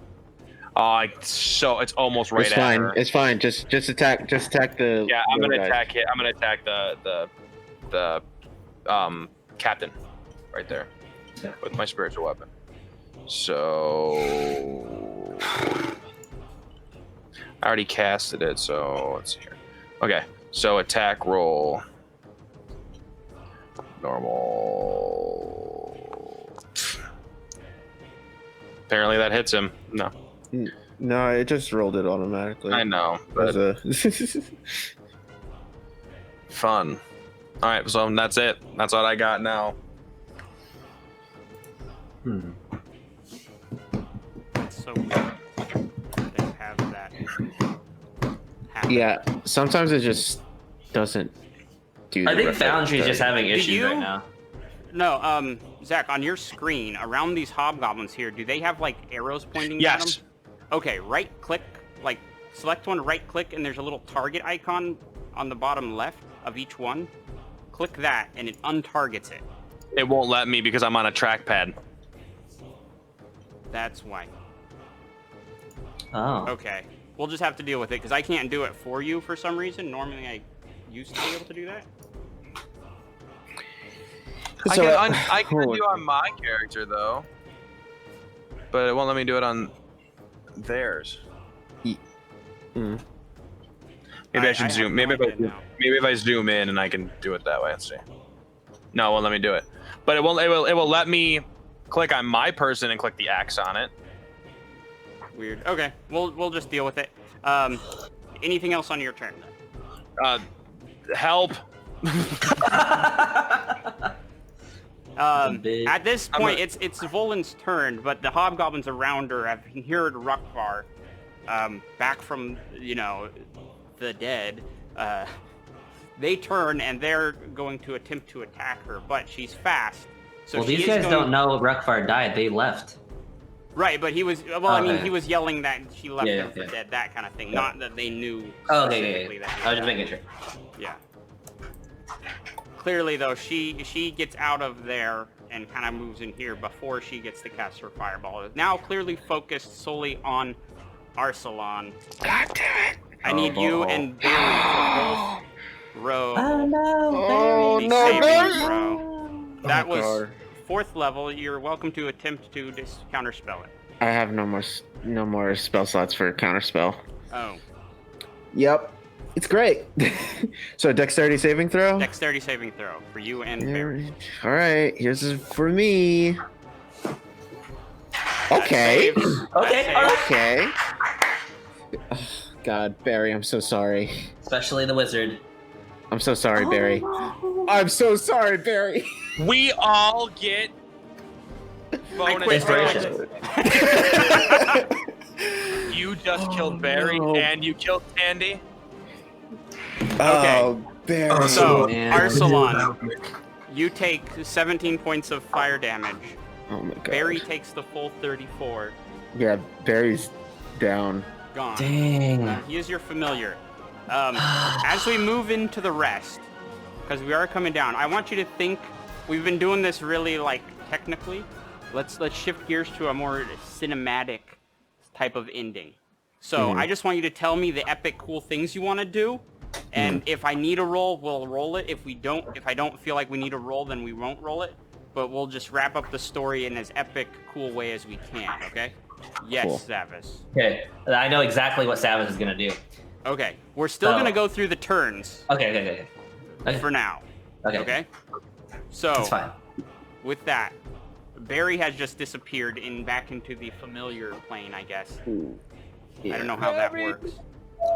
[SPEAKER 3] So it's almost right
[SPEAKER 6] It's
[SPEAKER 3] at
[SPEAKER 6] fine.
[SPEAKER 3] her.
[SPEAKER 6] It's fine. Just attack. Just attack the.
[SPEAKER 3] Yeah, I'm
[SPEAKER 6] the
[SPEAKER 3] gonna
[SPEAKER 6] guy.
[SPEAKER 3] attack it. I'm gonna attack the captain right there
[SPEAKER 2] Yeah.
[SPEAKER 3] with my spiritual weapon. So I already casted it, so let's see here. Okay, so attack roll. Normal. Apparently that hits him. No,
[SPEAKER 6] No, it just rolled it automatically.
[SPEAKER 3] I know, but
[SPEAKER 6] As a-
[SPEAKER 3] fun. All right, so that's it. That's what I got now.
[SPEAKER 1] It's so weird. They have that. happen.
[SPEAKER 6] yeah, sometimes it just doesn't do.
[SPEAKER 2] I
[SPEAKER 6] the
[SPEAKER 2] think Foundry's just having issues
[SPEAKER 1] you-
[SPEAKER 2] right now.
[SPEAKER 1] No, Zach, on your screen, around these hobgoblins here, do they have like arrows pointing at
[SPEAKER 3] Yes.
[SPEAKER 1] them? Okay, right click, like select one, right click, and there's a little target icon on the bottom left of each one. Click that, and it untargets it.
[SPEAKER 3] It won't let me because I'm on a trackpad.
[SPEAKER 1] That's why.
[SPEAKER 2] Oh.
[SPEAKER 1] Okay, we'll just have to deal with it because I can't do it for you for some reason. Normally, I used to be able to do that.
[SPEAKER 3] I can do on my character though, but it won't let me do it on theirs.
[SPEAKER 6] Mm.
[SPEAKER 3] Maybe I should
[SPEAKER 1] have
[SPEAKER 3] zoom.
[SPEAKER 1] no
[SPEAKER 3] Maybe
[SPEAKER 1] idea now.
[SPEAKER 3] if I zoom in and I can do it that way. Let's see. No, it won't let me do it. But it won't. It will let me click on my person and click the X on it.
[SPEAKER 1] Weird. Okay, we'll just deal with it. Anything else on your turn?
[SPEAKER 3] Help.
[SPEAKER 1] At this point, it's Volan's turn, but the hobgoblins around her have heard Rukvar back from the dead. They turn and they're going to attempt to attack her, but she's fast,
[SPEAKER 2] Well,
[SPEAKER 1] she
[SPEAKER 2] these
[SPEAKER 1] is
[SPEAKER 2] guys
[SPEAKER 1] going-
[SPEAKER 2] don't know Rukvar died. They left.
[SPEAKER 1] Right, but he was. Well, I mean,
[SPEAKER 2] Okay.
[SPEAKER 1] he was yelling that she left
[SPEAKER 2] Yeah,
[SPEAKER 1] him for
[SPEAKER 2] yeah.
[SPEAKER 1] dead, that kind of thing.
[SPEAKER 2] Yeah.
[SPEAKER 1] Not that they knew
[SPEAKER 2] Oh,
[SPEAKER 1] specifically
[SPEAKER 2] okay.
[SPEAKER 1] that. he
[SPEAKER 2] I was just
[SPEAKER 1] died.
[SPEAKER 2] making sure.
[SPEAKER 1] Yeah. Clearly, though, she gets out of there and kind of moves in here before she gets to cast her fireball. Now clearly focused solely on Arsalan.
[SPEAKER 6] God damn it!
[SPEAKER 1] I need you and Barry to both row
[SPEAKER 6] Oh
[SPEAKER 1] the
[SPEAKER 6] no,
[SPEAKER 1] saving
[SPEAKER 6] Barry!
[SPEAKER 1] throw. That
[SPEAKER 6] Oh,
[SPEAKER 1] was
[SPEAKER 6] God.
[SPEAKER 1] 4th level. You're welcome to attempt to counterspell it.
[SPEAKER 6] I have no more spell slots for counterspell.
[SPEAKER 1] Oh,
[SPEAKER 6] Yep, it's great. So dexterity saving throw.
[SPEAKER 1] dexterity saving throw for you and Barry.
[SPEAKER 6] All right, here's for me.
[SPEAKER 1] That
[SPEAKER 6] Okay.
[SPEAKER 1] saves.
[SPEAKER 2] Okay,
[SPEAKER 1] That saves.
[SPEAKER 6] Okay. Oh, God, Barry, I'm so sorry.
[SPEAKER 2] Especially the wizard.
[SPEAKER 6] I'm so sorry, Barry. I'm so sorry, Barry.
[SPEAKER 3] We all get bonus
[SPEAKER 1] quit.
[SPEAKER 2] Inspiration.
[SPEAKER 3] You just killed Barry
[SPEAKER 6] no.
[SPEAKER 3] and you killed Tandy.
[SPEAKER 6] Oh, Barry.
[SPEAKER 1] So,
[SPEAKER 7] Man.
[SPEAKER 1] Arsalan, you take 17 points of fire damage.
[SPEAKER 6] Oh my God.
[SPEAKER 1] Barry takes the full 34.
[SPEAKER 6] Yeah, Barry's down.
[SPEAKER 1] Gone.
[SPEAKER 7] Dang.
[SPEAKER 1] He is your familiar. As we move into the rest, because we are coming down, I want you to think. We've been doing this really like technically. Let's shift gears to a more cinematic type of ending. So I just want you to tell me the epic cool things you want to do, and if I need a roll, we'll roll it. If I don't feel like we need a roll, then we won't roll it. But we'll just wrap up the story in as epic, cool way as we can. Okay? Yes,
[SPEAKER 6] Cool.
[SPEAKER 1] Savis.
[SPEAKER 2] Okay, I know exactly what Savage is gonna do.
[SPEAKER 1] Okay, we're still
[SPEAKER 2] So-
[SPEAKER 1] gonna go through the turns
[SPEAKER 2] Okay.
[SPEAKER 1] for now.
[SPEAKER 2] Okay.
[SPEAKER 1] Okay? So,
[SPEAKER 2] That's fine.
[SPEAKER 1] with that, Barry has just disappeared back into the familiar plane, I guess. I don't know how that works.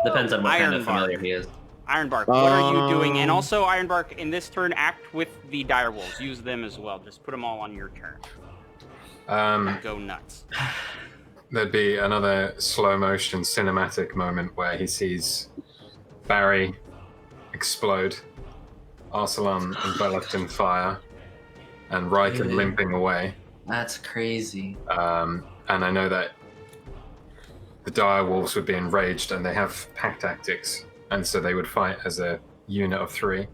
[SPEAKER 2] Depends on what kind of
[SPEAKER 1] Ironbark.
[SPEAKER 2] familiar he is.
[SPEAKER 1] Ironbark, what are you doing? And also, Ironbark, in this turn, act with the direwolves. Use them as well. Just put them all on your turn. Go nuts.
[SPEAKER 5] There'd be another slow motion cinematic moment where he sees Barry explode, Arsalan enveloped in fire, and Riken
[SPEAKER 7] Yeah.
[SPEAKER 5] limping away.
[SPEAKER 7] That's crazy.
[SPEAKER 5] And I know that the dire wolves would be enraged and they have pack tactics, and so they would fight as a unit of 3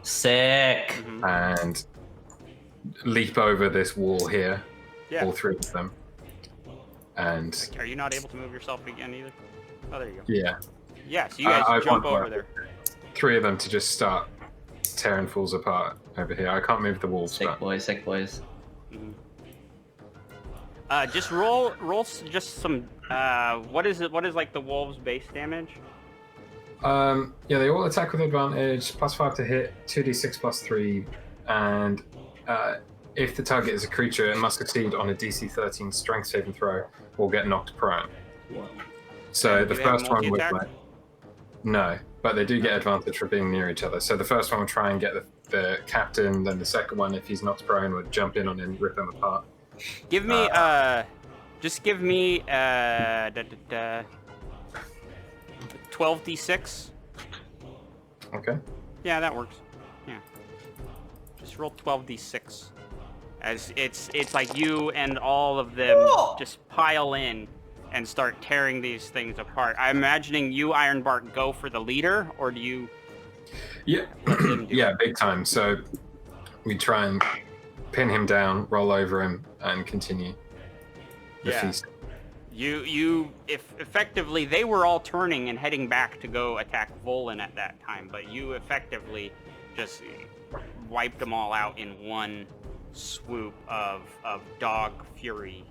[SPEAKER 2] Sick.
[SPEAKER 5] and leap over this wall here,
[SPEAKER 1] Yeah.
[SPEAKER 5] all 3 of them. And
[SPEAKER 1] Are you not able to move yourself again either? Oh, there you go.
[SPEAKER 5] yeah,
[SPEAKER 1] Yeah, so you guys
[SPEAKER 5] I
[SPEAKER 1] jump
[SPEAKER 5] want
[SPEAKER 1] over
[SPEAKER 5] one.
[SPEAKER 1] there.
[SPEAKER 5] 3 of them to just start tearing fools apart over here. I can't move the wolves,
[SPEAKER 7] Sick
[SPEAKER 5] but
[SPEAKER 7] boys, sick boys.
[SPEAKER 1] Just roll just some, what is like the wolves' base damage?
[SPEAKER 5] yeah, they all attack with advantage, +5 to hit, 2d6 +3, and if the target is a creature, it must succeed on a DC 13 strength saving throw or get knocked prone. So
[SPEAKER 1] Do
[SPEAKER 5] the
[SPEAKER 1] they have
[SPEAKER 5] first one would
[SPEAKER 1] multi-attack?
[SPEAKER 5] like no, but they do get advantage for being near each other. So the first one would try and get the captain, then the second one, if he's knocked prone, would jump in on him, rip him apart.
[SPEAKER 1] Give me, just give me, 12d6.
[SPEAKER 5] Okay.
[SPEAKER 1] Yeah, that works. Yeah. Just roll 12d6. As it's like you and all of them just pile in and start tearing these things apart. I'm imagining you, Ironbark, go for the leader, or do you
[SPEAKER 5] Yeah.
[SPEAKER 1] let them do
[SPEAKER 5] Yeah,
[SPEAKER 1] it?
[SPEAKER 5] big time. So we try and pin him down, roll over him, and continue the
[SPEAKER 1] Yeah.
[SPEAKER 5] feast.
[SPEAKER 1] If effectively they were all turning and heading back to go attack Volan at that time, but you effectively just wiped them all out in one swoop of dog fury.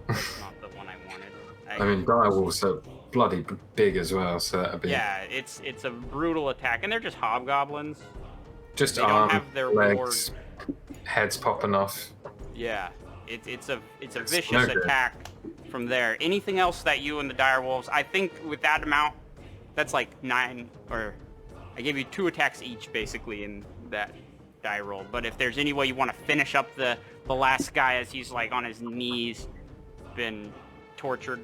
[SPEAKER 1] That's not the one I wanted.
[SPEAKER 5] I mean, dire wolves are bloody big as well, so that'd be
[SPEAKER 1] yeah, it's a brutal attack, and they're just hobgoblins.
[SPEAKER 5] just
[SPEAKER 1] they don't
[SPEAKER 5] arms,
[SPEAKER 1] have their
[SPEAKER 5] legs, heads popping off.
[SPEAKER 1] Yeah, it's a
[SPEAKER 5] It's
[SPEAKER 1] vicious
[SPEAKER 5] no good.
[SPEAKER 1] attack from there. Anything else that you and the direwolves? I think with that amount, that's like 9, or I gave you 2 attacks each basically in that die roll. But if there's any way you want to finish up the last guy as he's like on his knees, been tortured.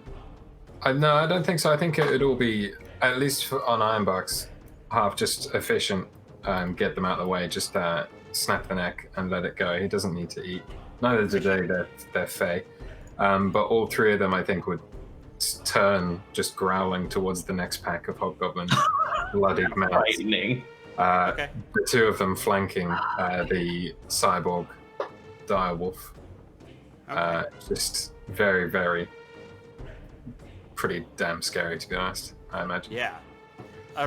[SPEAKER 5] No, I don't think so. I think it'd all be, at least on Ironbark's half, just efficient. Get them out of the way. Just snap the neck and let it go. He doesn't need to eat. Neither do they. They're fey. But all three of them, I think, would turn just growling towards the next pack of hobgoblins. Bloodied mouths.
[SPEAKER 2] Frightening.
[SPEAKER 1] Okay.
[SPEAKER 5] The two of them flanking the cyborg direwolf.
[SPEAKER 1] Okay.
[SPEAKER 5] Just very, very, pretty damn scary, to be honest, I imagine.
[SPEAKER 1] Yeah.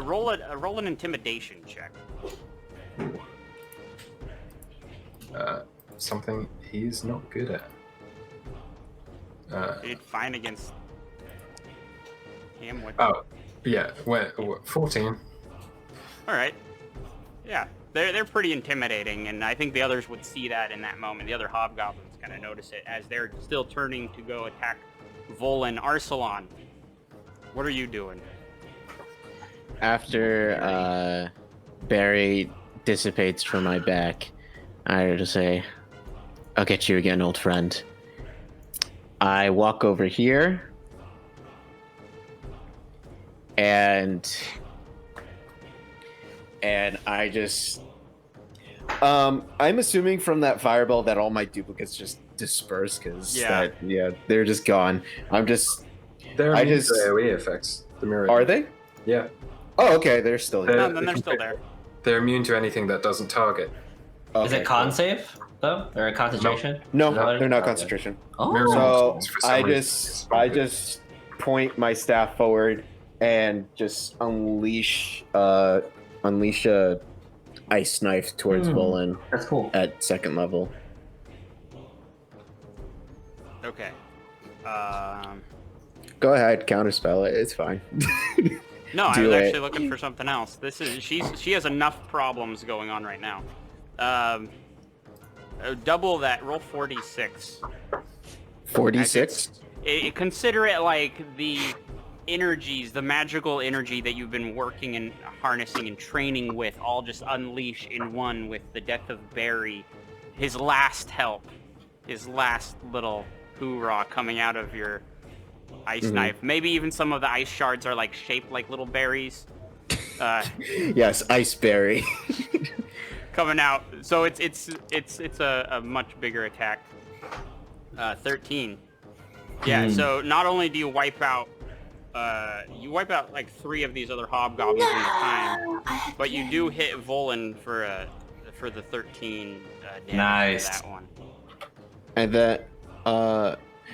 [SPEAKER 1] Roll an intimidation check.
[SPEAKER 5] Something he's not good at.
[SPEAKER 1] You did fine against him.
[SPEAKER 5] Oh, yeah. 14.
[SPEAKER 1] All right. Yeah, they're pretty intimidating, and I think the others would see that in that moment. The other hobgoblins kind of notice it as they're still turning to go attack Volan. Arsalan, what are you doing?
[SPEAKER 6] After Barry dissipates from my back, I just say, "I'll get you again, old friend." I walk over here, and I just, I'm assuming from that fireball that all my duplicates just disperse because they're just gone.
[SPEAKER 5] They're
[SPEAKER 6] I
[SPEAKER 5] immune
[SPEAKER 6] just-
[SPEAKER 5] to AoE effects. The mirror.
[SPEAKER 6] Are they?
[SPEAKER 5] Yeah.
[SPEAKER 6] Oh, okay, they're still here.
[SPEAKER 1] No, then they're still there.
[SPEAKER 5] They're immune to anything that doesn't target.
[SPEAKER 2] Is it con save though, or a concentration?
[SPEAKER 6] No,
[SPEAKER 2] No,
[SPEAKER 6] they're not
[SPEAKER 2] okay.
[SPEAKER 6] concentration.
[SPEAKER 2] Oh,
[SPEAKER 5] Mirror
[SPEAKER 6] So
[SPEAKER 5] image for some
[SPEAKER 6] I
[SPEAKER 5] reason
[SPEAKER 6] just point my staff forward and just unleash a ice knife towards Volan
[SPEAKER 2] that's cool.
[SPEAKER 6] at second level.
[SPEAKER 1] Okay.
[SPEAKER 6] Go ahead, counterspell it. It's fine.
[SPEAKER 1] No, I
[SPEAKER 6] Do
[SPEAKER 1] was
[SPEAKER 6] it.
[SPEAKER 1] actually looking for something else. She has enough problems going on right now. Double that. Roll 46.
[SPEAKER 6] 46.
[SPEAKER 1] Consider it like the energies, the magical energy that you've been working and harnessing and training with, all just unleash in one with the death of Barry. His last help, his last little hoorah coming out of your ice knife. Maybe even some of the ice shards are like shaped like little berries.
[SPEAKER 6] Yes, ice berry.
[SPEAKER 1] Coming out. So it's a much bigger attack. 13. Yeah, so not only do you wipe out like 3 of these other hobgoblins in the time, but you do hit Volan for the 13 damage
[SPEAKER 2] Nice.
[SPEAKER 1] for that one.
[SPEAKER 6] And that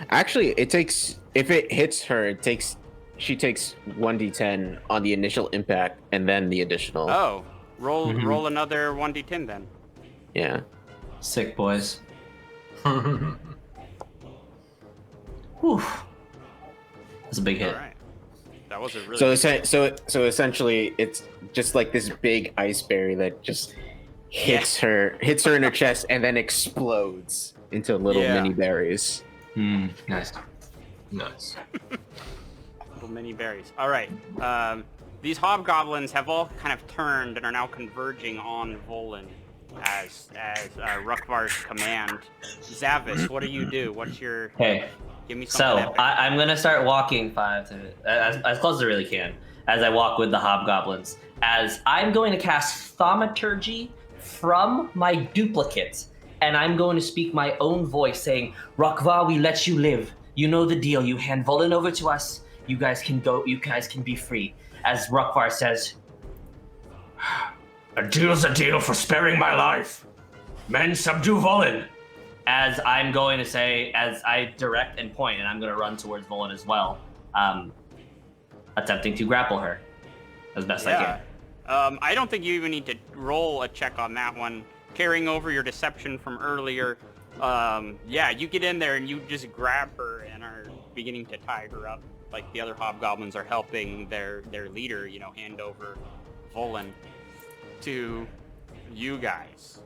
[SPEAKER 6] actually it takes, if it hits her, she takes 1d10 on the initial impact and then the additional.
[SPEAKER 1] Oh, roll another 1d10 then.
[SPEAKER 6] Yeah.
[SPEAKER 7] Sick boys.
[SPEAKER 2] Whew.
[SPEAKER 7] That's a big hit.
[SPEAKER 1] All right. That was a really
[SPEAKER 6] So
[SPEAKER 1] good
[SPEAKER 6] so essentially it's just like this big ice berry that just hits her in her chest and then explodes into little
[SPEAKER 1] Yeah.
[SPEAKER 6] mini berries.
[SPEAKER 7] Nice.
[SPEAKER 5] Nice.
[SPEAKER 1] little mini berries. All right. These hobgoblins have all kind of turned and are now converging on Volan as Rukvar's command. Zavis, what do you do? What's your...
[SPEAKER 2] Okay.
[SPEAKER 1] Give me something
[SPEAKER 2] So
[SPEAKER 1] epic.
[SPEAKER 2] I'm gonna start walking 5 to as close as I really can as I walk with the hobgoblins. As I'm going to cast thaumaturgy from my duplicates, and I'm going to speak my own voice, saying, "Rukvar, we let you live. You know the deal. You hand Volan over to us. You guys can go. You guys can be free." As Rukvar says, "A deal's a deal for sparing my life. Men, subdue Volan." As I'm going to say, as I direct and point, and I'm going to run towards Volan as well, attempting to grapple her as best I can.
[SPEAKER 1] I don't think you even need to roll a check on that one. Carrying over your deception from earlier, you get in there and you just grab her and are beginning to tie her up. Like the other hobgoblins are helping their leader, hand over Volan to you guys.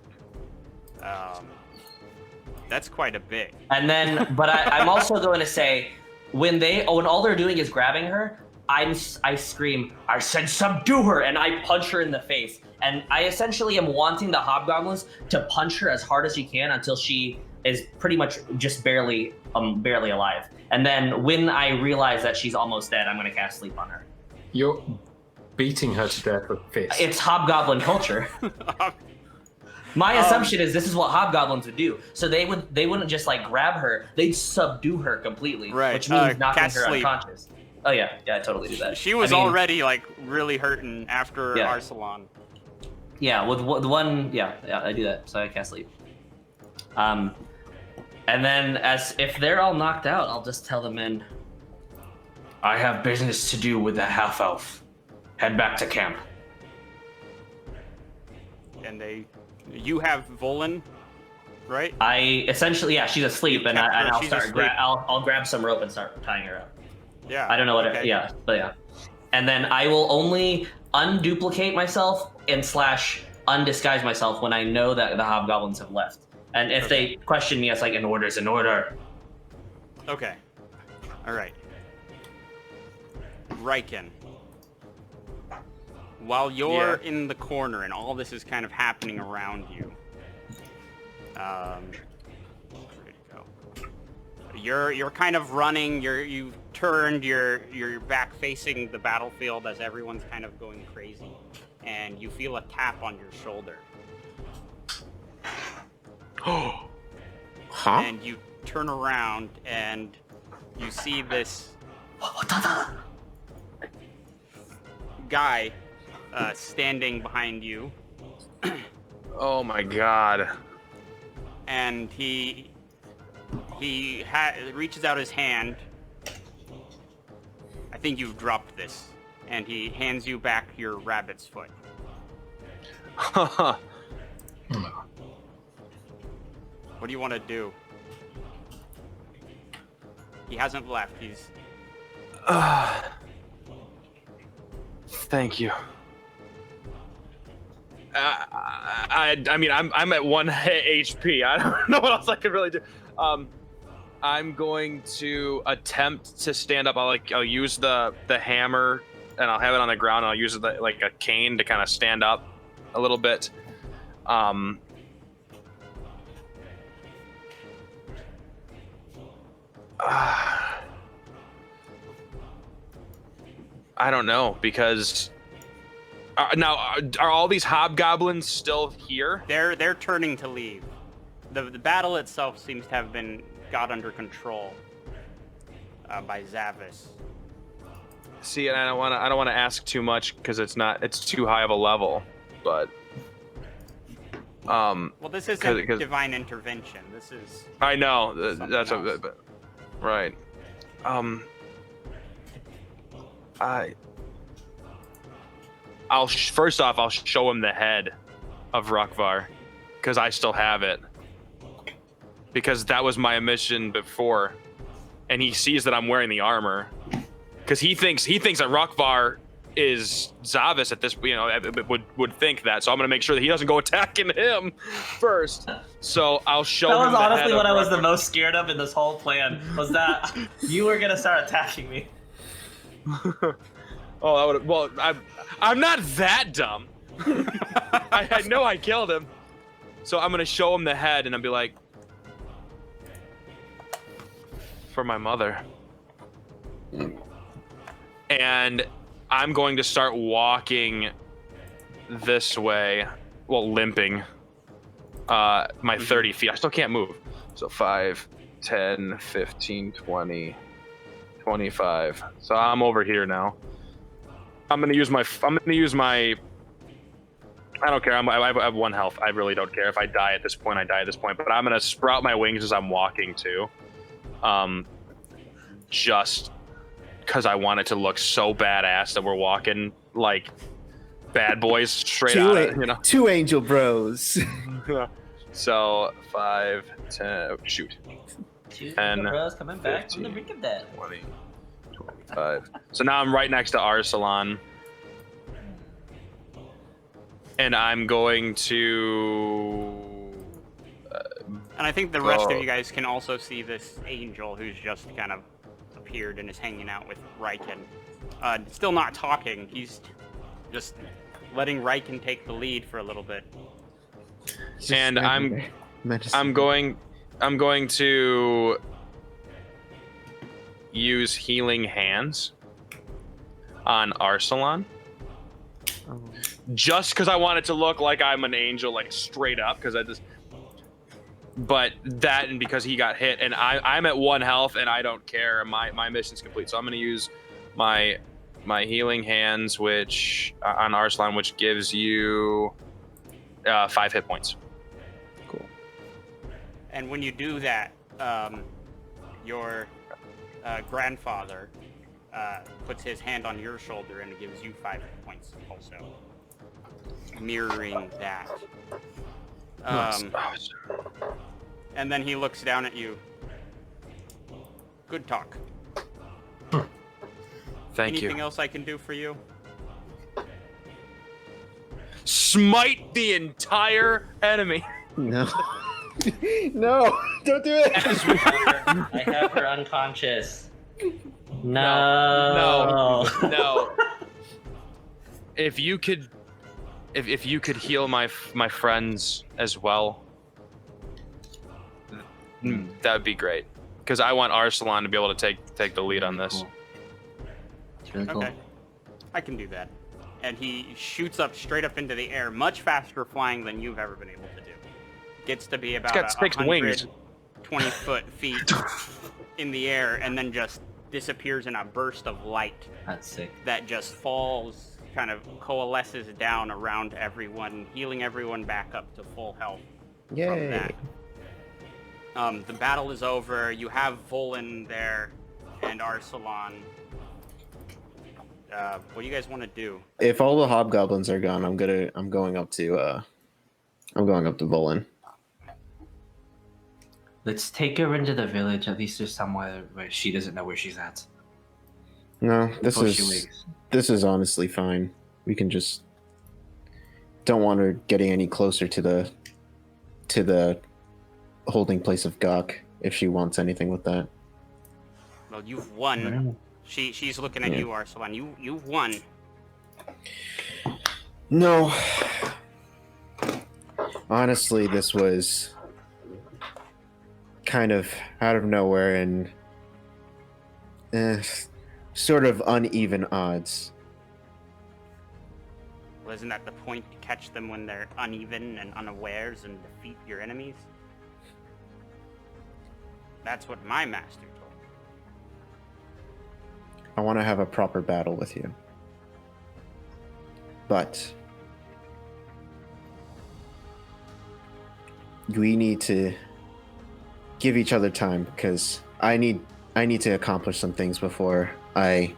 [SPEAKER 1] That's quite a bit.
[SPEAKER 2] And then, but I'm also going to say, when all they're doing is grabbing her, I scream, "I said subdue her," and I punch her in the face. And I essentially am wanting the hobgoblins to punch her as hard as she can until she is pretty much just barely alive. And then when I realize that she's almost dead, I'm going to cast sleep on her.
[SPEAKER 5] You're beating her to death with fists.
[SPEAKER 2] It's hobgoblin culture. My assumption is this is what hobgoblins would do. So they wouldn't just like grab her; they'd subdue her completely,
[SPEAKER 1] Right.
[SPEAKER 2] which means knocking
[SPEAKER 1] Cast
[SPEAKER 2] her
[SPEAKER 1] sleep.
[SPEAKER 2] unconscious. Oh yeah, I totally do that.
[SPEAKER 1] She was
[SPEAKER 2] I mean,
[SPEAKER 1] already like really hurting after
[SPEAKER 2] Yeah.
[SPEAKER 1] Arsalan.
[SPEAKER 2] Yeah, with the one, yeah, I do that, so I can't sleep. And then as if they're all knocked out, I'll just tell the men, I have business to do with the half elf. Head back to camp.
[SPEAKER 1] And you have Volan, right?
[SPEAKER 2] I essentially, yeah, she's asleep, and
[SPEAKER 1] kept her,
[SPEAKER 2] I'll
[SPEAKER 1] she's
[SPEAKER 2] start.
[SPEAKER 1] asleep.
[SPEAKER 2] I'll grab some rope and start tying her up.
[SPEAKER 1] Yeah.
[SPEAKER 2] I don't know what.
[SPEAKER 1] okay.
[SPEAKER 2] Yeah, but yeah. And then I will only unduplicate myself and / undisguise myself when I know that the hobgoblins have left. And if they question me, it's like an order's an order.
[SPEAKER 1] Okay. All right. Riken. While you're in the corner and all this is kind of happening around you, where'd it go? You're kind of running. You've turned. You're back facing the battlefield as everyone's kind of going crazy, and you feel a tap on your shoulder.
[SPEAKER 6] Huh?
[SPEAKER 1] And you turn around and you see this guy standing behind you,
[SPEAKER 3] Oh my god.
[SPEAKER 1] and he reaches out his hand. I think you've dropped this, and he hands you back your rabbit's foot. What do you want to do? He hasn't left. He's
[SPEAKER 3] Thank you. I mean, I'm at 1 HP. I don't know what else I could really do. I'm going to attempt to stand up. I'll use the hammer, and I'll have it on the ground. And I'll use it like a cane to kind of stand up a little bit. I don't know, because now are all these hobgoblins still here?
[SPEAKER 1] they're turning to leave. The battle itself seems to have been got under control by Zavis.
[SPEAKER 3] See, and I don't want to ask too much because it's too high of a level, but
[SPEAKER 1] Well, this isn't
[SPEAKER 3] 'cause-
[SPEAKER 1] divine intervention. This is
[SPEAKER 3] I know
[SPEAKER 1] Something
[SPEAKER 3] that's
[SPEAKER 1] else.
[SPEAKER 3] right. First off, I'll show him the head of Rukvar, because I still have it, because that was my mission before, and he sees that I'm wearing the armor, because he thinks that Rukvar is Zavis at this, would think that. So I'm gonna make sure that he doesn't go attacking him first. So I'll show
[SPEAKER 2] That
[SPEAKER 3] him
[SPEAKER 2] was
[SPEAKER 3] the
[SPEAKER 2] honestly
[SPEAKER 3] head
[SPEAKER 2] what
[SPEAKER 3] of
[SPEAKER 2] I was the
[SPEAKER 3] Rukvar.
[SPEAKER 2] most scared of in this whole plan, was that you were gonna start attacking me.
[SPEAKER 3] Oh, that would. Well, I'm not that dumb. I know I killed him. So I'm gonna show him the head, and I'll be like, for my mother. And I'm going to start walking this way, well, limping. My 30 feet. I still can't move. So 5, 10, 15, 20, 25. So I'm over here now. I'm gonna use my. I don't care. I have 1 health. I really don't care if I die at this point. I die at this point. But I'm gonna sprout my wings as I'm walking too. Just because I want it to look so badass that we're walking like bad boys straight out of,
[SPEAKER 4] Two angel bros.
[SPEAKER 3] So 5, 10. Shoot. 10,
[SPEAKER 2] bros coming back from the
[SPEAKER 3] 15,
[SPEAKER 2] brink of death.
[SPEAKER 3] 20, 25. So now I'm right next to Arsalan. And I'm going to...
[SPEAKER 1] And I think the rest of you guys can also see this angel who's just kind of appeared and is hanging out with Riken. Still not talking. He's just letting Riken take the lead for a little bit.
[SPEAKER 3] And I'm going to use healing hands on Arsalan. just because I want it to look like I'm an angel, like straight up, because I just. But that, and because he got hit, and I'm at 1 health, and I don't care. My mission's complete, so I'm gonna use my healing hands, which on Arslan, which gives you 5 hit points.
[SPEAKER 6] Cool.
[SPEAKER 1] And when you do that, your grandfather puts his hand on your shoulder and gives you 5 hit points also, mirroring that. And then he looks down at you. Good talk.
[SPEAKER 3] Thank
[SPEAKER 1] Anything
[SPEAKER 3] you.
[SPEAKER 1] else I can do for you?
[SPEAKER 3] Smite the entire enemy.
[SPEAKER 6] No. No, don't do it.
[SPEAKER 2] I have her unconscious. No.
[SPEAKER 3] No. If you could heal my friends as well, that would be great. Because I want Arsalan to be able to take the lead on this.
[SPEAKER 7] Cool. It's really cool.
[SPEAKER 1] Okay. I can do that. And he shoots up straight up into the air, much faster flying than you've ever been able to do. Gets to be about
[SPEAKER 3] got 6 wings.
[SPEAKER 1] 20 feet in the air, and then just disappears in a burst of light
[SPEAKER 7] That's sick.
[SPEAKER 1] that just falls, kind of coalesces down around everyone, healing everyone back up to full health from
[SPEAKER 6] Yay.
[SPEAKER 1] that. The battle is over. You have Volan there and Arsalan. What do you guys want to do?
[SPEAKER 6] If all the hobgoblins are gone, I'm going up to Volan.
[SPEAKER 7] Let's take her into the village. At least there's somewhere where she doesn't know where she's at.
[SPEAKER 6] No,
[SPEAKER 7] Before she wakes.
[SPEAKER 6] this is honestly fine. We can just don't want her getting any closer to the holding place of Gok if she wants anything with that.
[SPEAKER 1] Well, you've won. She's looking at
[SPEAKER 6] Yeah.
[SPEAKER 1] you, Arsalan. You've won.
[SPEAKER 6] No. Honestly, this was kind of out of nowhere and sort of uneven odds.
[SPEAKER 1] Well, isn't that the point? To catch them when they're uneven and unawares and defeat your enemies? That's what my master told me.
[SPEAKER 6] I want to have a proper battle with you. But we need to give each other time because I need to accomplish some things before I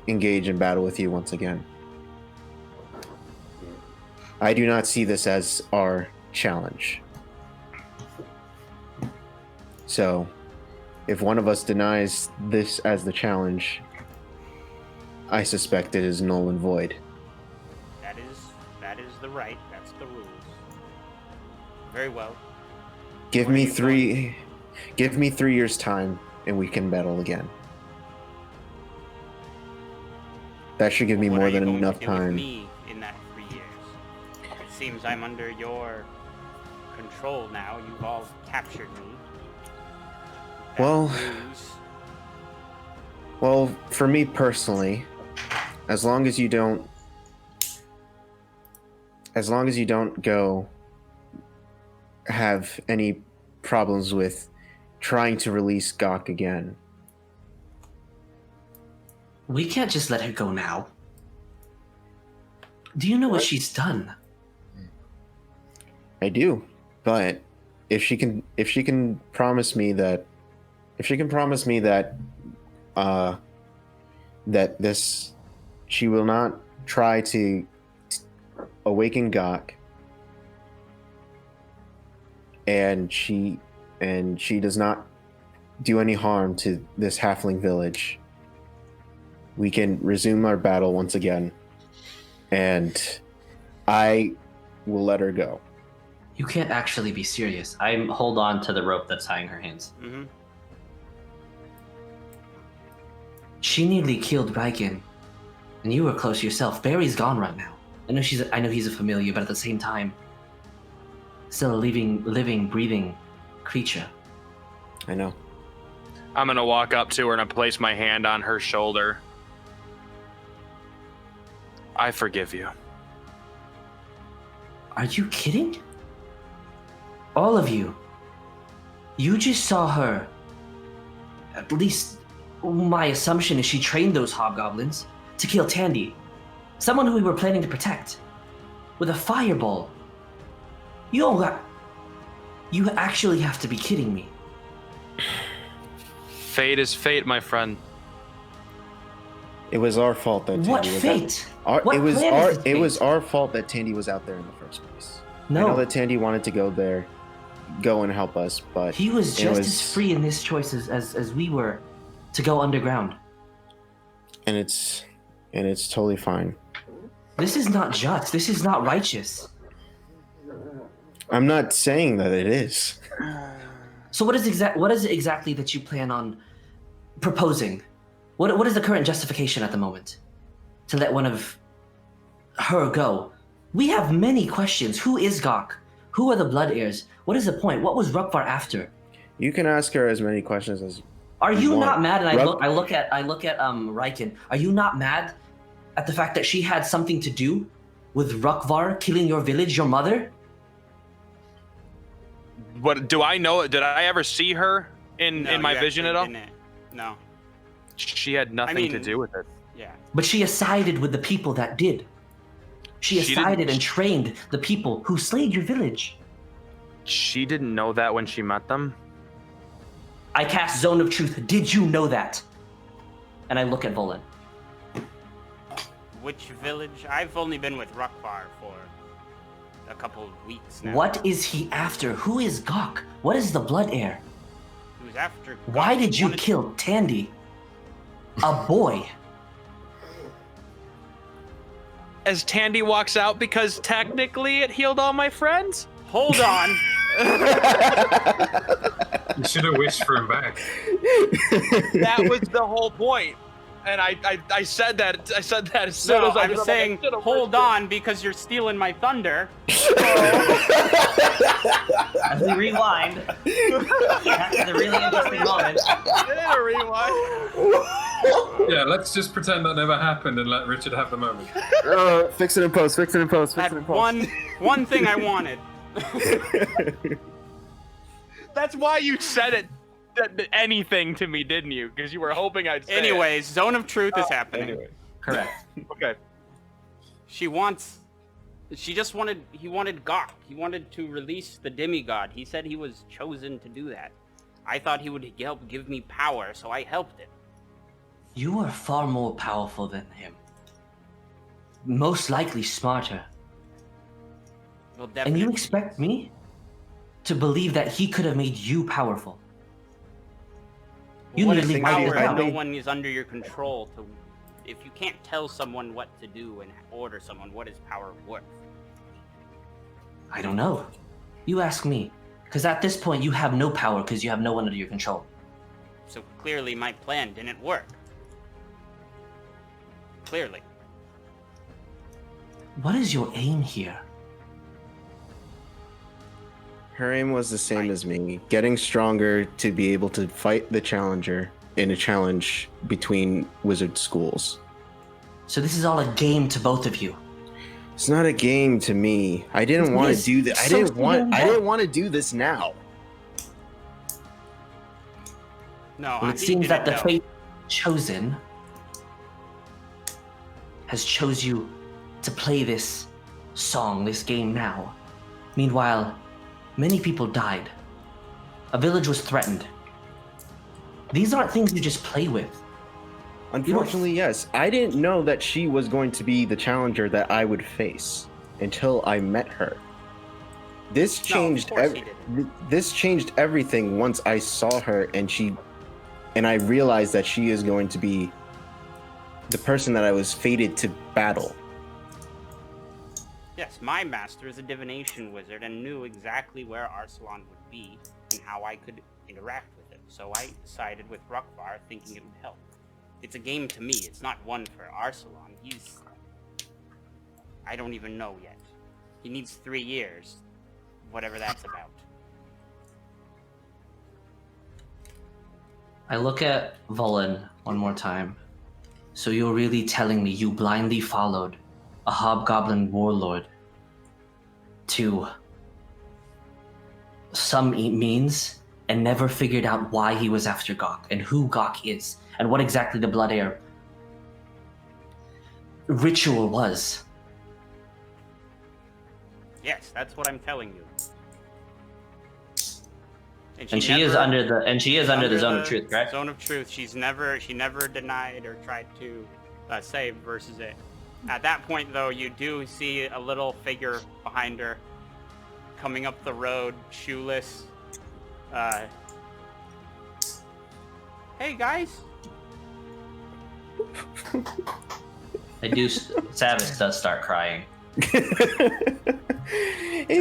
[SPEAKER 6] engage in battle with you once again. I do not see this as our challenge. So, if one of us denies this as the challenge, I suspect it is null and void.
[SPEAKER 1] That is the right. That's the rules. Very well.
[SPEAKER 6] Give
[SPEAKER 1] What are
[SPEAKER 6] me
[SPEAKER 1] you
[SPEAKER 6] 3 years time and we can battle again. That should give me
[SPEAKER 1] What
[SPEAKER 6] more
[SPEAKER 1] are you
[SPEAKER 6] than
[SPEAKER 1] going
[SPEAKER 6] enough
[SPEAKER 1] to do with
[SPEAKER 6] time.
[SPEAKER 1] me in that 3 years? It seems I'm under your control now. You've all captured me. That
[SPEAKER 6] Well-
[SPEAKER 1] ruse.
[SPEAKER 6] Well, for me personally, as long as you don't go have any problems with trying to release Gok again.
[SPEAKER 7] We can't just let her go now. Do you know what she's done?
[SPEAKER 6] I do, but if she can promise me that she will not try to awaken Gok, and she does not do any harm to this halfling village, we can resume our battle once again, and I will let her go.
[SPEAKER 7] You can't actually be serious.
[SPEAKER 2] I hold on to the rope that's tying her hands.
[SPEAKER 1] Mm-hmm.
[SPEAKER 7] She nearly killed Riken, and you were close yourself. Barry's gone right now. I know he's a familiar, but at the same time, still a living, breathing creature.
[SPEAKER 6] I know.
[SPEAKER 3] I'm gonna walk up to her and I place my hand on her shoulder. I forgive you.
[SPEAKER 7] Are you kidding? All of you. You just saw her. At least my assumption is she trained those hobgoblins to kill Tandy. Someone who we were planning to protect. With a fireball. You actually have to be kidding me.
[SPEAKER 3] Fate is fate, my friend.
[SPEAKER 6] It was our fault that Tandy
[SPEAKER 7] What
[SPEAKER 6] was
[SPEAKER 7] fate?
[SPEAKER 6] It
[SPEAKER 7] What
[SPEAKER 6] was
[SPEAKER 7] plan
[SPEAKER 6] our
[SPEAKER 7] is this
[SPEAKER 6] it was
[SPEAKER 7] fate?
[SPEAKER 6] our fault that Tandy was out there in the first place. I
[SPEAKER 7] No.
[SPEAKER 6] know that Tandy wanted to go and help us, but
[SPEAKER 7] He was
[SPEAKER 6] it
[SPEAKER 7] just as free in his choices as we were to go underground.
[SPEAKER 6] and it's totally fine.
[SPEAKER 7] This is not just. This is not righteous.
[SPEAKER 6] I'm not saying that it is.
[SPEAKER 7] So what is it exactly that you plan on proposing? What is the current justification at the moment to let one of her go? We have many questions. Who is Gok? Who are the Blood Heirs? What is the point? What was Rukvar after?
[SPEAKER 6] You can ask her as many questions as
[SPEAKER 7] Are you
[SPEAKER 6] want.
[SPEAKER 7] not mad? And
[SPEAKER 6] Ruk-
[SPEAKER 7] I look at Riken. Are you not mad at the fact that she had something to do with Rukvar killing your village, your mother?
[SPEAKER 3] What do I know? Did I ever see her in
[SPEAKER 1] No,
[SPEAKER 3] my
[SPEAKER 1] you
[SPEAKER 3] vision at
[SPEAKER 1] actually
[SPEAKER 3] all?
[SPEAKER 1] didn't. No.
[SPEAKER 3] She had nothing to
[SPEAKER 1] mean-
[SPEAKER 3] do with it.
[SPEAKER 1] Yeah.
[SPEAKER 7] But she sided with the people that did. She
[SPEAKER 3] She
[SPEAKER 7] sided
[SPEAKER 3] didn't-
[SPEAKER 7] and trained the people who slayed your village.
[SPEAKER 3] She didn't know that when she met them.
[SPEAKER 7] I cast Zone of Truth. Did you know that? And I look at Volan.
[SPEAKER 1] Which village? I've only been with Rukvar for a couple of weeks now.
[SPEAKER 7] What is he after? Who is Gok? What is the Blood Heir?
[SPEAKER 1] He was after.
[SPEAKER 7] Why
[SPEAKER 1] God.
[SPEAKER 7] did you
[SPEAKER 1] Wanted-
[SPEAKER 7] kill Tandy? A boy.
[SPEAKER 3] As Tandy walks out, because technically it healed all my friends.
[SPEAKER 1] Hold on.
[SPEAKER 5] You should have wished for him back.
[SPEAKER 3] That was the whole point. And I said that. I said that as soon
[SPEAKER 1] No,
[SPEAKER 3] as I
[SPEAKER 1] I'm
[SPEAKER 3] was
[SPEAKER 1] saying
[SPEAKER 3] like,
[SPEAKER 1] hold on because you're stealing my thunder.
[SPEAKER 7] As we rewind, after the really interesting moment,
[SPEAKER 3] Rewind.
[SPEAKER 5] Yeah, let's just pretend that never happened and let Richard have the moment.
[SPEAKER 6] Fix it in post. Fix it in post. Fix it in
[SPEAKER 1] That
[SPEAKER 6] post.
[SPEAKER 1] one thing I wanted.
[SPEAKER 3] That's why you said it. Anything to me, didn't you? Because you were hoping I'd say it.
[SPEAKER 1] Anyways, Zone of Truth is happening.
[SPEAKER 3] Anyway.
[SPEAKER 7] correct.
[SPEAKER 3] Okay.
[SPEAKER 1] He wanted Gok. He wanted to release the demigod. He said he was chosen to do that. I thought he would help give me power, so I helped him.
[SPEAKER 7] You are far more powerful than him. Most likely smarter.
[SPEAKER 1] Well,
[SPEAKER 7] And
[SPEAKER 1] definitely.
[SPEAKER 7] you expect me to believe that he could have made you powerful? You
[SPEAKER 1] What
[SPEAKER 7] need to
[SPEAKER 1] is
[SPEAKER 7] leave
[SPEAKER 1] power
[SPEAKER 7] my
[SPEAKER 1] if no
[SPEAKER 7] down.
[SPEAKER 1] one is under your control to... If you can't tell someone what to do and order someone, what is power worth?
[SPEAKER 7] I don't know. You ask me. Because at this point, you have no power because you have no one under your control.
[SPEAKER 1] So clearly my plan didn't work. Clearly.
[SPEAKER 7] What is your aim here?
[SPEAKER 6] Her aim was the same as me, getting stronger to be able to fight the challenger in a challenge between wizard schools.
[SPEAKER 7] So this is all a game to both of you.
[SPEAKER 6] It's not a game to me. I didn't
[SPEAKER 7] It
[SPEAKER 6] want
[SPEAKER 7] is.
[SPEAKER 6] to do that. I
[SPEAKER 7] So
[SPEAKER 6] didn't want.
[SPEAKER 7] stand
[SPEAKER 6] I
[SPEAKER 7] up.
[SPEAKER 6] didn't want to do this now.
[SPEAKER 1] No,
[SPEAKER 7] Well,
[SPEAKER 1] I
[SPEAKER 7] it seems
[SPEAKER 1] didn't
[SPEAKER 7] that the
[SPEAKER 1] know.
[SPEAKER 7] fate chosen has chose you to play this song, this game now. Meanwhile, many people died. A village was threatened. These aren't things you just play with.
[SPEAKER 6] Unfortunately, yes. I didn't know that she was going to be the challenger that I would face until I met her. This changed.
[SPEAKER 1] course he didn't.
[SPEAKER 6] This changed everything once I saw her, and I realized that she is going to be the person that I was fated to battle.
[SPEAKER 1] Yes, my master is a divination wizard and knew exactly where Arsalan would be and how I could interact with him. So I sided with Rukvar, thinking it would help. It's a game to me. It's not one for Arsalan. I don't even know yet. He needs 3 years. Whatever that's about.
[SPEAKER 7] I look at Volan one more time. So you're really telling me you blindly followed a hobgoblin warlord to some means and never figured out why he was after Gok and who Gok is and what exactly the Blood Heir ritual was.
[SPEAKER 1] Yes, that's what I'm telling you.
[SPEAKER 2] And she is under the zone of truth, correct?
[SPEAKER 1] Zone of truth. She never denied or tried to say versus it. At that point, though, you do see a little figure behind her coming up the road, shoeless. Hey guys.
[SPEAKER 2] Savis does start crying.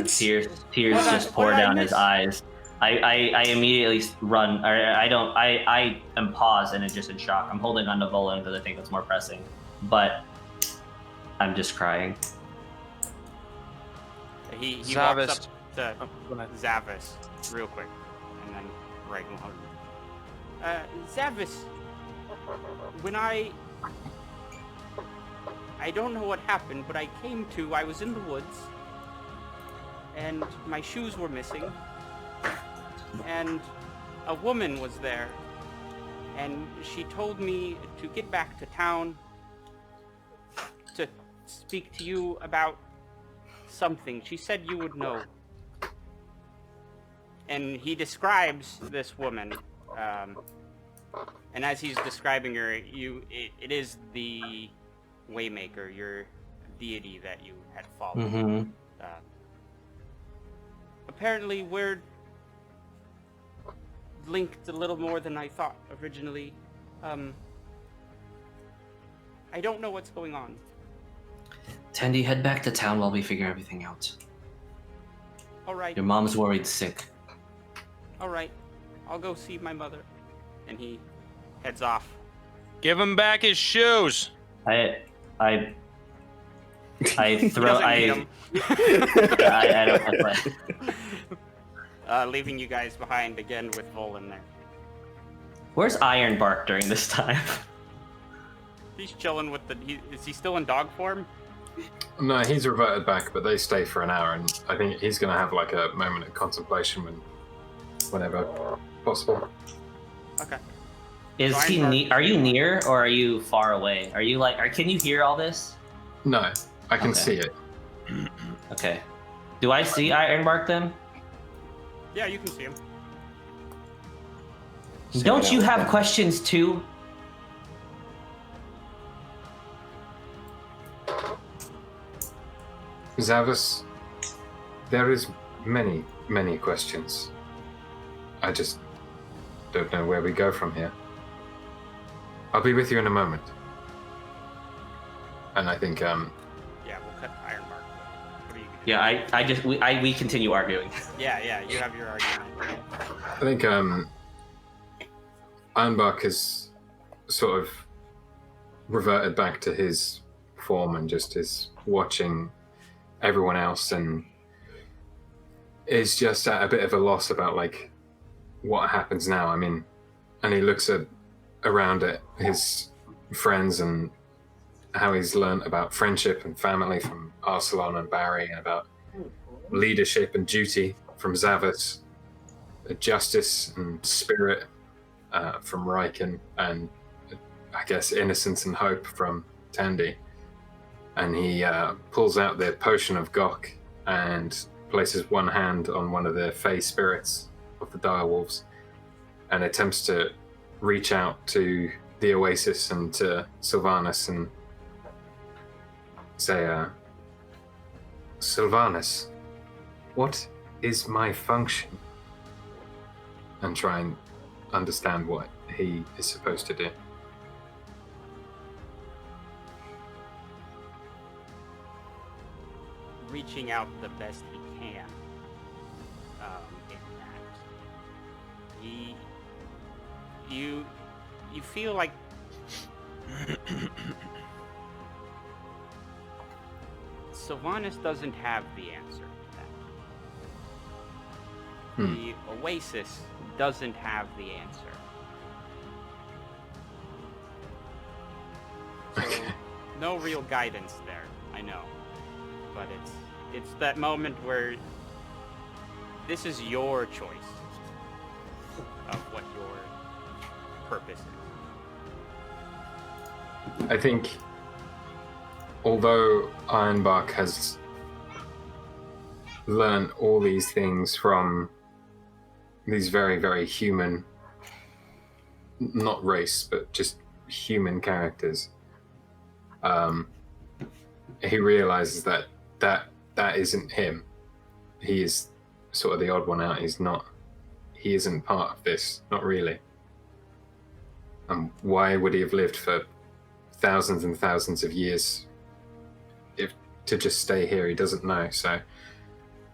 [SPEAKER 2] Tears just pour down his eyes. I immediately run. I am paused and just in shock. I'm holding on to Volan because I think it's more pressing, but I'm just crying.
[SPEAKER 1] He
[SPEAKER 3] Zavis.
[SPEAKER 1] walks up to Zavis real quick, and then Ragnarok. Zavis, when I don't know what happened, but I was in the woods, and my shoes were missing, and a woman was there, and she told me to get back to town to speak to you about something. She said you would know. And he describes this woman, and as he's describing her, it is the Waymaker, your deity that you had followed.
[SPEAKER 7] Mm-hmm.
[SPEAKER 1] Apparently, we're linked a little more than I thought originally. I don't know what's going on.
[SPEAKER 7] Tandy, head back to town while we figure everything out.
[SPEAKER 1] All right.
[SPEAKER 7] Your mom's worried sick.
[SPEAKER 1] All right. I'll go see my mother. And he heads off.
[SPEAKER 3] Give him back his shoes.
[SPEAKER 2] I throw.
[SPEAKER 1] Doesn't need him.
[SPEAKER 2] I don't.
[SPEAKER 1] Leaving you guys behind again with Volan there.
[SPEAKER 2] Where's Ironbark during this time?
[SPEAKER 1] He's chilling with is he still in dog form?
[SPEAKER 5] No, he's reverted back, but they stay for an hour, and I think he's going to have like a moment of contemplation whenever possible.
[SPEAKER 1] Okay.
[SPEAKER 2] Is
[SPEAKER 1] So
[SPEAKER 2] he?
[SPEAKER 1] Ironbark-
[SPEAKER 2] Are you near or are you far away? Are you can you hear all this?
[SPEAKER 5] No, I can
[SPEAKER 2] Okay.
[SPEAKER 5] see it.
[SPEAKER 2] Okay. Do I see Ironbark then?
[SPEAKER 1] Yeah, you can see him.
[SPEAKER 2] Don't you have questions too?
[SPEAKER 5] Zavis, there is many, many questions. I just don't know where we go from here. I'll be with you in a moment. And I think,
[SPEAKER 1] Yeah, we'll cut Ironbark. What are you gonna
[SPEAKER 2] Yeah, we continue arguing.
[SPEAKER 1] do? Yeah, you have your argument.
[SPEAKER 5] I think, Ironbark has sort of reverted back to his form and just is watching everyone else and is just at a bit of a loss about like what happens now. I mean, and he looks around at his friends and how he's learned about friendship and family from Arsalan and Barri, and about leadership and duty from Zavis, justice and spirit from Riken, and I guess innocence and hope from Tandy. And he pulls out the potion of Gok and places one hand on one of the Fey spirits of the direwolves and attempts to reach out to the Oasis and to Sylvanas and say, Sylvanas, what is my function? And try and understand what he is supposed to do.
[SPEAKER 1] Reaching out the best he can. In that, you feel like Sylvanas doesn't have the answer to that. The Oasis doesn't have the answer. So, no real guidance there. I know. But it's that moment where this is your choice of what your purpose is.
[SPEAKER 5] I think, although Ironbark has learned all these things from these very, very human, not race, but just human characters, he realizes that isn't him. He is sort of the odd one out. He isn't part of this, not really. And why would he have lived for thousands and thousands of years if to just stay here? He doesn't know. So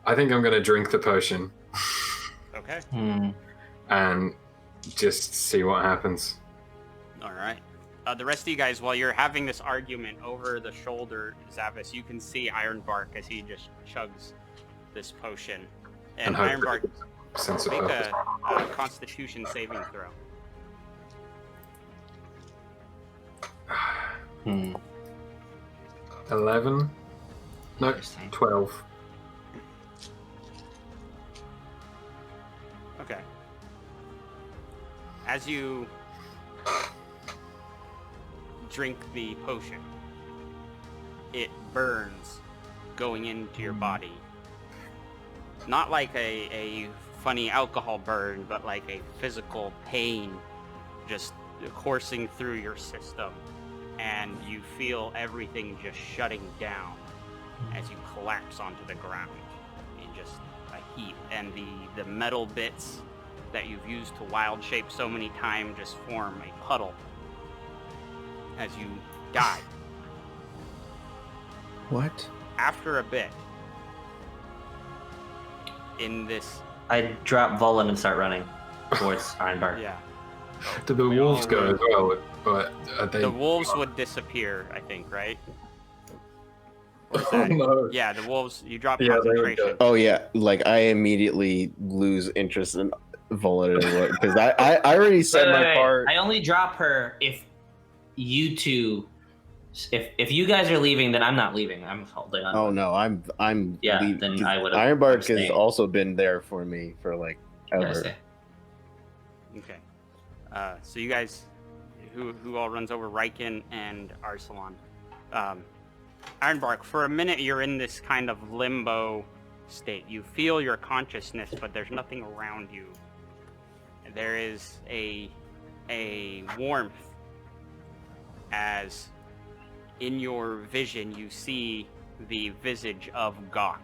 [SPEAKER 5] I think I'm going to drink the potion.
[SPEAKER 1] Okay.
[SPEAKER 5] And just see what happens.
[SPEAKER 1] All right. The rest of you guys, while you're having this argument over the shoulder, Zavis, you can see Ironbark as he just chugs this potion. And Ironbark,
[SPEAKER 5] Sense of
[SPEAKER 1] make
[SPEAKER 5] purpose.
[SPEAKER 1] a Constitution saving throw.
[SPEAKER 5] 11? No,
[SPEAKER 7] Interesting.
[SPEAKER 5] 12.
[SPEAKER 1] Okay. As you drink the potion, it burns going into your body. Not like a funny alcohol burn, but like a physical pain just coursing through your system. And you feel everything just shutting down as you collapse onto the ground in just a heap. And the metal bits that you've used to wild shape so many times just form a puddle as you die.
[SPEAKER 6] What?
[SPEAKER 1] After a bit, in this,
[SPEAKER 2] I drop Volan and start running towards Ironbark.
[SPEAKER 1] yeah,
[SPEAKER 5] Do the
[SPEAKER 1] We
[SPEAKER 5] wolves
[SPEAKER 1] all
[SPEAKER 5] go
[SPEAKER 1] would.
[SPEAKER 5] as well? But are they...
[SPEAKER 1] the wolves would disappear, I think, right? Or is
[SPEAKER 5] Oh,
[SPEAKER 1] that-
[SPEAKER 5] no.
[SPEAKER 1] Yeah, the wolves, you drop
[SPEAKER 5] Yeah, they would
[SPEAKER 1] concentration.
[SPEAKER 6] Oh yeah, like I immediately lose interest in Vola because I already said my
[SPEAKER 2] Wait.
[SPEAKER 6] part.
[SPEAKER 2] I only drop her if you two. If you guys are leaving, then I'm not leaving. I'm holding on.
[SPEAKER 6] Oh no, I'm
[SPEAKER 2] Yeah,
[SPEAKER 6] leave-
[SPEAKER 2] then
[SPEAKER 6] 'cause
[SPEAKER 2] I would've-
[SPEAKER 6] Ironbark
[SPEAKER 2] I'm
[SPEAKER 6] has
[SPEAKER 2] staying.
[SPEAKER 6] also been there for me for like
[SPEAKER 2] Yeah,
[SPEAKER 6] ever.
[SPEAKER 2] stay.
[SPEAKER 1] Okay. So you guys, who all runs over Riken and Arsalan? Ironbark, for a minute you're in this kind of limbo state. You feel your consciousness, but there's nothing around you. There is a warmth as in your vision you see the visage of Gok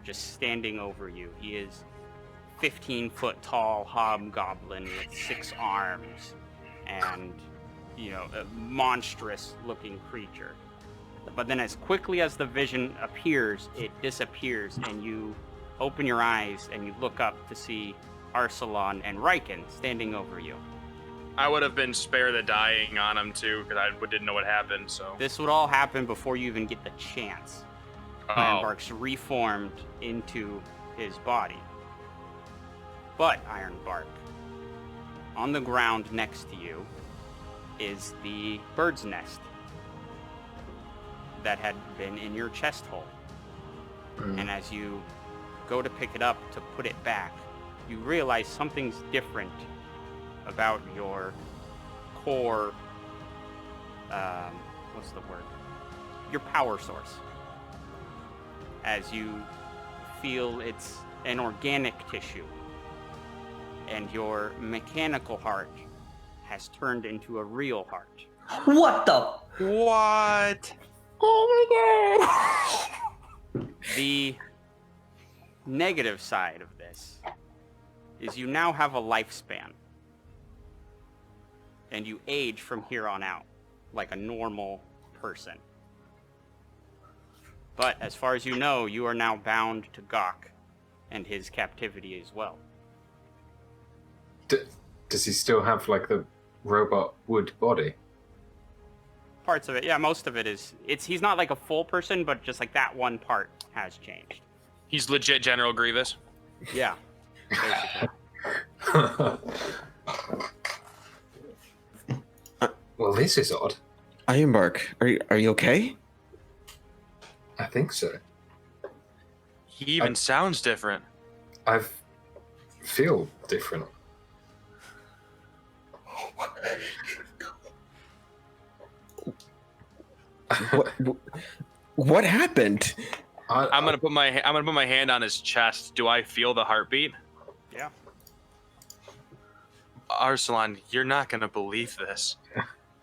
[SPEAKER 1] just standing over you. He is 15-foot tall hobgoblin with 6 arms and, a monstrous looking creature. But then as quickly as the vision appears, it disappears and you open your eyes and you look up to see Arsalan and Riken standing over you.
[SPEAKER 3] I would have been spare the dying on him too, because I didn't know what happened. So.
[SPEAKER 1] This would all happen before you even get the chance.
[SPEAKER 3] Oh.
[SPEAKER 1] Ironbark's reformed into his body. But, Ironbark, on the ground next to you is the bird's nest that had been in your chest hole. And as you go to pick it up to put it back, you realize something's different about your core, what's the word? Your power source. As you feel it's an organic tissue, and your mechanical heart has turned into a real heart.
[SPEAKER 2] What the?
[SPEAKER 3] What?
[SPEAKER 1] The negative side of this is you now have a lifespan. And you age from here on out like a normal person. But as far as you know, you are now bound to Gok and his captivity as well.
[SPEAKER 5] Does he still have like the robot wood body?
[SPEAKER 1] Parts of it, yeah, most of it is. He's not like a full person, but just like that one part has changed.
[SPEAKER 3] He's legit General Grievous.
[SPEAKER 1] Yeah. Basically.
[SPEAKER 5] Well, this is odd.
[SPEAKER 6] Ironbark, are you okay?
[SPEAKER 5] think so.
[SPEAKER 3] He even sounds different.
[SPEAKER 5] I feel different.
[SPEAKER 6] What happened?
[SPEAKER 3] I'm gonna put my hand on his chest. Do I feel the heartbeat?
[SPEAKER 1] Yeah.
[SPEAKER 3] Arsalan, you're not gonna believe this.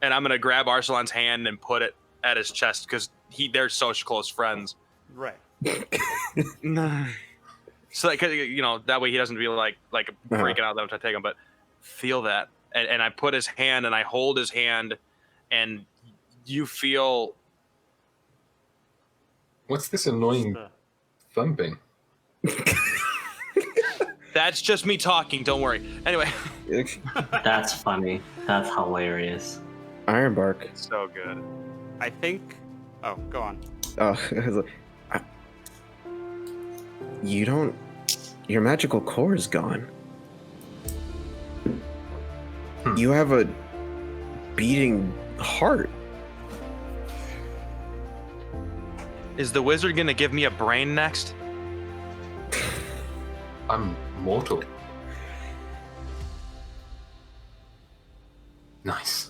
[SPEAKER 3] And I'm gonna grab Arsalan's hand and put it at his chest because they're such close friends.
[SPEAKER 1] Right.
[SPEAKER 3] So that, you know, that way he doesn't feel like freaking out that I take him. But feel that, and I put his hand and I hold his hand, and you feel.
[SPEAKER 5] What's this annoying thumping?
[SPEAKER 3] That's just me talking. Don't worry. Anyway.
[SPEAKER 2] That's funny. That's hilarious.
[SPEAKER 6] Ironbark.
[SPEAKER 3] So good.
[SPEAKER 1] I think. Oh, go on.
[SPEAKER 6] Oh, you don't. Your magical core is gone. You have a beating heart.
[SPEAKER 3] Is the wizard gonna give me a brain next?
[SPEAKER 5] I'm mortal. Nice.